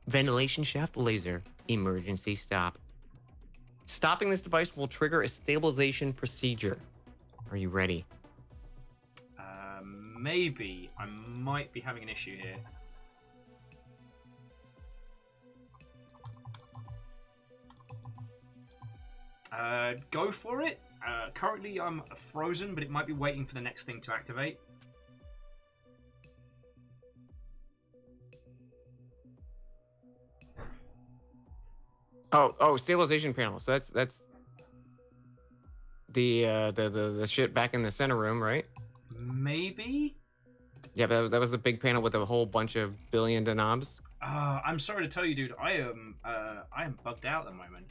Ventilation shaft laser. Emergency stop. Stopping this device will trigger a stabilization procedure. Are you ready? Maybe. I might be having an issue here. Go for it. Currently I'm frozen, but it might be waiting for the next thing to activate. Oh, stabilization panel. So that's the shit back in the center room, right? Maybe? Yeah, but that was the big panel with a whole bunch of billion knobs. I'm sorry to tell you, dude. I am bugged out at the moment.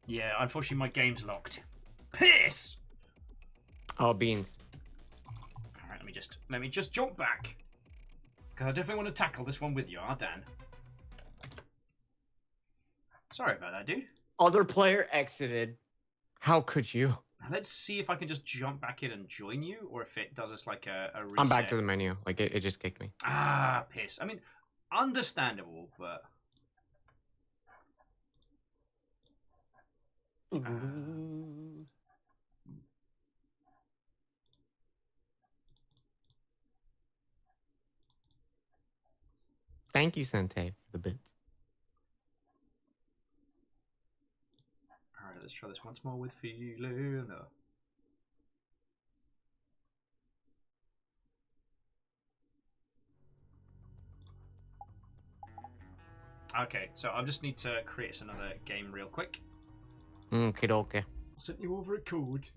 Yeah, unfortunately my game's locked. Piss! Oh, beans. Alright, let me just jump back. Because I definitely want to tackle this one with you, Dan? Sorry about that, dude. Other player exited. How could you? Let's see if I can just jump back in and join you, or if it does us like a reset. I'm back to the menu. Like, it just kicked me. Ah, piss. I mean, understandable, but... Thank you, Sente, for the bits. Alright, let's try this once more with feeling. Okay, so I just need to create another game real quick. Okay. I'll send you over a code.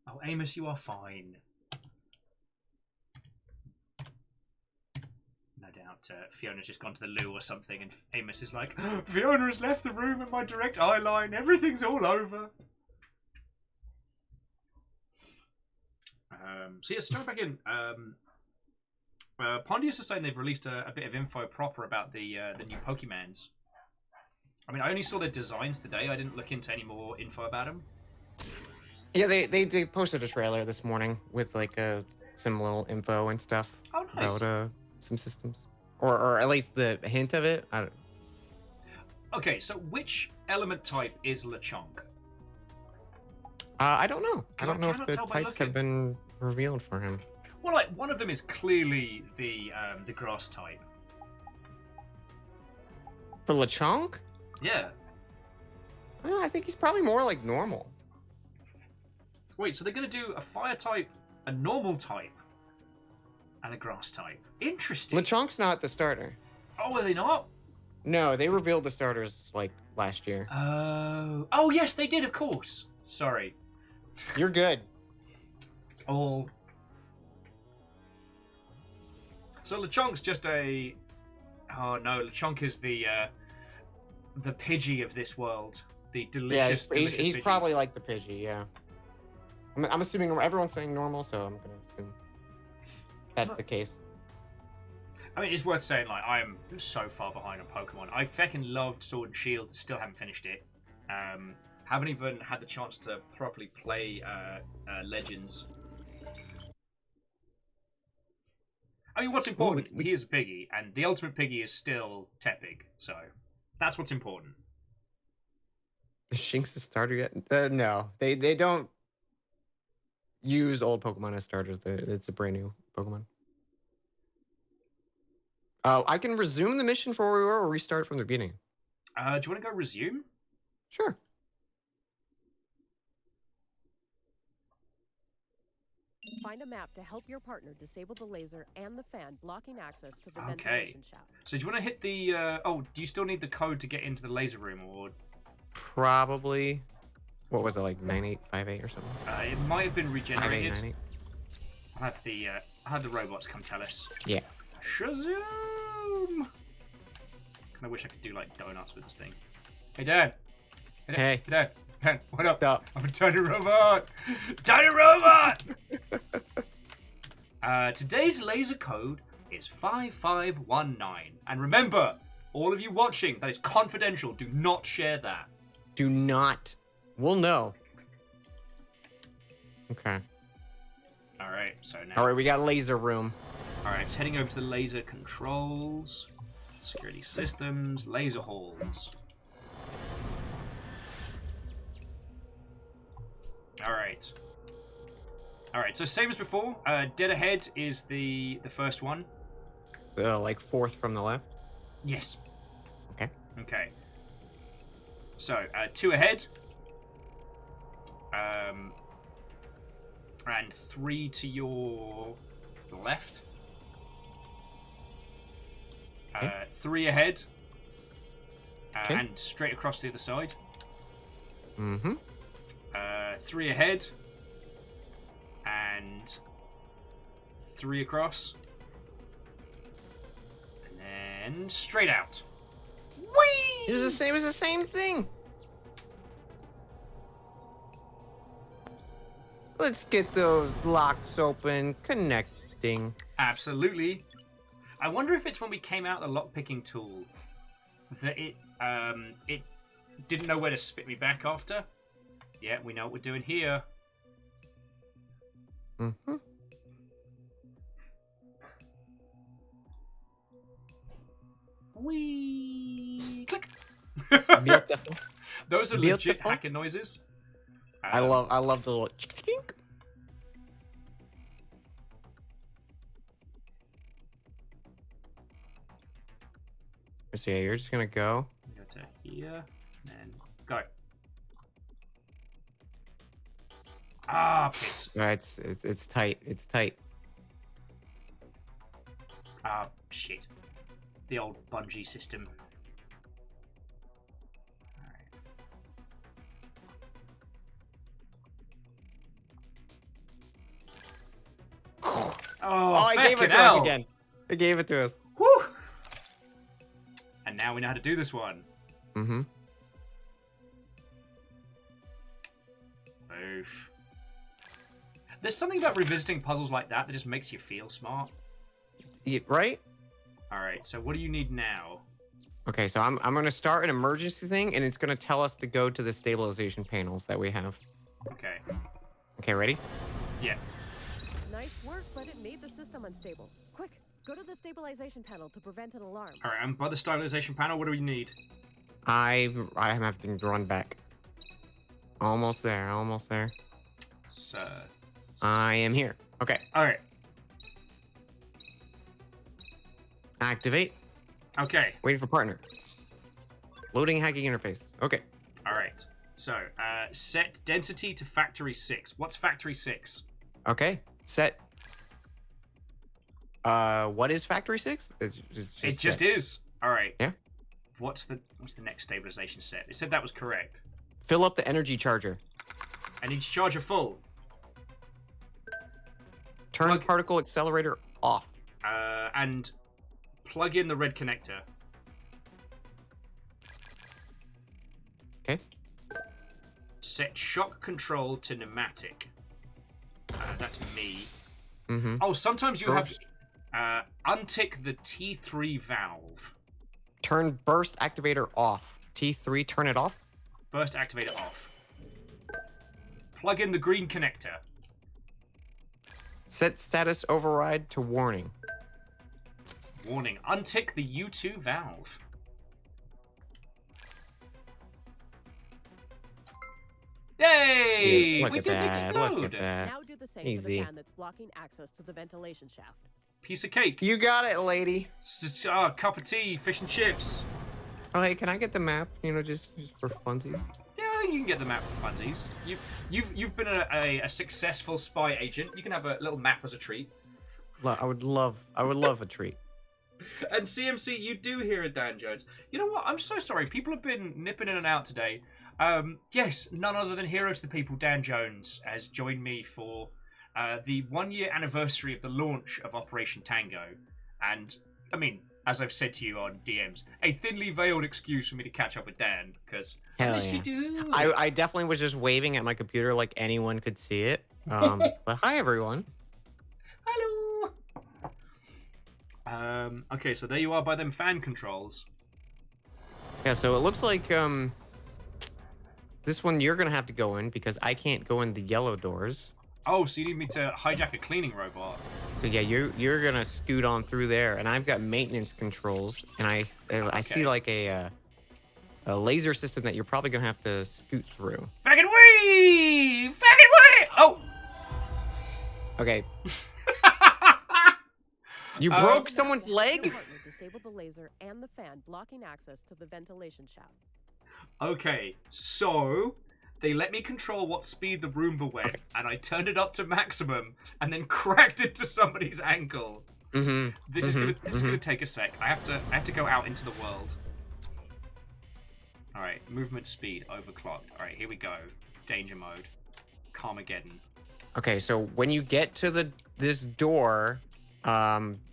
Oh, Amos, you are fine. No doubt Fiona's just gone to the loo or something, and Amos is like, Fiona has left the room in my direct eye line. Everything's all over. So yeah, so back in. Pondius is saying they've released a bit of info proper about the new Pokemans. I mean, I only saw their designs today. I didn't look into any more info about them. Yeah, they posted a trailer this morning with like some little info and stuff about some systems, or at least the hint of it. I don't. Okay, so which element type is Lechonk? I don't know. I don't know if the tell by types have been revealed for him. Well, like one of them is clearly the grass type. For Lechonk? Yeah. Well, I think he's probably more like normal. Wait, so they're going to do a fire type, a normal type, and a grass type. Interesting. Lechonk's not the starter. Oh, are they not? No, they revealed the starters like last year. Oh, yes, they did, of course. Sorry. You're good. It's all... So Lechonk's just a... Oh, no, Lechonk is the Pidgey of this world. The delicious, yeah, he's Pidgey. probably like the Pidgey, yeah. I'm assuming everyone's saying normal, so I'm going to assume that's the case. I mean, it's worth saying, like, I am so far behind on Pokemon. I fucking loved Sword and Shield, still haven't finished it. Haven't even had the chance to properly play Legends. I mean, what's important, he is Piggy, and the ultimate Piggy is still Tepig, so... That's what's important. The Shinx is starter yet? No, they don't use old Pokemon as starters. It's a brand new Pokemon. I can resume the mission for where we were or restart from the beginning. Do you want to go resume? Sure. Find a map to help your partner disable the laser and the fan blocking access to the Okay. ventilation shaft. So do you want to hit the... do you still need the code to get into the laser room, or... Probably. What was it, like 9858 or something? it might have been regenerated. 5898. I'll have the robots come tell us. Yeah. Shazoom! Kind of wish I could do, like, donuts with this thing. Hey, Dan! Hey. Dan! Dan, what up? Up. I'm a tiny robot! Tiny robot! Today's laser code is 5519. And remember, all of you watching, that is confidential. Do not share that. Do not. We'll know. Okay. Alright, so now... All right, we got laser room. Alright, just heading over to the laser controls, security systems, laser halls. Alright. Alright, so same as before, dead ahead is the first one. Like fourth from the left. Yes. Okay. Okay. So, 2 ahead. And 3 to your left. 3 ahead. Okay. And straight across to the other side. Mm-hmm. 3 ahead. And 3 across. And then straight out. Whee! It was the same thing. Let's get those locks open, connecting. Absolutely. I wonder if it's when we came out the lockpicking tool that it didn't know where to spit me back after. Yeah, we know what we're doing here. Mm-hmm. Whee! Click. Beautiful. Those are legit Beautiful. hacker noises. I love the little chink. So yeah, you're just gonna go. Go to here and go. Ah, piss. It's tight. It's tight. Ah, shit. The old bungee system. Oh, I gave it to hell. us again. They gave it to us. Whew. And now we know how to do this one. Mm-hmm. Oof. There's something about revisiting puzzles like that just makes you feel smart. Yeah, right? Alright, so what do you need now? Okay, so I'm gonna start an emergency thing, and it's gonna tell us to go to the stabilization panels that we have. Okay. Okay, ready? Yeah. Nice work, but it made the system unstable. Quick, go to the stabilization panel to prevent an alarm. Alright, I'm by the stabilization panel. What do we need? I'm having to run back. Almost there. Almost there. So. I am here. Okay. Alright. Activate. Okay. Waiting for partner. Loading hacking interface. Okay. Alright. So, set density to factory 6. What's factory 6? Okay. Set. What is factory 6? It just is. Alright. Yeah. What's the next stabilization set? It said that was correct. Fill up the energy charger. I need to charge a full. Turn particle accelerator off. And plug in the red connector. Okay. Set shock control to pneumatic. That's me. Mm-hmm. Oh, sometimes you have untick the T3 valve. Turn burst activator off. T3, turn it off. Burst activator off. Plug in the green connector. Set status override to warning. Warning, untick the U2 valve. Yay! Look We at didn't that. explode. Look at that. Now do the same for Easy. the fan that's blocking access to the ventilation shaft. Piece of cake. You got it, lady. Cup of tea, fish and chips. Oh, hey, can I get the map? You know, just for funsies. Yeah, I think you can get the map for funsies. You've been a successful spy agent. You can have a little map as a treat. I would love a treat. And CMC, you do hear it, Dan Jones. You know what? I'm so sorry. People have been nipping in and out today. Yes, none other than Hero to the People, Dan Jones, has joined me for the 1 year anniversary of the launch of Operation Tango. And, I mean, as I've said to you on DMs, a thinly veiled excuse for me to catch up with Dan, because I Hell miss yeah. you, dude. I definitely was just waving at my computer like anyone could see it. But hi, everyone. Hello. Okay, so there you are by them fan controls. Yeah, so it looks like this one you're gonna have to go in because I can't go in the yellow doors. Oh, so you need me to hijack a cleaning robot? So yeah, you're gonna scoot on through there, and I've got maintenance controls, and I see like a laser system that you're probably gonna have to scoot through. Fucking wee! Fucking wee! Oh! Okay. You broke someone's leg? Disable the laser and the fan blocking access to the ventilation shaft. Okay, so they let me control what speed the Roomba went, and I turned it up to maximum, and then cracked it to somebody's ankle. This is gonna take a sec. I have to go out into the world. All right, movement speed overclocked. All right, here we go. Danger mode. Carmageddon. Okay, so when you get to this door,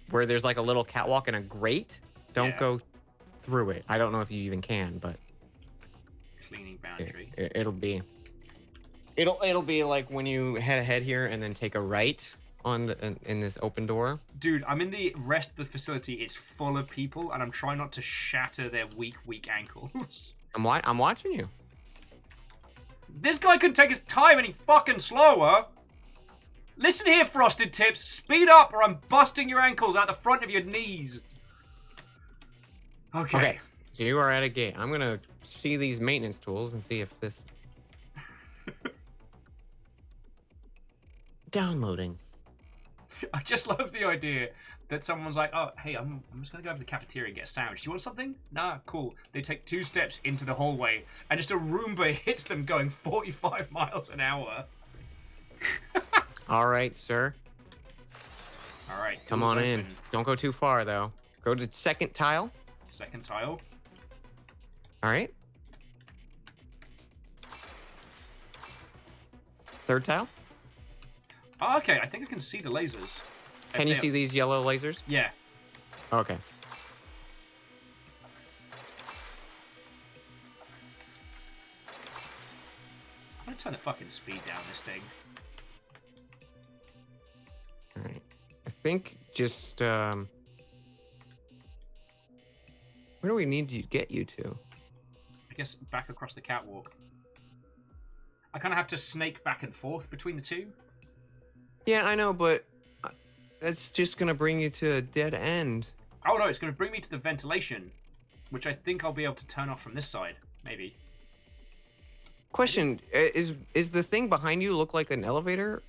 where there's like a little catwalk and a grate, don't go through it. I don't know if you even can, but Cleaning boundary. it'll be like when you head ahead here and then take a right on in this open door. Dude, I'm in the rest of the facility. It's full of people, and I'm trying not to shatter their weak ankles. I'm watching you. This guy couldn't take his time any fucking slower. Listen here, Frosted Tips. Speed up or I'm busting your ankles out the front of your knees. Okay. So you are at a gate. I'm going to see these maintenance tools and see if this... Downloading. I just love the idea that someone's like, oh, hey, I'm just going to go over to the cafeteria and get a sandwich. Do you want something? Nah, cool. They take 2 steps into the hallway and just a Roomba hits them going 45 miles an hour. All right, sir. All right. Come on in. Don't go too far, though. Go to the second tile. Second tile. All right. Third tile. Oh, okay, I think I can see the lasers. Can you see these yellow lasers? Yeah. Okay. I'm gonna turn the fucking speed down this thing. All right. I think just where do we need to get you to? I guess back across the catwalk. I kind of have to snake back and forth between the two. Yeah, I know, but that's just gonna bring you to a dead end. Oh no, it's going to bring me to the ventilation, which I think I'll be able to turn off from this side, maybe. Question: Is the thing behind you look like an elevator?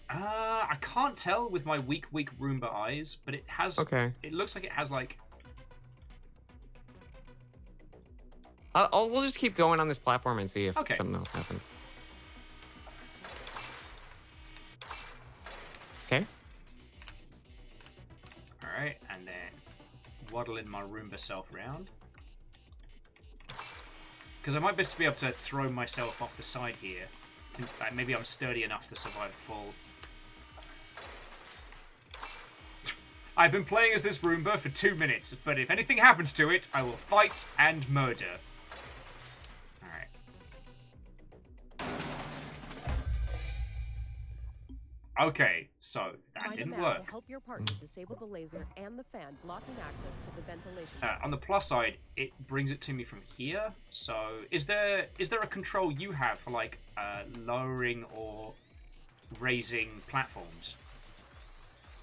I can't tell with my weak Roomba eyes, but it has. Okay. It looks like it has like. We'll just keep going on this platform and see if Okay. something else happens. Okay. All right, and then waddling my Roomba self round. Because I might best be able to throw myself off the side here. Maybe I'm sturdy enough to survive a fall. I've been playing as this Roomba for 2 minutes, but if anything happens to it, I will fight and murder. Alright. Okay, so that Find a didn't map work. to help your partner disable the laser and the fan blocking access to the ventilation. On the plus side, it brings it to me from here. So, is there a control you have for like lowering or raising platforms?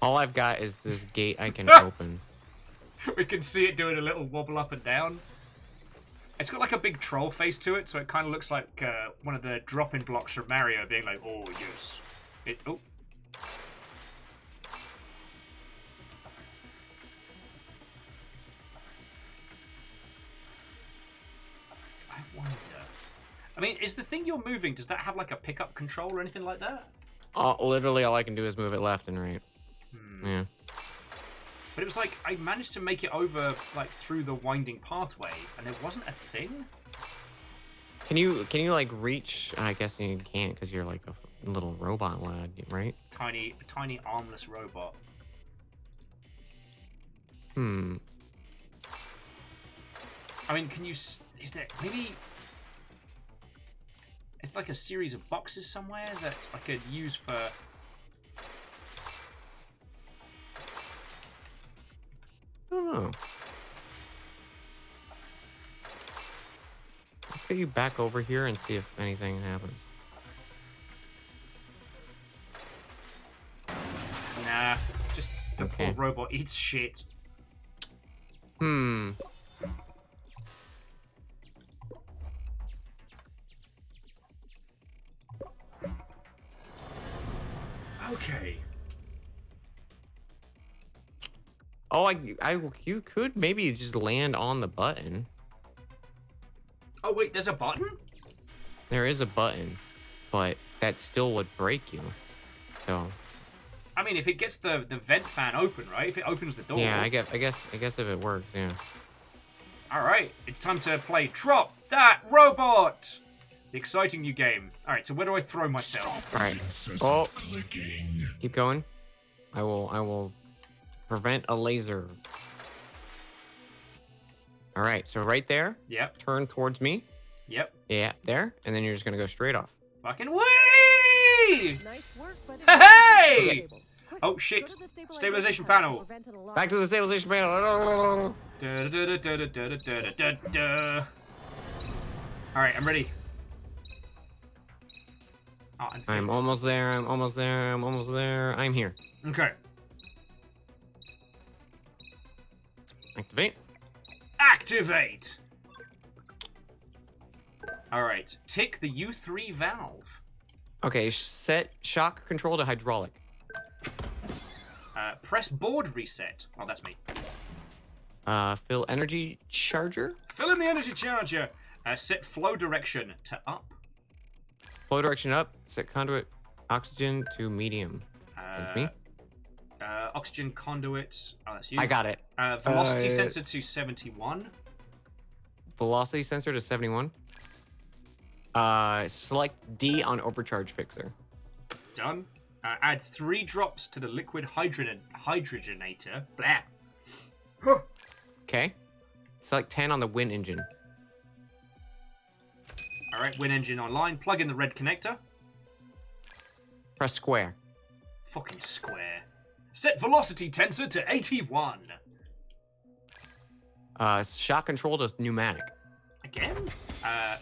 All I've got is this gate I can open. We can see it doing a little wobble up and down. It's got like a big troll face to it, so it kind of looks like one of the drop-in blocks from Mario, being like, "Oh yes." Oh. I wonder. I mean, is the thing you're moving? Does that have like a pickup control or anything like that? Literally, all I can do is move it left and right. Yeah. But it was like I managed to make it over like through the winding pathway, and it wasn't a thing. Can you like reach? I guess you can't because you're like a little robot lad, right? Tiny armless robot. I mean, can you? Is there maybe? It's like a series of boxes somewhere that I could use for. I don't know. Let's get you back over here and see if anything happens. Nah, just the poor robot eats shit. Okay. Oh, you could maybe just land on the button. Oh wait, there's a button? There is a button, but that still would break you. So. I mean, if it gets the vent fan open, right? If it opens the door. Yeah, I guess if it works, yeah. All right, it's time to play Drop That Robot. The exciting new game. All right, so where do I throw myself? All right. Oh. Keep going. I will prevent a laser. All right, so right there. Yep. Turn towards me. Yep. Yeah, there, and then you're just gonna go straight off. Fucking wee! Nice work, but hey! Oh shit! Stabilization panel. Back to the stabilization panel. All right, I'm ready. Oh, I'm almost there. I'm almost there. I'm almost there. I'm here. Okay. Activate. Activate! Alright, tick the U3 valve. Okay, set shock control to hydraulic. Press board reset. Oh, that's me. Fill energy charger. Fill in the energy charger. Set flow direction to up. Flow direction up. Set conduit oxygen to medium. That's me. Oxygen conduit. Oh, that's you. I got it. Velocity sensor to 71. Velocity sensor to 71. Select D on overcharge fixer. Done. Add 3 drops to the liquid hydrogenator. Blah. Okay. Select 10 on the wind engine. Alright, wind engine online. Plug in the red connector. Press square. Fucking square. Set velocity tensor to 81. Shock control to pneumatic. Again?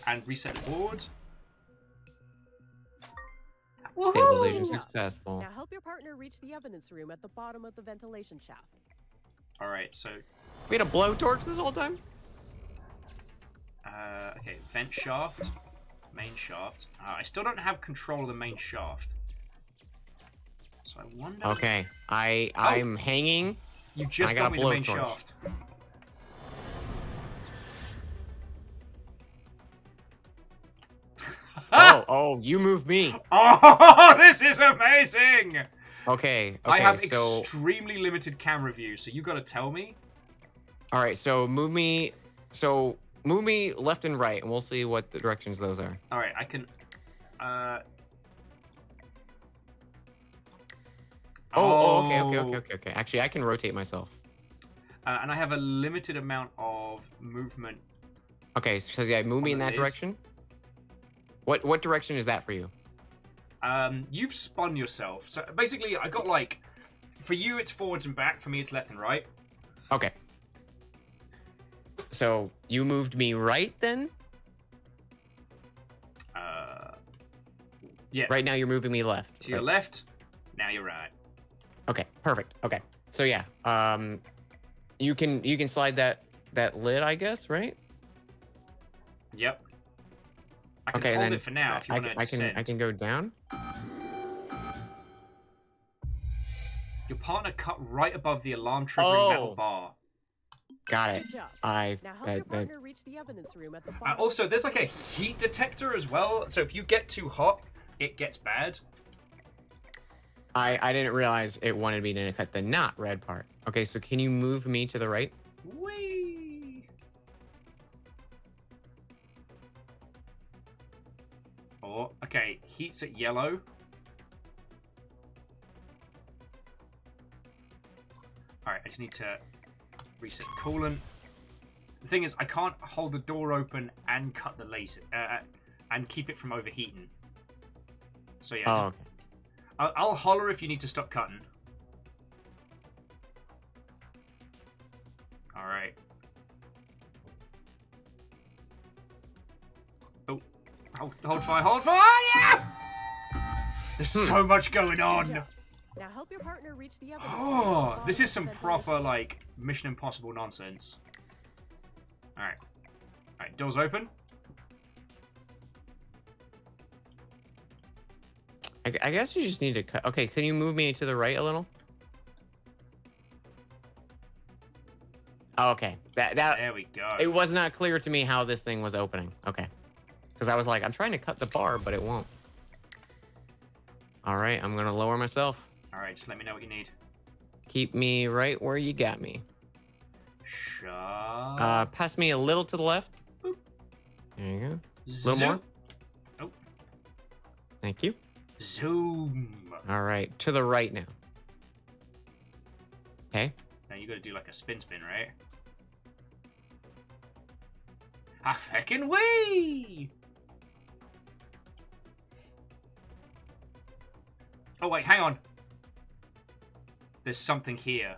And reset the board. Stabilization successful. Now help your partner reach the evidence room at the bottom of the ventilation shaft. Alright, so... We had a blowtorch this whole time? Okay, vent shaft. Main shaft. I still don't have control of the main shaft. So I wonder... Okay, I'm hanging. You just got me the main shaft. Oh, you move me. Oh, this is amazing! Okay, I have extremely limited camera view, so you gotta tell me. All right, so move me left and right, and we'll see what the directions those are. All right, I can. Okay. Actually, I can rotate myself. And I have a limited amount of movement. Okay, so yeah, move me in that direction. What direction is that for you? You've spun yourself. So basically, I got like, for you it's forwards and back. For me, it's left and right. Okay. So you moved me right then? Yeah. Right now you're moving me left. To your left. Now you're right. Okay, perfect. Okay, so yeah, you can slide that lid, I guess, right? Yep. I can Okay, hold then it for now if you want to descend. I can go down. Your partner cut right above the alarm triggering metal bar. Got it. Good job. Now help I- your partner reach the evidence room at the bottom. Also, there's like a heat detector as well, so if you get too hot, it gets bad. I didn't realize it wanted me to cut the not red part. Okay, so can you move me to the right? Whee! Oh, okay. Heat's at yellow. Alright, I just need to reset coolant. The thing is, I can't hold the door open and cut the laser, and keep it from overheating. So yeah, Oh, okay. I'll holler if you need to stop cutting. Alright. Oh, hold fire, hold fire! Yeah! There's so much going on. Now help your partner reach the evidence room. Oh, this is some proper, like, Mission Impossible nonsense. Alright. Alright, doors open. I guess you just need to cut. Okay, can you move me to the right a little? Oh, okay. There we go. It was not clear to me how this thing was opening. Okay. Because I was like, I'm trying to cut the bar, but it won't. All right, I'm going to lower myself. Alright, just let me know what you need. Keep me right where you got me. Shut. Pass me a little to the left. Boop. There you go. A Zoom. little more. Oh. Thank you. Zoom. All right, to the right now. Okay. Now you gotta do like a spin, right? A feckin' wee! Oh wait, hang on. There's something here.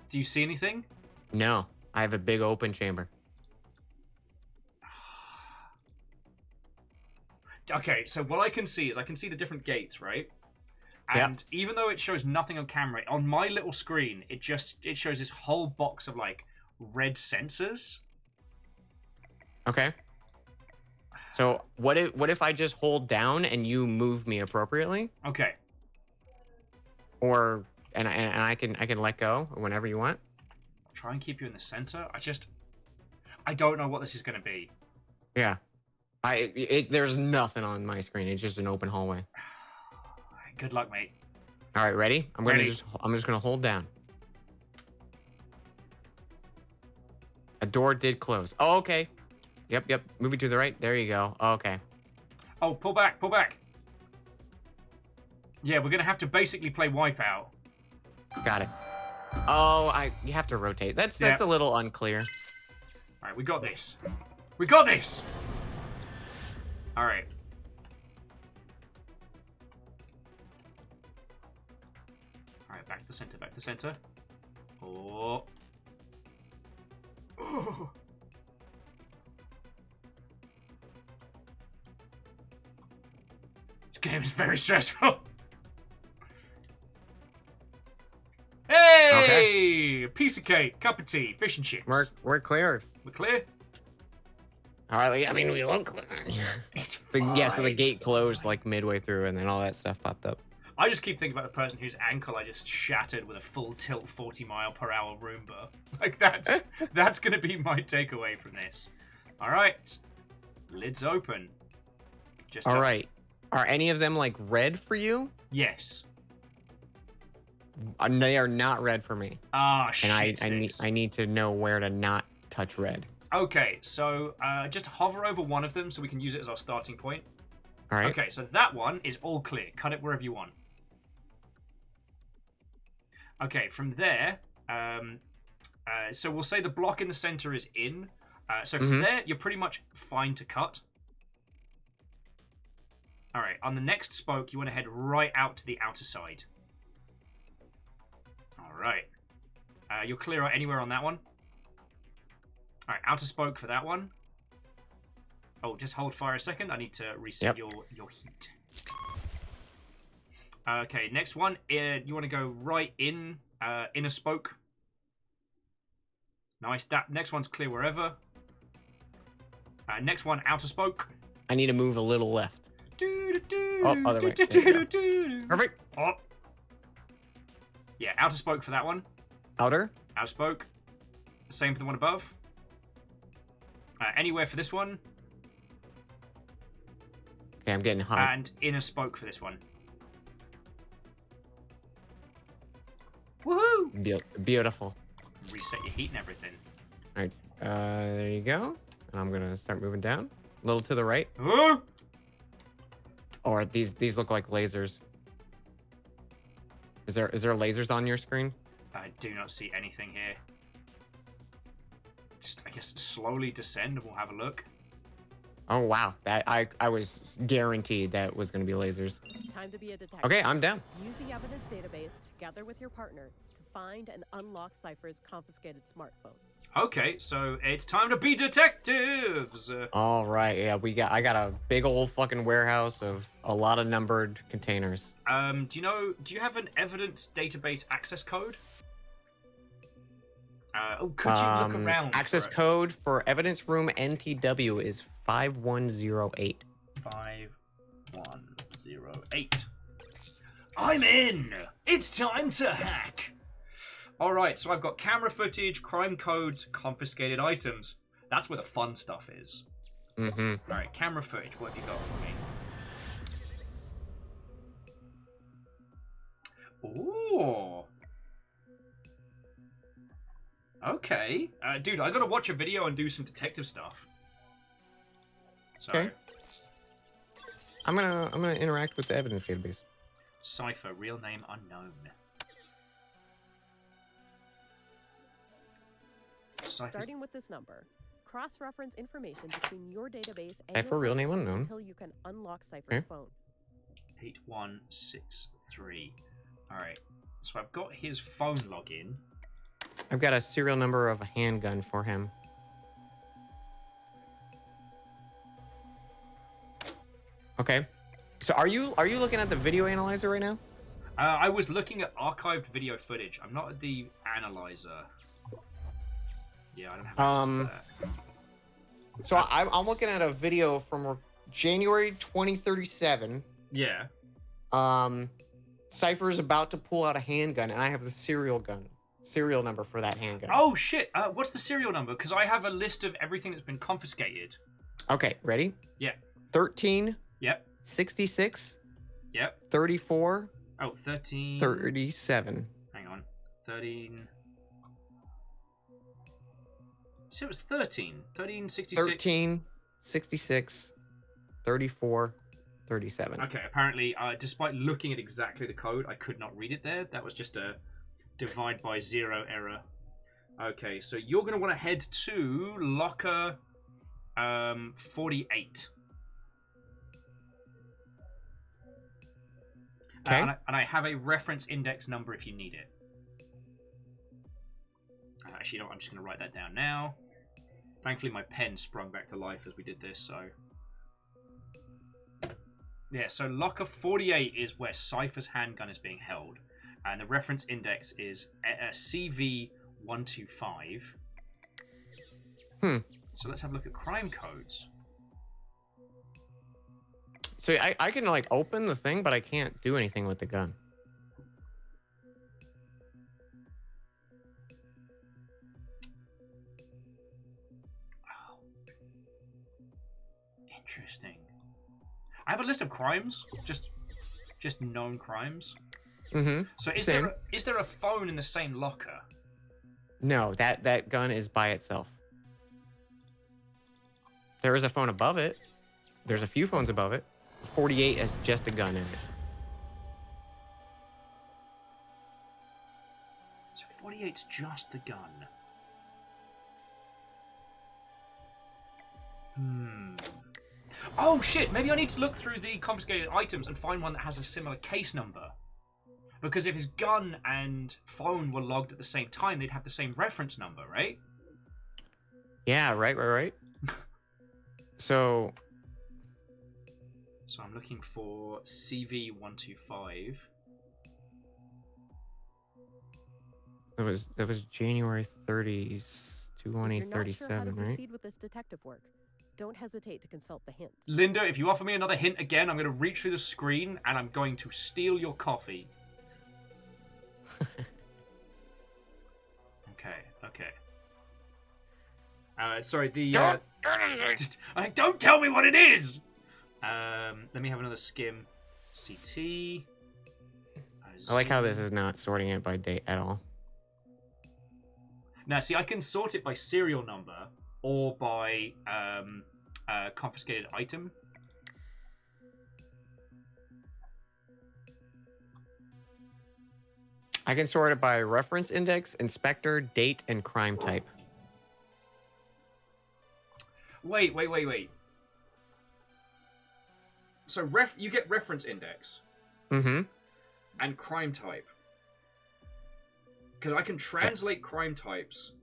Do you see anything? No, I have a big open chamber. Okay, so what I can see is I can see the different gates, right? And even though it shows nothing on camera, on my little screen, it shows this whole box of like red sensors. Okay. So what if I just hold down and you move me appropriately? Okay. Or and I can let go whenever you want. Try and keep you in the center. I don't know what this is going to be. Yeah. There's nothing on my screen. It's just an open hallway. Good luck, mate. All right, ready? I'm just gonna hold down. A door did close. Oh, okay. Yep. Move it to the right. There you go. Okay. Oh, pull back, pull back. Yeah, we're gonna have to basically play Wipeout. Got it. Oh, you have to rotate. That's a little unclear. All right, we got this. We got this. All right. All right, back to center, back to center. Oh. Oh. This game is very stressful. Hey! Okay. Piece of cake, cup of tea, fish and chips. We're clear. We're clear? All right. I mean, we look clear. It's So the gate closed like midway through, and then all that stuff popped up. I just keep thinking about the person whose ankle I just shattered with a full tilt 40-mile-per-hour Roomba. Like, that's going to be my takeaway from this. All right. Lid's open. All right. Are any of them, like, red for you? Yes. They are not red for me. Ah, shit. And I need to know where to not touch red. Okay, so just hover over one of them so we can use it as our starting point. All right. Okay, so that one is all clear. Cut it wherever you want. Okay, from there, so we'll say the block in the center is in. So from there, you're pretty much fine to cut. All right, on the next spoke, you want to head right out to the outer side. All right. You'll clear out anywhere on that one. All right, outer spoke for that one. Oh, just hold fire a second. I need to reset your heat. Okay, next one. You want to go right in a spoke. Nice. That next one's clear wherever. Next one, outer spoke. I need to move a little left. Oh, other way. There you go. Perfect. Oh. Yeah, outer spoke for that one. Outer. Outer spoke. Same for the one above. Anywhere for this one. Okay, I'm getting hot. And inner spoke for this one. Woohoo! Beautiful. Reset your heat and everything. All right. There you go. And I'm gonna start moving down. A little to the right. Oh! Or these look like lasers. Is there lasers on your screen? I do not see anything here. Just, I guess, slowly descend and we'll have a look. Oh wow, that I was guaranteed that was gonna be lasers. Time to be a detective. Okay, I'm down. Use the evidence database together with your partner to find and unlock Cypher's confiscated smartphone. Okay, so it's time to be detectives. All right, yeah, I got a big old fucking warehouse of a lot of numbered containers. Do you have an evidence database access code? Could you look around? Access code for evidence room NTW is 5108. 5108. I'm in. It's time to hack. All right, so I've got camera footage, crime codes, confiscated items. That's where the fun stuff is. Mm-hmm. All right, camera footage. What have you got for me? Ooh. Okay. Dude, I gotta watch a video and do some detective stuff. Sorry. Okay. I'm gonna interact with the evidence database. Cypher, real name unknown. Cypher. Starting with this number, cross-reference information between your database and Cypher, your real name files unknown. until you can unlock Cypher's phone. 8163. All right. So I've got his phone login. I've got a serial number of a handgun for him. Okay. So are you looking at the video analyzer right now? I was looking at archived video footage. I'm not at the analyzer. Yeah, I don't have access to that. So I'm looking at a video from January 2037. Yeah. Cypher's about to pull out a handgun, and I have the serial number for that handgun. Oh shit! What's the serial number? Because I have a list of everything that's been confiscated. Okay, ready? Yeah. 13. Yep. 66. Yep. 34. Oh, 13. 37. Hang on. 13. So it was 13. 13, 66. 13, 66, 34, 37. Okay, apparently, despite looking at exactly the code, I could not read it there. That was just a divide by zero error. Okay, so you're going to want to head to locker 48. Okay. And I have a reference index number if you need it. Actually, you know what? I'm just going to write that down now. Thankfully, my pen sprung back to life as we did this, so... Yeah, so locker 48 is where Cypher's handgun is being held. And the reference index is CV125. So let's have a look at crime codes. So I can, like, open the thing, but I can't do anything with the gun. Interesting. I have a list of crimes, just known crimes. Mm-hmm. So is there a phone in the same locker? No, that gun is by itself. There is a phone above it. There's a few phones above it. 48 has just a gun in it. So 48's just the gun. Oh shit, maybe I need to look through the confiscated items and find one that has a similar case number. Because if his gun and phone were logged at the same time, they'd have the same reference number, right? Yeah, right. So I'm looking for CV125. That was January 30s, If you're not sure how 2037, to right? proceed with this detective work, Don't hesitate to consult the hints. Linda, if you offer me another hint again, I'm going to reach through the screen and I'm going to steal your coffee. Okay. Sorry, the... don't tell me what it is! Let me have another skim. CT. I like how this is not sorting it by date at all. Now, see, I can sort it by serial number or by confiscated item. I can sort it by reference index, inspector, date, and crime type. Wait. So you get reference index. Mm-hmm. And crime type. Because I can translate crime types.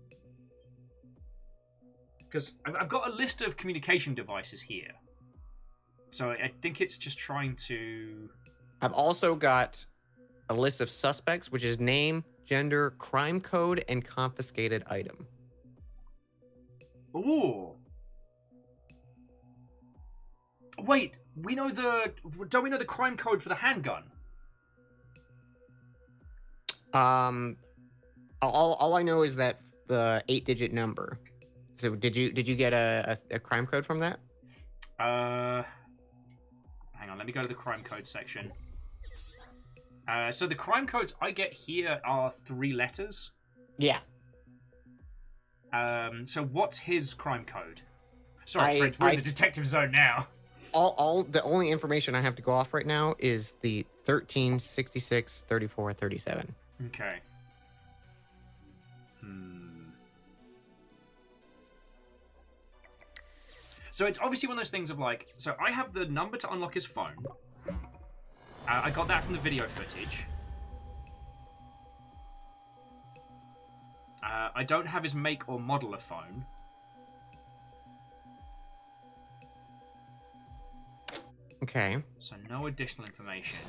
Because I've got a list of communication devices here. So I think it's just trying to... I've also got a list of suspects, which is name, gender, crime code, and confiscated item. Ooh. Wait, don't we know the crime code for the handgun? All I know is that the 8-digit number. So did you get a crime code from that? Hang on, let me go to the crime code section. So the crime codes I get here are 3 letters. Yeah. So what's his crime code? Sorry, Fred, we're in the detective zone now. The only information I have to go off right now is the 13, 66, 34, 37. Okay. So it's obviously one of those things of like, so I have the number to unlock his phone. I got that from the video footage. I don't have his make or model of phone. Okay. So no additional information.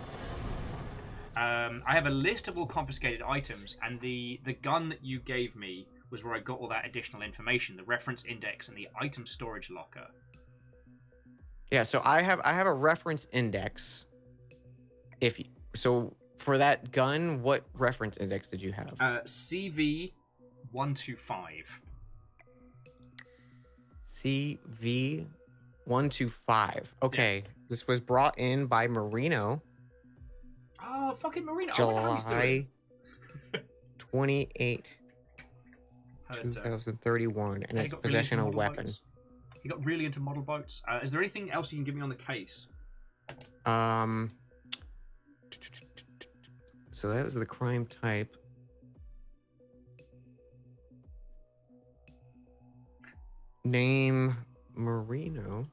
I have a list of all confiscated items, and the gun that you gave me was where I got all that additional information, the reference index and the item storage locker. Yeah, so I have a reference index. So for that gun, what reference index did you have? CV 125. CV 125. Okay, yeah. This was brought in by Marino. Oh, fucking Marino! July 28, 2031, and it's possession of a weapon. He got really into model boats. Is there anything else you can give me on the case? So that was the crime type. Name Marino,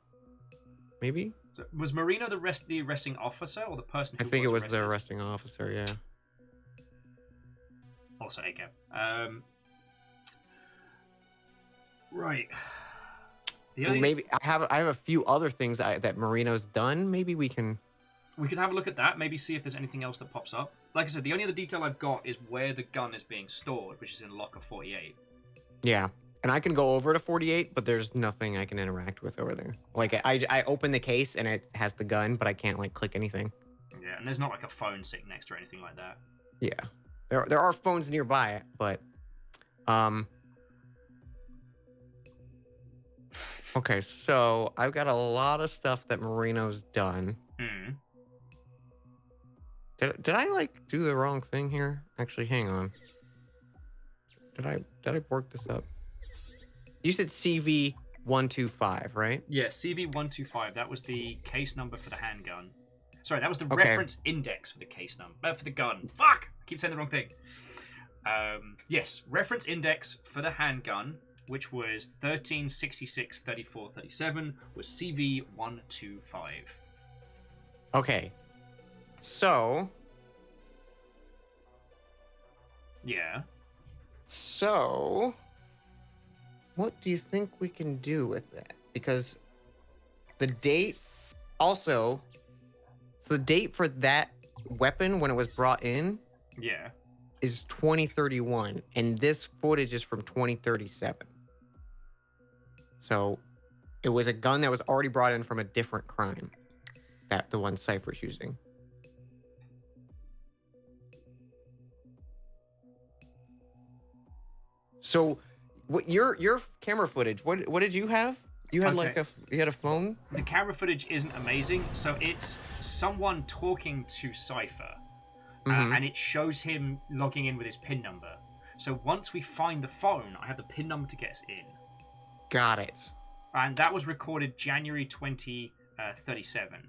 maybe? So was Marino the arresting officer or the person who I think it was arrested? the arresting officer, yeah. Also ACAB. Right. Well, maybe I have a few other things that Marino's done. Maybe we could have a look at that. Maybe see if there's anything else that pops up. Like I said, the only other detail I've got is where the gun is being stored, which is in locker 48. Yeah, and I can go over to 48, but there's nothing I can interact with over there. Like I open the case and it has the gun, but I can't like click anything. Yeah, and there's not like a phone sitting next to or anything like that. Yeah, there are phones nearby, but Okay, so I've got a lot of stuff that Marino's done. Mm. Did I like do the wrong thing here? Actually, hang on. Did I work this up? You said CV 125, right? Yeah, CV 125. That was the case number for the handgun. Sorry, that was the reference index for the case number for the gun. Fuck! I keep saying the wrong thing. Yes, reference index for the handgun, which was 1366 34 37, was CV 125. Okay. So. Yeah. So. What do you think we can do with that? Because the date also. So the date for that weapon when it was brought in. Yeah. Is 2031, and this footage is from 2037. So It was a gun that was already brought in from a different crime. That the one Cypher's using. So, what your camera footage? What did you have? You had Okay. you had a phone. The camera footage isn't amazing, so it's someone talking to Cypher, and it shows him logging in with his PIN number. So once we find the phone, I have the PIN number to get us in. Got it. And that was recorded January 2037.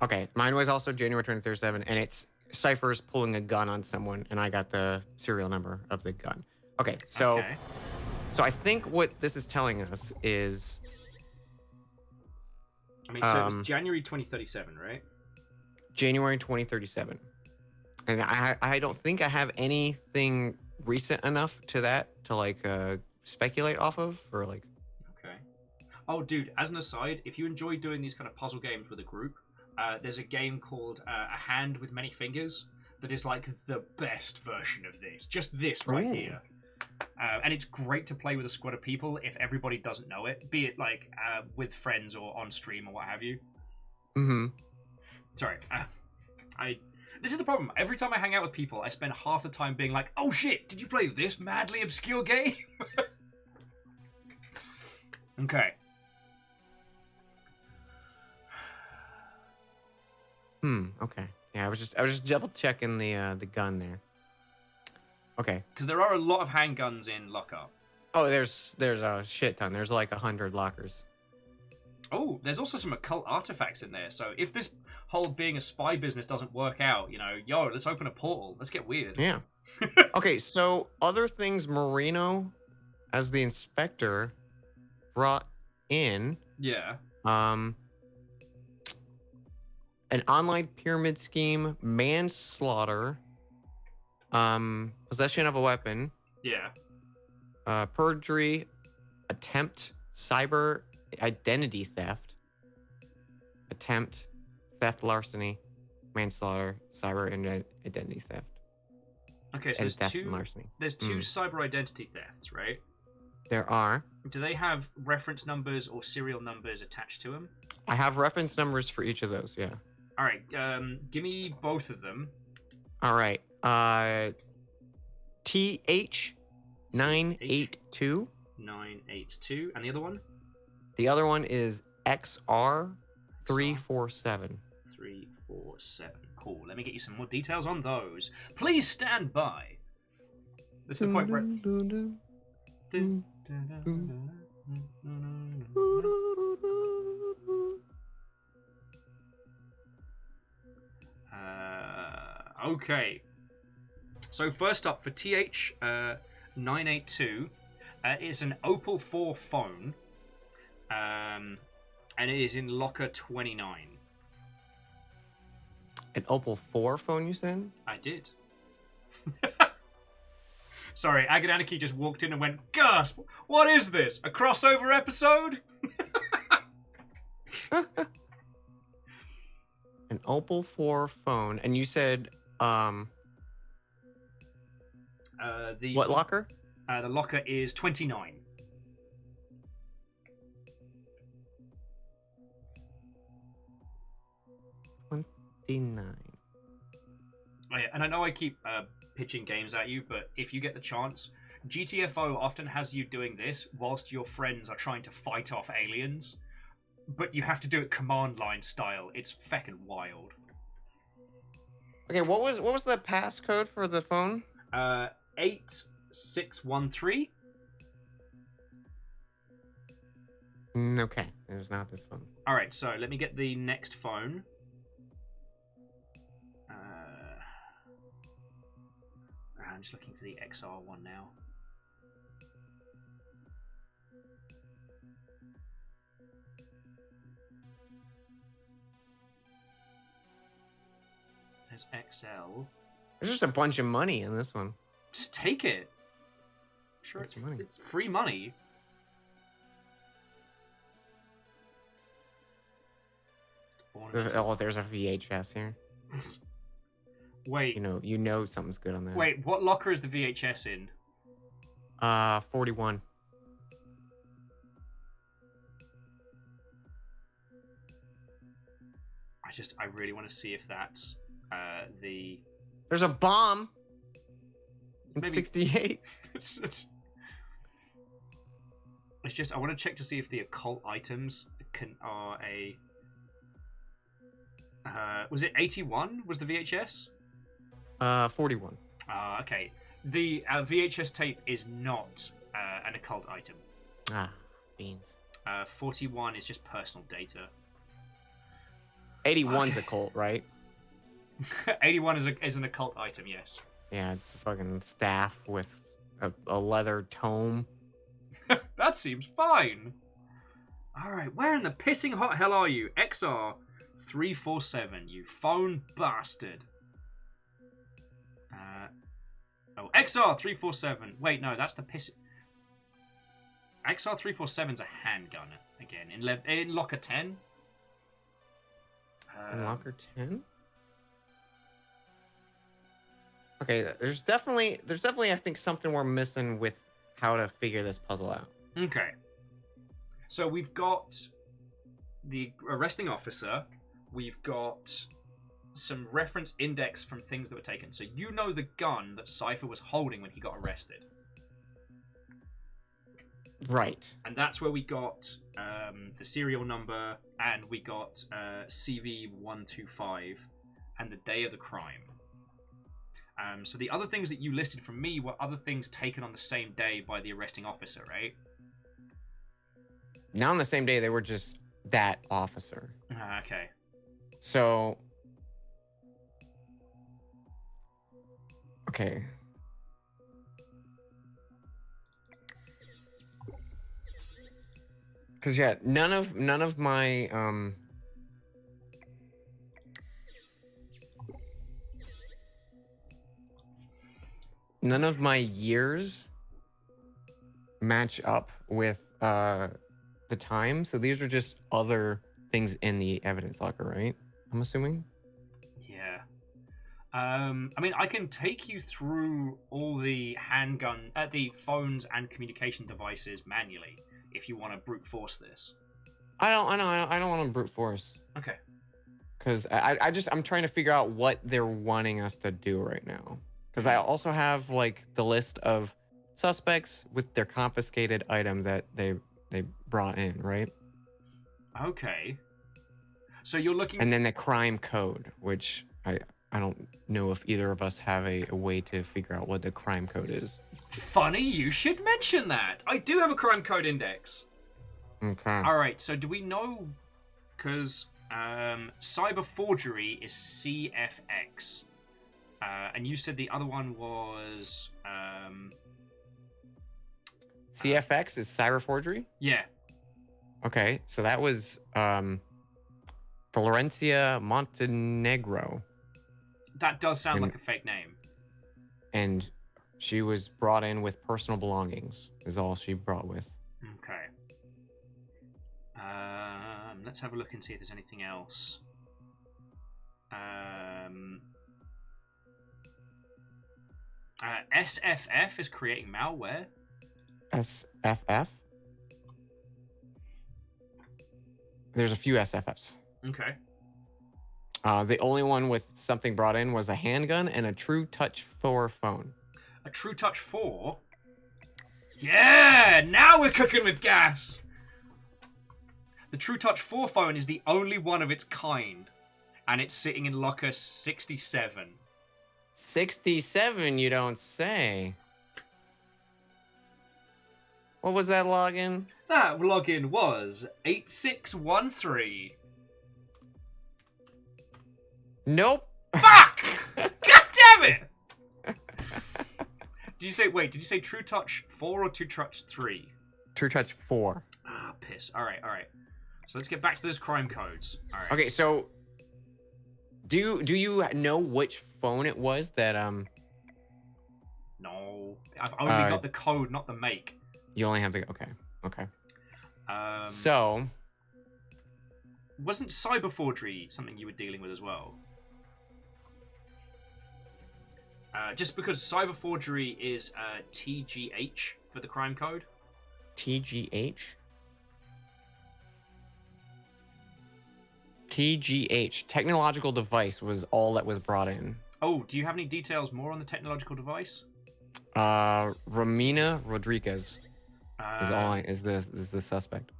Okay, mine was also January 2037, and it's Cypher's pulling a gun on someone, and I got the serial number of the gun. Okay, so Okay. so I think what this is telling us is I mean, so it was January 2037, right? January 2037, and I don't think I have anything recent enough to that to like speculate off of or like. Okay. Oh, dude, as an aside, if you enjoy doing these kind of puzzle games with a group, there's a game called A Hand with Many Fingers that is like the best version of this. Just this right Ooh. here. And it's great to play with a squad of people if everybody doesn't know it, be it like with friends or on stream or what have you. Mm-hmm. Sorry. This is the problem. Every time I hang out with people, I spend half the time being like, oh shit, did you play this madly obscure game? Okay. Okay. Yeah, I was just double checking the gun there. Okay. Because there are a lot of handguns in Lockup. Oh, there's a shit ton. There's like 100 lockers. Oh, there's also some occult artifacts in there. So if this whole being a spy business doesn't work out, yo, let's open a portal. Let's get weird. Yeah. Okay, so other things Marino, as the inspector, brought in. Yeah. An online pyramid scheme, manslaughter, possession of a weapon, Yeah. perjury, attempt, cyber identity theft, attempt, theft, larceny, manslaughter, cyber identity theft. Okay, so and there's theft two. and larceny. There's two cyber identity thefts, right? There are. Do they have reference numbers or serial numbers attached to them? I have reference numbers for each of those. Yeah. All right. Give me both of them. All right. TH 982. 982, and the other one. The other one is XR 347. 347. Cool. Let me get you some more details on those. Please stand by. This is the point where. Okay. So first up for TH 982, it's an Opal 4 phone, and it is in locker 29. An Opal 4 phone, you said? I did. Sorry, Agadaniki just walked in and went, gasp! What is this? A crossover episode? An Opal 4 phone, and you said what locker? The locker is 29. $29. Oh, yeah, and I know I keep pitching games at you, but if you get the chance, GTFO often has you doing this whilst your friends are trying to fight off aliens, but you have to do it command line style. It's feckin' wild. Okay, what was the passcode for the phone? 8613. Okay, it is not this phone. All right, so let me get the next phone. I'm just looking for the XR one now. There's XL. There's just a bunch of money in this one. Just take it. I'm sure it's free money. Oh, there's a VHS here. Wait. You know something's good on that. Wait, what locker is the VHS in? 41. I really want to see if that's the. There's a bomb in Maybe- 68. It's just I want to check to see if the occult items are a. Was it 81? Was the VHS? 41. Okay. The VHS tape is not an occult item. Ah, beans. 41 is just personal data. 81's a cult, right? 81 is an occult item, yes. Yeah, it's a fucking staff with a leather tome. That seems fine. Alright, where in the pissing hot hell are you? XR347, you phone bastard. XR347. Wait, no, that's the piss. XR347's a handgun again in locker 10. In locker 10? Okay, there's definitely I think something we're missing with how to figure this puzzle out. Okay. So we've got the arresting officer. We've got some reference index from things that were taken. So you know the gun that Cypher was holding when he got arrested. Right. And that's where we got the serial number, and we got CV125 and the day of the crime. So the other things that you listed from me were other things taken on the same day by the arresting officer, right? Not on the same day, they were just that officer. Okay. So, okay. Because yeah, none of my none of my years match up with the time. So these are just other things in the evidence locker, right? I'm assuming. Yeah. I mean, I can take you through all the the phones and communication devices manually if you want to brute force this. I don't want to brute force. Okay. Because I'm trying to figure out what they're wanting us to do right now. Because I also have like the list of suspects with their confiscated item that they brought in, right? Okay. So you're looking. And then the crime code, which I don't know if either of us have a way to figure out what the crime code is. Funny you should mention that. I do have a crime code index. Okay. All right. So do we know? Because cyber forgery is CFX, and you said the other one was CFX is cyber forgery? Yeah. Okay, so that was Florencia Montenegro. That does sound like a fake name. And she was brought in with personal belongings, is all she brought with. Okay. Let's have a look and see if there's anything else. SFF is creating malware. SFF? There's a few SFFs. Okay. The only one with something brought in was a handgun and a True Touch 4 phone. A True Touch 4? Yeah! Now we're cooking with gas! The True Touch 4 phone is the only one of its kind. And it's sitting in locker 67. 67, you don't say. What was that login? That login was 8613. Nope. Fuck! God damn it! Did you say True Touch 4 or True Touch 3? True Touch 4. Ah, piss. Alright. So let's get back to those crime codes. Alright. Okay, so do you know which phone it was that No. I've only got the code, not the make. You only have the okay. So wasn't cyber forgery something you were dealing with as well? Just because cyber forgery is TGH for the crime code. TGH? TGH, technological device, was all that was brought in. Oh, do you have any details more on the technological device? Romina Rodriguez is the suspect.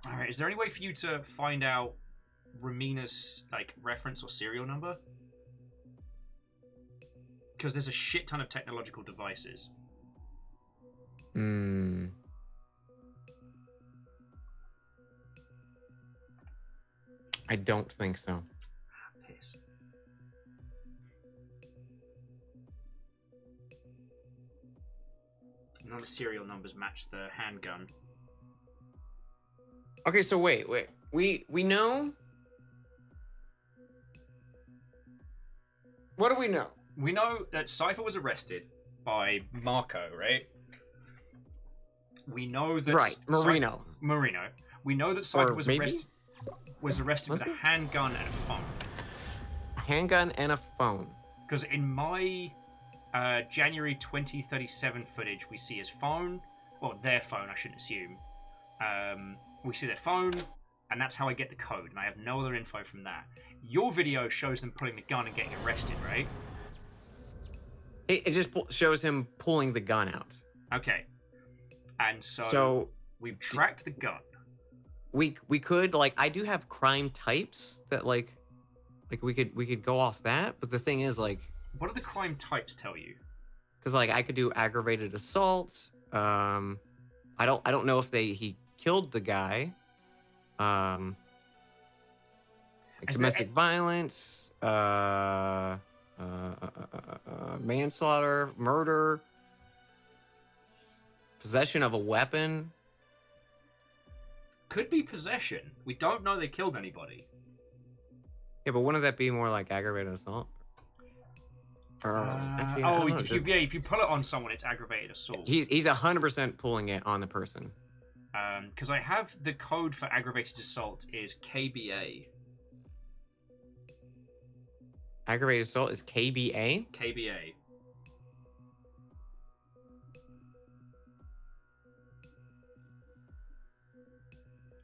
All right. Is there any way for you to find out Romina's like reference or serial number? Because there's a shit ton of technological devices. I don't think so. Piss. None of the serial numbers match the handgun. Okay, so wait. We know. What do we know? We know that Cypher was arrested by Marco, right? We know that Marino. Marino. We know that Cypher Or was maybe? arrested with a handgun and a phone. A handgun and a phone. Because in my January 2037 footage, we see his phone, or their phone, I shouldn't assume. We see their phone, and that's how I get the code, and I have no other info from that. Your video shows them pulling the gun and getting arrested, right? It just shows him pulling the gun out. Okay. And so we've tracked the gun. We could, like, I do have crime types that like we could go off that, but the thing is, like, What do the crime types tell you? because like I could do aggravated assault. I don't know if he killed the guy. Like Is domestic there violence, manslaughter, murder, possession of a weapon. Could be possession. We don't know they killed anybody. Yeah, but wouldn't that be more like aggravated assault? Actually, I don't know. If you pull it on someone, it's aggravated assault. He's 100% pulling it on the person. Because I have the code for aggravated assault is KBA. Aggravated assault is KBA. KBA.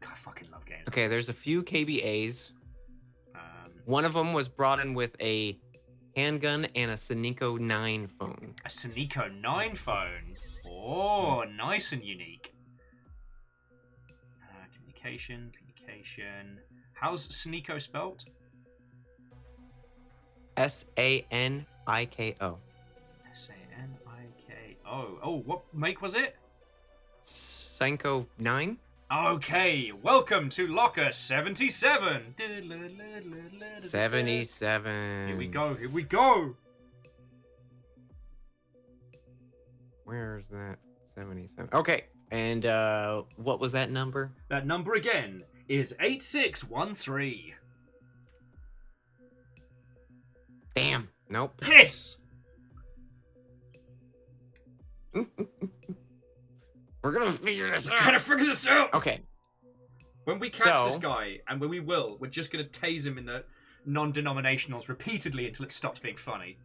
God, I fucking love games. Okay, there's a few KBAs. One of them was brought in with a handgun and a Sonico 9 phone. A Sonico 9 phone. Oh, nice and unique. Communication. How's Sonico spelt? SANIKO. SANIKO. Oh, what make was it? Senko 9? Okay, welcome to Locker 77. 77. Here we go. Where's that? 77. Okay, and what was that number? That number again is 8613. Damn. Nope. Piss! We're gonna figure this out. Gotta figure this out! Okay. When we catch this guy, and when we will, we're just gonna tase him in the non-denominationals repeatedly until it stops being funny.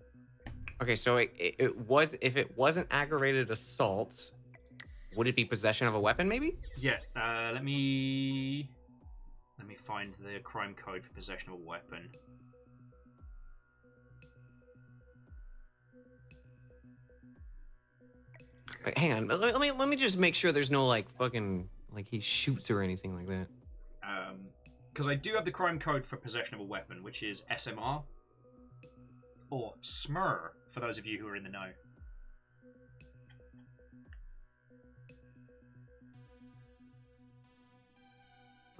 Okay, so it was, if it wasn't aggravated assault, would it be possession of a weapon, maybe? Yeah, let me find the crime code for possession of a weapon. Wait, hang on, let me just make sure there's no like fucking like he shoots or anything like that. Because I do have the crime code for possession of a weapon, which is SMR or SMR for those of you who are in the know.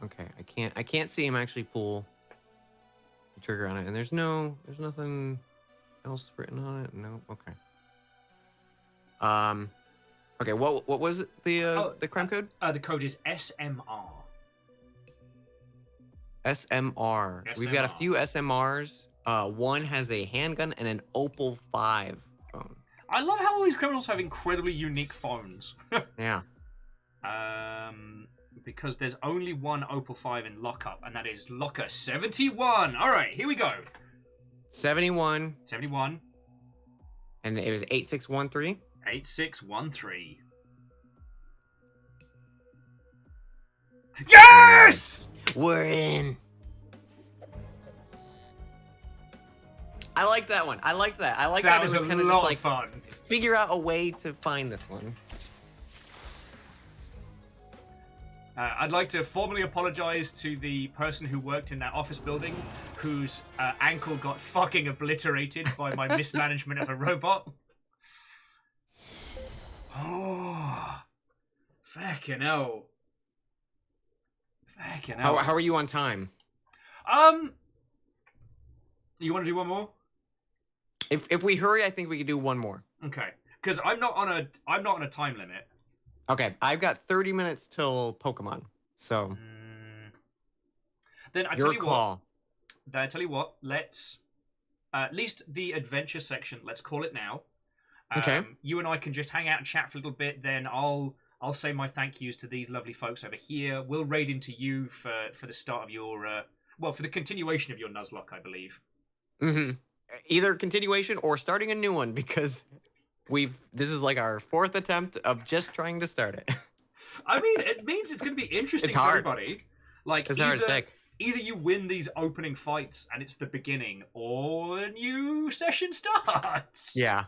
Okay, I can't see him actually pull the trigger on it, and there's nothing else written on it. No, okay. Okay, what was it, the crime code? The code is SMR. SMR. We've got a few SMRs. One has a handgun and an Opal 5 phone. I love how all these criminals have incredibly unique phones. Yeah. Because there's only one Opal 5 in lockup, and that is Locker 71. All right, here we go. 71. 71. And it was 8613? 8613. Yes! We're in. I like that one. I like that. I like That that. was It a was kind of lot just of like fun. figure out a way to find this one. I'd like to formally apologize to the person who worked in that office building whose ankle got fucking obliterated by my mismanagement of a robot. Oh, fucking hell. Fucking hell. How are you on time? You want to do one more? If we hurry, I think we could do one more. Okay, because I'm not on a time limit. Okay, I've got 30 minutes till Pokemon, so Then I your tell you call. what. Then I tell you what. Let's at least the adventure section. Let's call it now. Okay. You and I can just hang out and chat for a little bit. Then I'll say my thank yous to these lovely folks over here. We'll raid into you for the start of your for the continuation of your Nuzlocke, I believe. Mm-hmm. Either continuation or starting a new one because this is like our 4th attempt of just trying to start it. I mean, it means it's going to be interesting It's for hard. everybody. Like It's hard to take. Either you win these opening fights and it's the beginning, or a new session starts. Yeah.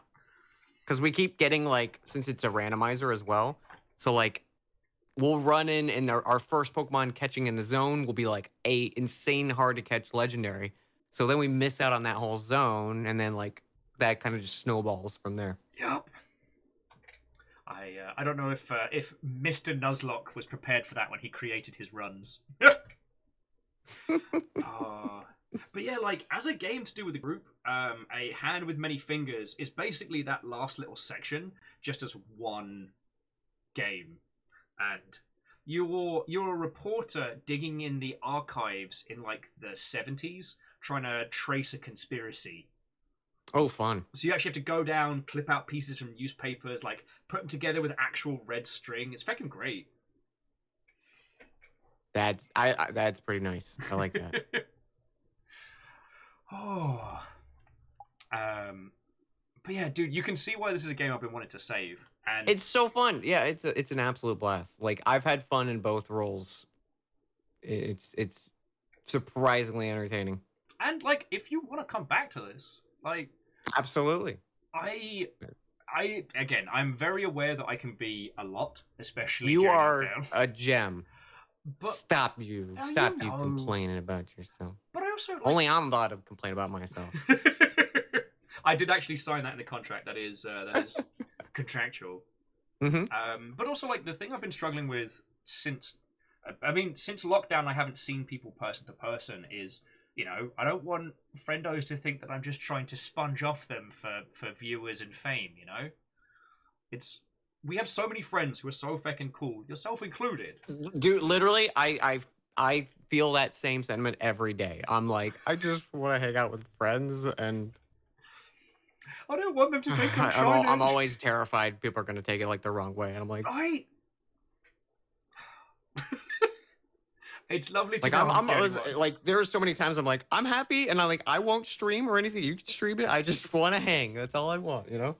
Because we keep getting, like, since it's a randomizer as well, so, like, we'll run in and our first Pokemon catching in the zone will be, like, a insane hard to catch legendary. So then we miss out on that whole zone, and then, like, that kind of just snowballs from there. Yep. I don't know if Mr. Nuzlocke was prepared for that when he created his runs. But yeah, like, as a game to do with the group, A Hand with Many Fingers is basically that last little section just as one game. And you're a reporter digging in the archives in, like, the 70s, trying to trace a conspiracy. Oh, fun. So you actually have to go down, clip out pieces from newspapers, like, put them together with actual red string. It's fucking great. That's pretty nice. I like that. Oh. But yeah, dude, you can see why this is a game I've been wanting to save. And It's so fun. Yeah, it's an absolute blast. Like, I've had fun in both roles. It's surprisingly entertaining. And like, if you want to come back to this, like, Absolutely. I'm very aware that I can be a lot, especially You during are lockdown. a gem. But Stop you know. complaining about yourself. But I also like, Only I'm allowed to complain about myself. I did actually sign that in the contract. That is contractual. Mm-hmm. But also, like, the thing I've been struggling with since lockdown, I haven't seen people person to person. Is, you know, I don't want friendos to think that I'm just trying to sponge off them for viewers and fame. You know, we have so many friends who are so fucking cool, yourself included. Dude, literally, I feel that same sentiment every day. I'm like, I just want to hang out with friends, and I don't want them to think I'm trying. I'm always terrified people are going to take it like the wrong way, and I'm like, It's lovely to like know. I'm always, like, there's so many times I'm like, I'm happy, and I won't stream or anything. You can stream it. I just want to hang. That's all I want, you know.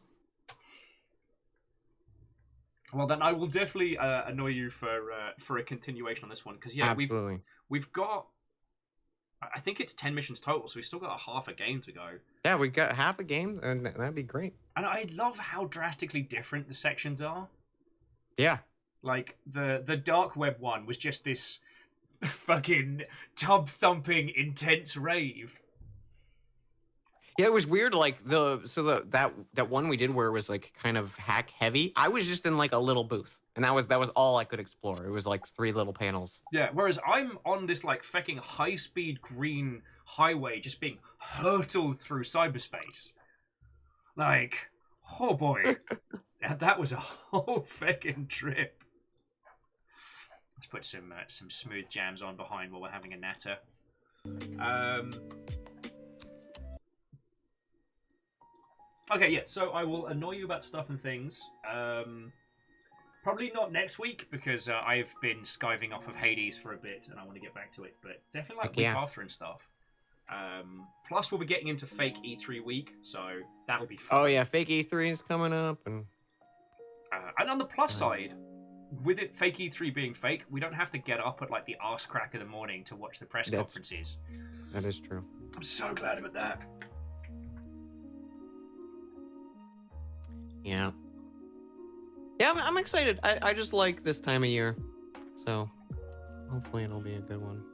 Well, then I will definitely annoy you for a continuation on this one, because Absolutely. we've got, I think it's 10 missions total, so we've still got half a game to go. Yeah, we got half a game, and that'd be great. And I love how drastically different the sections are. Yeah. Like, the Dark Web one was just this fucking tub-thumping, intense rave. Yeah, it was weird. Like, that one we did where it was, like, kind of hack heavy. I was just in, like, a little booth, and that was all I could explore. It was like 3 little panels. Yeah, whereas I'm on this, like, fucking high-speed green highway just being hurtled through cyberspace. Like, oh boy. That was a whole fucking trip. Let's put some smooth jams on behind while we're having a natter. Okay, yeah, so I will annoy you about stuff and things. Probably not next week, because I've been skiving off of Hades for a bit, and I want to get back to it, but definitely like week after and stuff. Plus, we'll be getting into fake E3 week, so that'll be fun. Oh, yeah, fake E3 is coming up, and on the plus side, with it fake E3 being fake, we don't have to get up at like the arse crack of the morning to watch the press conferences. That is true. I'm so glad about that. Yeah. Yeah, I'm excited. I just like this time of year. So, hopefully it'll be a good one.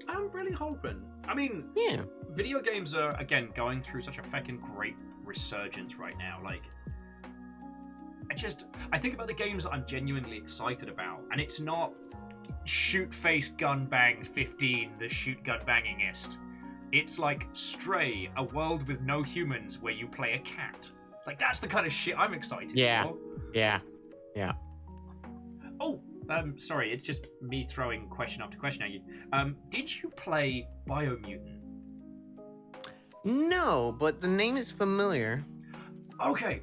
I'm really hoping. I mean, Yeah. video games are, again, going through such a fucking great resurgence right now. Like, I think about the games that I'm genuinely excited about, and it's not shoot face gun bang 15, the shoot gun bangingest. It's like Stray, a world with no humans where you play a cat. Like, that's the kind of shit I'm excited for. Yeah. Oh, sorry, it's just me throwing question after question at you. Did you play Biomutant? No, but the name is familiar. Okay,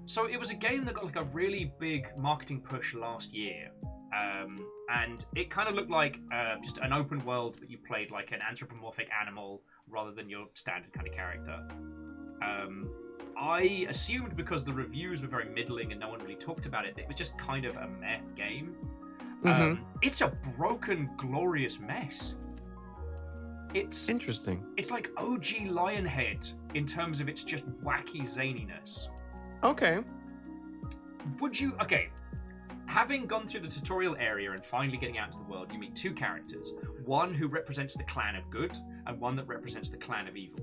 so it was a game that got like a really big marketing push last year. And it kind of looked like just an open world, but you played like an anthropomorphic animal rather than your standard kind of character. I assumed because the reviews were very middling and no one really talked about it, it was just kind of a meh game. It's a broken, glorious mess. It's interesting. It's like OG Lionhead in terms of its just wacky zaniness. Okay. Having gone through the tutorial area and finally getting out into the world, you meet two characters. One who represents the clan of good, and one that represents the clan of evil.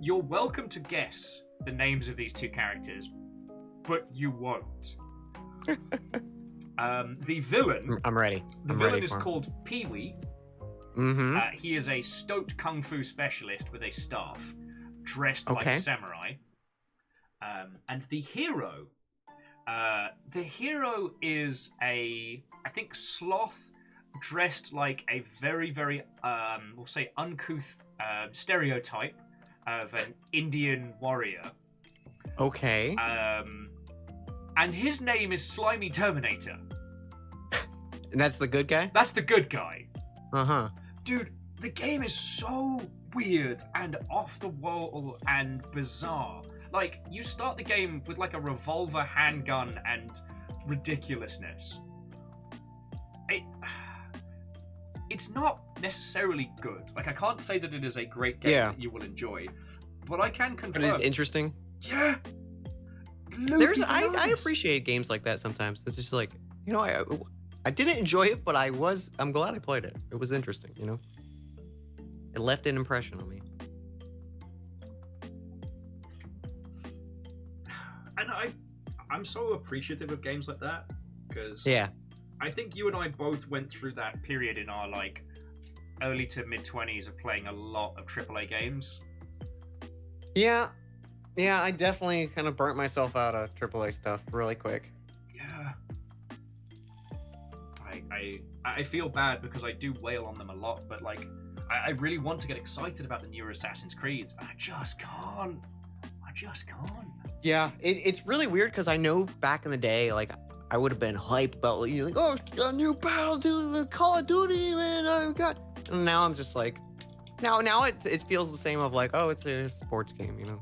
You're welcome to guess the names of these two characters, but you won't. The villain... I'm ready. The villain is called Pee-wee. Mm-hmm. He is a stoked kung fu specialist with a staff, dressed like a samurai. And the hero... the hero is I think, sloth dressed like a very, very, we'll say, uncouth stereotype of an Indian warrior. Okay. And his name is Slimy Terminator. And that's the good guy? That's the good guy. Uh-huh. Dude, the game is so weird and off the wall and bizarre. Like, you start the game with like a revolver, handgun, and ridiculousness. It's not necessarily good. Like, I can't say that it is a great game that you will enjoy, but I can confirm. But it's interesting. Yeah. I appreciate games like that sometimes. It's just like, you know, I didn't enjoy it, but I'm glad I played it. It was interesting, you know? It left an impression on me. And I'm so appreciative of games like that, because I think you and I both went through that period in our like early to mid 20s of playing a lot of AAA games. Yeah, I definitely kind of burnt myself out of AAA stuff really quick. Yeah. I feel bad because I do wail on them a lot, but like I really want to get excited about the newer Assassin's Creeds, and I just can't. Yeah, it's really weird because I know back in the day, like, I would have been hyped about, like, oh, a new Call of Duty, man, I got. And now I'm just like, now it feels the same of like, oh, it's a sports game, you know.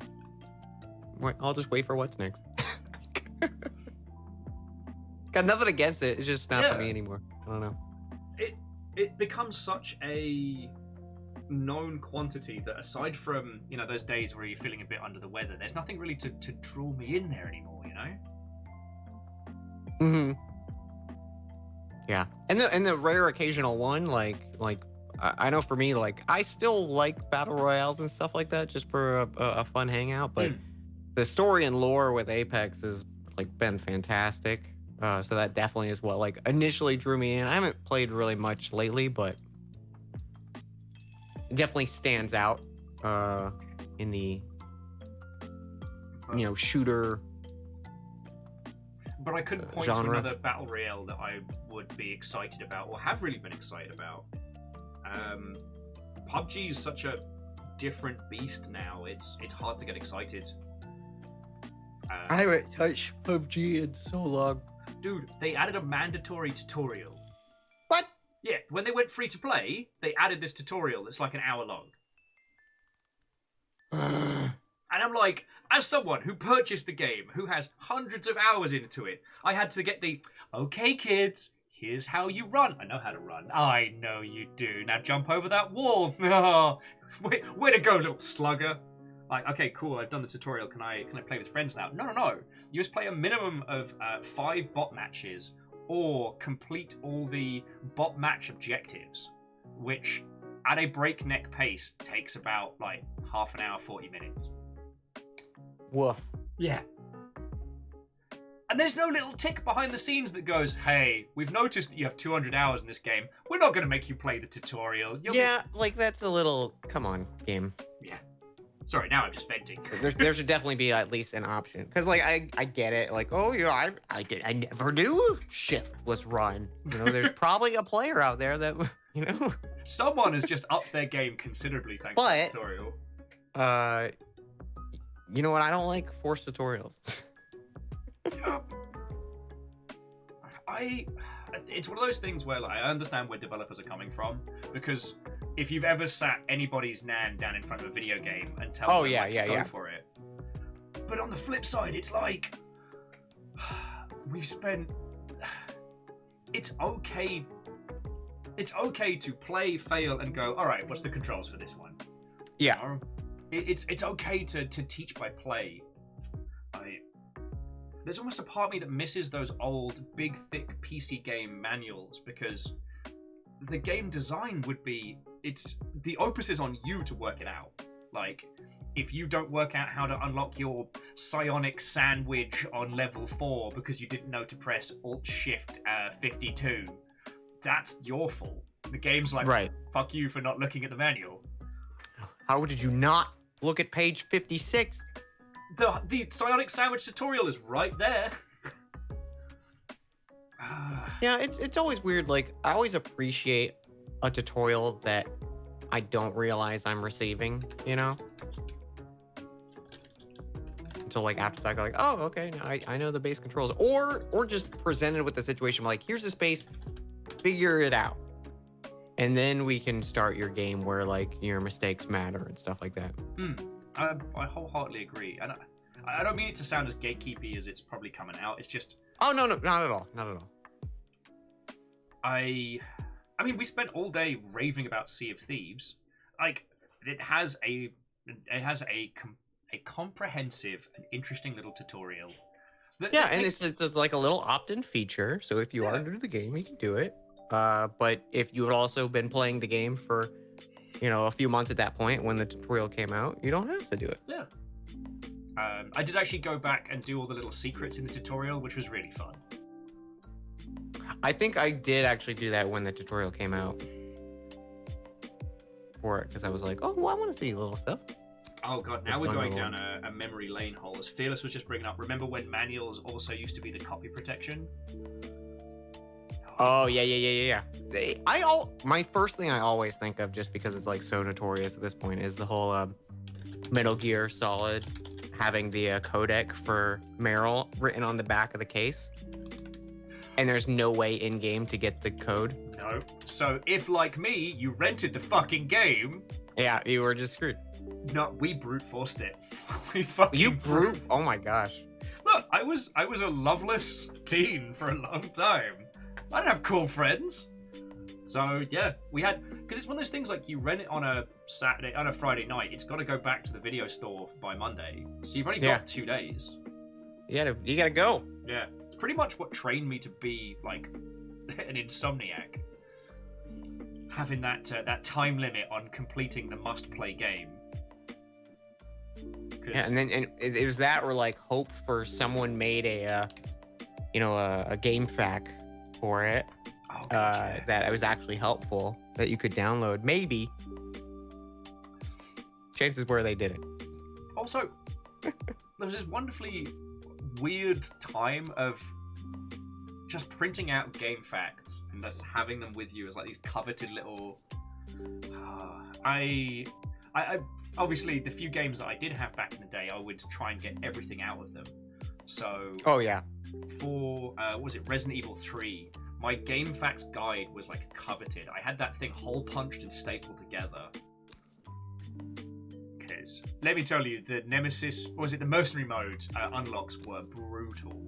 I'll just wait for what's next. Got nothing against it. It's just not for me anymore. I don't know. It becomes such a known quantity that aside from, you know, those days where you're feeling a bit under the weather, there's nothing really to draw me in there anymore, you know? Mm-hmm. Yeah. And the rare occasional one, like I know for me, like, I still like battle royales and stuff like that just for a fun hangout, but the story and lore with Apex has like been fantastic. So that definitely is what like initially drew me in. I haven't played really much lately, but it definitely stands out in the, you know, shooter. But I couldn't point genre. to another battle royale that I would be excited about or have really been excited about. PUBG is such a different beast now. It's hard to get excited. I haven't touched PUBG in so long. Dude, they added a mandatory tutorial. What? Yeah, when they went free to play, they added this tutorial that's like an hour long. And I'm like, as someone who purchased the game, who has hundreds of hours into it, I had to get the, okay, kids, here's how you run. I know how to run. I know you do. Now jump over that wall. Oh, way to go, little slugger. Like, okay, cool, I've done the tutorial. Can I play with friends now? No. You just play a minimum of 5 bot matches or complete all the bot match objectives, which at a breakneck pace takes about, like, half an hour, 40 minutes. Woof. Yeah. And there's no little tick behind the scenes that goes, hey, we've noticed that you have 200 hours in this game. We're not going to make you play the tutorial. Like, that's a little... Come on, game. Yeah. Sorry, now I'm just venting. There should definitely be at least an option. Because, like, I get it. Like, oh, you know, I never knew Shift was run. You know, there's probably a player out there that, you know... Someone has just upped their game considerably thanks to the tutorial. You know what? I don't like forced tutorials. It's one of those things where, like, I understand where developers are coming from, because if you've ever sat anybody's nan down in front of a video game and tell them go for it, but on the flip side, it's like we've spent. It's okay to play, fail, and go, all right, what's the controls for this one? Yeah. You know? It's okay to teach by play. There's almost a part of me that misses those old, big, thick PC game manuals, because the game design would be... the opus is on you to work it out. Like, if you don't work out how to unlock your psionic sandwich on level 4 because you didn't know to press Alt-Shift 52, that's your fault. The game's like, right. Fuck you for not looking at the manual. How did you not look at page 56? The psionic sandwich tutorial is right there. Yeah, it's always weird. Like, I always appreciate a tutorial that I don't realize I'm receiving, you know? Until, like, after that, I go like, oh, okay, now I know the base controls. Or just presented with the situation like, here's the space, figure it out. And then we can start your game where, like, your mistakes matter and stuff like that. I wholeheartedly agree. And I don't mean it to sound as gatekeepy as it's probably coming out. It's just... Oh, no, not at all. Not at all. I mean, we spent all day raving about Sea of Thieves. Like, it has a comprehensive and interesting little tutorial. It's like a little opt-in feature. So if you are new to the game, you can do it. But if you had also been playing the game for, you know, a few months at that point when the tutorial came out, you don't have to do it. Yeah. I did actually go back and do all the little secrets in the tutorial, which was really fun. I think I did actually do that when the tutorial came out for it, because I was like, oh, well, I want to see little stuff. Oh god, now we're going down a memory lane hole. As Fearless was just bringing up, remember when manuals also used to be the copy protection? Oh, yeah. My first thing I always think of, just because it's like so notorious at this point, is the whole Metal Gear Solid having the codec for Meryl written on the back of the case. And there's no way in-game to get the code. No. So if, like me, you rented the fucking game... Yeah, you were just screwed. No, we brute forced it. You brute? Oh my gosh. Look, I was a loveless teen for a long time. I didn't have cool friends. So yeah, we had, because it's one of those things like you rent it on a Friday night. It's got to go back to the video store by Monday. So you've only got 2 days. You gotta go. Yeah, it's pretty much what trained me to be like an insomniac. Having that time limit on completing the must-play game. Yeah, and it was that, or like hope for someone made a game fac for it. Oh, gotcha. That it was actually helpful, that you could download. Maybe. Chances were they didn't. Also, there was this wonderfully weird time of just printing out game facts and just having them with you as like these coveted little... I obviously, the few games that I did have back in the day, I would try and get everything out of them. So... Oh, yeah. For, Resident Evil 3, my game facts guide was like coveted. I had that thing hole punched and stapled together. is. Let me tell you, the Nemesis, or was it the Mercenary mode unlocks were brutal.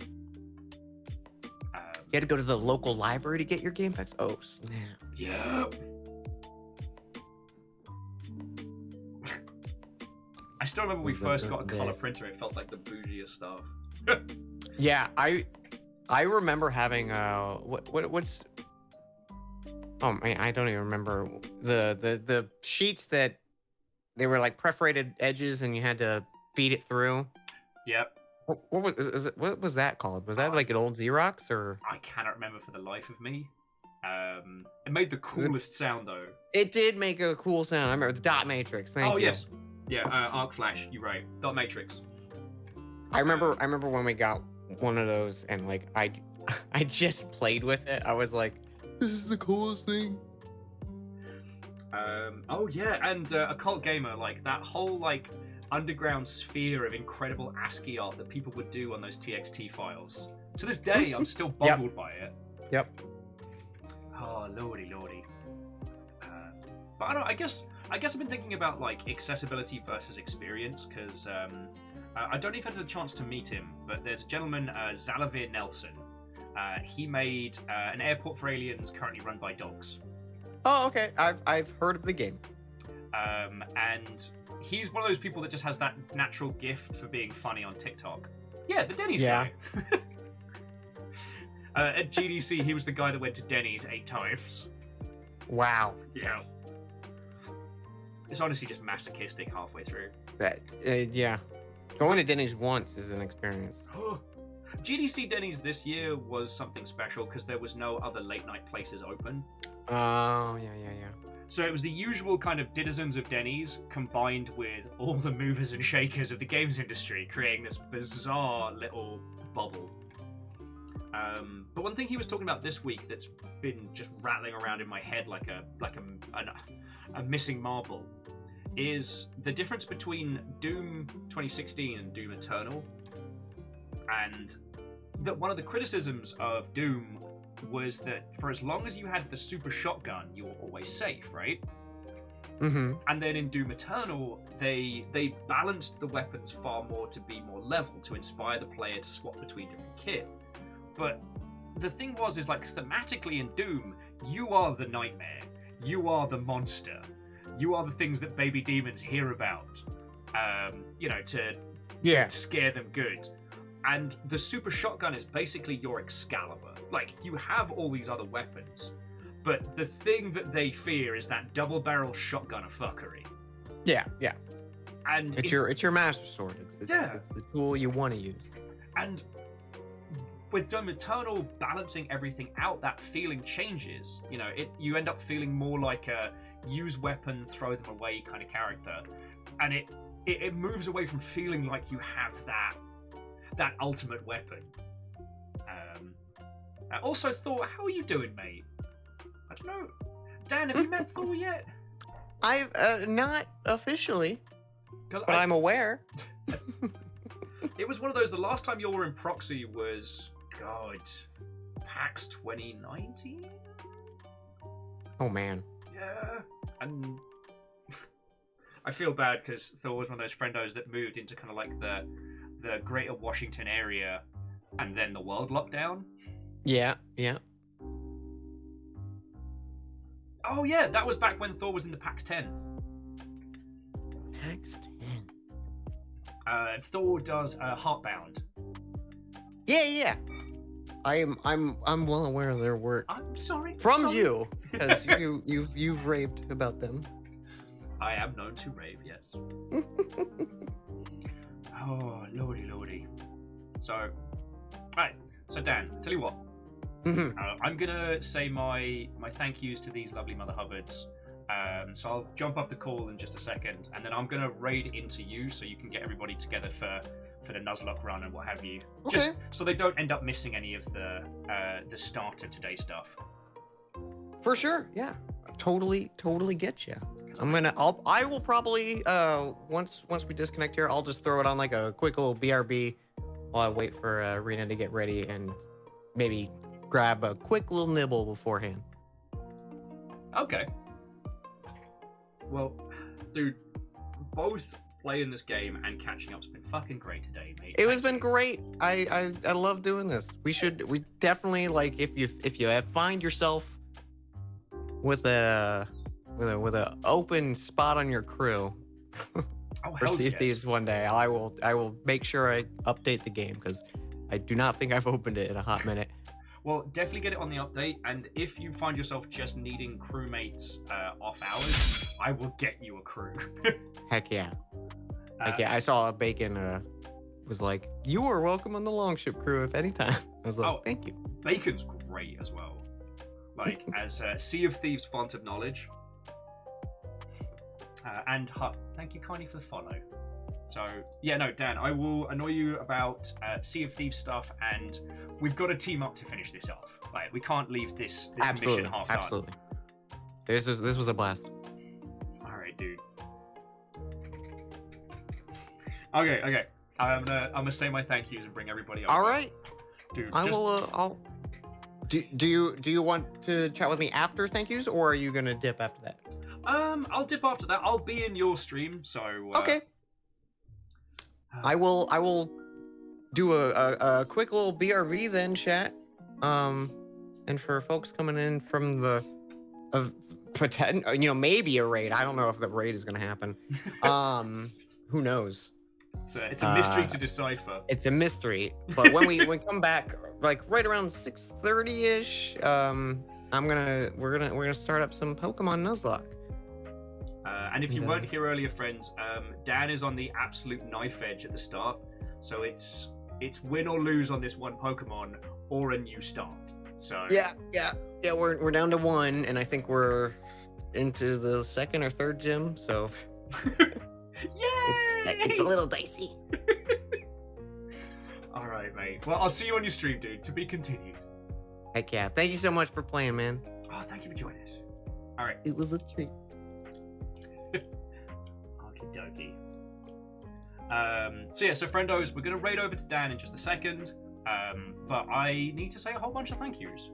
You had to go to the local library to get your game packs. Oh snap! Yeah. I still remember we first got a color printer. It felt like the bougiest stuff. Yeah, I remember having what's oh man, I don't even remember the sheets that they were like perforated edges and you had to feed it through. Yep. What was that called? Was that like an old Xerox or? I cannot remember for the life of me. It made the coolest sound though. It did make a cool sound. I remember the dot matrix. Thank you. Oh yes, yeah. Arc flash. You're right. Dot matrix. I remember when we got one of those and like I just played with it. I was like, this is the coolest thing. Oh yeah, and Occult Gamer, like that whole like underground sphere of incredible ASCII art that people would do on those TXT files. To this day, I'm still boggled by it. Yep. Oh lordy. But I don't. I guess I've been thinking about like accessibility versus experience because I don't even have the chance to meet him. But there's a gentleman, Zalavir Nelson. He made an airport for aliens currently run by dogs. Oh, okay. I've heard of the game. And he's one of those people that just has that natural gift for being funny on TikTok. Yeah, the Denny's Yeah. guy. At GDC, he was the guy that went to Denny's 8 times. Wow. Yeah. It's honestly just masochistic halfway through. That yeah. Going to Denny's once is an experience. GDC Denny's this year was something special because there was no other late night places open. Oh, yeah. So it was the usual kind of denizens of Denny's combined with all the movers and shakers of the games industry, creating this bizarre little bubble. But one thing he was talking about this week that's been just rattling around in my head like a missing marble is the difference between Doom 2016 and Doom Eternal. And that one of the criticisms of Doom was that for as long as you had the super shotgun, you were always safe, right? Mm-hmm. And then in Doom Eternal, they balanced the weapons far more to be more level, to inspire the player to swap between different kit. But the thing is like thematically in Doom, you are the nightmare, you are the monster, you are the things that baby demons hear about, to scare them good. And the super shotgun is basically your Excalibur. Like, you have all these other weapons, but the thing that they fear is that double-barrel shotgun of fuckery. Yeah. And it's your master sword. It's the tool you want to use. And with Doom Eternal balancing everything out, that feeling changes. You end up feeling more like a use weapon, throw them away kind of character. And it moves away from feeling like you have that ultimate weapon. Also, Thor, how are you doing, mate? I don't know. Dan, have you met Thor yet? I've not officially, but I'm aware. It was one of those. The last time you were in proxy was PAX 2019. Oh man. Yeah, and I feel bad because Thor was one of those friendos that moved into kind of like the greater Washington area, and then the world lockdown. Yeah. Oh yeah, that was back when Thor was in the PAX 10. PAX 10. Thor does Heartbound. Yeah. I'm well aware of their work. I'm sorry. From you, because you've raved about them. I am known to rave, yes. Oh, lordy. So, alright. So, Dan, tell you what. Mm-hmm. I'm gonna say my thank yous to these lovely Mother Hubbards. So I'll jump off the call in just a second, and then I'm gonna raid into you so you can get everybody together for the Nuzlocke run and what have you. Okay. Just so they don't end up missing any of the start of today's stuff. For sure, yeah. Totally get you. I will probably once we disconnect here, I'll just throw it on like a quick little BRB while I wait for Rena to get ready and maybe grab a quick little nibble beforehand. Okay. Well, dude, both playing this game and catching up's been fucking great today, mate. It has been great. I love doing this. We definitely, like, if you find yourself with a open spot on your crew for Sea of Thieves one day, I will make sure I update the game, because I do not think I've opened it in a hot minute. Well, definitely get it on the update, and if you find yourself just needing crewmates off hours, I will get you a crew. Heck yeah. Heck yeah. I saw Bacon was like, "You are welcome on the Longship crew if anytime." I was like, "Thank you." Bacon's great as well. Like, as Sea of Thieves font of knowledge. And thank you kindly for the follow. So, yeah, no, Dan, I will annoy you about Sea of Thieves stuff, and we've got to team up to finish this off. Like, we can't leave this mission half done. Absolutely. This was a blast. All right, dude. Okay. I'm gonna say my thank yous and bring everybody up. All right, dude. I'll. Do you want to chat with me after thank yous, or are you gonna dip after that? I'll dip after that. I'll be in your stream, so. Okay. I will do a quick little BRB then, chat. And for folks coming in from the maybe a raid. I don't know if the raid is gonna happen. Who knows? It's a mystery to decipher. It's a mystery. But when we come back, like right around 6:30ish, we're gonna start up some Pokemon Nuzlocke. And if you weren't here earlier, friends, Dan is on the absolute knife edge at the start, so it's win or lose on this one Pokemon or a new start. So yeah, we're down to 1, and I think we're into the 2nd or 3rd gym. So it's a little dicey. All right, mate. Well, I'll see you on your stream, dude. To be continued. Heck yeah! Thank you so much for playing, man. Oh, thank you for joining us. All right. It was a treat. Okie dokie. So friendos, we're gonna raid over to Dan in just a second. But I need to say a whole bunch of thank yous.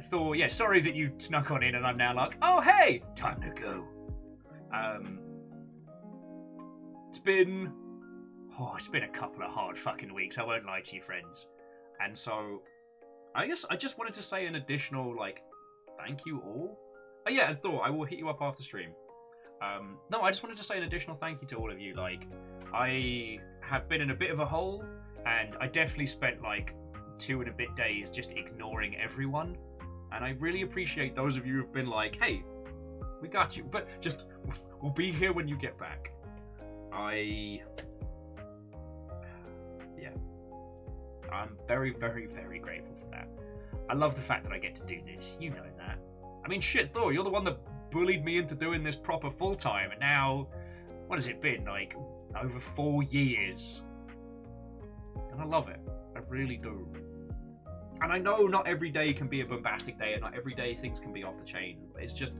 Thor, sorry that you snuck on in and I'm now like, oh hey, time to go. It's been a couple of hard fucking weeks, I won't lie to you, friends. And so I guess I just wanted to say an additional thank you all. Oh yeah, and Thor, I will hit you up after stream. No, I just wanted to say an additional thank you to all of you. I have been in a bit of a hole, and I definitely spent 2 and a bit days just ignoring everyone. And I really appreciate those of you who've been like, hey, we got you, but just, we'll be here when you get back. I'm very, very, very grateful for that. I love the fact that I get to do this. You know that. I mean, shit, Thor, you're the one that bullied me into doing this proper full-time, and now, what has it been, over 4 years? And I love it. I really do. And I know not every day can be a bombastic day, and not every day things can be off the chain, but it's just,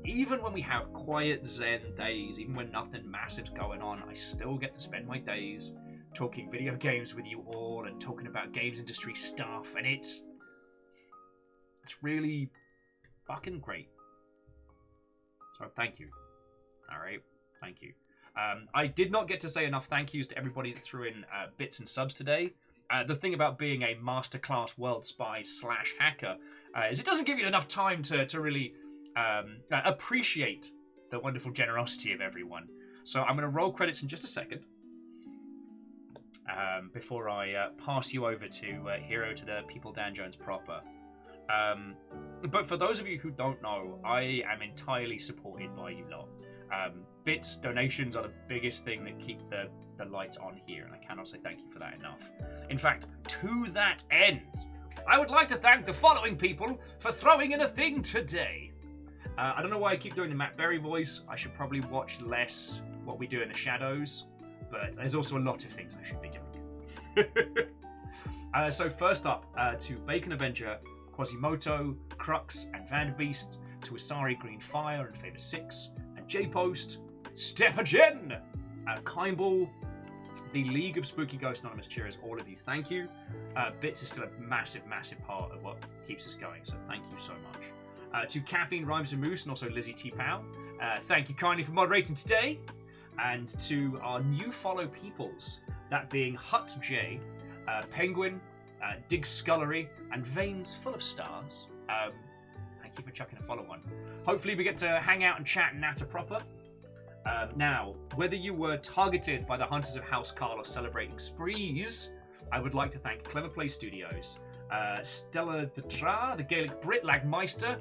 even when we have quiet zen days, even when nothing massive's going on, I still get to spend my days talking video games with you all and talking about games industry stuff, and it's really fucking great. So thank you. All right, thank you. I did not get to say enough thank yous to everybody that threw in bits and subs today. The thing about being a masterclass world spy / hacker is it doesn't give you enough time to really appreciate the wonderful generosity of everyone. So I'm going to roll credits in just a second. Before I pass you over to Hero to the People Dan Jones proper. But for those of you who don't know, I am entirely supported by you lot. Bits, donations are the biggest thing that keep the lights on here, and I cannot say thank you for that enough. In fact, to that end, I would like to thank the following people for throwing in a thing today. I don't know why I keep doing the Matt Berry voice. I should probably watch less What We Do in the Shadows, but there's also a lot of things I should be doing. So first up, to Bacon Avenger, Quasimoto, Crux, and Vanderbeast, to Asari Green Fire and Favor 6, and J-Post, Stepagen, Kimball, the League of Spooky Ghost Anonymous Cheers, all of you, thank you. Bits is still a massive, massive part of what keeps us going, so thank you so much. To Caffeine, Rhymes and Moose, and also Lizzie T. Pow, thank you kindly for moderating today. and to our new follow peoples, that being Hut J, Penguin, Dig Scullery, and Veins Full of Stars. Thank you for chucking a follow on. Hopefully we get to hang out and chat and natter proper. Now, whether you were targeted by the Hunters of House Carl or celebrating sprees, I would like to thank Clever Play Studios, Stella the Tra, the Gaelic Brit Lagmeister,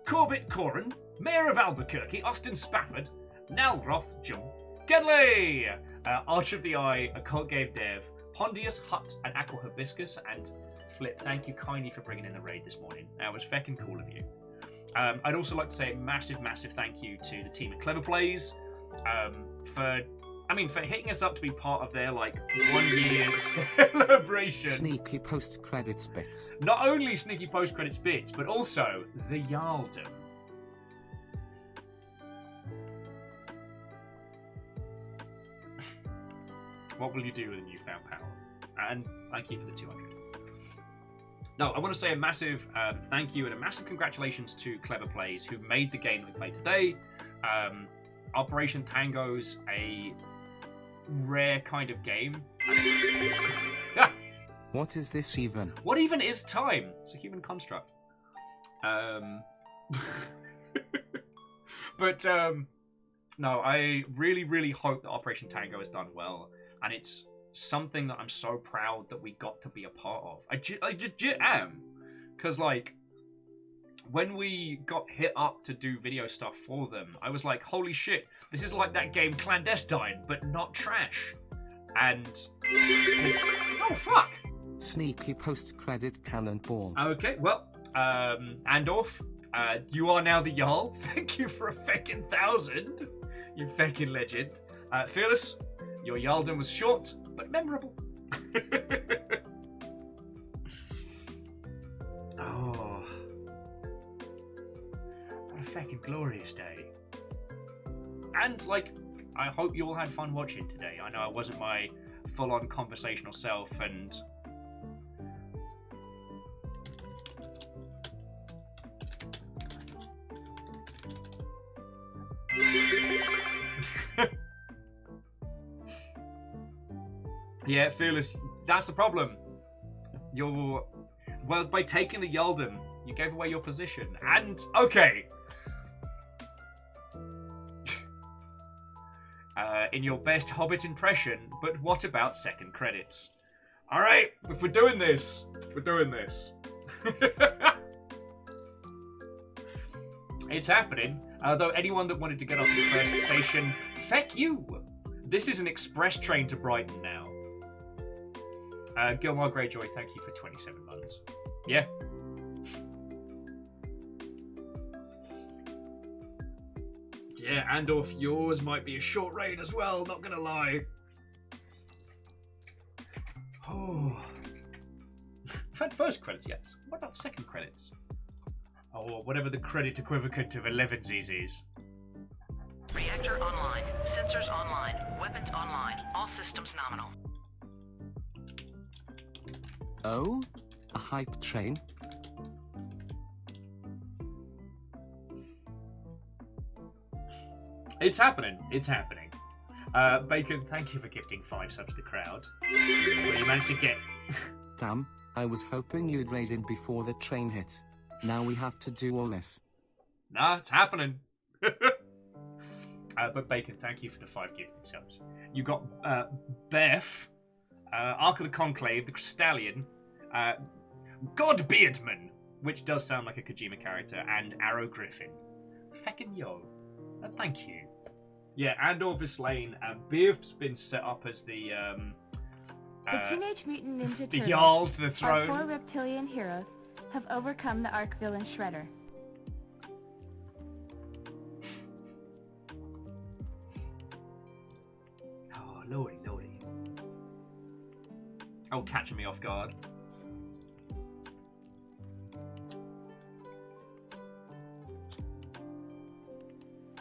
Corbett Corin, Mayor of Albuquerque, Austin Spafford, Nalroth Jung, Gedley, Arch of the Eye, Occult Game Dev, Pondius Hut, and Aqua Hibiscus, and Flip, thank you kindly for bringing in the raid this morning. That was feckin' cool of you. I'd also like to say a massive, massive thank you to the team at Clever Plays for hitting us up to be part of their 1 year celebration. Sneaky post-credits bits. Not only sneaky post-credits bits, but also the Jarldom. What will you do with a newfound power? And thank you for the 200. No, I want to say a massive thank you and a massive congratulations to Clever Plays, who made the game that we played today. Operation Tango's a rare kind of game. What is this even? What even is time? It's a human construct. But no, I really, really hope that Operation Tango has done well, and it's something that I'm so proud that we got to be a part of. I legit am, because when we got hit up to do video stuff for them, I was like, holy shit, this is like that game Clandestine, but not trash. And oh fuck, Sneaky post-credit cannonball. okay, well, Andorf, you are now the Jarl. Thank you for a feckin' 1,000, you feckin' legend. Fearless, your Jarldom was short but memorable. Oh, what a fucking glorious day. And I hope you all had fun watching today. I know I wasn't my full-on conversational self, and yeah, Fearless, that's the problem. By taking the Jarldom, you gave away your position. And, okay. In your best Hobbit impression, but what about second credits? Alright, if we're doing this, we're doing this. It's happening. Though anyone that wanted to get off the first station, feck you. This is an express train to Brighton now. Gilmore Greyjoy, thank you for 27 months. Yeah. Yeah, Andorf, yours might be a short reign as well, not gonna lie. Oh. I've had first credits, yes. What about second credits? Or whatever the credit equivalent of 11s is. Reactor online. Sensors online. Weapons online. All systems nominal. Oh? A hype train? It's happening. It's happening. Bacon, thank you for gifting 5 subs to the crowd. What you managed to get? Damn, I was hoping you'd raid in before the train hit. Now we have to do all this. Nah, it's happening. But Bacon, thank you for the 5 gifting subs. You got Beth, Ark of the Conclave, the Crystallion, Godbeardman, which does sound like a Kojima character, and Arrow Griffin. Feckin' yo. Thank you. Yeah, Andor Lane, Biff's been set up as the Teenage Mutant Ninja the Turtles, Jarl to the our throne. 4 reptilian heroes, have overcome the arch villain Shredder. Oh, lordy, lordy. Oh, catching me off guard.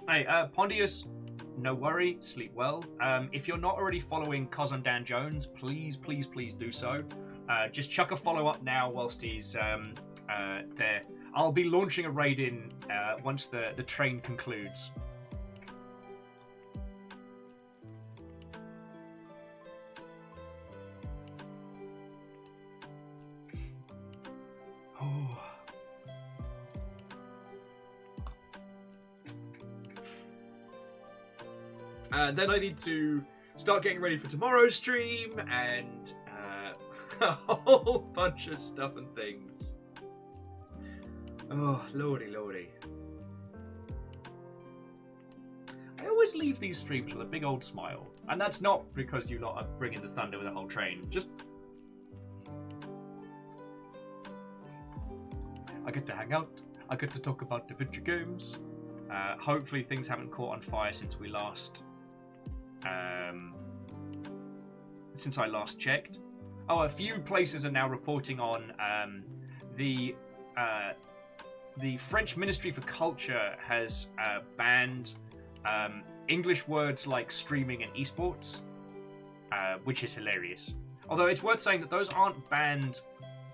Hey, Pondius, no worry, sleep well. If you're not already following Cos Dan Jones, please, please, please do so. Just chuck a follow up now whilst he's there. I'll be launching a raid in once the train concludes. Then I need to start getting ready for tomorrow's stream and a whole bunch of stuff and things. Oh, lordy, lordy. I always leave these streams with a big old smile. And that's not because you lot are bringing the thunder with a whole train. Just... I get to hang out. I get to talk about adventure games. Hopefully things haven't caught on fire since we last... since I last checked. Oh, a few places are now reporting on the French Ministry for Culture has banned English words like streaming and esports, which is hilarious. Although it's worth saying that those aren't banned,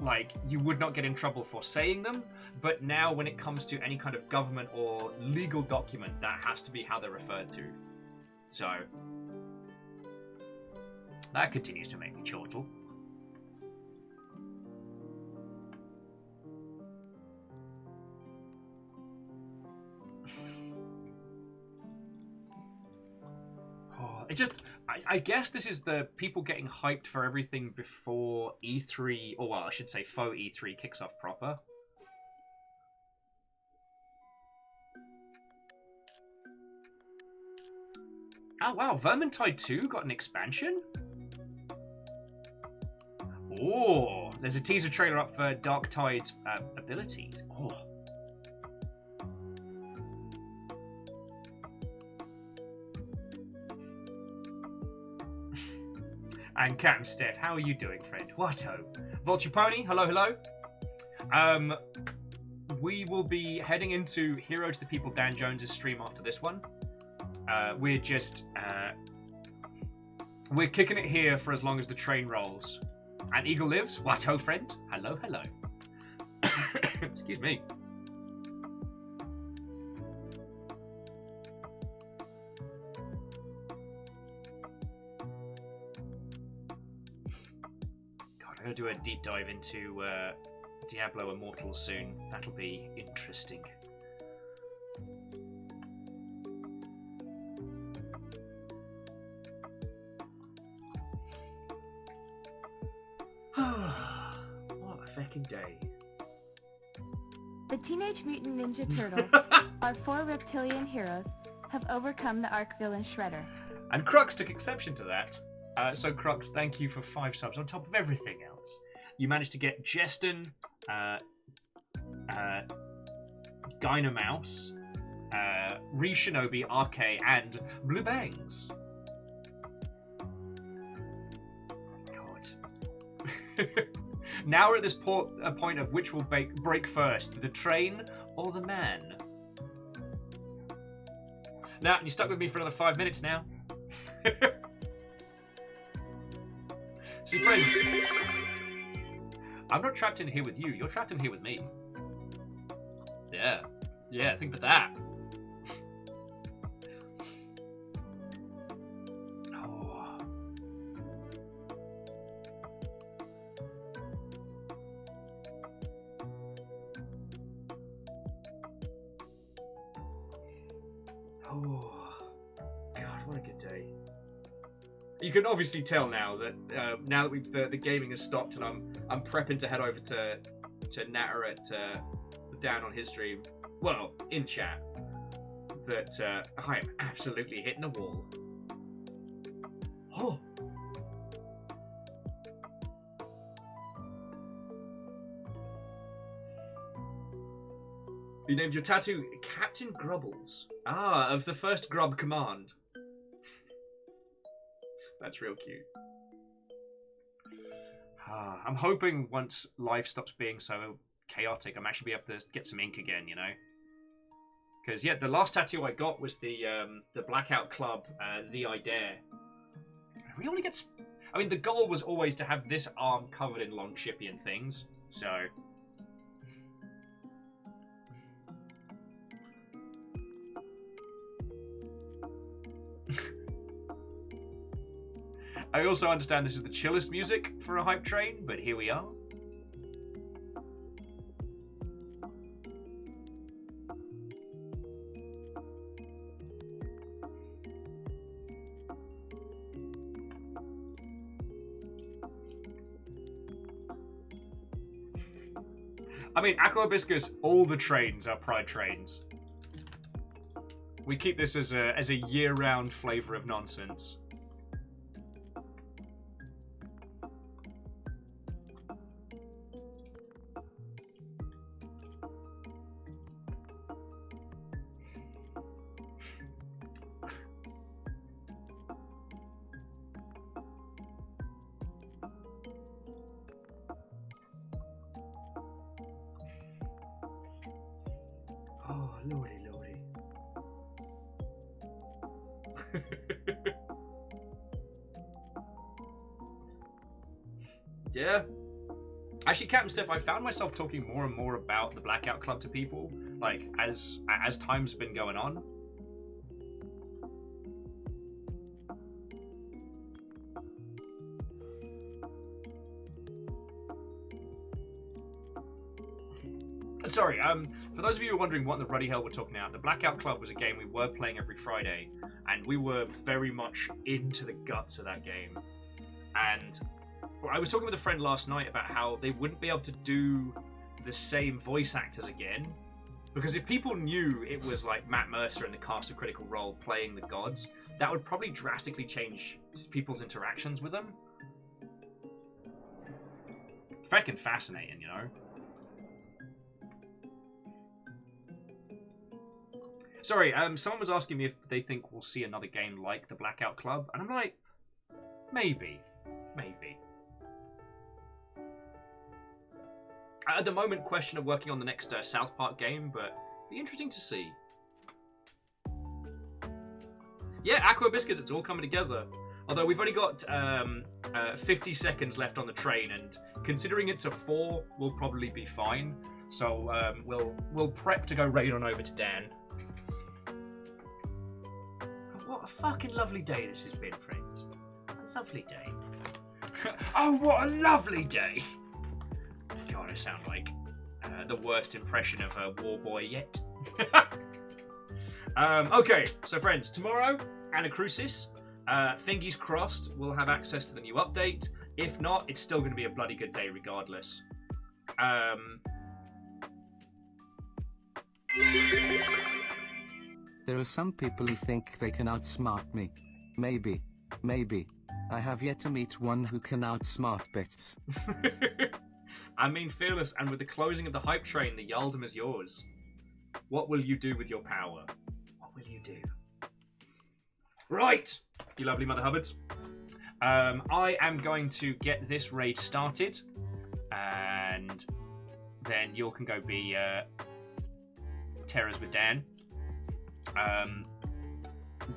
like, you would not get in trouble for saying them, but now when it comes to any kind of government or legal document, that has to be how they're referred to. So, that continues to make me chortle. It's just, I guess this is the people getting hyped for everything before E3, or well, I should say faux E3 kicks off proper. Oh wow, Vermintide 2 got an expansion? Oh, there's a teaser trailer up for Dark Tide's abilities. Oh. And Captain Steph, how are you doing, friend? What-o? Vulture Pony, hello, hello. We will be heading into Hero to the People Dan Jones' stream after this one. We're just... we're kicking it here for as long as the train rolls. And Eagle lives. What-o, friend? Hello, hello. Excuse me. I'm going to do a deep dive into Diablo Immortal soon. That'll be interesting. What a feckin' day. The Teenage Mutant Ninja Turtles, our 4 reptilian heroes, have overcome the arch villain Shredder. And Crux took exception to that. So Crux, thank you for 5 subs on top of everything else. You managed to get Jeston, Gynomouse, Re Shinobi, RK, and Blue Bangs. God. Now we're at this point of which will break first, the train or the man. Now, you're stuck with me for another 5 minutes now. See, friends, I'm not trapped in here with you. You're trapped in here with me. Yeah. Yeah, think about that. Oh. Oh. God, what a good day. You can obviously tell now that the gaming has stopped and I'm prepping to head over to Natter at down on his stream, well, in chat, that I am absolutely hitting a wall. Oh. You named your tattoo Captain Grubbles. Ah, of the first Grub Command. That's real cute. I'm hoping once life stops being so chaotic, I'm actually be able to get some ink again, you know? Because, yeah, the last tattoo I got was the Blackout Club, The I Dare. I really want to get... I mean, the goal was always to have this arm covered in long Shipian things, so... I also understand this is the chillest music for a hype train, but here we are. I mean, Aqua Hibiscus, all the trains are Pride trains. We keep this as a year-round flavor of nonsense. Oh, lordy, lordy. Yeah. Actually, Captain Steph, I found myself talking more and more about the Blackout Club to people, like, as time's been going on. Sorry, for those of you who are wondering what the bloody hell we're talking about, the Blackout Club was a game we were playing every Friday, and we were very much into the guts of that game. And I was talking with a friend last night about how they wouldn't be able to do the same voice actors again, because if people knew it was like Matt Mercer and the cast of Critical Role playing the gods, that would probably drastically change people's interactions with them. Freaking fascinating, you know? Sorry, someone was asking me if they think we'll see another game like the Blackout Club, and I'm like, maybe. At the moment, question of working on the next South Park game, but be interesting to see. Yeah, Aqua Biscuits, it's all coming together. Although we've only got 50 seconds left on the train, and considering it's a 4, we'll probably be fine. So we'll prep to go raid on over to Dan. What a fucking lovely day this has been, friends. A lovely day. Oh, what a lovely day! God, I sound like the worst impression of a war boy yet. Okay, so friends, tomorrow, Anacrusis. Fingers crossed we'll have access to the new update. If not, it's still going to be a bloody good day regardless. There are some people who think they can outsmart me. Maybe. I have yet to meet one who can outsmart bits. I mean, Fearless, and with the closing of the hype train, the Yaldom is yours. What will you do with your power? What will you do? Right, you lovely Mother Hubbards. I am going to get this raid started, and then you all can go be terrors with Dan.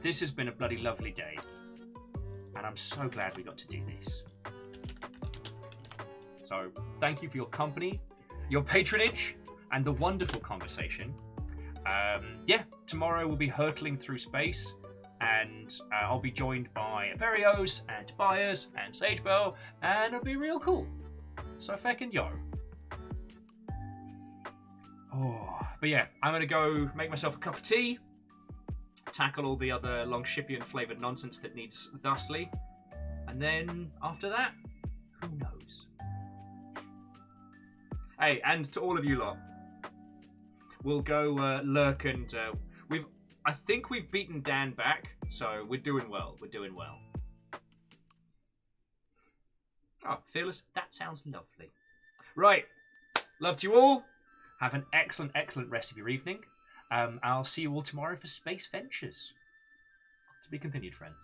This has been a bloody lovely day, and I'm so glad we got to do this. So, thank you for your company, your patronage, and the wonderful conversation. Yeah, tomorrow we'll be hurtling through space, and I'll be joined by Aperios, and Tobias, and Sagebell, and it'll be real cool. So feckin' yo. Oh, but yeah, I'm gonna go make myself a cup of tea, tackle all the other Longshipian flavoured nonsense that needs thusly, and then after that, who knows? Hey, and to all of you lot, we'll go lurk and I think we've beaten Dan back, so we're doing well. Oh, Fearless, that sounds lovely. Right, love to you all. Have an excellent rest of your evening. I'll see you all tomorrow for Space Ventures. To be continued, friends.